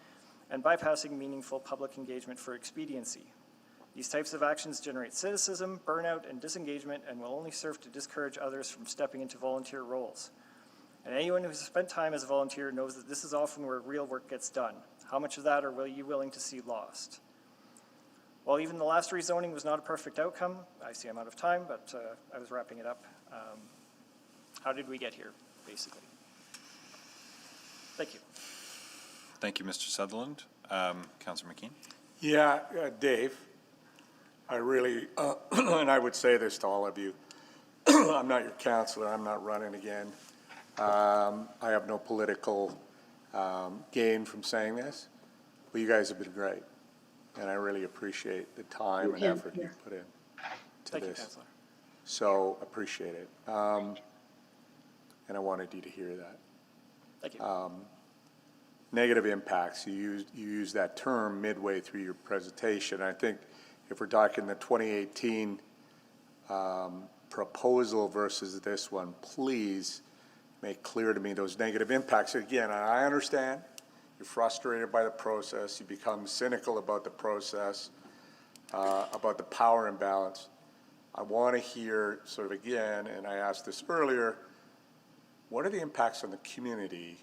S12: and bypassing meaningful public engagement for expediency. These types of actions generate cynicism, burnout, and disengagement, and will only serve to discourage others from stepping into volunteer roles. And anyone who has spent time as a volunteer knows that this is often where real work gets done. How much of that are you willing to see lost? While even the last rezoning was not a perfect outcome, I see I'm out of time, but I was wrapping it up. How did we get here, basically? Thank you.
S1: Thank you, Mr. Sutherland. Councillor McKean?
S18: Yeah, Dave, I really, and I would say this to all of you, I'm not your counselor, I'm not running again. I have no political gain from saying this, but you guys have been great. And I really appreciate the time and effort you put in to
S12: Thank you,
S18: this.
S12: Councillor.
S18: So appreciate it. And I wanted you to hear that.
S12: Thank you.
S18: Negative impacts, you used that term midway through your presentation. I think if we're talking the 2018 proposal versus this one, please make clear to me those negative impacts. Again, I understand you're frustrated by the process, you become cynical about the process, about the power imbalance. I want to hear sort of again, and I asked this earlier, what are the impacts on the community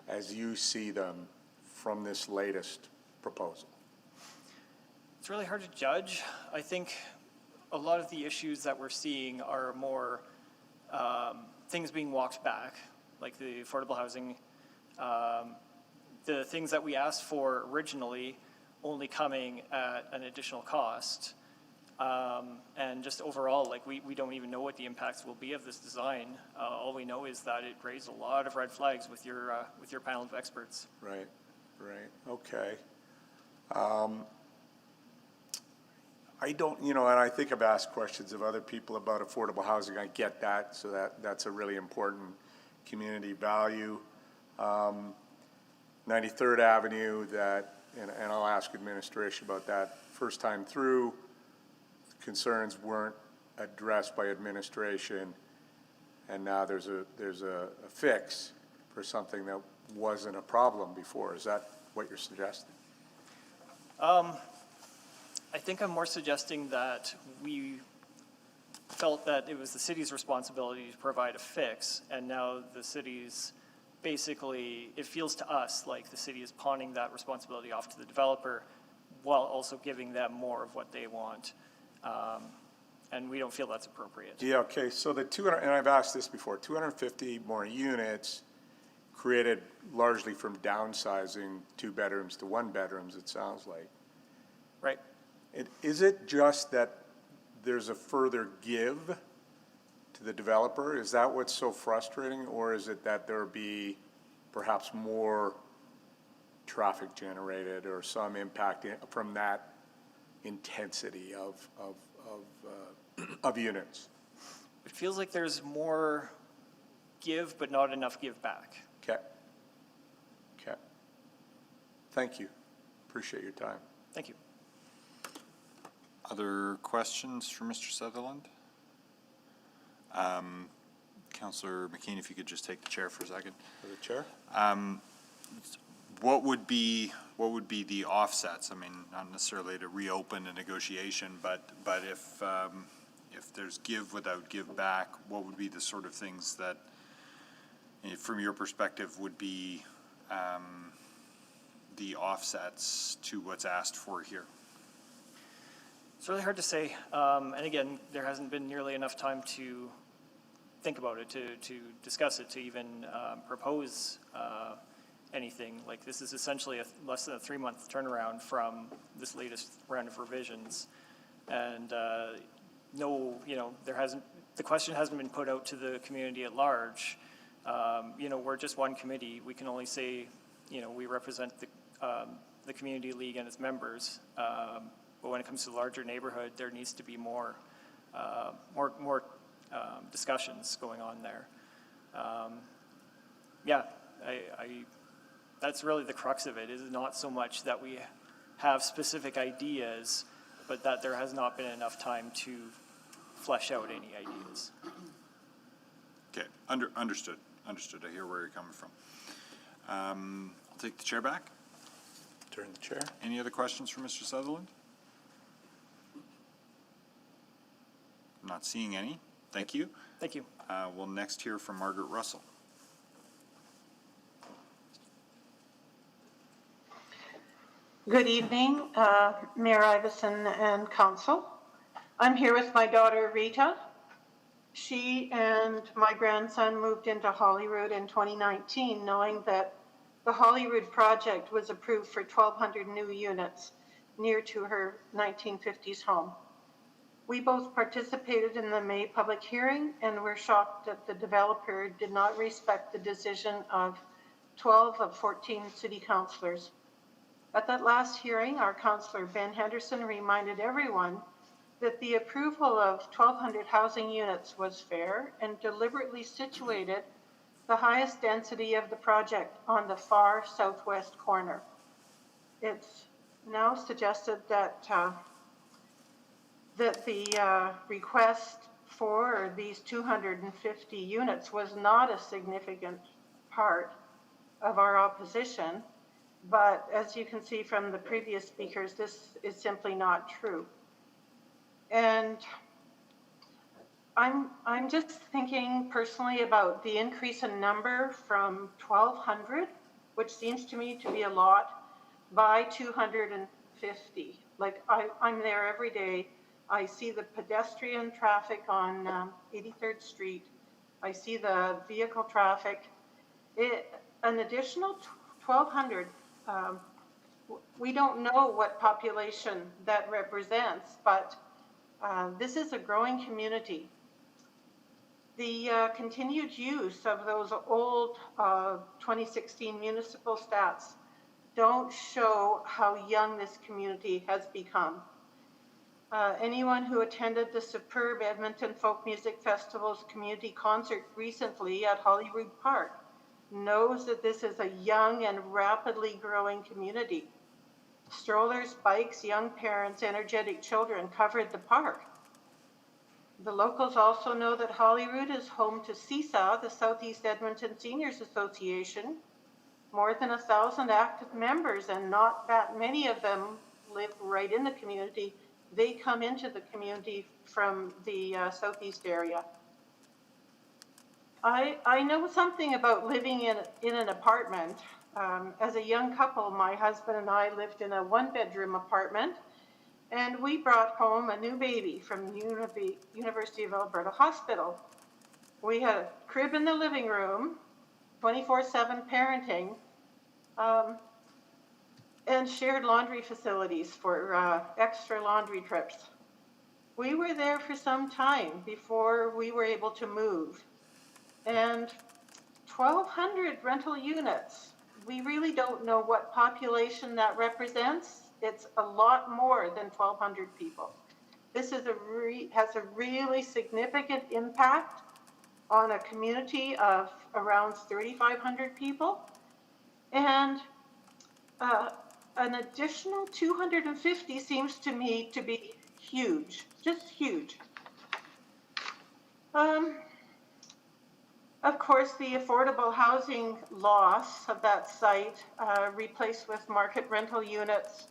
S18: as you see them from this latest proposal?
S12: It's really hard to judge. I think a lot of the issues that we're seeing are more things being walked back, like the affordable housing, the things that we asked for originally only coming at an additional cost. And just overall, like we don't even know what the impacts will be of this design. All we know is that it raised a lot of red flags with your panel of experts.
S18: Right, okay. I don't, and I think I've asked questions of other people about affordable housing. I get that, so that's a really important community value. 93rd Avenue, and I'll ask administration about that. First time through, concerns weren't addressed by administration, and now there's a fix for something that wasn't a problem before. Is that what you're suggesting?
S12: I think I'm more suggesting that we felt that it was the city's responsibility to provide a fix, and now the city's basically, it feels to us like the city is pawning that responsibility off to the developer while also giving them more of what they want. And we don't feel that's appropriate.
S18: Yeah, okay, so the 200, and I've asked this before, 250 more units created largely from downsizing 2 bedrooms to 1 bedrooms, it sounds like.
S12: Right.
S18: Is it just that there's a further give to the developer? Is that what's so frustrating, or is it that there be perhaps more traffic generated or some impact from that intensity of units?
S12: It feels like there's more give, but not enough give back.
S18: Okay. Thank you. Appreciate your time.
S12: Thank you.
S1: Other questions for Mr. Sutherland? Councillor McKean, if you could just take the chair for a second.
S18: For the chair?
S1: What would be the offsets? I mean, not necessarily to reopen a negotiation, but if there's give without give back, what would be the sort of things that, from your perspective, would be the offsets to what's asked for here?
S12: It's really hard to say. And again, there hasn't been nearly enough time to think about it, to discuss it, to even propose anything. Like, this is essentially less than a 3-month turnaround from this latest round of revisions. And the question hasn't been put out to the community at large. We're just one committee. We can only say, we represent the community league and its members. But when it comes to the larger neighborhood, there needs to be more discussions going on there. That's really the crux of it. Is not so much that we have specific ideas, but that there has not been enough time to flesh out any ideas.
S1: Okay, understood. I hear where you're coming from. I'll take the chair back.
S18: Turn the chair.
S1: Any other questions for Mr. Sutherland? I'm not seeing any. Thank you.
S12: Thank you.
S1: We'll next hear from Margaret Russell.
S21: Good evening, Mayor Iveson and Council. I'm here with my daughter Rita. She and my grandson moved into Holyrood in 2019, knowing that the Holyrood project was approved for 1,200 new units. near to her 1950s home. We both participated in the May public hearing and were shocked that the developer did not respect the decision of 12 of 14 city councillors. At that last hearing, our councillor Ben Henderson reminded everyone that the approval of 1,200 housing units was fair and deliberately situated the highest density of the project on the far southwest corner. It's now suggested that the request for these 250 units was not a significant part of our opposition, but as you can see from the previous speakers, this is simply not true. And I'm just thinking personally about the increase in number from 1,200, which seems to me to be a lot, by 250. Like I'm there every day. I see the pedestrian traffic on 83rd Street. I see the vehicle traffic. An additional 1,200, we don't know what population that represents, but this is a growing community. The continued use of those old 2016 municipal stats don't show how young this community has become. Anyone who attended the superb Edmonton Folk Music Festival's community concert recently at Hollywood Park knows that this is a young and rapidly growing community. Strollers, bikes, young parents, energetic children covered the park. The locals also know that Holyrood is home to Seesaw, the Southeast Edmonton Seniors Association. More than 1,000 active members, and not that many of them live right in the community. They come into the community from the Southeast area. I know something about living in an apartment. As a young couple, my husband and I lived in a one-bedroom apartment, and we brought home a new baby from the University of Alberta Hospital. We had a crib in the living room, 24/7 parenting, and shared laundry facilities for extra laundry trips. We were there for some time before we were able to move. And 1,200 rental units, we really don't know what population that represents. It's a lot more than 1,200 people. This is has a really significant impact on a community of around 3,500 people. And an additional 250 seems to me to be huge, just huge. Of course, the affordable housing loss of that site, replaced with market rental units,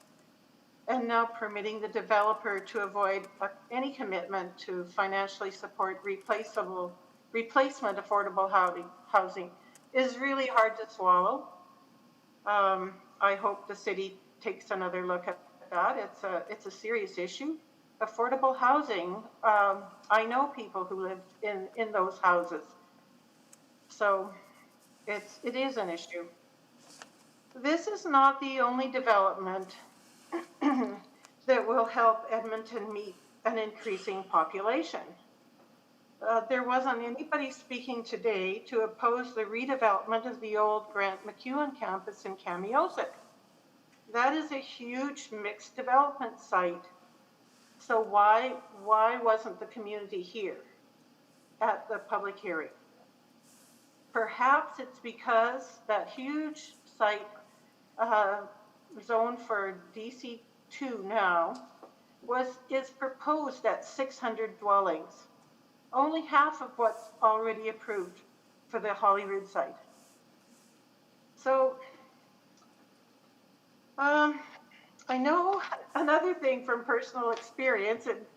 S21: and now permitting the developer to avoid any commitment to financially support replacement affordable housing is really hard to swallow. I hope the city takes another look at that. It's a serious issue. Affordable housing, I know people who live in those houses. So it is an issue. This is not the only development that will help Edmonton meet an increasing population. There wasn't anybody speaking today to oppose the redevelopment of the old Grant MacEwan campus in Kamiosic. That is a huge mixed development site. So why wasn't the community here at the public hearing? Perhaps it's because that huge site zoned for DC2 now is proposed at 600 dwellings, only half of what's already approved for the Holyrood site. So I know another thing from personal experience, it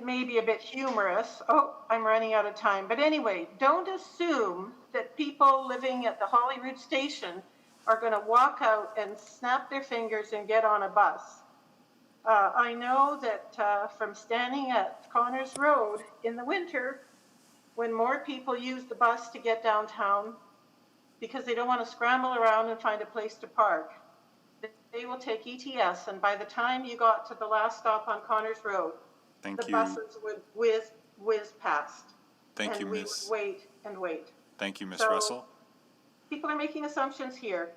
S21: may be a bit humorous. Oh, I'm running out of time. But anyway, don't assume that people living at the Holyrood station are going to walk out and snap their fingers and get on a bus. I know that from standing at Connors Road in the winter, when more people use the bus to get downtown because they don't want to scramble around and find a place to park, they will take ETS, and by the time you got to the last stop on Connors Road,
S1: Thank
S21: the
S1: you.
S21: buses would whiz past.
S1: Thank you,
S21: And we
S1: Ms.
S21: would wait and wait.
S1: Thank you, Ms.
S21: So
S1: Russell.
S21: people are making assumptions here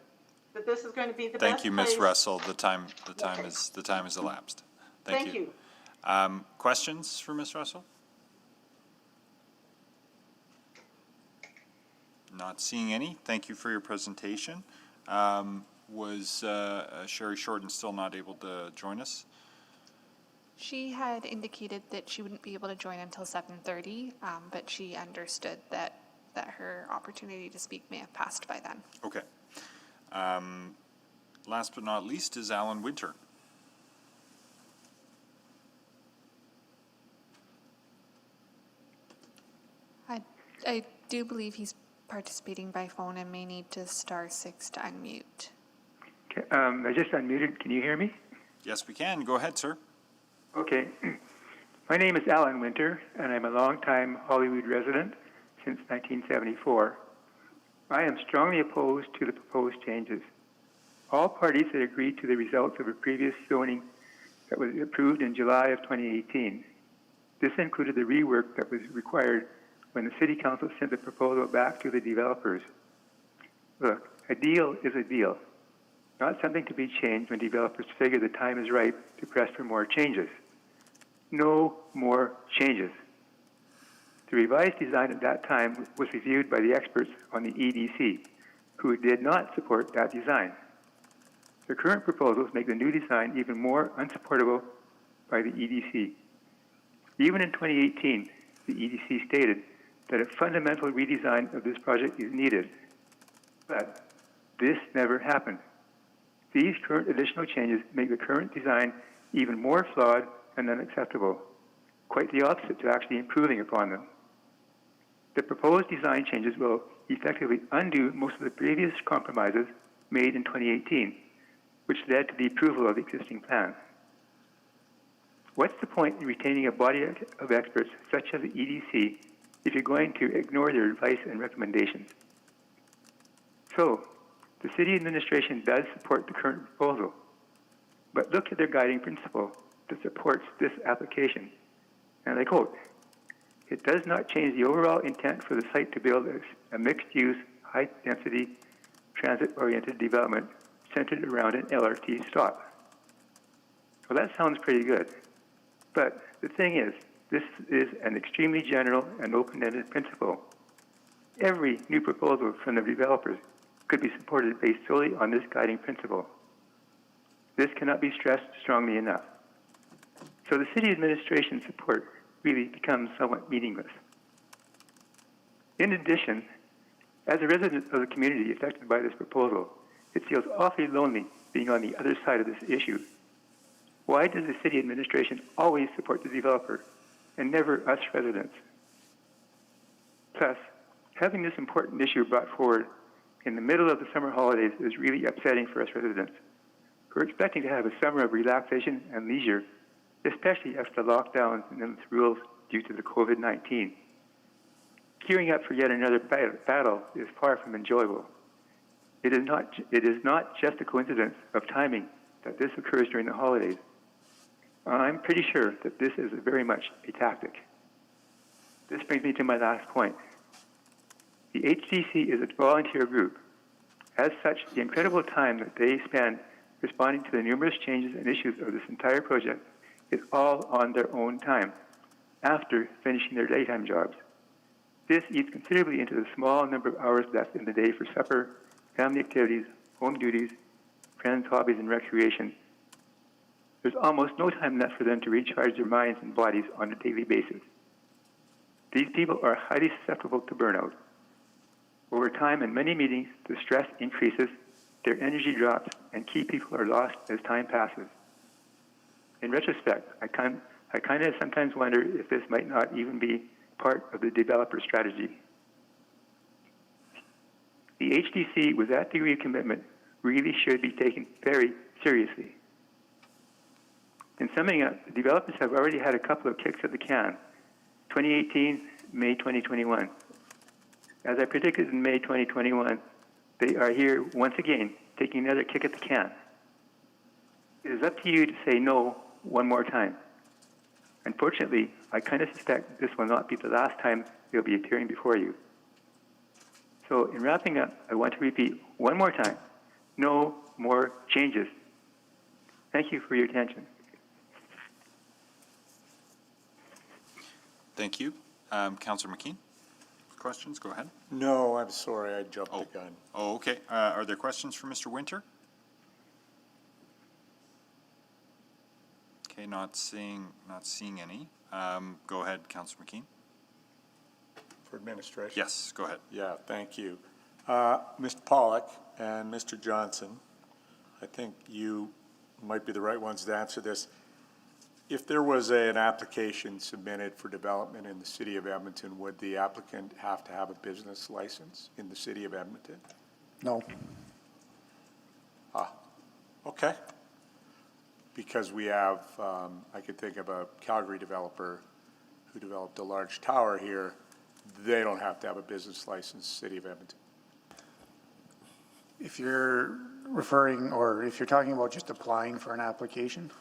S21: that this is going to be the
S1: Thank
S21: best
S1: you,
S21: place.
S1: Ms. Russell. The time has elapsed.
S21: Thank you.
S1: Questions for Ms. Russell? Not seeing any. Thank you for your presentation. Was Sherry Shorten still not able to join us?
S4: She had indicated that she wouldn't be able to join until 7:30, but she understood that her opportunity to speak may have passed by then.
S1: Okay. Last but not least is Alan Winter.
S4: I do believe he's participating by phone and may need to *6 to unmute.
S11: Okay, I just unmuted. Can you hear me?
S1: Yes, we can. Go ahead, sir.
S11: Okay. My name is Alan Winter, and I'm a longtime Hollywood resident since 1974. I am strongly opposed to the proposed changes. All parties had agreed to the results of a previous zoning that was approved in July of 2018. This included the rework that was required when the City Council sent the proposal back to the developers. Look, a deal is a deal, not something to be changed when developers figure the time is ripe to press for more changes. No more changes. The revised design at that time was reviewed by the experts on the EDC, who did not support that design. The current proposals make the new design even more unsupportable by the EDC. Even in 2018, the EDC stated that a fundamental redesign of this project is needed. But this never happened. These current additional changes make the current design even more flawed and unacceptable, quite the opposite to actually improving upon them. The proposed design changes will effectively undo most of the previous compromises made in 2018, which led to the approval of the existing plan. What's the point in retaining a body of experts such as the EDC if you're going to ignore their advice and recommendations? So, the city administration does support the current proposal, but look at their guiding principle that supports this application. And I quote, "It does not change the overall intent for the site to build a mixed-use, high-density, transit-oriented development centered around an LRT stop." Well, that sounds pretty good. But the thing is, this is an extremely general and open-ended principle. Every new proposal from the developers could be supported based solely on this guiding principle. This cannot be stressed strongly enough. So the city administration support really becomes somewhat meaningless. In addition, as a resident of the community affected by this proposal, it feels awfully lonely being on the other side of this issue. Why does the city administration always support the developer and never us residents? Plus, having this important issue brought forward in the middle of the summer holidays is really upsetting for us residents. We're expecting to have a summer of relaxation and leisure, especially after the lockdowns and its rules due to the COVID-19. Gearing up for yet another battle is far from enjoyable. It is not just a coincidence of timing that this occurs during the holidays. I'm pretty sure that this is very much a tactic. This brings me to my last point. The HDC is a volunteer group. As such, the incredible time that they spend responding to the numerous changes and issues of this entire project is all on their own time, after finishing their daytime jobs. This eats considerably into the small number of hours left in the day for supper, family activities, home duties, friends, hobbies, and recreation. There's almost no time left for them to recharge their minds and bodies on a daily basis. These people are highly susceptible to burnout. Over time, in many meetings, the stress increases, their energy drops, and key people are lost as time passes. In retrospect, I kind of sometimes wonder if this might not even be part of the developer strategy. The HDC, with that degree of commitment, really should be taken very seriously. In summing up, the developers have already had a couple of kicks at the can. 2018, May 2021. As I predicted in May 2021, they are here once again, taking another kick at the can. It is up to you to say no one more time. Unfortunately, I kind of suspect this will not be the last time they'll be appearing before you. So in wrapping up, I want to repeat one more time, no more changes. Thank you for your attention.
S1: Thank you. Councillor McKean, questions? Go ahead.
S18: No, I'm sorry, I jumped the gun.
S1: Oh, okay. Are there questions for Mr. Winter? Okay, not seeing any. Go ahead, Councillor McKean.
S18: For administration?
S1: Yes, go ahead.
S18: Yeah, thank you. Mr. Pollock and Mr. Johnson, I think you might be the right ones to answer this. If there was an application submitted for development in the city of Edmonton, would the applicant have to have a business license in the city of Edmonton?
S14: No.
S18: Okay. Because we have, I could think of a Calgary developer who developed a large tower here. They don't have to have a business license, city of Edmonton.
S14: If you're referring, or if you're talking about just applying for an application,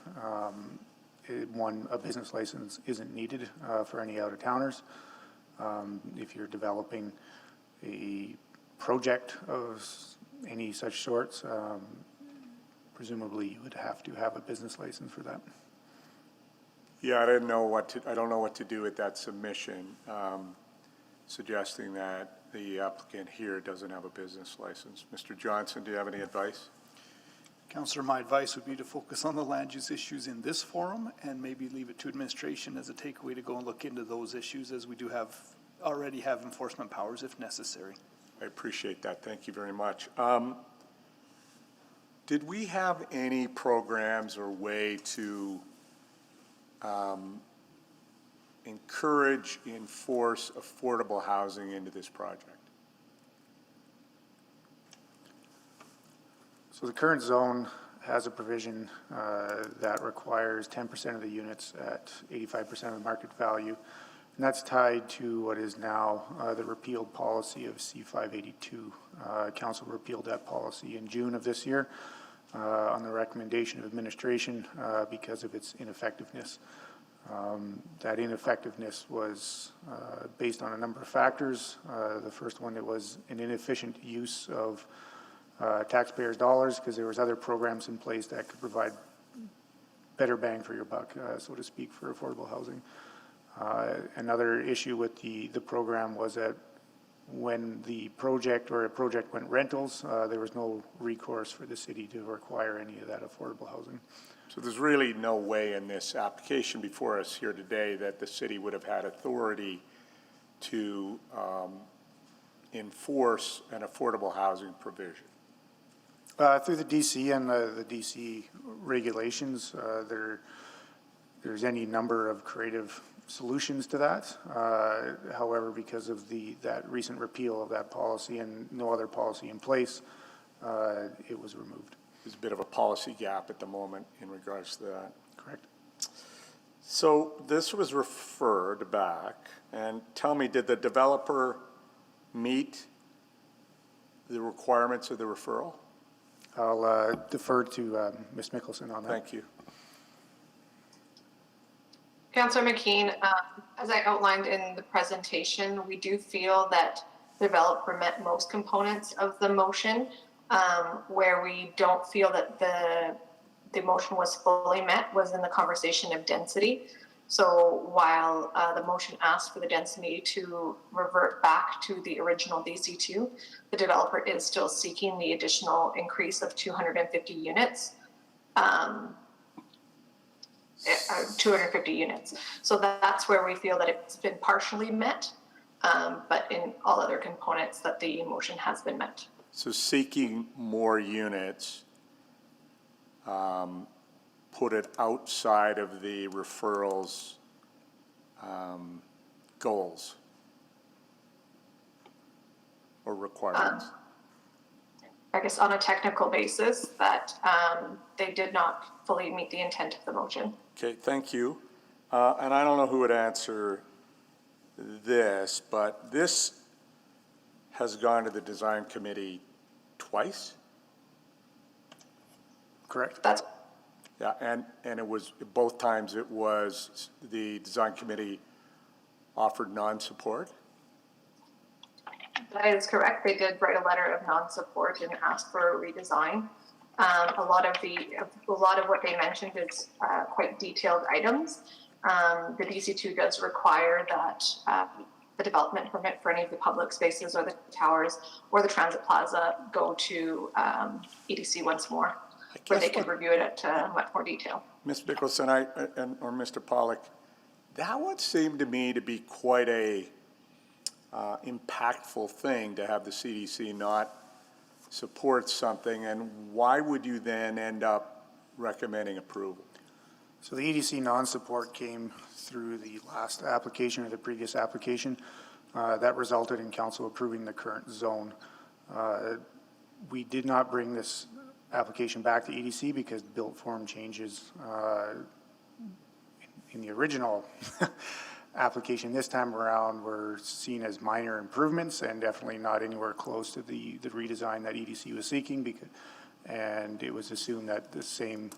S14: a business license isn't needed for any out-of-towners. If you're developing a project of any such sorts, presumably you would have to have a business license for that.
S18: Yeah, I don't know what to do with that submission, suggesting that the applicant here doesn't have a business license. Mr. Johnson, do you have any advice?
S3: Councillor, my advice would be to focus on the land use issues in this forum and maybe leave it to administration as a takeaway to go and look into those issues, as we do already have enforcement powers if necessary.
S18: I appreciate that. Thank you very much. Did we have any programs or way to encourage, enforce affordable housing into this project?
S14: So the current zone has a provision that requires 10% of the units at 85% of the market value. And that's tied to what is now the repealed policy of C-582. Council repealed that policy in June of this year on the recommendation of administration because of its ineffectiveness. That ineffectiveness was based on a number of factors. The first one, it was an inefficient use of taxpayers' dollars because there was other programs in place that could provide better bang for your buck, so to speak, for affordable housing. Another issue with the program was that when the project or a project went rentals, there was no recourse for the city to require any of that affordable housing.
S18: So there's really no way in this application before us here today that the city would have had authority to enforce an affordable housing provision.
S14: Through the DC and the DC regulations, there's any number of creative solutions to that. However, because of that recent repeal of that policy and no other policy in place, it was removed.
S18: There's a bit of a policy gap at the moment in regards to that.
S14: Correct.
S18: So this was referred back, and tell me, did the developer meet the requirements of the referral?
S14: I'll defer to Ms. Mickelson on that.
S18: Thank you.
S19: Councillor McKean, as I outlined in the presentation, we do feel that the developer met most components of the motion. Where we don't feel that the motion was fully met was in the conversation of density. So while the motion asked for the density to revert back to the original DC2, the developer is still seeking the additional increase of 250 units. 250 units. So that's where we feel that it's been partially met, but in all other components that the motion has been met.
S18: So seeking more units put it outside of the referral's goals or requirements?
S19: I guess on a technical basis that they did not fully meet the intent of the motion.
S18: Okay, thank you. And I don't know who would answer this, but this has gone to the design committee twice?
S14: Correct.
S19: That's
S18: Yeah, and it was, both times it was, the design committee offered non-support?
S19: That is correct. They did write a letter of non-support and ask for a redesign. A lot of what they mentioned is quite detailed items. The DC2 does require that the development permit for any of the public spaces or the towers or the transit plaza go to EDC once more, where they can review it at much more detail.
S18: Ms. Nicholson, or Mr. Pollock, that would seem to me to be quite a impactful thing to have the CDC not support something, and why would you then end up recommending approval?
S14: So the EDC non-support came through the last application or the previous application. That resulted in council approving the current zone. We did not bring this application back to EDC because built form changes in the original application this time around were seen as minor improvements and definitely not anywhere close to the redesign that EDC was seeking, and it was assumed that the same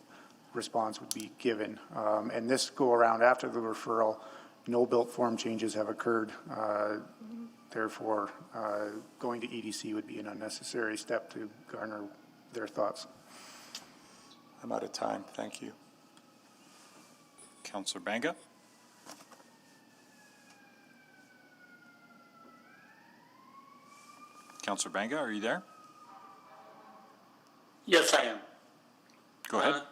S14: response would be given. And this go around after the referral, no built form changes have occurred. Therefore, going to EDC would be an unnecessary step to garner their thoughts.
S18: I'm out of time. Thank you.
S1: Councillor Banga? Councillor Banga, are you there?
S8: Yes, I am.
S1: Go ahead.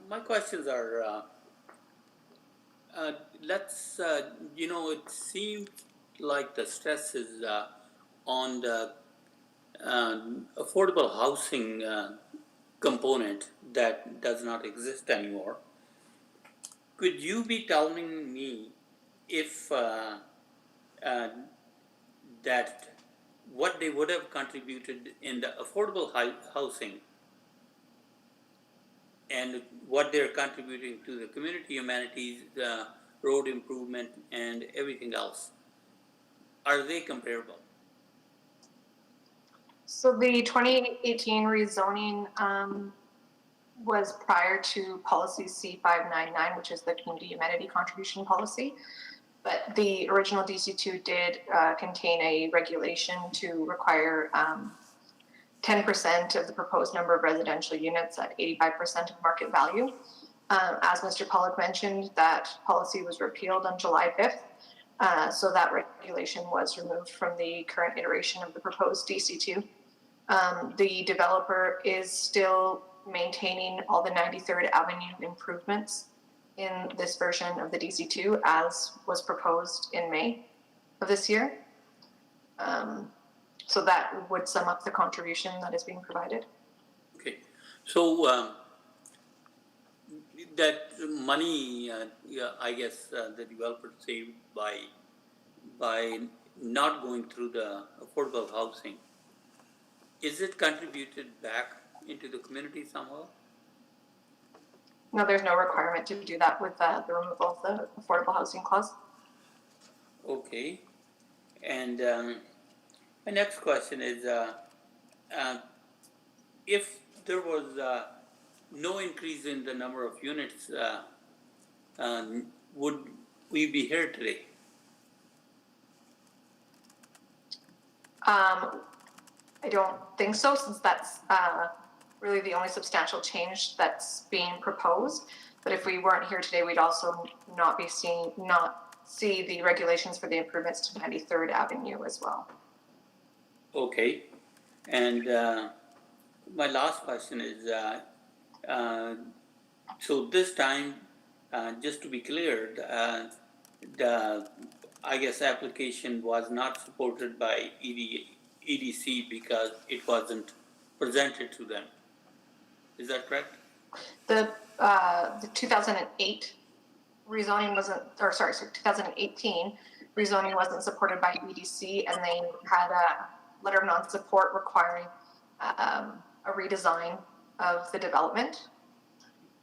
S8: My questions are, it seems like the stress is on the affordable housing component that does not exist anymore. Could you be telling me if that what they would have contributed in the affordable housing and what they're contributing to the community humanities, the road improvement, and everything else? Are they comparable?
S19: So the 2018 rezoning was prior to policy C599, which is the community amenity contribution policy. But the original DC2 did contain a regulation to require 10% of the proposed number of residential units at 85% of market value. As Mr. Pollock mentioned, that policy was repealed on July 5th. So that regulation was removed from the current iteration of the proposed DC2. The developer is still maintaining all the 93rd Avenue improvements in this version of the DC2 as was proposed in May of this year. So that would sum up the contribution that is being provided.
S8: Okay, so that money, I guess the developer saved by not going through the affordable housing, is it contributed back into the community somehow?
S19: No, there's no requirement to do that with the removal of the affordable housing clause.
S8: Okay, and my next question is, if there was no increase in the number of units, would we be here today?
S19: I don't think so, since that's really the only substantial change that's being proposed. But if we weren't here today, we'd also not see the regulations for the improvements to 93rd Avenue as well.
S8: Okay, and my last question is, so this time, just to be clear, the I guess application was not supported by EDC because it wasn't presented to them. Is that correct?
S19: The 2008 rezoning wasn't, or sorry, 2018 rezoning wasn't supported by EDC, and they had a letter of non-support requiring a redesign of the development.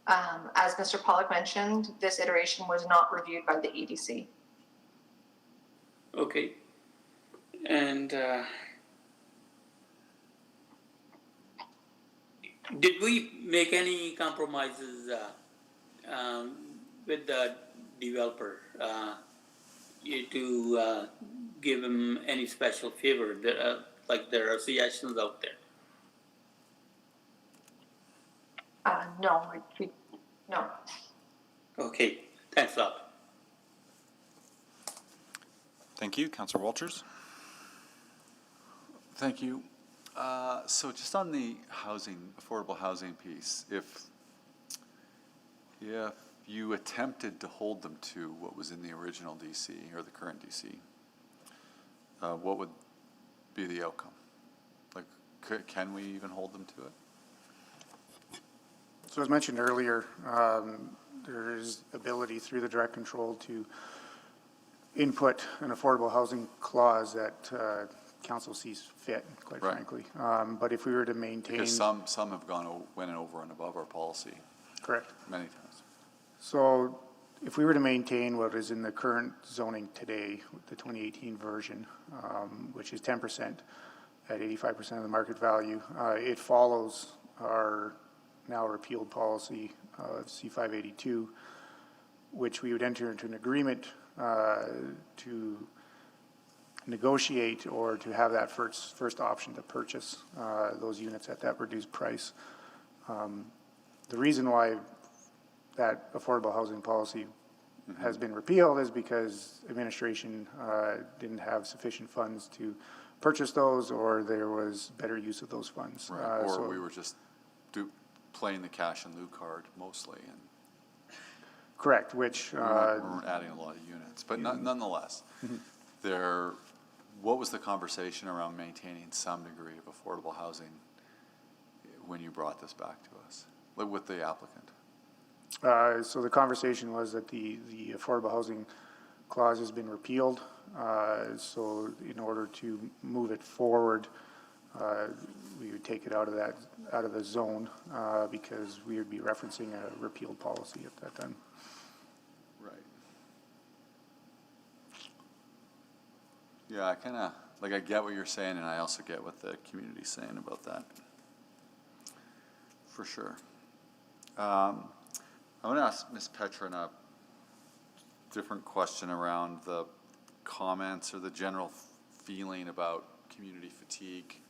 S19: As Mr. Pollock mentioned, this iteration was not reviewed by the EDC.
S8: Okay, and Did we make any compromises with the developer to give him any special favor? Like there are suggestions out there.
S19: No, no.
S8: Okay, thanks a lot.
S1: Thank you. Councillor Walters?
S17: Thank you. So just on the housing, affordable housing piece, if you attempted to hold them to what was in the original DC or the current DC, what would be the outcome? Like, can we even hold them to it?
S14: So as mentioned earlier, there is ability through the direct control to input an affordable housing clause that council sees fit, quite
S17: Right.
S14: frankly. But if we were to maintain...
S17: Because some have went over and above our policy.
S14: Correct.
S17: Many times.
S14: So if we were to maintain what is in the current zoning today, the 2018 version, which is 10% at 85% of the market value, it follows our now repealed policy of C582, which we would enter into an agreement to negotiate or to have that first option to purchase those units at that reduced price. The reason why that affordable housing policy has been repealed is because administration didn't have sufficient funds to purchase those, or there was better use of those funds.
S17: Right. Or
S14: So-
S17: we were just playing the cash and lieu card mostly, and
S14: Correct, which...
S17: we weren't adding a lot of units. But nonetheless, what was the conversation around maintaining some degree of affordable housing when you brought this back to us, with the applicant?
S14: So the conversation was that the affordable housing clause has been repealed. So in order to move it forward, we would take it out of the zone because we would be referencing a repealed policy at that time.
S17: Right. Yeah, I kind of, I get what you're saying, and I also get what the community's saying about that. For sure. I want to ask Ms. Petrin a different question around the comments or the general feeling about community fatigue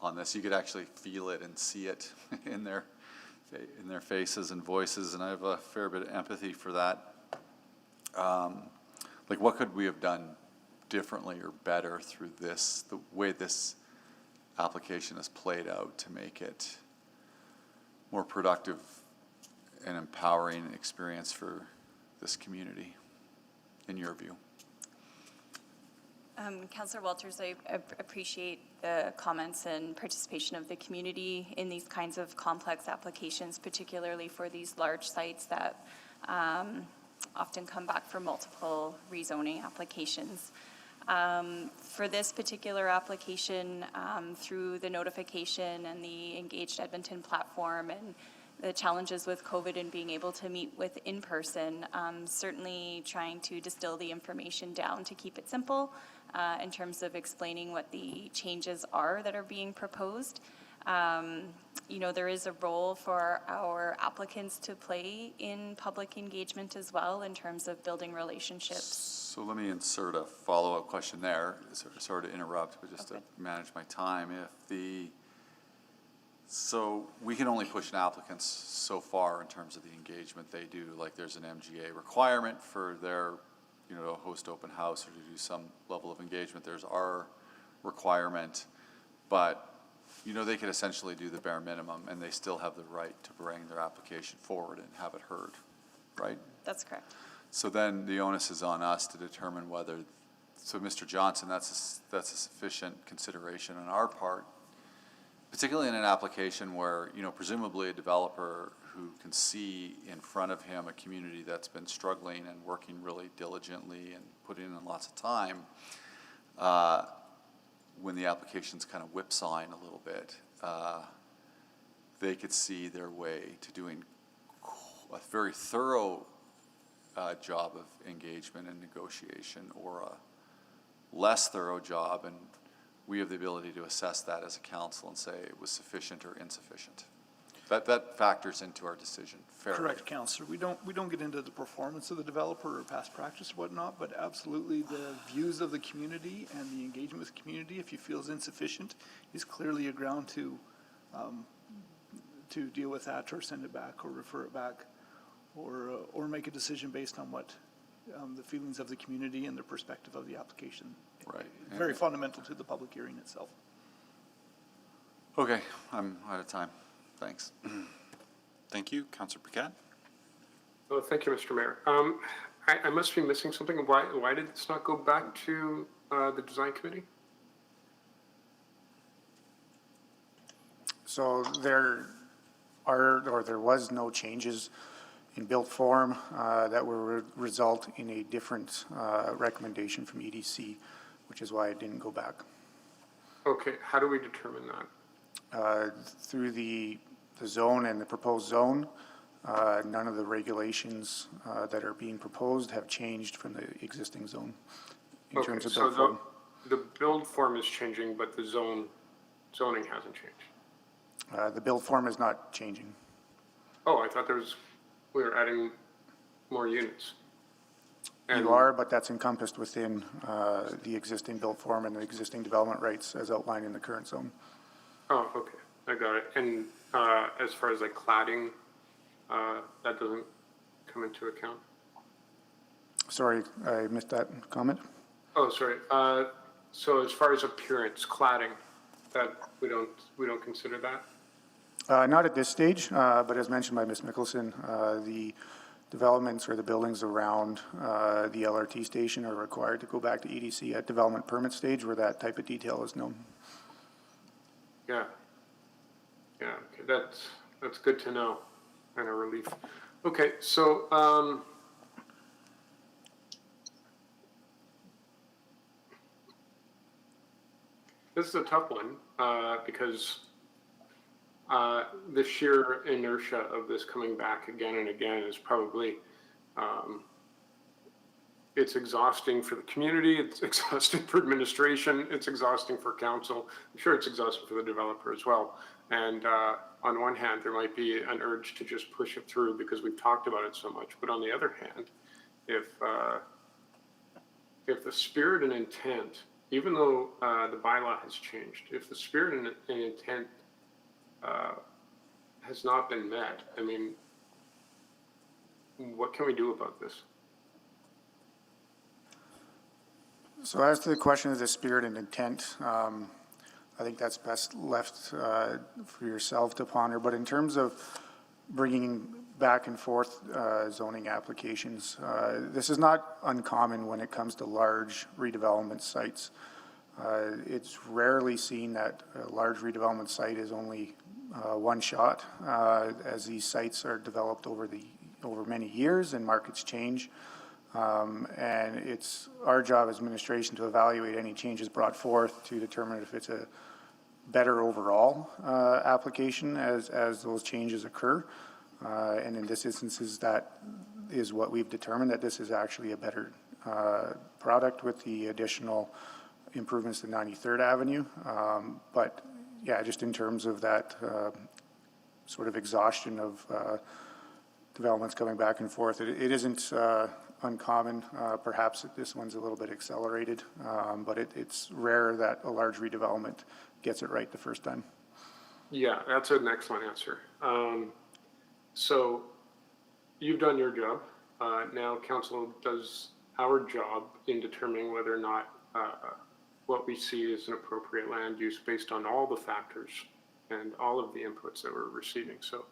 S17: on this. You could actually feel it and see it in their faces and voices, and I have a fair bit of empathy for that. What could we have done differently or better through this, the way this application has played out, to make it more productive and empowering experience for this community, in your view?
S10: Councillor Walters, I appreciate the comments and participation of the community in these kinds of complex applications, particularly for these large sites that often come back for multiple rezoning applications. For this particular application, through the notification and the Engaged Edmonton platform and the challenges with COVID and being able to meet with in person, certainly trying to distill the information down to keep it simple in terms of explaining what the changes are that are being proposed. There is a role for our applicants to play in public engagement as well in terms of building relationships.
S17: So let me insert a follow-up question there, sorry to interrupt, but just to manage my time. So we can only push applicants so far in terms of the engagement they do. Like, there's an MGA requirement for their, to host open house or to do some level of engagement. There's our requirement, but they could essentially do the bare minimum, and they still have the right to bring their application forward and have it heard, right?
S10: That's correct.
S17: So then the onus is on us to determine whether, so Mr. Johnson, that's a sufficient consideration on our part, particularly in an application where, presumably a developer who can see in front of him a community that's been struggling and working really diligently and putting in lots of time, when the application's kind of whipsawing a little bit, they could see their way to doing a very thorough job of engagement and negotiation, or a less thorough job, and we have the ability to assess that as a council and say it was sufficient or insufficient. That factors into our decision fairly.
S3: Correct, Councillor. We don't get into the performance of the developer or past practice or whatnot, but absolutely the views of the community and the engagement with the community, if you feel is insufficient, is clearly a ground to deal with that or send it back or refer it back or make a decision based on what the feelings of the community and the perspective of the application.
S17: Right.
S3: Very fundamental to the public hearing itself.
S17: Okay, I'm out of time. Thanks.
S1: Thank you. Councillor Paquette?
S2: Oh, thank you, Mr. Mayor. I must be missing something. Why did this not go back to the design committee?
S14: So there was no changes in built form that will result in a different recommendation from EDC, which is why it didn't go back.
S2: Okay, how do we determine that?
S14: Through the zone and the proposed zone, none of the regulations that are being proposed have changed from the existing zone in terms of build form.
S2: The build form is changing, but the zoning hasn't changed.
S14: The build form is not changing.
S2: Oh, I thought we were adding more units. And
S14: You are, but that's encompassed within the existing build form and the existing development rights as outlined in the current zone.
S2: Oh, okay, I got it. And as far as like cladding, that doesn't come into account?
S14: Sorry, I missed that comment.
S2: Oh, sorry. So as far as appearance, cladding, that we don't consider that?
S14: Not at this stage, but as mentioned by Ms. Mickelson, the developments or the buildings around the LRT station are required to go back to EDC at development permit stage where that type of detail is known.
S2: Yeah. Yeah, okay. That's good to know and a relief. Okay, so this is a tough one because the sheer inertia of this coming back again and again is probably it's exhausting for the community, it's exhausting for administration, it's exhausting for council. I'm sure it's exhausting for the developer as well. And on one hand, there might be an urge to just push it through because we've talked about it so much. But on the other hand, if the spirit and intent, even though the bylaw has changed, if the spirit and intent has not been met, I mean, what can we do about this?
S14: So as to the question of the spirit and intent, I think that's best left for yourself to ponder. But in terms of bringing back and forth zoning applications, this is not uncommon when it comes to large redevelopment sites. It's rarely seen that a large redevelopment site is only one shot, as these sites are developed over many years and markets change. And it's our job as administration to evaluate any changes brought forth to determine if it's a better overall application as those changes occur. And in this instance, that is what we've determined, that this is actually a better product with the additional improvements to 93rd Avenue. But yeah, just in terms of that sort of exhaustion of developments coming back and forth, it isn't uncommon. Perhaps this one's a little bit accelerated, but it's rare that a large redevelopment gets it right the first time.
S2: Yeah, that's an excellent answer. So you've done your job. Now council does our job in determining whether or not what we see is an appropriate land use based on all the factors and all of the inputs that we're receiving. So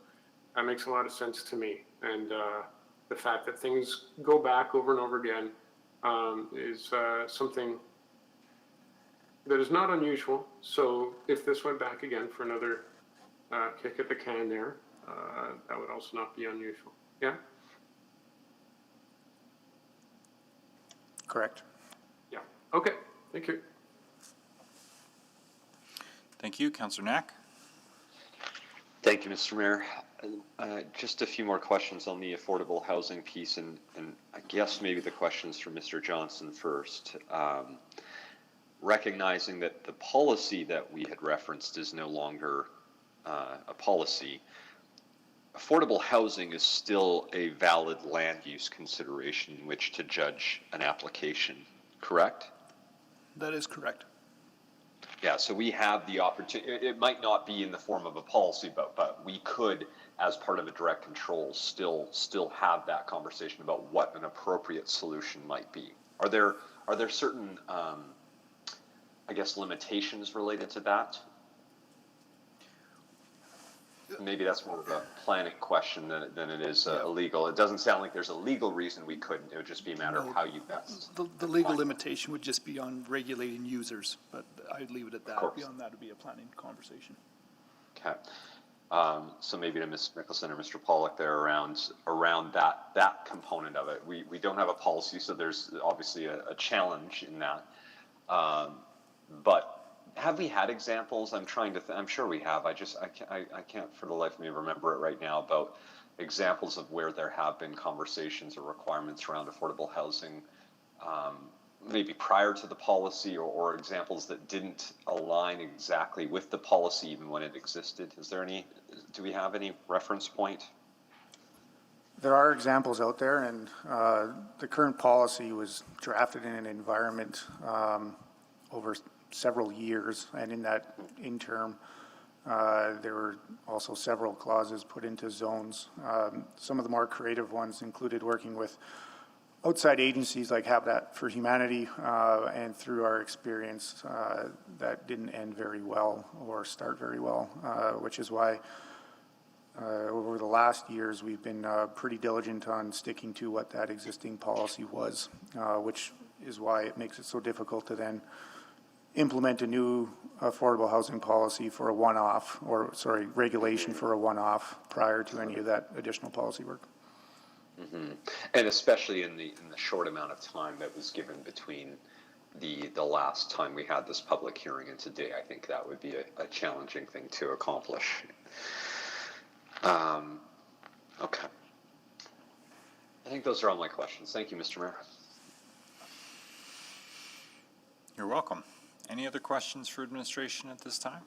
S2: that makes a lot of sense to me. And the fact that things go back over and over again is something that is not unusual. So if this went back again for another kick at the can there, that would also not be unusual. Yeah?
S14: Correct.
S2: Yeah. Okay. Thank you.
S1: Thank you. Councillor Knack?
S15: Thank you, Mr. Mayor. Just a few more questions on the affordable housing piece, and I guess maybe the questions for Mr. Johnson first. Recognizing that the policy that we had referenced is no longer a policy, affordable housing is still a valid land use consideration in which to judge an application, correct?
S3: That is correct.
S15: Yeah, so we have the opportunity, it might not be in the form of a policy, but we could, as part of a direct control, still have that conversation about what an appropriate solution might be. Are there certain, I guess, limitations related to that? Maybe that's more of a planning question than it is illegal. It doesn't sound like there's a legal reason we couldn't. It would just be a matter of how you best.
S3: The legal limitation would just be on regulating users, but I'd leave it at that. Beyond that would be a planning conversation.
S15: Okay. So maybe to Ms. Mickelson or Mr. Pollock there around that component of it. We don't have a policy, so there's obviously a challenge in that. But have we had examples? I'm trying to. I'm sure we have. I can't for the life of me remember it right now about examples of where there have been conversations or requirements around affordable housing, maybe prior to the policy, or examples that didn't align exactly with the policy even when it existed. Is there any? Do we have any reference point?
S14: There are examples out there, and the current policy was drafted in an environment over several years, and in that interim, there were also several clauses put into zones. Some of the more creative ones included working with outside agencies like Habitat for Humanity, and through our experience, that didn't end very well or start very well, which is why over the last years we've been pretty diligent on sticking to what that existing policy was, which is why it makes it so difficult to then implement a new affordable housing policy for a one-off, or regulation for a one-off prior to any of that additional policy work.
S15: Mm-hmm. And especially in the short amount of time that was given between the last time we had this public hearing and today, I think that would be a challenging thing to accomplish. Okay. I think those are all my questions. Thank you, Mr. Mayor.
S1: You're welcome. Any other questions for administration at this time?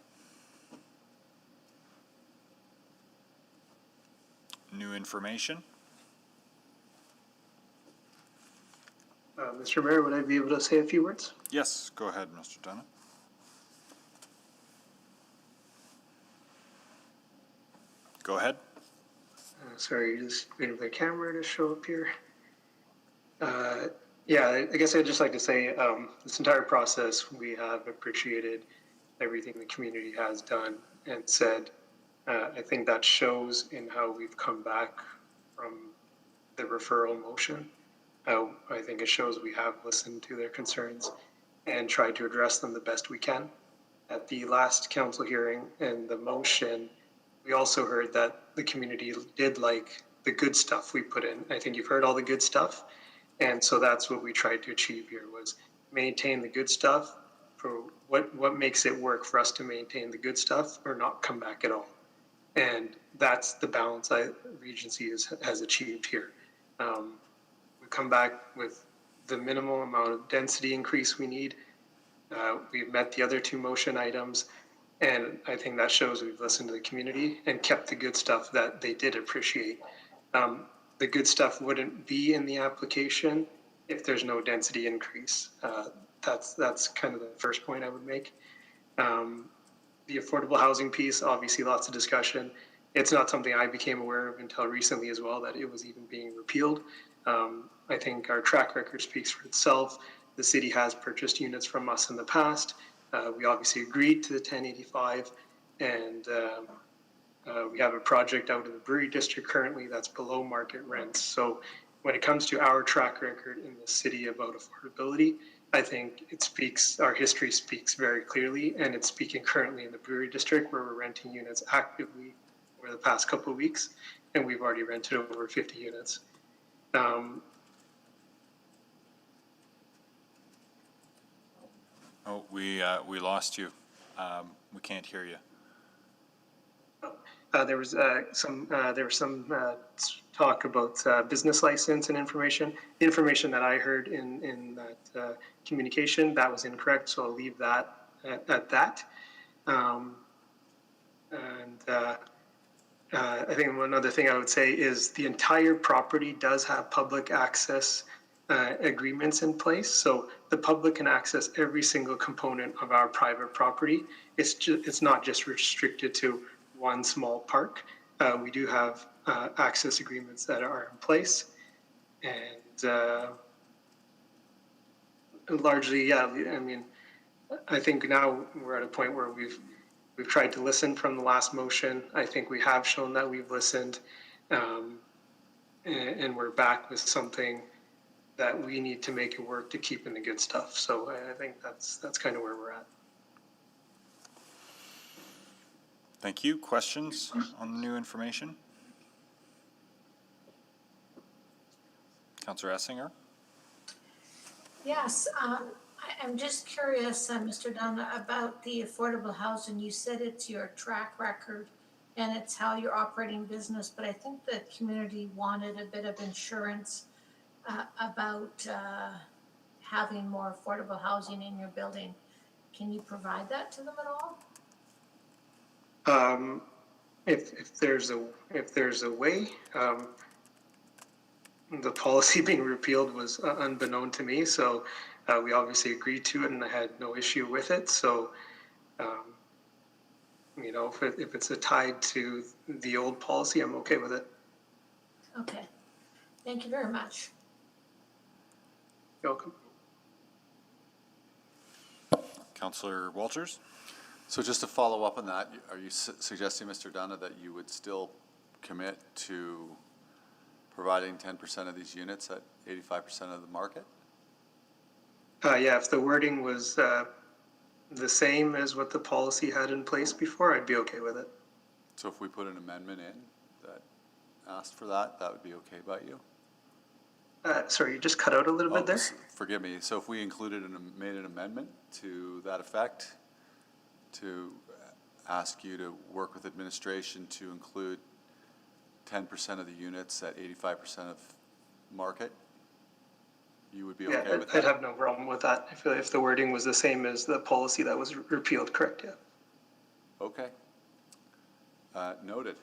S1: New information?
S7: Mr. Mayor, would I be able to say a few words?
S1: Yes, go ahead, Mr. Dunn. Go ahead.
S7: Sorry, just waiting for the camera to show up here. Yeah, I guess I'd just like to say this entire process, we have appreciated everything the community has done and said. I think that shows in how we've come back from the referral motion. I think it shows we have listened to their concerns and tried to address them the best we can. At the last council hearing and the motion, we also heard that the community did like the good stuff we put in. I think you've heard all the good stuff. And so that's what we tried to achieve here, was maintain the good stuff for what makes it work for us to maintain the good stuff or not come back at all. And that's the balance Regency has achieved here. We come back with the minimal amount of density increase we need. We've met the other two motion items, and I think that shows we've listened to the community and kept the good stuff that they did appreciate. The good stuff wouldn't be in the application if there's no density increase. That's kind of the first point I would make. The affordable housing piece, obviously lots of discussion. It's not something I became aware of until recently as well, that it was even being repealed. I think our track record speaks for itself. The city has purchased units from us in the past. We obviously agreed to the 1085, and we have a project out in the Brewery District currently that's below market rents. So when it comes to our track record in the city about affordability, I think it speaks, our history speaks very clearly, and it's speaking currently in the Brewery District, where we're renting units actively over the past couple of weeks, and we've already rented over 50 units.
S1: Oh, we lost you. We can't hear you.
S7: There was some talk about business license and information. The information that I heard in that communication, that was incorrect, so I'll leave that at that. I think one other thing I would say is the entire property does have public access agreements in place. So the public can access every single component of our private property. It's not just restricted to one small park. We do have access agreements that are in place. And largely, yeah, I mean, I think now we're at a point where we've tried to listen from the last motion. I think we have shown that we've listened, and we're back with something that we need to make it work to keep in the good stuff. So I think that's kind of where we're at.
S1: Thank you. Questions on the new information? Councillor Essinger?
S16: Yes, I'm just curious, Mr. Donna, about the affordable housing. You said it's your track record and it's how you're operating business, but I think the community wanted a bit of insurance about having more affordable housing in your building. Can you provide that to them at all?
S7: If there's a way, the policy being repealed was unbeknown to me, so we obviously agreed to it, and I had no issue with it. So, you know, if it's tied to the old policy, I'm okay with it.
S16: Okay, thank you very much.
S7: You're welcome.
S1: Councillor Walters?
S17: So just to follow up on that, are you suggesting, Mr. Donna, that you would still commit to providing 10% of these units at 85% of the market?
S7: Yeah, if the wording was the same as what the policy had in place before, I'd be okay with it.
S17: So if we put an amendment in that asked for that, that would be okay by you?
S7: Sorry, you just cut out a little bit there.
S17: Forgive me. So if we included made an amendment to that effect, to ask you to work with administration to include 10% of the units at 85% of market, you would be okay with that?
S7: I'd have no problem with that if the wording was the same as the policy that was repealed, correct, yeah.
S17: Okay. Noted.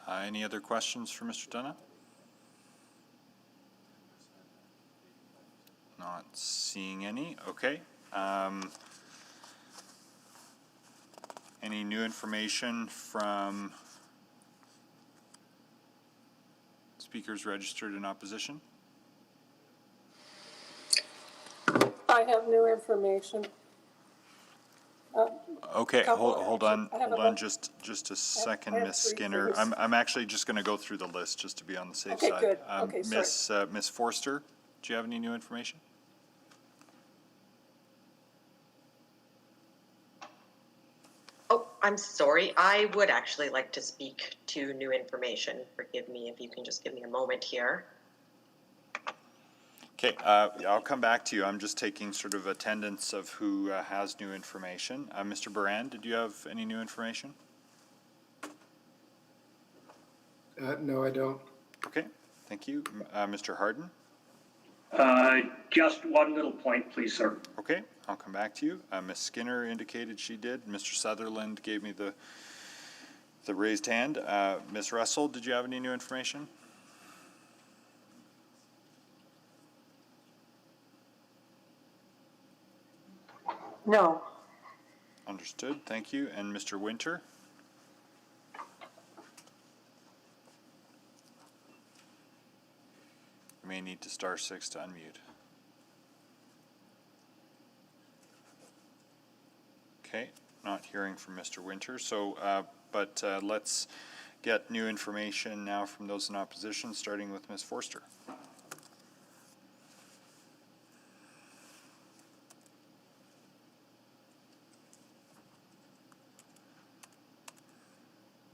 S1: Any other questions for Mr. Donna? Not seeing any. Okay. Any new information from speakers registered in opposition?
S13: I have new information.
S1: Okay, hold on just a
S13: I
S1: second,
S13: have
S1: Ms.
S13: three
S1: Skinner.
S13: things.
S1: I'm actually just going to go through the list just to be on the safe
S13: Okay,
S1: side.
S13: good. Okay, sorry.
S1: Ms. Forster, do you have any new information?
S5: Oh, I'm sorry. I would actually like to speak to new information. Forgive me if you can just give me a moment here.
S1: Okay, I'll come back to you. I'm just taking sort of attendance of who has new information. Mr. Baran, did you have any new information?
S20: No, I don't.
S1: Okay, thank you. Mr. Harden?
S9: Just one little point, please, sir.
S1: Okay, I'll come back to you. Ms. Skinner indicated she did. Mr. Sutherland gave me the raised hand. Ms. Russell, did you have any new information?
S21: No.
S1: Understood, thank you. And Mr. Winter? You may need to star 6 to unmute. Okay, not hearing from Mr. Winter, so, but let's get new information now from those in opposition, starting with Ms. Forster.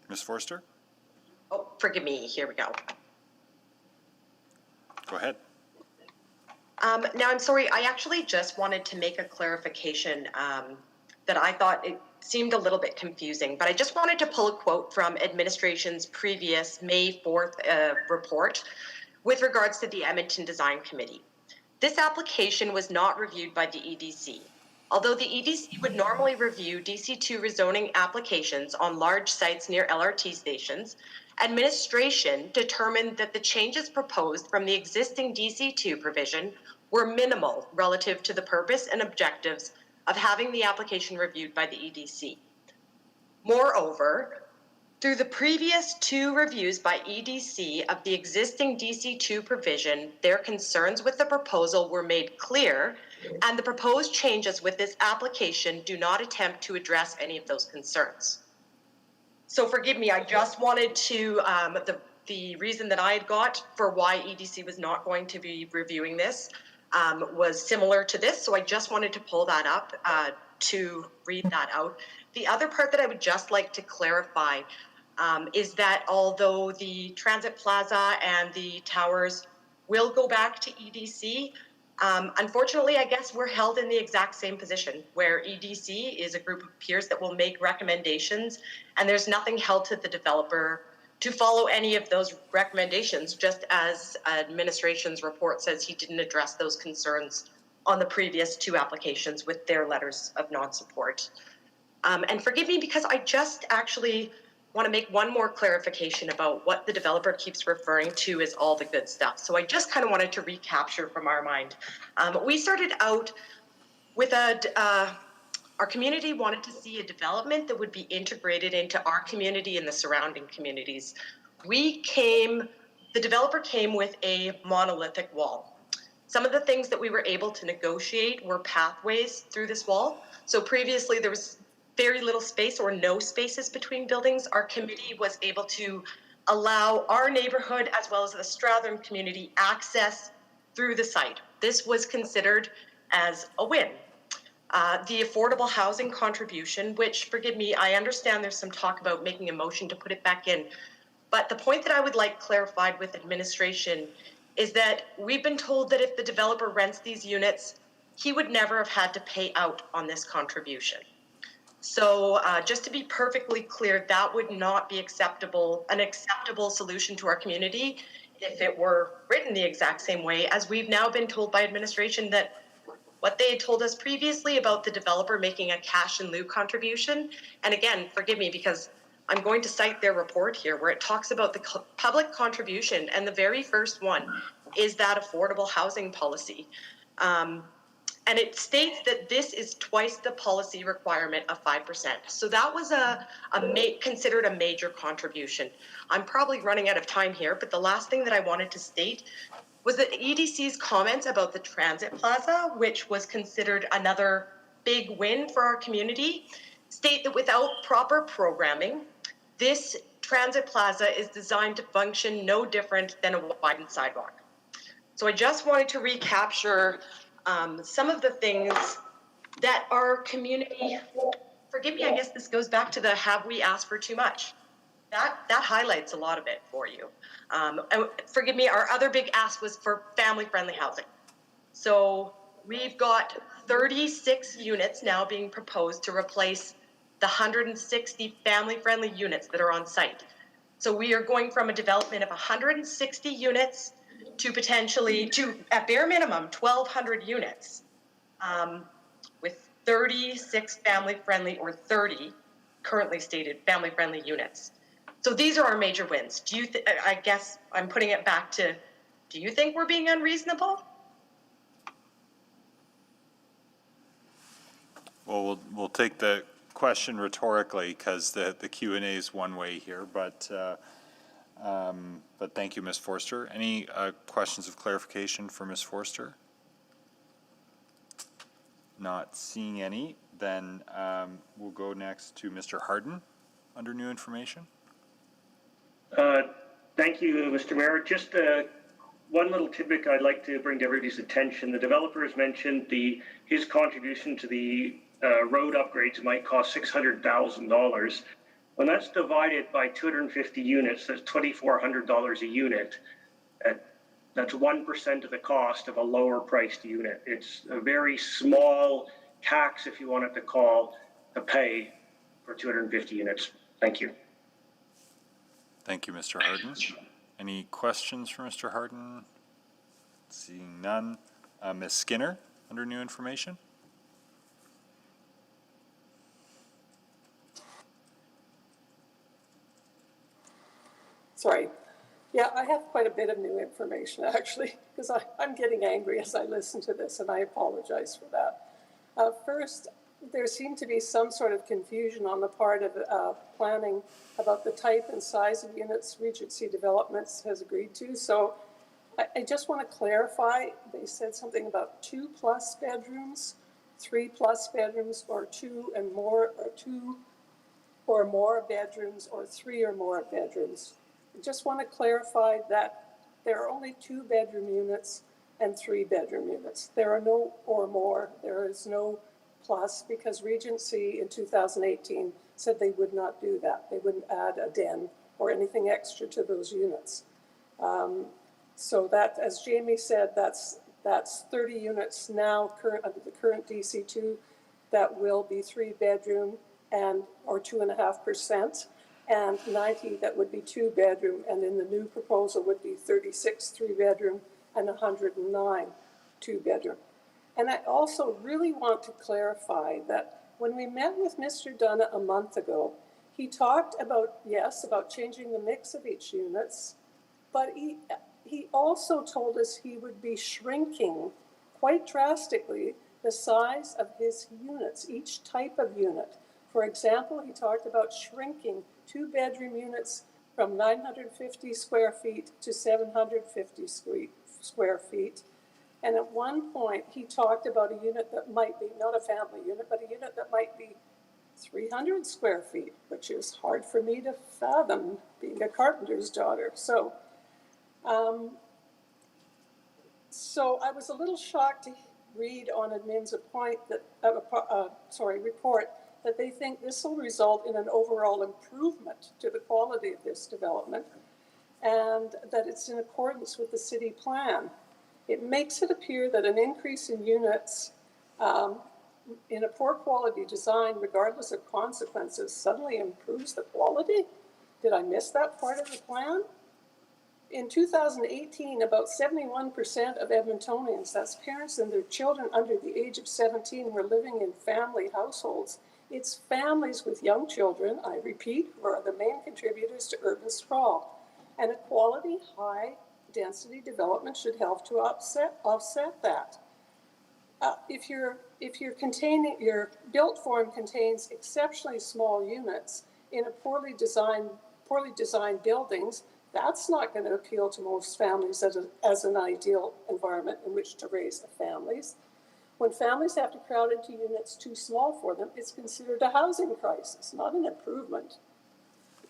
S1: Ms. Forster?
S5: Oh, forgive me. Here we go.
S1: Go ahead.
S5: Now, I'm sorry. I actually just wanted to make a clarification that I thought it seemed a little bit confusing, but I just wanted to pull a quote from administration's previous May 4th report with regards to the Edmonton Design Committee. This application was not reviewed by the EDC. Although the EDC would normally review DC2 rezoning applications on large sites near LRT stations, administration determined that the changes proposed from the existing DC2 provision were minimal relative to the purpose and objectives of having the application reviewed by the EDC. Moreover, through the previous 2 reviews by EDC of the existing DC2 provision, their concerns with the proposal were made clear, and the proposed changes with this application do not attempt to address any of those concerns. So forgive me, I just wanted to, the reason that I had got for why EDC was not going to be reviewing this was similar to this, so I just wanted to pull that up to read that out. The other part that I would just like to clarify is that although the Transit Plaza and the towers will go back to EDC, unfortunately, I guess we're held in the exact same position where EDC is a group of peers that will make recommendations, and there's nothing held to the developer to follow any of those recommendations, just as administration's report says he didn't address those concerns on the previous 2 applications with their letters of non-support. And forgive me because I just actually want to make one more clarification about what the developer keeps referring to as all the good stuff. So I just kind of wanted to recapture from our mind. We started out with our community wanted to see a development that would be integrated into our community and the surrounding communities. The developer came with a monolithic wall. Some of the things that we were able to negotiate were pathways through this wall. So previously there was very little space or no spaces between buildings. Our committee was able to allow our neighborhood as well as the Stratham community access through the site. This was considered as a win. The affordable housing contribution, which, forgive me, I understand there's some talk about making a motion to put it back in, but the point that I would like clarified with administration is that we've been told that if the developer rents these units, he would never have had to pay out on this contribution. So just to be perfectly clear, that would not be an acceptable solution to our community if it were written the exact same way, as we've now been told by administration that what they had told us previously about the developer making a cash in lieu contribution. And again, forgive me because I'm going to cite their report here where it talks about the public contribution, and the very first one is that affordable housing policy. And it states that this is twice the policy requirement of 5%. So that was considered a major contribution. I'm probably running out of time here, but the last thing that I wanted to state was that EDC's comments about the Transit Plaza, which was considered another big win for our community, state that without proper programming, this Transit Plaza is designed to function no different than a widened sidewalk. So I just wanted to recapture some of the things that our community, forgive me, I guess this goes back to the have we asked for too much. That highlights a lot of it for you. And forgive me, our other big ask was for family-friendly housing. So we've got 36 units now being proposed to replace the 160 family-friendly units that are on site. So we are going from a development of 160 units to potentially, at bare minimum, 1,200 units with 36 family-friendly or 30 currently stated family-friendly units. So these are our major wins. I guess I'm putting it back to, do you think we're being unreasonable?
S1: Well, we'll take the question rhetorically because the Q&A is one way here, but thank you, Ms. Forster. Any questions of clarification for Ms. Forster? Not seeing any, then we'll go next to Mr. Harden under new information.
S9: Thank you, Mr. Mayor. Just one little tidbit I'd like to bring to everybody's attention. The developer has mentioned his contribution to the road upgrades might cost $600,000. When that's divided by 250 units, that's $2,400 a unit. That's 1% of the cost of a lower priced unit. It's a very small tax, if you want it to call, to pay for 250 units. Thank you.
S1: Thank you, Mr. Harden. Any questions for Mr. Harden? Seeing none. Ms. Skinner, under new information.
S13: Sorry. Yeah, I have quite a bit of new information, actually, because I'm getting angry as I listen to this, and I apologize for that. First, there seemed to be some sort of confusion on the part of planning about the type and size of units Regency Developments has agreed to. So I just want to clarify, they said something about 2+ bedrooms, 3+ bedrooms, or 2 or more bedrooms, or 3 or more bedrooms. I just want to clarify that there are only 2-bedroom units and 3-bedroom units. There are no or more, there is no plus, because Regency in 2018 said they would not do that. They wouldn't add a den or anything extra to those units. So that, as Jamie said, that's 30 units now under the current DC2 that will be 3-bedroom or 2.5%, and 90 that would be 2-bedroom, and in the new proposal would be 36 3-bedroom and 109 2-bedroom. And I also really want to clarify that when we met with Mr. Dunn a month ago, he talked about, yes, about changing the mix of each units, but he also told us he would be shrinking quite drastically the size of his units, each type of unit. For example, he talked about shrinking 2-bedroom units from 950 square feet to 750 square feet. And at one point, he talked about a unit that might be, not a family unit, but a unit that might be 300 square feet, which is hard for me to fathom, being a carpenter's daughter. So I was a little shocked to read on admin's report that they think this will result in an overall improvement to the quality of this development, and that it's in accordance with the city plan. It makes it appear that an increase in units in a poor quality design, regardless of consequences, suddenly improves the quality. Did I miss that part of the plan? In 2018, about 71% of Edmontonians, that's parents and their children under the age of 17, were living in family households. It's families with young children, I repeat, who are the main contributors to urban sprawl. And a quality, high-density development should help to offset that. If your built form contains exceptionally small units in a poorly designed buildings, that's not going to appeal to most families as an ideal environment in which to raise the families. When families have to crowd into units too small for them, it's considered a housing crisis, not an improvement.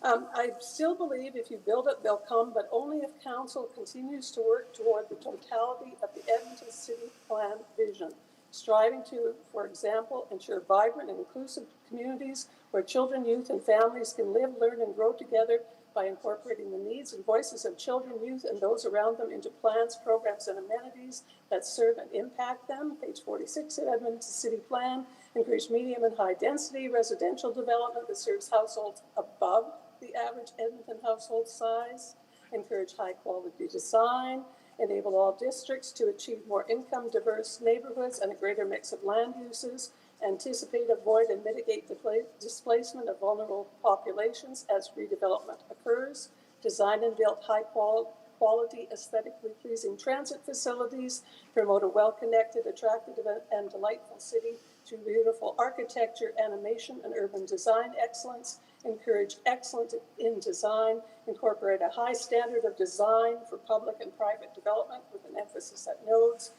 S13: I still believe if you build it, they'll come, but only if council continues to work toward the totality of the Edmonton City Plan vision, striving to, for example, ensure vibrant and inclusive communities where children, youth, and families can live, learn, and grow together by incorporating the needs and voices of children, youth, and those around them into plans, programs, and amenities that serve and impact them. Page 46 of Edmonton City Plan, encourage medium and high density residential development that serves households above the average Edmonton household size, encourage high quality design, enable all districts to achieve more income diverse neighborhoods and a greater mix of land uses, anticipate, avoid, and mitigate the displacement of vulnerable populations as redevelopment occurs, design and build high quality, aesthetically pleasing transit facilities, promote a well-connected, attractive, and delightful city through beautiful architecture, animation, and urban design excellence, encourage excellence in design, incorporate a high standard of design for public and private development with an emphasis at nodes,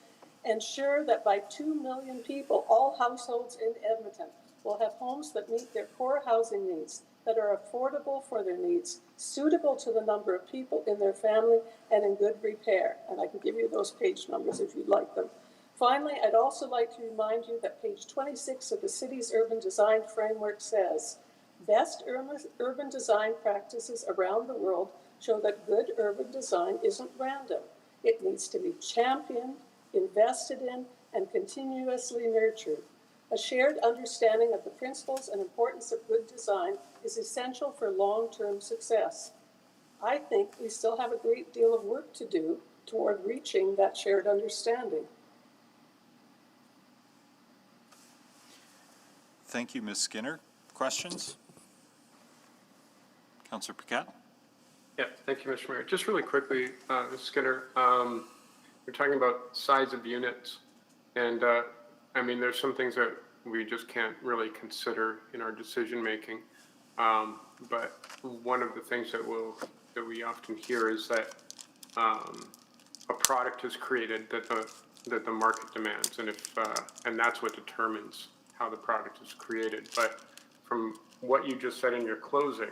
S13: ensure that by 2 million people, all households in Edmonton will have homes that meet their core housing needs, that are affordable for their needs, suitable to the number of people in their family, and in good repair. And I can give you those page numbers if you'd like them. Finally, I'd also like to remind you that page 26 of the city's urban design framework says, best urban design practices around the world show that good urban design isn't random. It needs to be championed, invested in, and continuously nurtured. A shared understanding of the principles and importance of good design is essential for long-term success. I think we still have a great deal of work to do toward reaching that shared understanding.
S1: Thank you, Ms. Skinner. Questions? Councillor Paquette?
S2: Yeah, thank you, Mr. Mayor. Just really quickly, Ms. Skinner, we're talking about size of units, and I mean, there's some things that we just can't really consider in our decision making. But one of the things that we often hear is that a product is created that the market demands, and and that's what determines how the product is created. But from what you just said in your closing,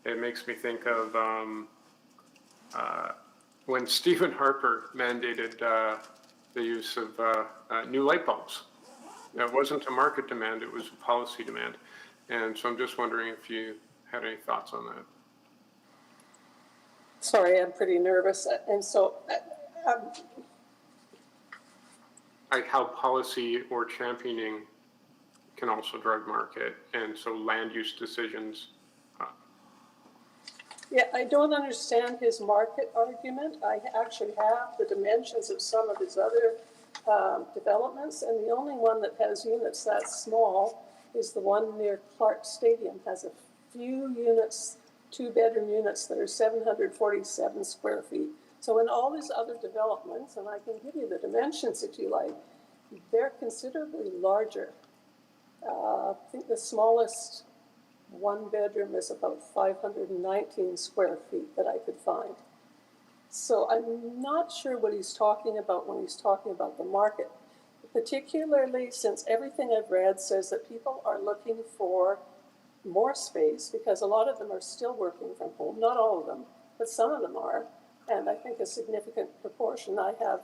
S2: it makes me think of when Stephen Harper mandated the use of new light bulbs. It wasn't a market demand, it was a policy demand. And so I'm just wondering if you had any thoughts on that.
S13: Sorry, I'm pretty nervous. And so,
S2: Like how policy or championing can also drive market, and so land use decisions.
S13: yeah, I don't understand his market argument. I actually have the dimensions of some of his other developments, and the only one that has units that small is the one near Clark Stadium. Has a few units, 2-bedroom units that are 747 square feet. So in all these other developments, and I can give you the dimensions if you like, they're considerably larger. I think the smallest 1-bedroom is about 519 square feet that I could find. So I'm not sure what he's talking about when he's talking about the market, particularly since everything I've read says that people are looking for more space because a lot of them are still working from home. Not all of them, but some of them are. And I think a significant proportion. I have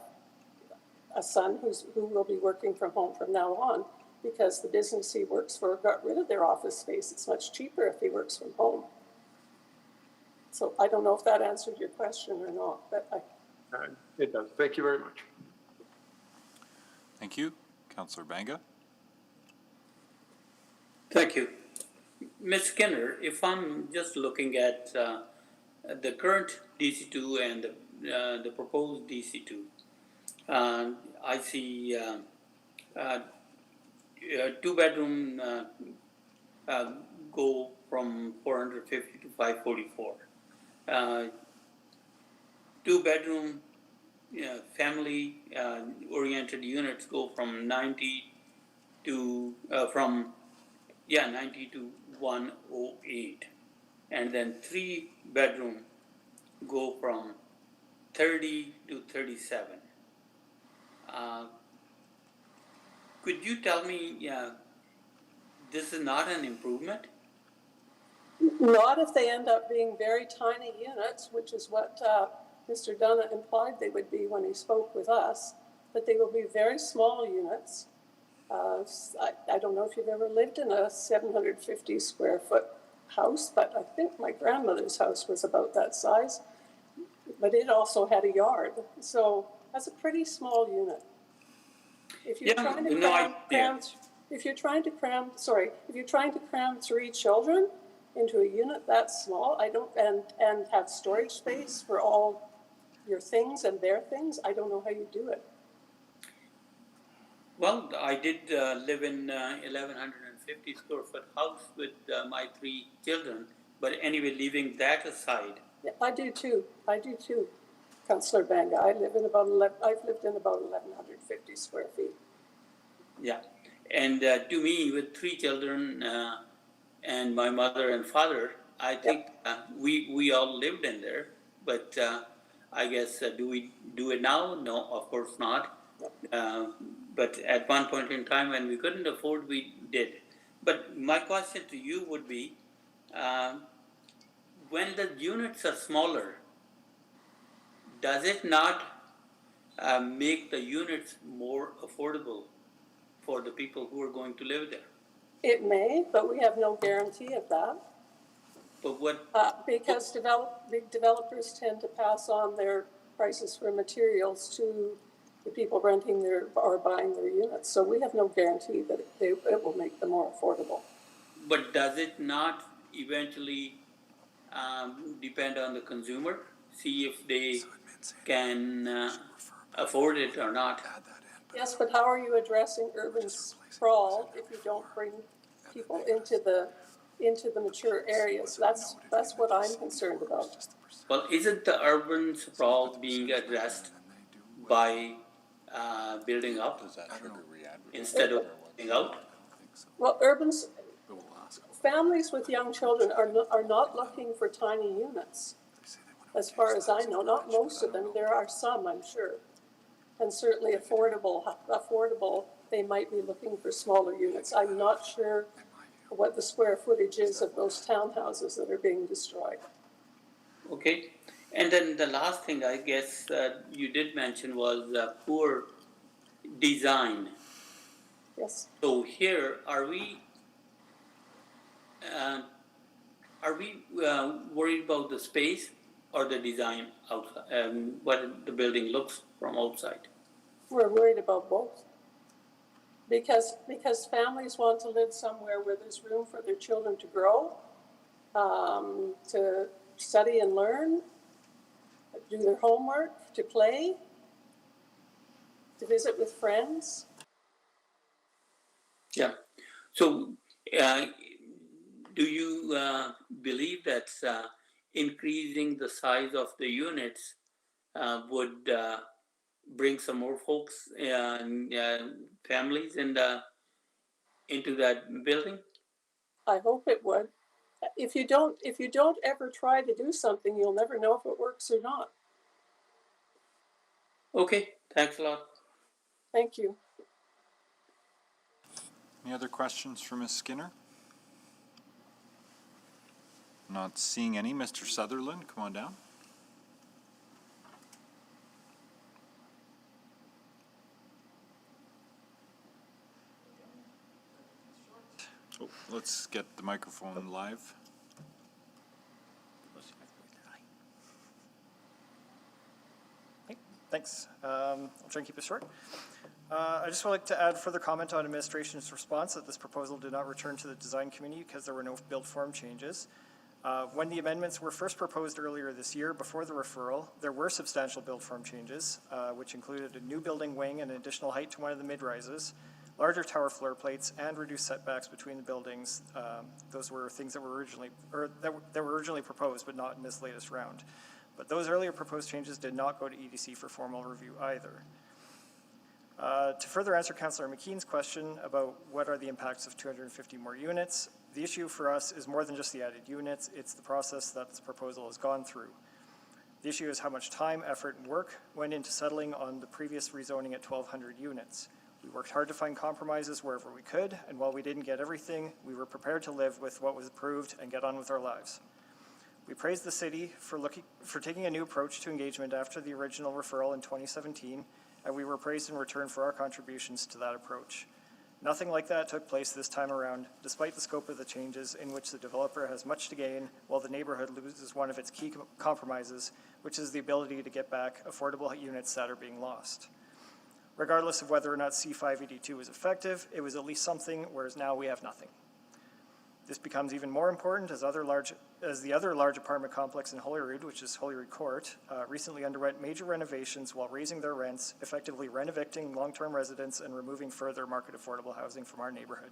S13: a son who will be working from home from now on because the business he works for got rid of their office space. It's much cheaper if he works from home. So I don't know if that answered your question or not, but
S2: it does. Thank you very much.
S1: Thank you. Councillor Banga.
S8: Thank you. Ms. Skinner, if I'm just looking at the current DC2 and the proposed DC2, I see 2-bedroom go from 450 to 544. 2-bedroom family oriented units go from 90 to 108, and then 3-bedroom go from 30 to 37. Could you tell me, this is not an improvement?
S13: not if they end up being very tiny units, which is what Mr. Dunn implied they would be when he spoke with us, but they will be very small units. I don't know if you've ever lived in a 750 square foot house, but I think my grandmother's house was about that size, but it also had a yard. So that's a pretty small unit. If you're trying to cram 3 children into a unit that small, and have storage space for all your things and their things, I don't know how you do it.
S8: Well, I did live in 1,150 square foot house with my 3 children, but anyway, leaving that aside.
S13: Yeah, I do too, Councillor Banga. I've lived in about 1,150 square feet.
S8: Yeah, and to me, with 3 children and my mother and father, I think we all lived in there. But I guess do we do it now? No, of course not. But at one point in time when we couldn't afford, we did. But my question to you would be, when the units are smaller, does it not make the units more affordable for the people who are going to live there?
S13: It may, but we have no guarantee of that.
S8: But what?
S13: Because big developers tend to pass on their prices for materials to the people renting or buying their units. So we have no guarantee that it will make them more affordable.
S8: But does it not eventually depend on the consumer? See if they can afford it or not.
S13: Yes, but how are you addressing urban sprawl if you don't bring people into the into the mature areas. That's what I'm concerned about.
S8: Well, isn't the urban sprawl being addressed by building up instead of building out?
S13: Well, families with young children are not looking for tiny units, as far as I know. Not most of them. There are some, I'm sure, and certainly affordable. They might be looking for smaller units. I'm not sure what the square footage is of those townhouses that are being destroyed.
S8: Okay, and then the last thing I guess you did mention was poor design.
S13: Yes.
S8: So here, are we worried about the space or the design outside, what the building looks from outside?
S13: We're worried about both. Because families want to live somewhere where there's room for their children to grow, to study and learn, do their homework, to play, to visit with friends.
S8: Yeah. So, do you believe that increasing the size of the units would bring some more folks and families into that building?
S13: I hope it would. If you don't ever try to do something, you'll never know if it works or not.
S8: Okay, thanks a lot.
S13: Thank you.
S1: Any other questions for Ms. Skinner? Not seeing any. Mr. Sutherland, come on down. Oh, let's get the microphone live.
S12: Thanks. I'll try and keep it short. I just would like to add further comment on administration's response that this proposal did not return to the design committee because there were no build form changes. When the amendments were first proposed earlier this year before the referral, there were substantial build form changes, which included a new building wing and an additional height to one of the mid-rises, larger tower floor plates, and reduced setbacks between the buildings. Those were things that were originally proposed, but not in this latest round. But those earlier proposed changes did not go to EDC for formal review either. To further answer Councillor McKean's question about what are the impacts of 250 more units, the issue for us is more than just the added units, it's the process that this proposal has gone through. The issue is how much time, effort, and work went into settling on the previous rezoning at 1,200 units. We worked hard to find compromises wherever we could, and while we didn't get everything, we were prepared to live with what was approved and get on with our lives. We praised the city for taking a new approach to engagement after the original referral in 2017, and we were praised in return for our contributions to that approach. Nothing like that took place this time around, despite the scope of the changes in which the developer has much to gain while the neighborhood loses one of its key compromises, which is the ability to get back affordable units that are being lost. Regardless of whether or not C582 was effective, it was at least something, whereas now we have nothing. This becomes even more important as the other large apartment complex in Holyrood, which is Holyrood Court, recently underwent major renovations while raising their rents, effectively renovating long-term residents and removing further market affordable housing from our neighborhood.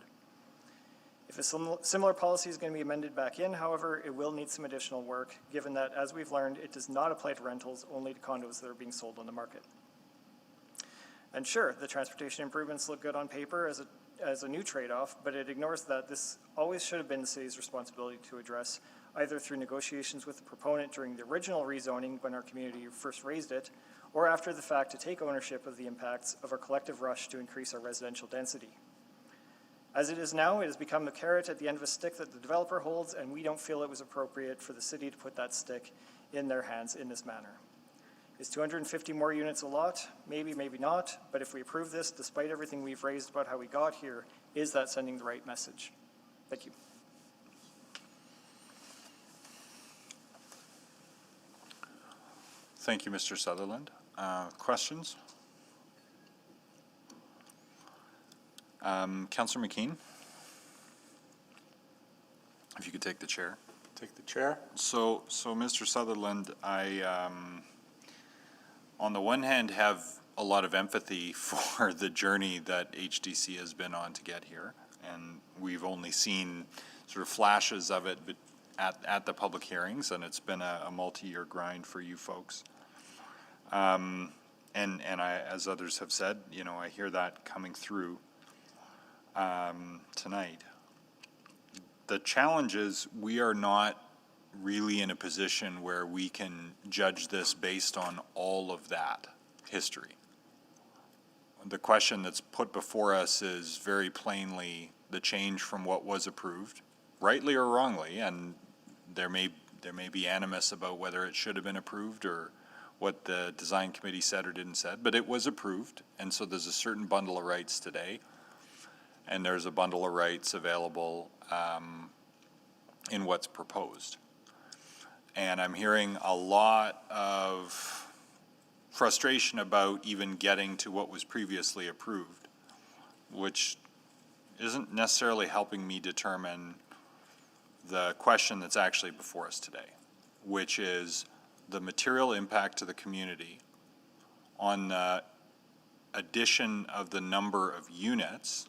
S12: If a similar policy is going to be amended back in, however, it will need some additional work, given that, as we've learned, it does not apply to rentals, only to condos that are being sold on the market. And sure, the transportation improvements look good on paper as a new trade-off, but it ignores that this always should have been the city's responsibility to address, either through negotiations with the proponent during the original rezoning when our community first raised it, or after the fact to take ownership of the impacts of our collective rush to increase our residential density. As it is now, it has become the carrot at the end of a stick that the developer holds, and we don't feel it was appropriate for the city to put that stick in their hands in this manner. Is 250 more units a lot? Maybe, maybe not, but if we approve this, despite everything we've raised about how we got here, is that sending the right message? Thank you.
S1: Thank you, Mr. Sutherland. Questions? Councillor McKean? If you could take the chair.
S18: Take the chair.
S1: So Mr. Sutherland, I, on the one hand, have a lot of empathy for the journey that HDC has been on to get here. And we've only seen sort of flashes of it at the public hearings, and it's been a multi-year grind for you folks. And I, as others have said, you know, I hear that coming through tonight. The challenge is we are not really in a position where we can judge this based on all of that history. The question that's put before us is very plainly the change from what was approved, rightly or wrongly, and there may be animus about whether it should have been approved or what the design committee said or didn't said, but it was approved, and so there's a certain bundle of rights today, and there's a bundle of rights available in what's proposed. And I'm hearing a lot of frustration about even getting to what was previously approved, which isn't necessarily helping me determine the question that's actually before us today, which is the material impact to the community on the addition of the number of units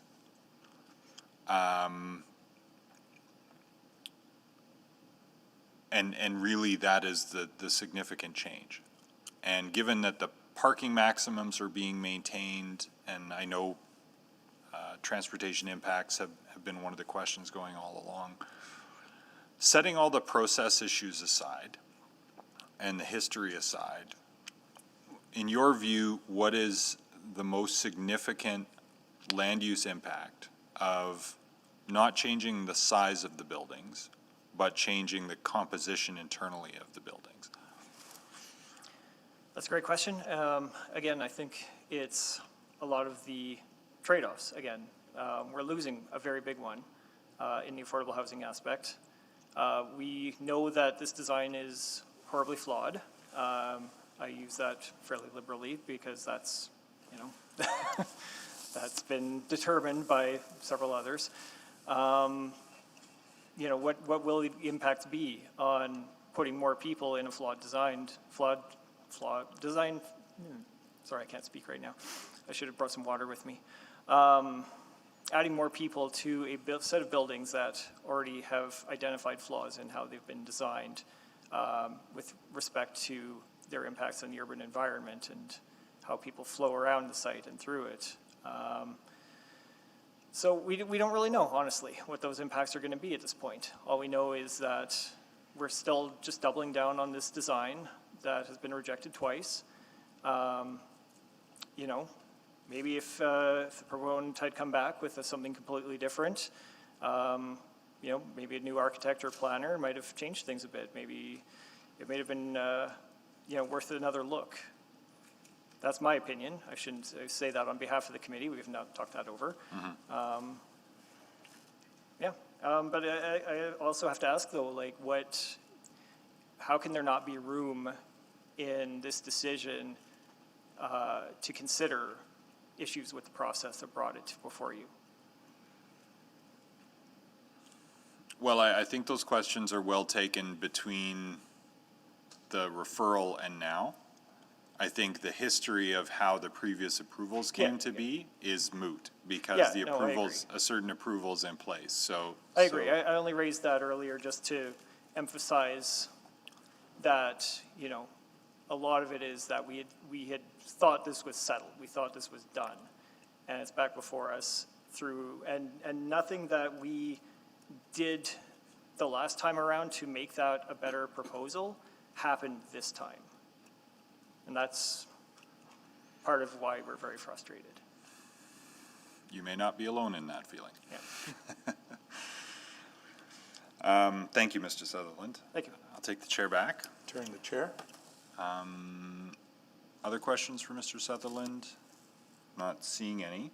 S1: and really that is the significant change. And given that the parking maximums are being maintained, and I know transportation impacts have been one of the questions going all along, setting all the process issues aside and the history aside, in your view, what is the most significant land use impact of not changing the size of the buildings, but changing the composition internally of the buildings?
S12: That's a great question. Again, I think it's a lot of the trade-offs. Again, we're losing a very big one in the affordable housing aspect. We know that this design is horribly flawed. I use that fairly liberally because that's, you know, that's been determined by several others. You know, what will the impact be on putting more people in a flawed design? Sorry, I can't speak right now. I should have brought some water with me. Adding more people to a set of buildings that already have identified flaws in how they've been designed with respect to their impacts on the urban environment and how people flow around the site and through it. So we don't really know, honestly, what those impacts are going to be at this point. All we know is that we're still just doubling down on this design that has been rejected twice. You know, maybe if the proponent had come back with something completely different, you know, maybe a new architect or planner might have changed things a bit. Maybe it may have been, you know, worth another look. That's my opinion. I shouldn't say that on behalf of the committee. We have not talked that over. Mm-hmm. But I also have to ask though, like, how can there not be room in this decision to consider issues with the process that brought it before you?
S1: Well, I think those questions are well taken between the referral and now. I think the history of how the previous approvals came to be is moot because the approvals, a certain approvals in place. So
S12: I agree. I only raised that earlier just to emphasize that, you know, a lot of it is that we had thought this was settled. We thought this was done, and it's back before us through and nothing that we did the last time around to make that a better proposal happened this time. And that's part of why we're very frustrated.
S1: You may not be alone in that feeling.
S12: Yeah.
S1: Thank you, Mr. Sutherland.
S12: Thank you.
S1: I'll take the chair back.
S18: Turn the chair.
S1: Other questions for Mr. Sutherland? Not seeing any.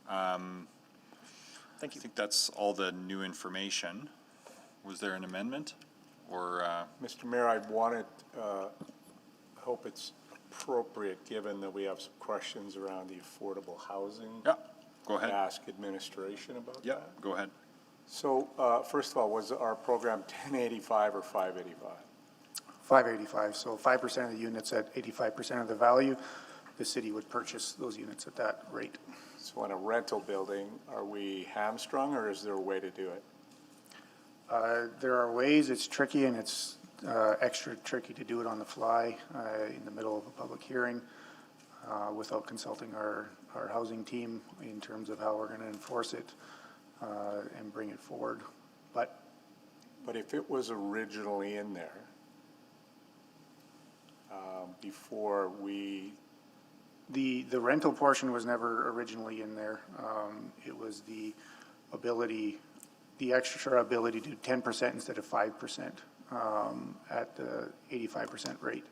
S12: Thank you.
S1: I think that's all the new information. Was there an amendment? Or
S18: Mr. Mayor, I wanted, I hope it's appropriate, given that we have some questions around the affordable housing.
S1: Yeah, go ahead.
S18: To ask administration about that.
S1: Yeah, go ahead.
S18: So, first of all, was our program 1085 or 585?
S14: 585, so 5% of the units at 85% of the value, the city would purchase those units at that rate.
S18: So in a rental building, are we hamstrung or is there a way to do it?
S14: There are ways. It's tricky, and it's extra tricky to do it on the fly in the middle of a public hearing without consulting our housing team in terms of how we're going to enforce it and bring it forward.
S18: But if it was originally in there before we...
S14: The rental portion was never originally in there. It was the extra ability to do 10% instead of 5% at the 85% rate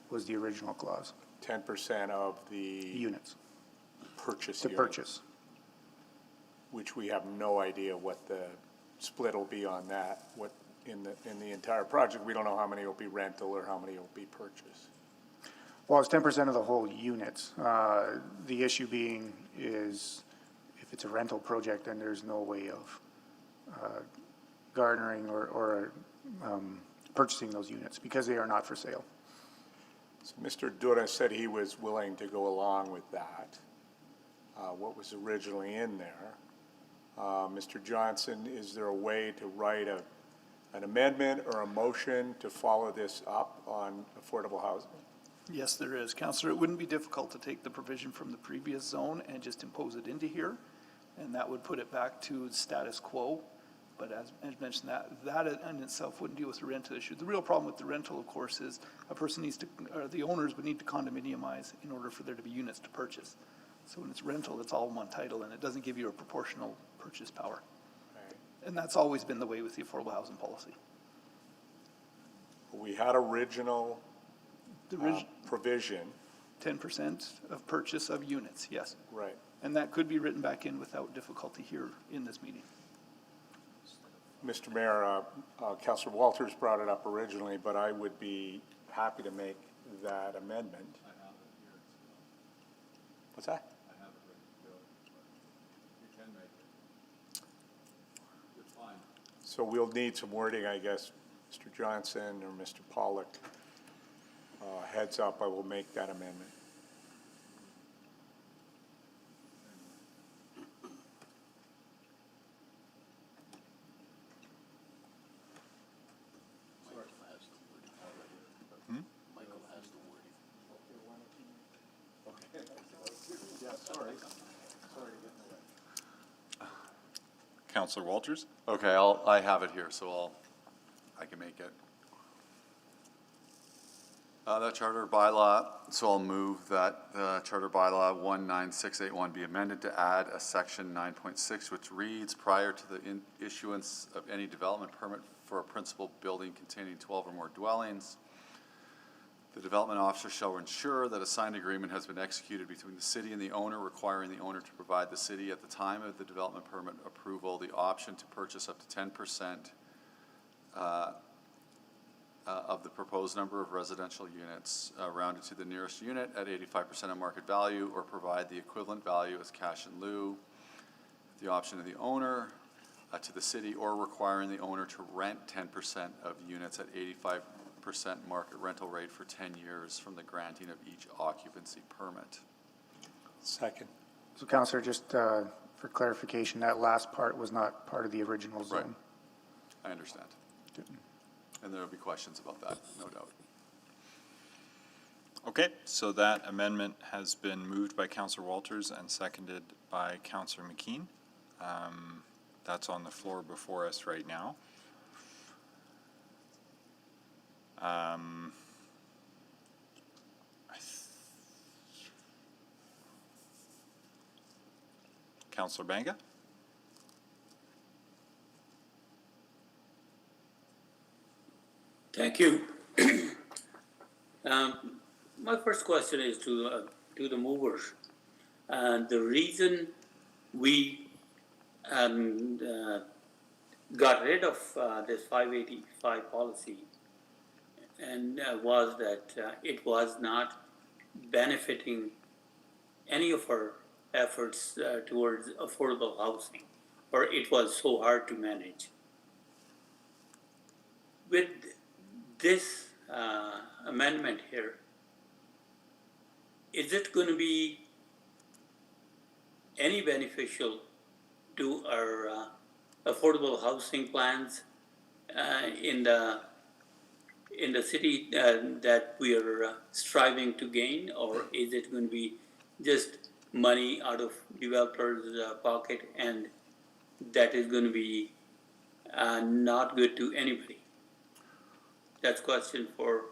S14: was the original clause.
S18: 10% of the...
S14: Units.
S18: Purchase
S14: To
S18: unit,
S14: purchase.
S18: which we have no idea what the split will be on that. What in the entire project, we don't know how many will be rental or how many will be purchase.
S14: Well, it's 10% of the whole units. The issue being is if it's a rental project, then there's no way of garnering or purchasing those units because they are not for sale.
S18: So Mr. Dura said he was willing to go along with that, what was originally in there. Mr. Johnson, is there a way to write an amendment or a motion to follow this up on affordable housing?
S3: Yes, there is. Councillor, it wouldn't be difficult to take the provision from the previous zone and just impose it into here, and that would put it back to status quo. But as mentioned, that in itself wouldn't deal with the rental issue. The real problem with the rental, of course, is a person needs to, or the owners would need to condominiumize in order for there to be units to purchase. So when it's rental, it's all in one title, and it doesn't give you a proportional purchase power.
S18: Right.
S3: And that's always been the way with the affordable housing policy.
S18: We had original provision.
S3: 10% of purchase of units, yes.
S18: Right.
S3: And that could be written back in without difficulty here in this meeting.
S18: Mr. Mayor, Councilor Walters brought it up originally, but I would be happy to make that amendment. What's that? So we'll need some wording, I guess. Mr. Johnson or Mr. Pollock, heads up, I will make that amendment.
S1: Councillor Walters?
S17: Okay, I have it here, so I can make it. The charter bylaw, so I'll move that the charter bylaw 19681 be amended to add a section 9.6, which reads, prior to the issuance of any development permit for a principal building containing 12 or more dwellings, the development officer shall ensure that a signed agreement has been executed between the city and the owner, requiring the owner to provide the city at the time of the development permit approval the option to purchase up to 10% of the proposed number of residential units, rounded to the nearest unit at 85% of market value, or provide the equivalent value as cash in lieu, the option of the owner to the city, or requiring the owner to rent 10% of units at 85% market rental rate for 10 years from the granting of each occupancy permit.
S18: Second.
S14: So, Councillor, just for clarification, that last part was not part of the original zone.
S17: Right. I understand. And there will be questions about that, no doubt.
S1: Okay, so that amendment has been moved by Councillor Walters and seconded by Councillor McKean. That's on the floor before us right now. Councillor Banga?
S8: Thank you. My first question is to the movers. The reason we got rid of this 585 policy and was that it was not benefiting any of our efforts towards affordable housing, or it was so hard to manage. With this amendment here, is it going to be any beneficial to our affordable housing plans in the city that we are striving to gain, or is it going to be just money out of developers' pocket, and that is going to be not good to anybody? That's a question for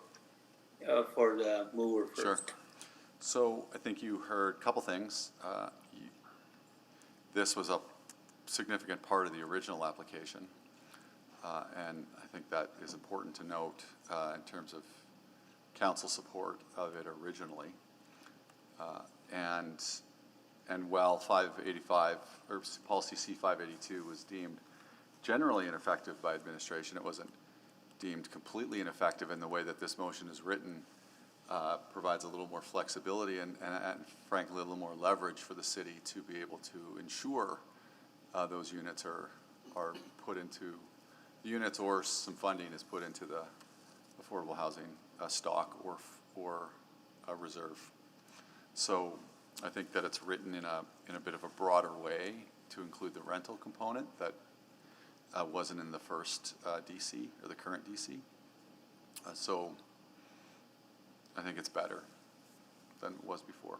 S8: the mover first.
S17: Sure. So I think you heard a couple things. This was a significant part of the original application, and I think that is important to note in terms of council support of it originally. And while 585 or policy C582 was deemed generally ineffective by administration, it wasn't deemed completely ineffective in the way that this motion is written. Provides a little more flexibility and frankly a little more leverage for the city to be able to ensure those units are put into units, or some funding is put into the affordable housing stock or a reserve. So I think that it's written in a bit of a broader way to include the rental component that wasn't in the first DC or the current DC. So I think it's better than it was before.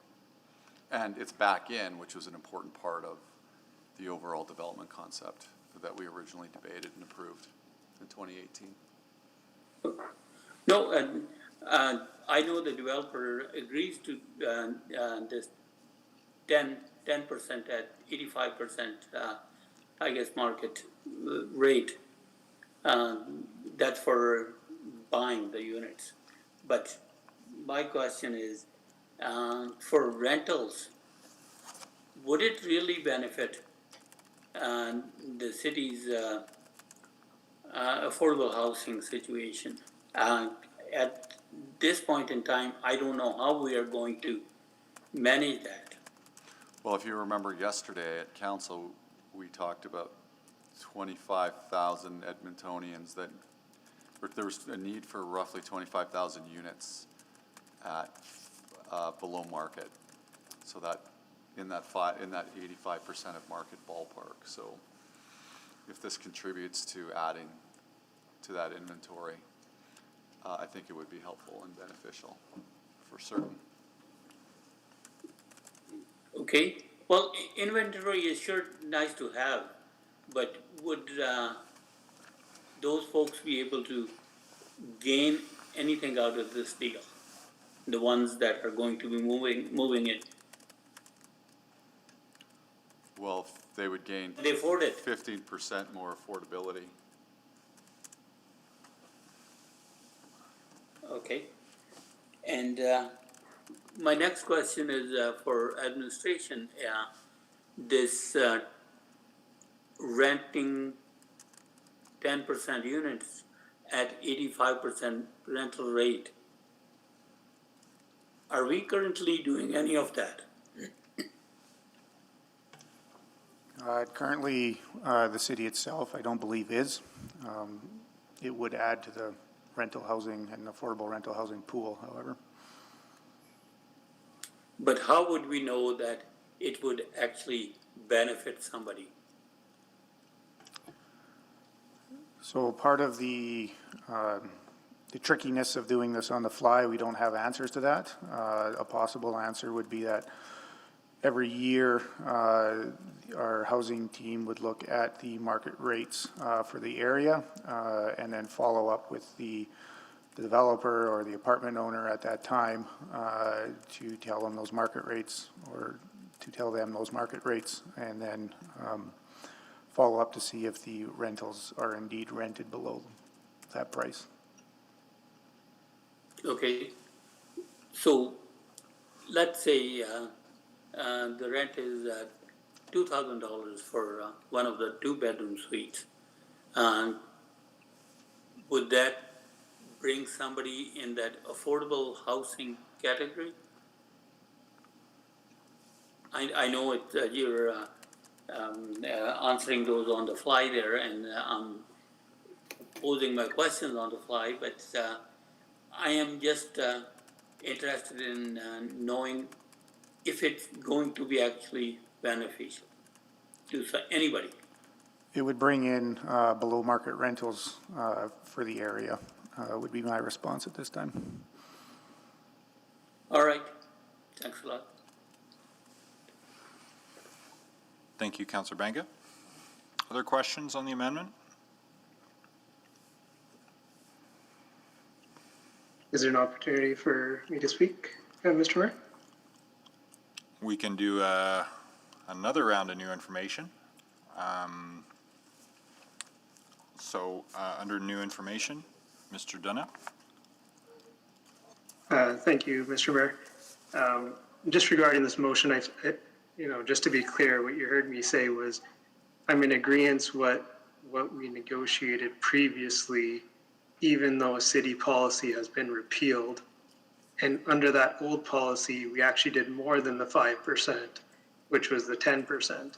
S17: And it's back in, which was an important part of the overall development concept that we originally debated and approved in 2018.
S8: No, I know the developer agrees to this 10% at 85%, I guess, market rate. That's for buying the units. But my question is, for rentals, would it really benefit the city's affordable housing situation? At this point in time, I don't know how we are going to manage that.
S17: Well, if you remember yesterday at council, we talked about 25,000 Edmontonians that there was a need for roughly 25,000 units at below market. So that in that 85% of market ballpark. So if this contributes to adding to that inventory, I think it would be helpful and beneficial for certain.
S8: Okay, well, inventory is sure nice to have, but would those folks be able to gain anything out of this deal? The ones that are going to be moving it?
S17: Well, they would gain
S8: They afford it.
S17: 15% more affordability.
S8: Okay. And my next question is for administration. This renting 10% units at 85% rental rate. Are we currently doing any of that?
S14: Currently, the city itself, I don't believe is. It would add to the rental housing and affordable rental housing pool, however.
S8: But how would we know that it would actually benefit somebody?
S14: So part of the trickiness of doing this on the fly, we don't have answers to that. A possible answer would be that every year our housing team would look at the market rates for the area and then follow up with the developer or the apartment owner at that time to tell them those market rates, or to tell them those market rates, and then follow up to see if the rentals are indeed rented below that price.
S8: Okay, so let's say the rent is $2,000 for one of the two-bedroom suites. Would that bring somebody in that affordable housing category? I know it, you're answering those on the fly there, and I'm posing my questions on the fly, but I am just interested in knowing if it's going to be actually beneficial to anybody.
S14: It would bring in below market rentals for the area, would be my response at this time.
S8: All right. Thanks a lot.
S1: Thank you, Councillor Banga. Other questions on the amendment?
S7: Is there an opportunity for me to speak, Mr. Mayor?
S1: We can do another round of new information. Under new information, Mr. Dunn.
S7: Thank you, Mr. Mayor. Just regarding this motion, just to be clear, what you heard me say was I'm in agreement what we negotiated previously, even though a city policy has been repealed. And under that old policy, we actually did more than the 5%, which was the 10%.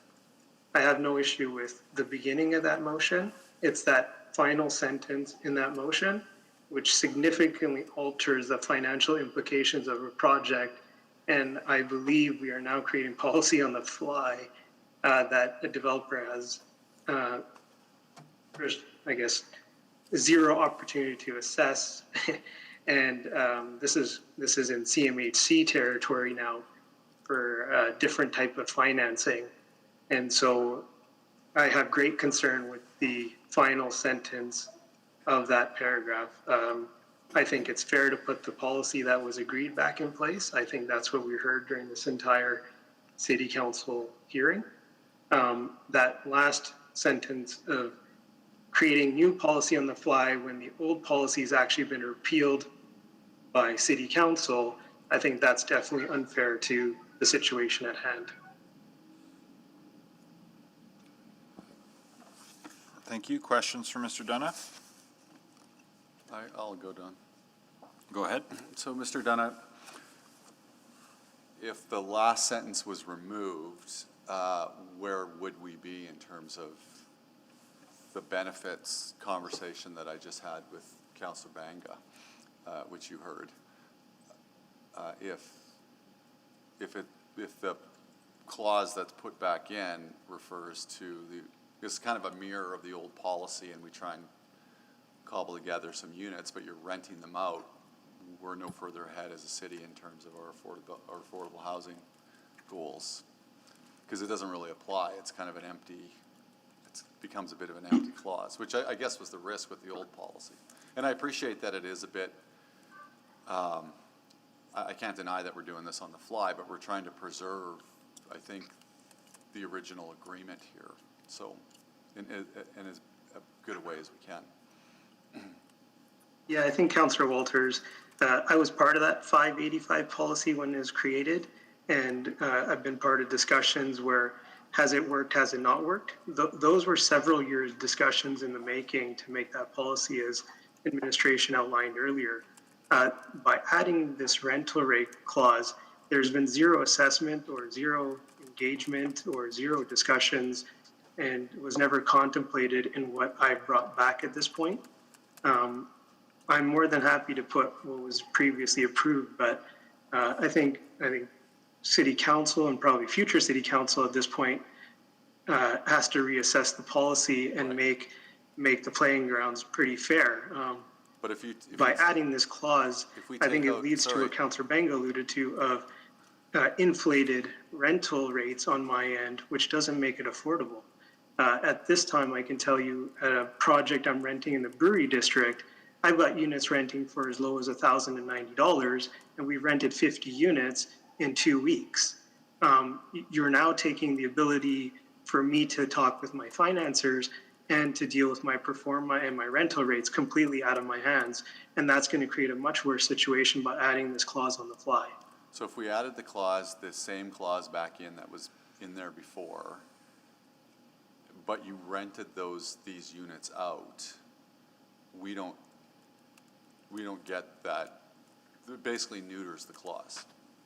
S7: I have no issue with the beginning of that motion. It's that final sentence in that motion, which significantly alters the financial implications of a project. And I believe we are now creating policy on the fly that a developer has, I guess, zero opportunity to assess. And this is in CMHC territory now for a different type of financing. And so I have great concern with the final sentence of that paragraph. I think it's fair to put the policy that was agreed back in place. I think that's what we heard during this entire city council hearing. That last sentence of creating new policy on the fly when the old policy has actually been repealed by city council, I think that's definitely unfair to the situation at hand.
S1: Thank you. Questions for Mr. Dunn?
S17: I'll go, Don.
S1: Go ahead.
S17: So, Mr. Dunn, if the last sentence was removed, where would we be in terms of the benefits conversation that I just had with Councillor Banga, which you heard? If the clause that's put back in refers to it's kind of a mirror of the old policy, and we try and cobble together some units, but you're renting them out, we're no further ahead as a city in terms of our affordable housing goals, because it doesn't really apply. It's kind of an empty, it becomes a bit of an empty clause, which I guess was the risk with the old policy. And I appreciate that it is a bit, I can't deny that we're doing this on the fly, but we're trying to preserve, I think, the original agreement here. So, in as good a way as we can.
S7: Yeah, I think Councillor Walters, I was part of that 585 policy when it was created, and I've been part of discussions where has it worked, has it not worked? Those were several years discussions in the making to make that policy as administration outlined earlier. By adding this rental rate clause, there's been zero assessment or zero engagement or zero discussions, and was never contemplated in what I brought back at this point. I'm more than happy to put what was previously approved, but I think City Council and probably future City Council at this point has to reassess the policy and make the playing grounds pretty fair.
S17: But if
S7: by adding this clause, I think it leads to what Councillor Banga alluded to of inflated rental rates on my end, which doesn't make it affordable. At this time, I can tell you at a project I'm renting in the Brewery District, I've got units renting for as low as $1,090, and we've rented 50 units in 2 weeks. You're now taking the ability for me to talk with my financiers and to deal with my pro forma and my rental rates completely out of my hands. And that's going to create a much worse situation by adding this clause on the fly.
S17: So if we added the same clause back in that was in there before, but you rented these units out, we don't get that. It basically neuters the clause.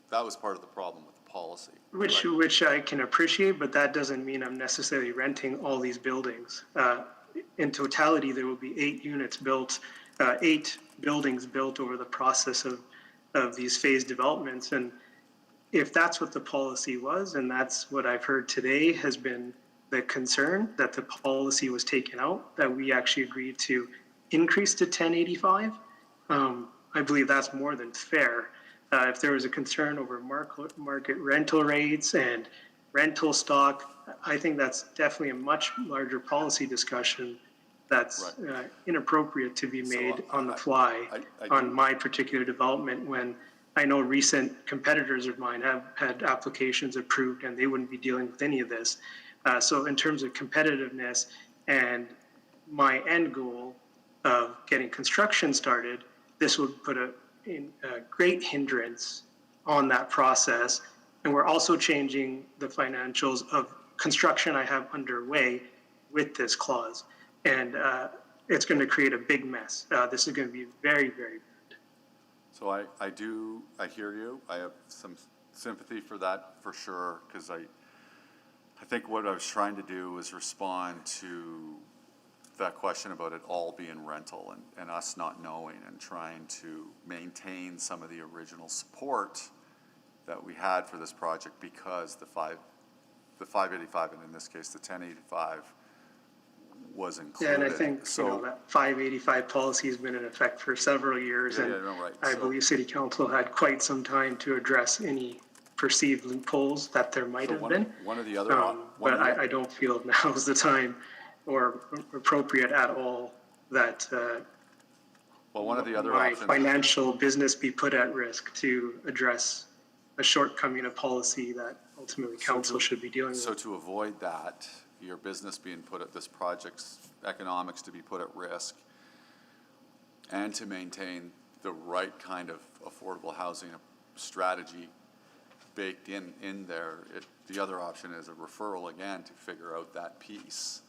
S17: That was part of the problem with the policy.
S7: Which I can appreciate, but that doesn't mean I'm necessarily renting all these buildings. In totality, there will be 8 units built, 8 buildings built over the process of these phased developments. And if that's what the policy was, and that's what I've heard today has been the concern that the policy was taken out, that we actually agreed to increase to 1085. I believe that's more than fair. If there was a concern over market rental rates and rental stock, I think that's definitely a much larger policy discussion that's inappropriate to be made on the fly on my particular development, when I know recent competitors of mine have had applications approved and they wouldn't be dealing with any of this. So in terms of competitiveness and my end goal of getting construction started, this would put a great hindrance on that process. And we're also changing the financials of construction I have underway with this clause. And it's going to create a big mess. This is going to be very, very bad.
S17: So I hear you. I have some sympathy for that for sure, because I think what I was trying to do was respond to that question about it all being rental and us not knowing and trying to maintain some of the original support that we had for this project, because the 585, and in this case the 1085, was included.
S7: Yeah, and I think that 585 policy has been in effect for several years, and I believe City Council had quite some time to address any perceived loopholes that there might have been.
S17: One of the other,
S7: but I don't feel now is the time or appropriate at all that
S17: one of the other
S7: my
S17: options,
S7: financial business be put at risk to address a shortcoming of policy that ultimately council should be dealing with.
S17: So to avoid that, your business being put at this project's economics to be put at risk, and to maintain the right kind of affordable housing strategy baked in there, the other option is a referral again to figure out that piece.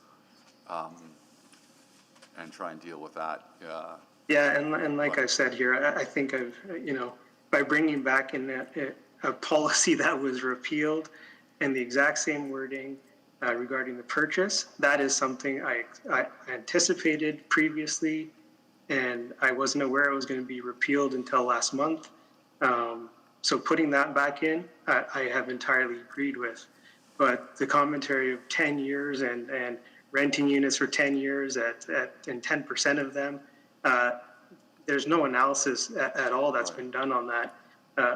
S17: And try and deal with that.
S7: Yeah, and like I said here, I think by bringing back in a policy that was repealed and the exact same wording regarding the purchase, that is something I anticipated previously, and I wasn't aware it was going to be repealed until last month. So putting that back in, I have entirely agreed with. But the commentary of 10 years and renting units for 10 years and 10% of them, there's no analysis at all that's been done on that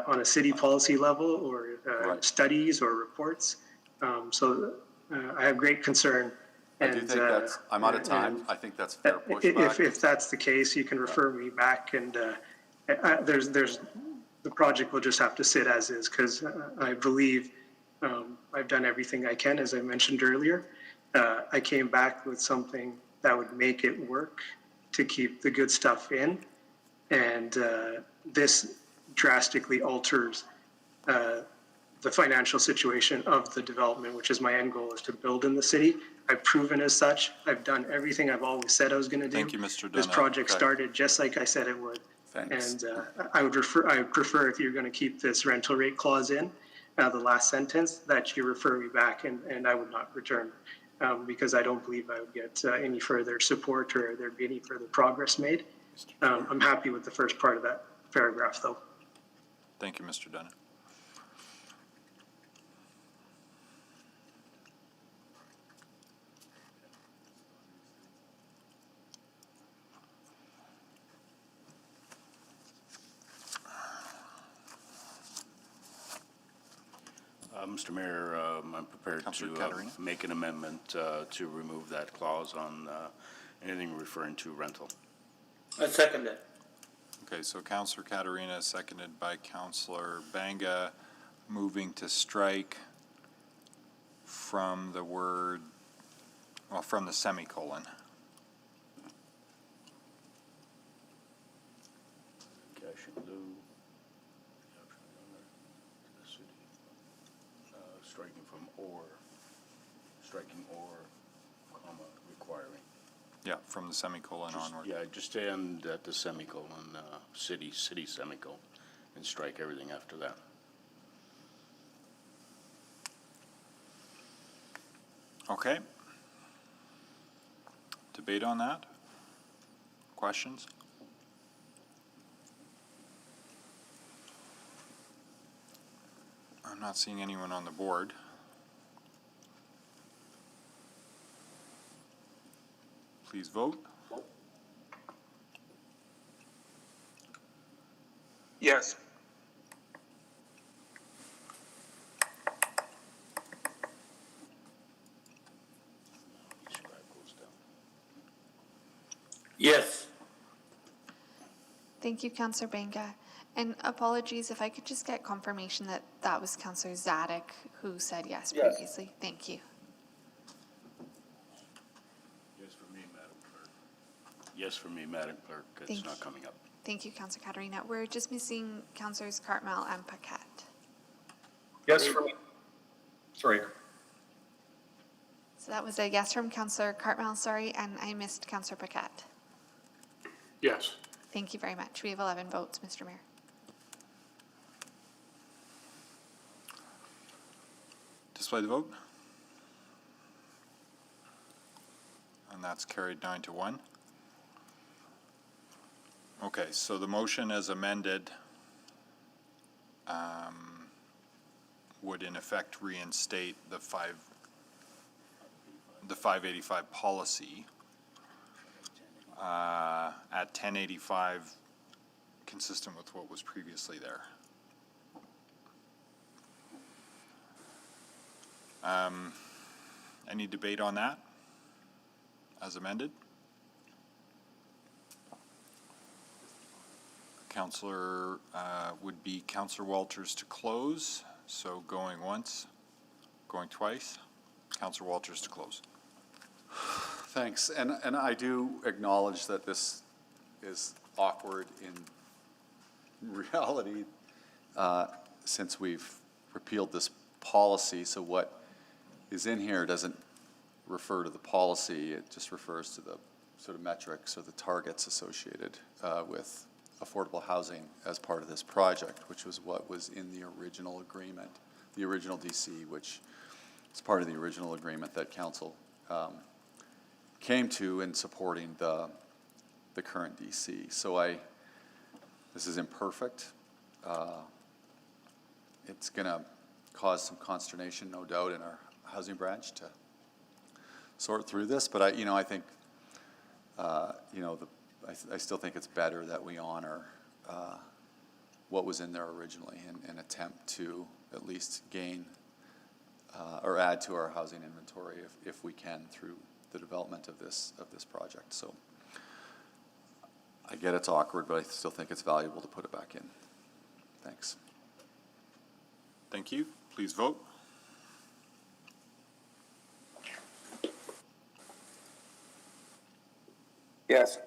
S7: on a city policy level or studies or reports. So I have great concern.
S17: I do think I'm out of time. I think that's fair pushback.
S7: If that's the case, you can refer me back, and the project will just have to sit as is, because I believe I've done everything I can, as I mentioned earlier. I came back with something that would make it work to keep the good stuff in, and this drastically alters the financial situation of the development, which is my end goal, is to build in the city. I've proven as such. I've done everything I've always said I was going to do.
S1: Thank you, Mr. Garneau.
S7: This project started just like I said it would.
S17: Thanks.
S7: And I would prefer if you're going to keep this rental rate clause in, the last sentence, that you refer me back, and I would not return. Because I don't believe I would get any further support or there'd be any further progress made. I'm happy with the first part of that paragraph, though.
S1: Thank you, Mr. Dunn.
S6: Mr. Mayor, I'm prepared to make an amendment to remove that clause on anything referring to rental.
S8: I second that.
S1: Okay, so Councillor Katarina, seconded by Councillor Banga, moving to strike from the word, well, from the semicolon.
S6: Cash in lieu. Striking or, comma, requiring.
S1: Yeah, from the semicolon onward.
S6: Yeah, just end at the semicolon, city semicolon, and strike everything after that.
S1: Okay. Debate on that? Questions? I'm not seeing anyone on the board. please vote.
S2: Yes.
S8: Yes.
S4: Thank you, Councillor Benga. And apologies if I could just get confirmation that that was Councillor Zadek who said yes previously. Thank you.
S6: Yes for me, Madam Clerk. Yes for me, Madam Clerk. It's
S4: Thank
S6: not
S4: you.
S6: coming up.
S4: Thank you, Councillor Katarina. We're just missing Councillors Cartmel and Paquette.
S2: Yes for me. Sorry.
S4: So that was a yes from Councillor Cartmel, sorry, and I missed Councillor Paquette.
S2: Yes.
S4: Thank you very much. We have 11 votes, Mr. Mayor.
S1: Display the vote. And that's carried 9-1. Okay, so the motion as amended would in effect reinstate the 585 policy at 1085, consistent with what was previously there. Any debate on that as amended? Councillor would be Councillor Walters to close. So going once, going twice. Councillor Walters to close.
S17: Thanks. And I do acknowledge that this is awkward in reality since we've repealed this policy. So what is in here doesn't refer to the policy. It just refers to the sort of metrics or the targets associated with affordable housing as part of this project, which was what was in the original agreement, the original DC, which is part of the original agreement that Council came to in supporting the current DC. So this is imperfect. It's going to cause some consternation, no doubt, in our housing branch to sort through this. But I think, I still think it's better that we honor what was in there originally and attempt to at least gain or add to our housing inventory if we can through the development of this project. So I get it's awkward, but I still think it's valuable to put it back in. Thanks.
S1: Thank you. Please vote.
S2: Yes.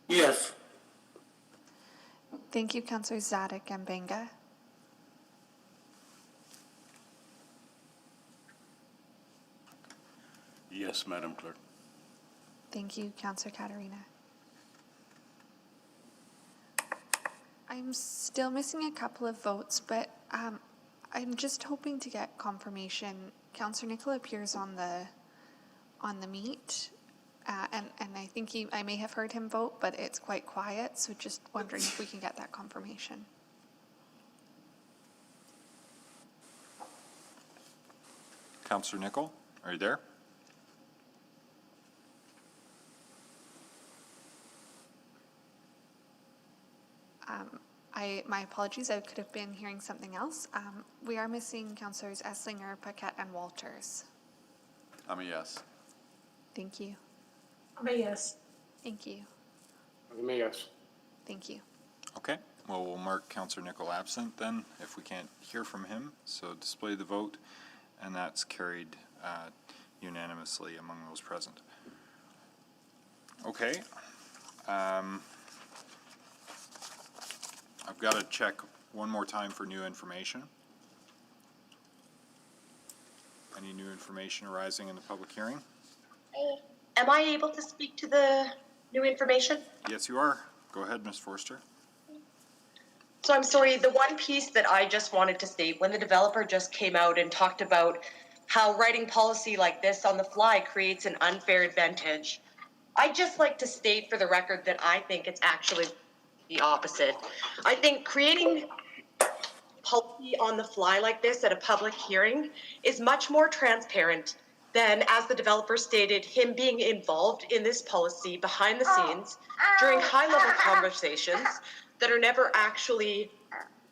S8: Yes.
S4: Thank you, Councillors Zadek and Benga.
S6: Yes, Madam Clerk.
S4: Thank you, Councillor Katarina. I'm still missing a couple of votes, but I'm just hoping to get confirmation. Councillor Nicoll appears on the meet, and I think I may have heard him vote, but it's quite quiet, so just wondering if we can get that confirmation.
S1: Councillor Nicoll, are you there?
S4: My apologies, I could have been hearing something else. We are missing Councillors Esslinger, Paquette, and Walters.
S17: I'm a yes.
S4: Thank you.
S16: I'm a yes.
S4: Thank you.
S2: I'm a yes.
S4: Thank you.
S1: Okay. Well, we'll mark Councillor Nicoll absent then if we can't hear from him. So display the vote, and that's carried unanimously among those present. Okay. I've got to check one more time for new information. Any new information arising in the public hearing?
S5: Am I able to speak to the new information?
S1: Yes, you are. Go ahead, Ms. Forster.
S5: So I'm sorry, the one piece that I just wanted to state, when the developer just came out and talked about how writing policy like this on the fly creates an unfair advantage, I'd just like to state for the record that I think it's actually the opposite. I think creating policy on the fly like this at a public hearing is much more transparent then, as the developer stated, him being involved in this policy behind the scenes during high-level conversations that are never actually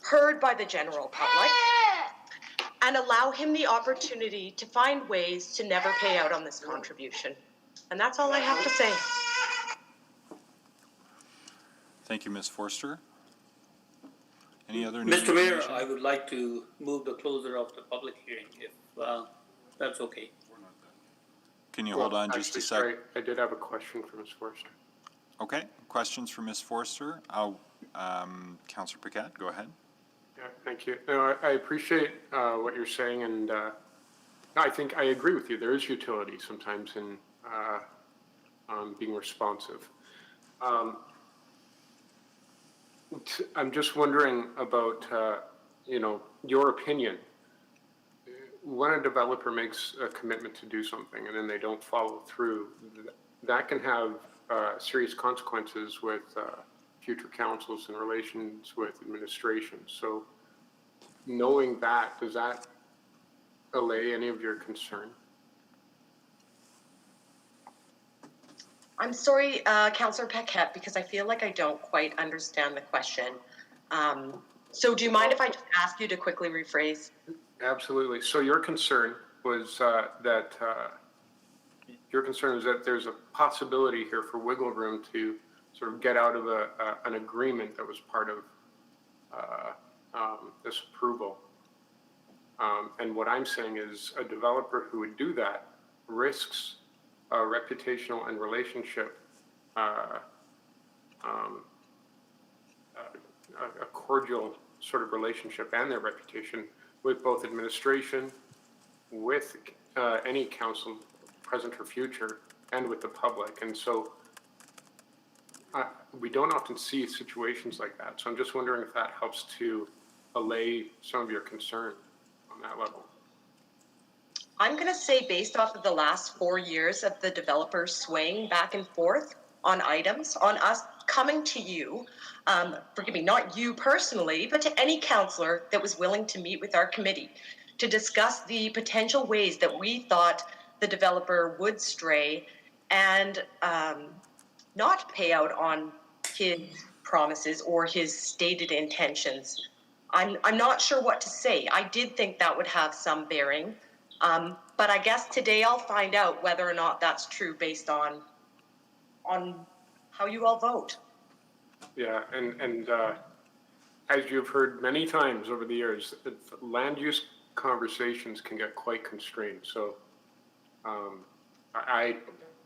S5: heard by the general public, and allow him the opportunity to find ways to never pay out on this contribution. And that's all I have to say.
S1: Thank you, Ms. Forster. Any other new
S8: Mr. Mayor,
S1: information?
S8: I would like to move the closure of the public hearing, if that's okay.
S1: Can you hold on just a sec?
S2: Sorry, I did have a question for Ms. Forster.
S1: Okay, questions for Ms. Forster? Councillor Paquette, go ahead.
S2: Yeah, thank you. No, I appreciate what you're saying, and I think I agree with you. There is utility sometimes in being responsive. I'm just wondering about, your opinion. When a developer makes a commitment to do something and then they don't follow through, that can have serious consequences with future councils and relations with administration. So knowing that, does that allay any of your concern?
S5: I'm sorry, Councillor Paquette, because I feel like I don't quite understand the question. So do you mind if I just ask you to quickly rephrase?
S2: Absolutely. So your concern was that there's a possibility here for wiggle room to sort of get out of an agreement that was part of this approval. And what I'm saying is a developer who would do that risks a reputational and relationship, a cordial sort of relationship and their reputation with both administration, with any council, present or future, and with the public. And so we don't often see situations like that. So I'm just wondering if that helps to allay some of your concern on that level.
S5: I'm going to say, based off of the last 4 years of the developers swaying back and forth on items, on us coming to you, forgive me, not you personally, but to any councillor that was willing to meet with our committee to discuss the potential ways that we thought the developer would stray and not pay out on his promises or his stated intentions. I'm not sure what to say. I did think that would have some bearing. But I guess today I'll find out whether or not that's true based on how you all vote.
S2: Yeah, and as you've heard many times over the years, land use conversations can get quite constrained. So I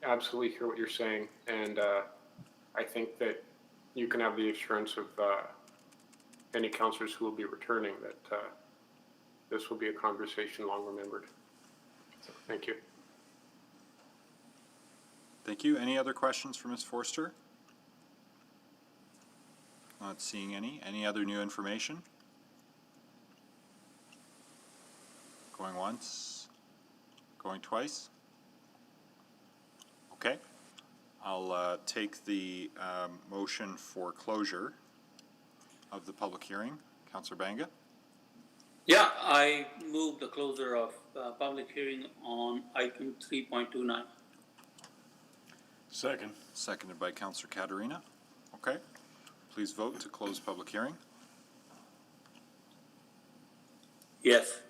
S2: absolutely hear what you're saying, and I think that you can have the assurance of any councillors who will be returning that this will be a conversation long remembered. So, thank you.
S1: Thank you. Any other questions for Ms. Forster? Not seeing any. Any other new information? Going once? Going twice? Okay. I'll take the motion for closure of the public hearing. Councillor Banga?
S8: Yeah, I move the closure of public hearing on item 3.29.
S6: Second.
S1: Seconded by Councillor Caterina. Okay. Please vote to close public hearing.
S8: Yes.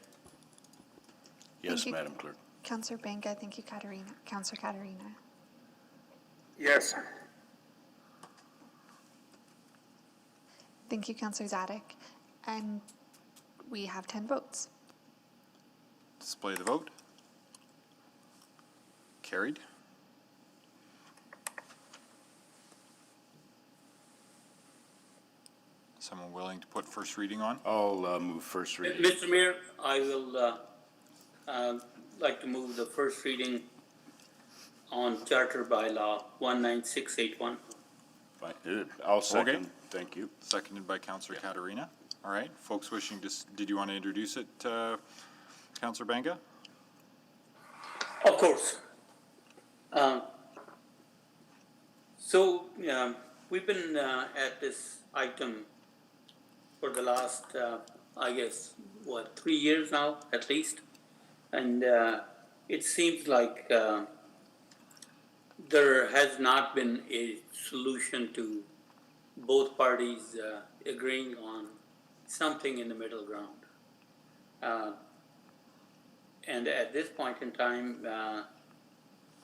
S6: Yes, Madam Clerk.
S4: Councillor Banga, thank you, Caterina. Councillor Caterina.
S2: Yes.
S4: Thank you, Councillor Zadek. And we have 10 votes.
S1: Display the vote. Carried. Someone willing to put first reading on?
S6: I'll move first reading.
S8: Mr. Mayor, I will like to move the first reading on Charter Bylaw 19681.
S6: Fine. I'll second.
S1: Okay.
S6: Thank you.
S1: Seconded by Councillor Caterina. All right. Folks wishing to, did you want to introduce it, Councillor Banga?
S8: Of course. So we've been at this item for the last, I guess, 3 years now, at least. And it seems like there has not been a solution to both parties agreeing on something in the middle ground. And at this point in time,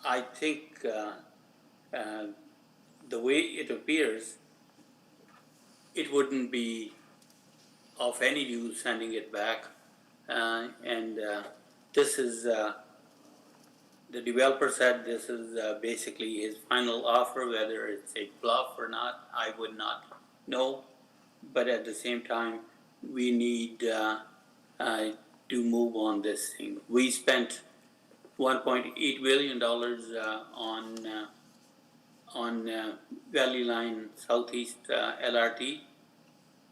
S8: I think the way it appears, it wouldn't be of any use sending it back. And this is, the developer said this is basically his final offer. Whether it's a bluff or not, I would not know. But at the same time, we need to move on this thing. We spent $1.8 billion on Valley Line Southeast LRT,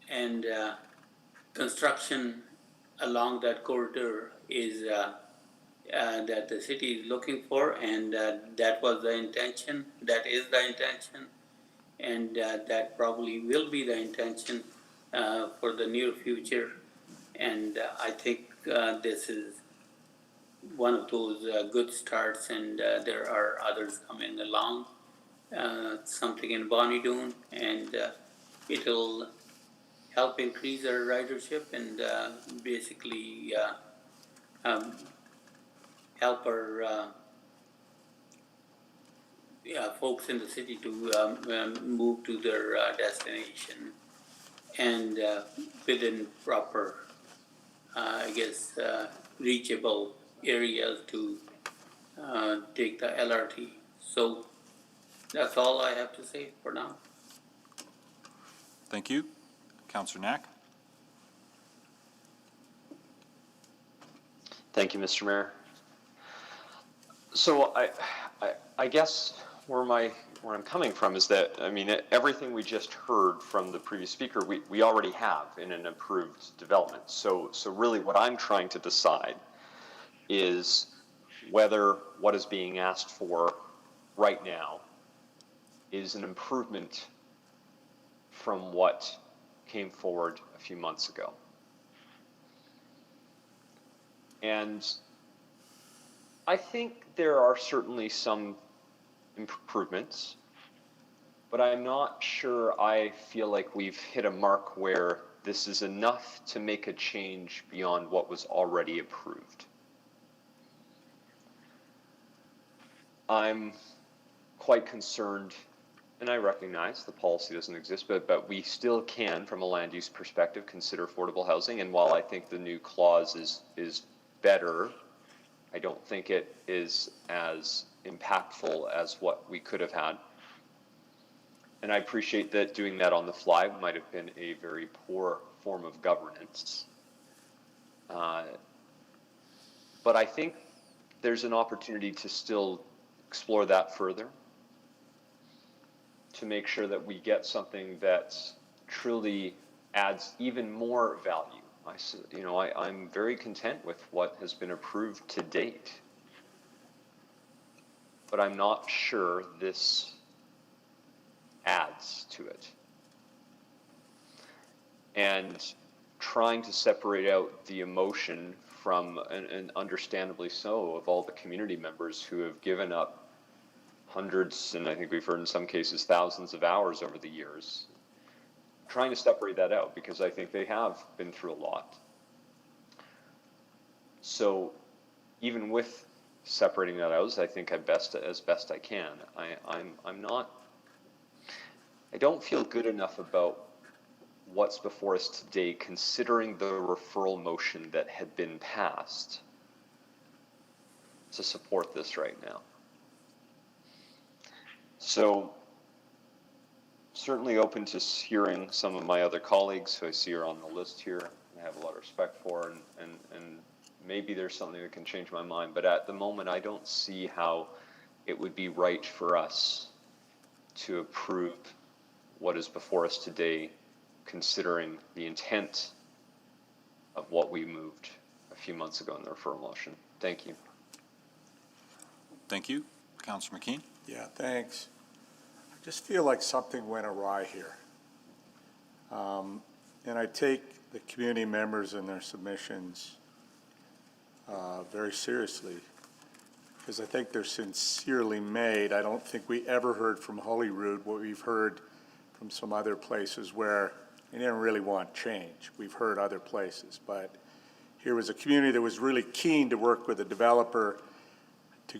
S8: and construction along that corridor is that the city is looking for, and that was the intention, that is the intention, and that probably will be the intention for the near future. And I think this is one of those good starts, and there are others coming along. Something in Bonnie Doon, and it'll help increase our ridership and basically help our folks in the city to move to their destination and within proper, reachable areas to take the LRT. So that's all I have to say for now.
S1: Thank you. Councillor Knack?
S15: Thank you, Mr. Mayor. So I guess where I'm coming from is that, I mean, everything we just heard from the previous speaker, we already have in an approved development. So really what I'm trying to decide is whether what is being asked for right now is an improvement from what came forward a few months ago. And I think there are certainly some improvements, but I'm not sure I feel like we've hit a mark where this is enough to make a change beyond what was already approved. I'm quite concerned, and I recognize the policy doesn't exist, but we still can, from a land use perspective, consider affordable housing. And while I think the new clause is better, I don't think it is as impactful as what we could have had. And I appreciate that doing that on the fly might have been a very poor form of governance. But I think there's an opportunity to still explore that further, to make sure that we get something that truly adds even more value. I'm very content with what has been approved to date, but I'm not sure this adds to it. And trying to separate out the emotion from, and understandably so, of all the community members who have given up hundreds, and I think we've heard in some cases thousands of hours over the years, trying to separate that out, because I think they have been through a lot. So even with separating that out, I think as best I can, I don't feel good enough about what's before us today, considering the referral motion that had been passed, to support this right now. So certainly open to hearing some of my other colleagues who I see are on the list here, I have a lot of respect for, and maybe there's something that can change my mind, but at the moment I don't see how it would be right for us to approve what is before us today, considering the intent of what we moved a few months ago in the referral motion. Thank you.
S1: Thank you. Councillor McKean?
S18: Yeah, thanks. I just feel like something went awry here. And I take the community members and their submissions very seriously. because I think they're sincerely made. I don't think we ever heard from Holyrood what we've heard from some other places where they didn't really want change. We've heard other places, but here was a community that was really keen to work with a developer to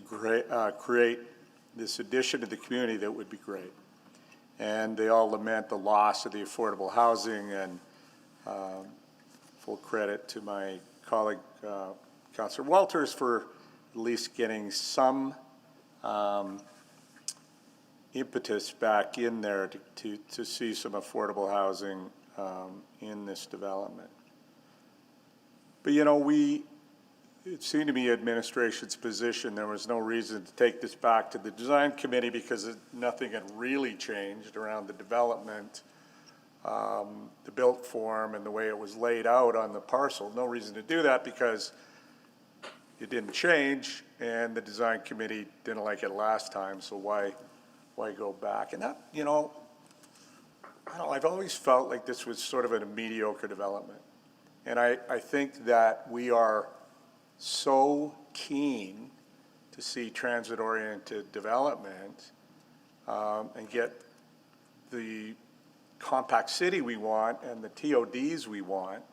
S18: create this addition to the community that would be great. And they all lament the loss of the affordable housing, and full credit to my colleague, Councillor Walters, for at least getting some impetus back in there to see some affordable housing in this development. But you know, it seemed to me administration's position, there was no reason to take this back to the design committee because nothing had really changed around the development, the built form and the way it was laid out on the parcel. No reason to do that because it didn't change and the design committee didn't like it last time, so why go back? And that, you know, I don't know, I've always felt like this was sort of a mediocre development. And I think that we are so keen to see transit-oriented development and get the compact city we want and the TODs we want,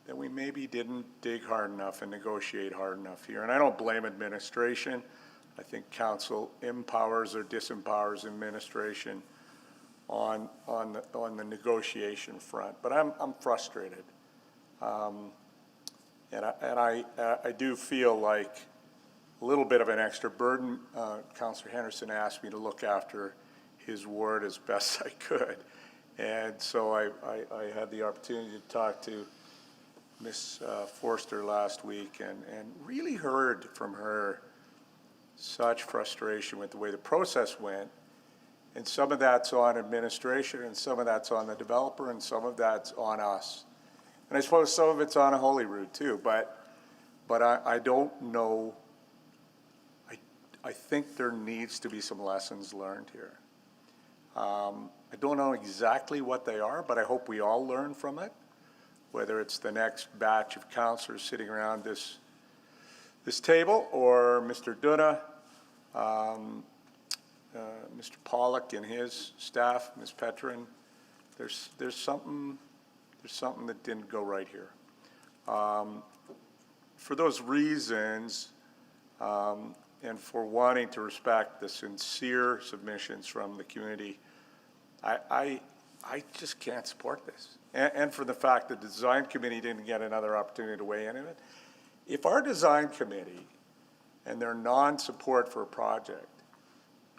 S18: that we maybe didn't dig hard enough and negotiate hard enough here. And I don't blame administration. I think council empowers or disempowers administration on the negotiation front. But I'm frustrated. And I do feel like a little bit of an extra burden. Councillor Henderson asked me to look after his ward as best I could. And so I had the opportunity to talk to Ms. Forster last week and really heard from her such frustration with the way the process went. And some of that's on administration, and some of that's on the developer, and some of that's on us. And I suppose some of it's on Holyrood too, but I don't know. I think there needs to be some lessons learned here. I don't know exactly what they are, but I hope we all learn from it, whether it's the next batch of councillors sitting around this table or Mr. Duna, Mr. Pollock and his staff, Ms. Petrin. There's something that didn't go right here. For those reasons, and for wanting to respect the sincere submissions from the community, I just can't support this. And for the fact that the design committee didn't get another opportunity to weigh in on it. If our design committee and their non-support for a project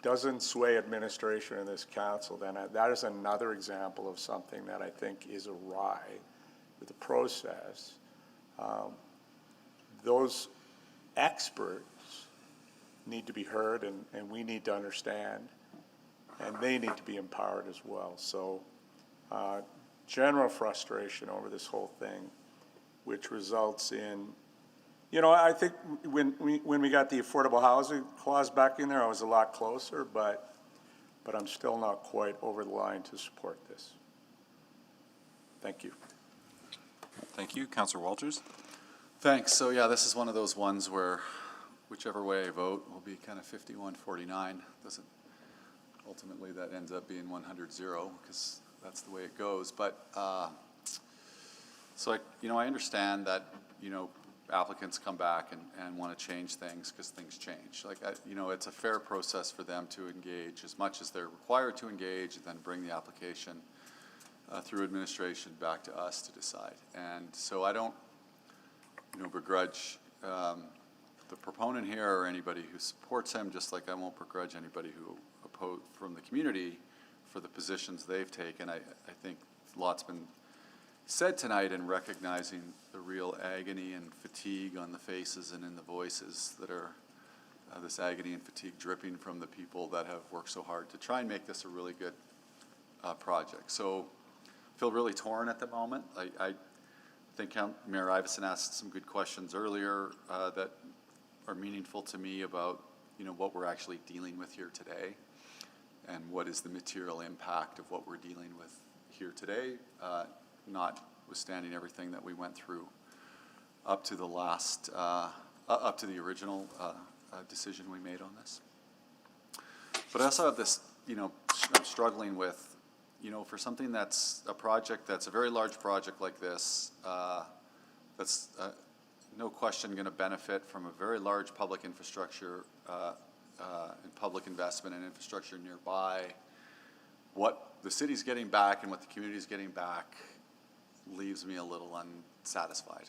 S18: doesn't sway administration in this council, then that is another example of something that I think is awry with the process. Those experts need to be heard, and we need to understand, and they need to be empowered as well. So general frustration over this whole thing, which results in, you know, I think when we got the affordable housing clause back in there, I was a lot closer, but I'm still not quite over the line to support this. Thank you.
S1: Thank you. Councillor Walters.
S17: Thanks. So yeah, this is one of those ones where whichever way I vote will be kind of 51-49. Doesn't ultimately that ends up being 100-0 because that's the way it goes. But so I understand that applicants come back and want to change things because things change. It's a fair process for them to engage as much as they're required to engage, and then bring the application through administration back to us to decide. And so I don't begrudge the proponent here or anybody who supports him, just like I won't begrudge anybody who oppose from the community for the positions they've taken. I think lots been said tonight in recognizing the real agony and fatigue on the faces and in the voices that are this agony and fatigue dripping from the people that have worked so hard to try and make this a really good project. So I feel really torn at the moment. I think Mayor Iveson asked some good questions earlier that are meaningful to me about what we're actually dealing with here today, and what is the material impact of what we're dealing with here today, notwithstanding everything that we went through up to the last, up to the original decision we made on this. But I also have this, I'm struggling with, for something that's a project that's a very large project like this, that's no question going to benefit from a very large public infrastructure and public investment and infrastructure nearby. What the city's getting back and what the community's getting back leaves me a little unsatisfied.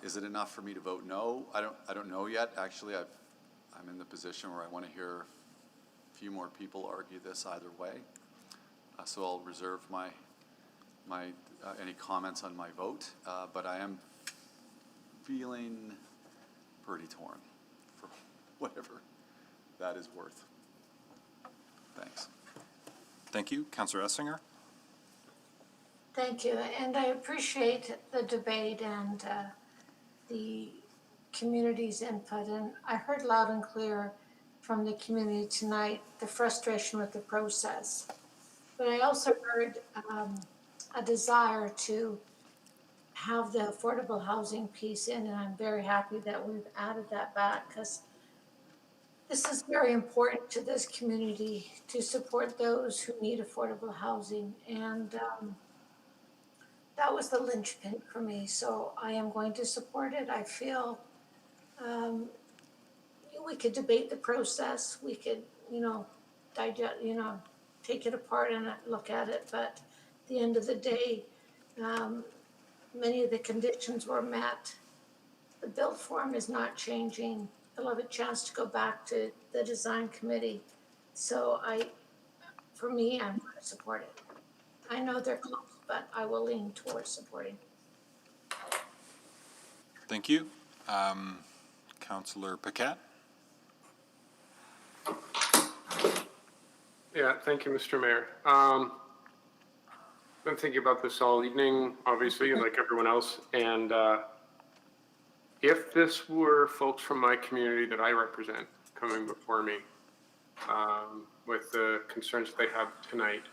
S17: Is it enough for me to vote no? I don't know yet. Actually, I'm in the position where I want to hear a few more people argue this either way. So I'll reserve my any comments on my vote. But I am feeling pretty torn for whatever that is worth. Thanks.
S1: Thank you. Councillor Essinger?
S16: Thank you, and I appreciate the debate and the community's input, and I heard loud and clear from the community tonight the frustration with the process. But I also heard a desire to have the affordable housing piece in, and I'm very happy that we've added that back, because this is very important to this community to support those who need affordable housing, and that was the linchpin for me, so I am going to support it. I feel we could debate the process, we could, digest, take it apart and look at it, but at the end of the day, many of the conditions were met. The build form is not changing. They'll have a chance to go back to the design committee. So for me, I'm going to support it. I know they're close, but I will lean towards supporting.
S1: Thank you. Councillor Paquette?
S2: Yeah, thank you, Mr. Mayor. I've been thinking about this all evening, obviously, like everyone else, and if this were folks from my community that I represent coming before me with the concerns they have tonight,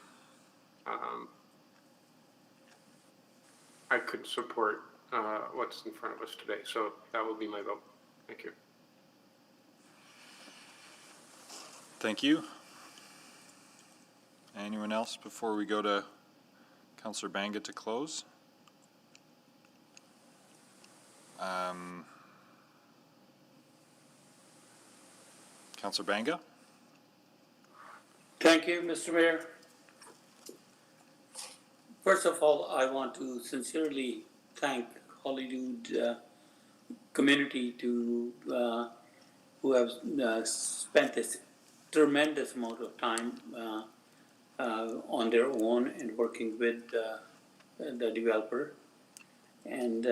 S2: I could support what's in front of us today. So that will be my vote. Thank you.
S1: Thank you. Anyone else before we go to Councillor Banga to close? Councillor Banga?
S8: Thank you, Mr. Mayor. First of all, I want to sincerely thank Holyrood community who have spent this tremendous amount of time on their own and working with the developer. And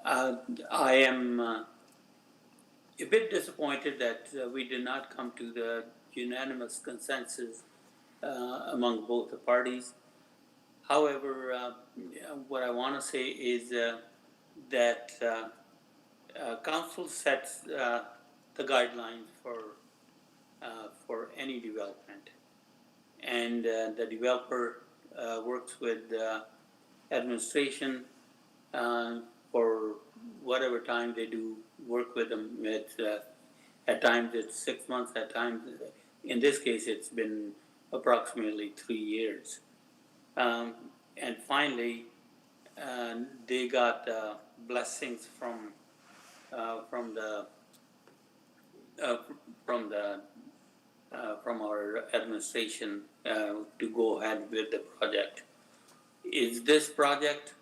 S8: I am a bit disappointed that we did not come to the unanimous consensus among both the parties. However, what I want to say is that council sets the guidelines for any development, and the developer works with administration for whatever time they do work with them. At times it's 6 months, at times, in this case, it's been approximately 3 years. And finally, they got blessings from our administration to go ahead with the project. Is this project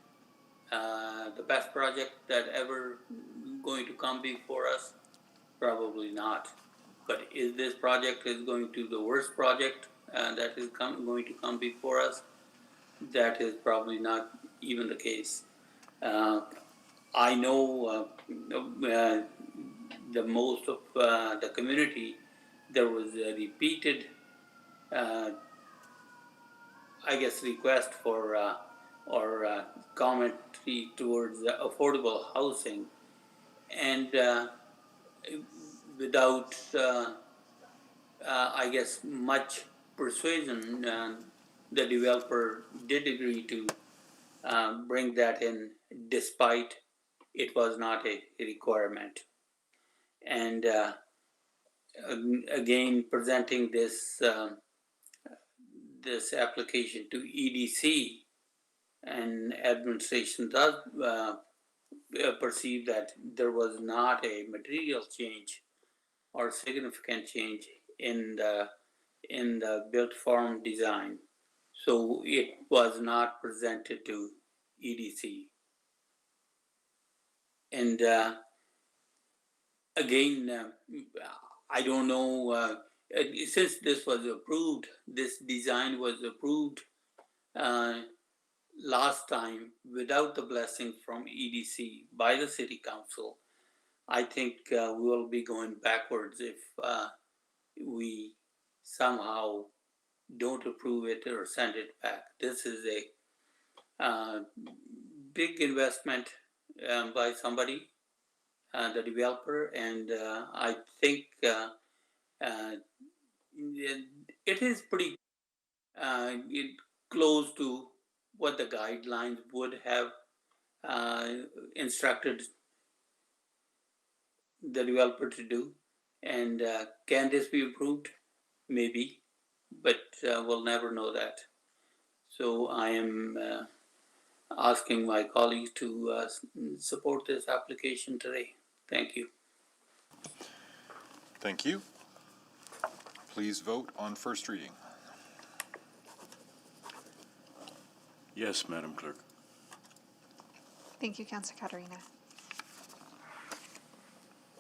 S8: the best project that ever going to come before us? Probably not. But is this project going to the worst project that is going to come before us? That is probably not even the case. I know the most of the community, there was a repeated, request for or commentary towards affordable housing, and without, much persuasion, the developer did agree to bring that in, despite it was not a requirement. And again, presenting this this application to EDC, and administration does perceive that there was not a material change or significant change in the built form design. So it was not presented to EDC. And again, I don't know, since this was approved, this design was approved last time without the blessing from EDC by the city council. I think we will be going backwards if we somehow don't approve it or send it back. This is a big investment by somebody, the developer, and I think it is pretty close to what the guidelines would have instructed the developer to do. And can this be approved? Maybe, but we'll never know that. So I am asking my colleagues to support this application today. Thank you.
S1: Thank you. Please vote on first reading.
S6: Yes, Madam Clerk.
S4: Thank you, Councillor Katarina.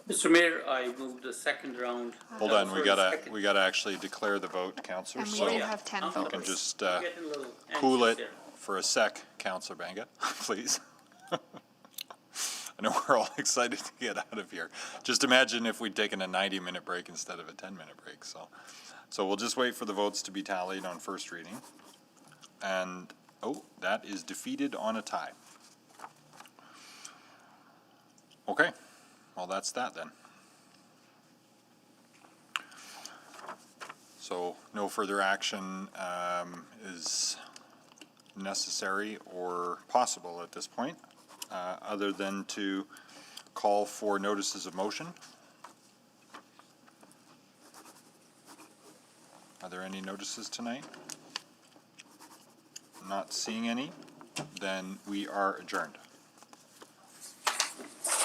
S8: Mr. Mayor, I move the second round.
S1: Hold on, we gotta actually declare the vote, Councillor.
S4: And we
S1: So
S4: do have 10
S1: you can
S4: votes.
S1: just cool it for a sec, Councillor Banga, please. I know we're all excited to get out of here. Just imagine if we'd taken a 90-minute break instead of a 10-minute break. So we'll just wait for the votes to be tallied on first reading. And, oh, that is defeated on a tie. Okay, well, that's that then. So no further action is necessary or possible at this point, other than to call for notices of motion. Are there any notices tonight? Not seeing any, then we are adjourned.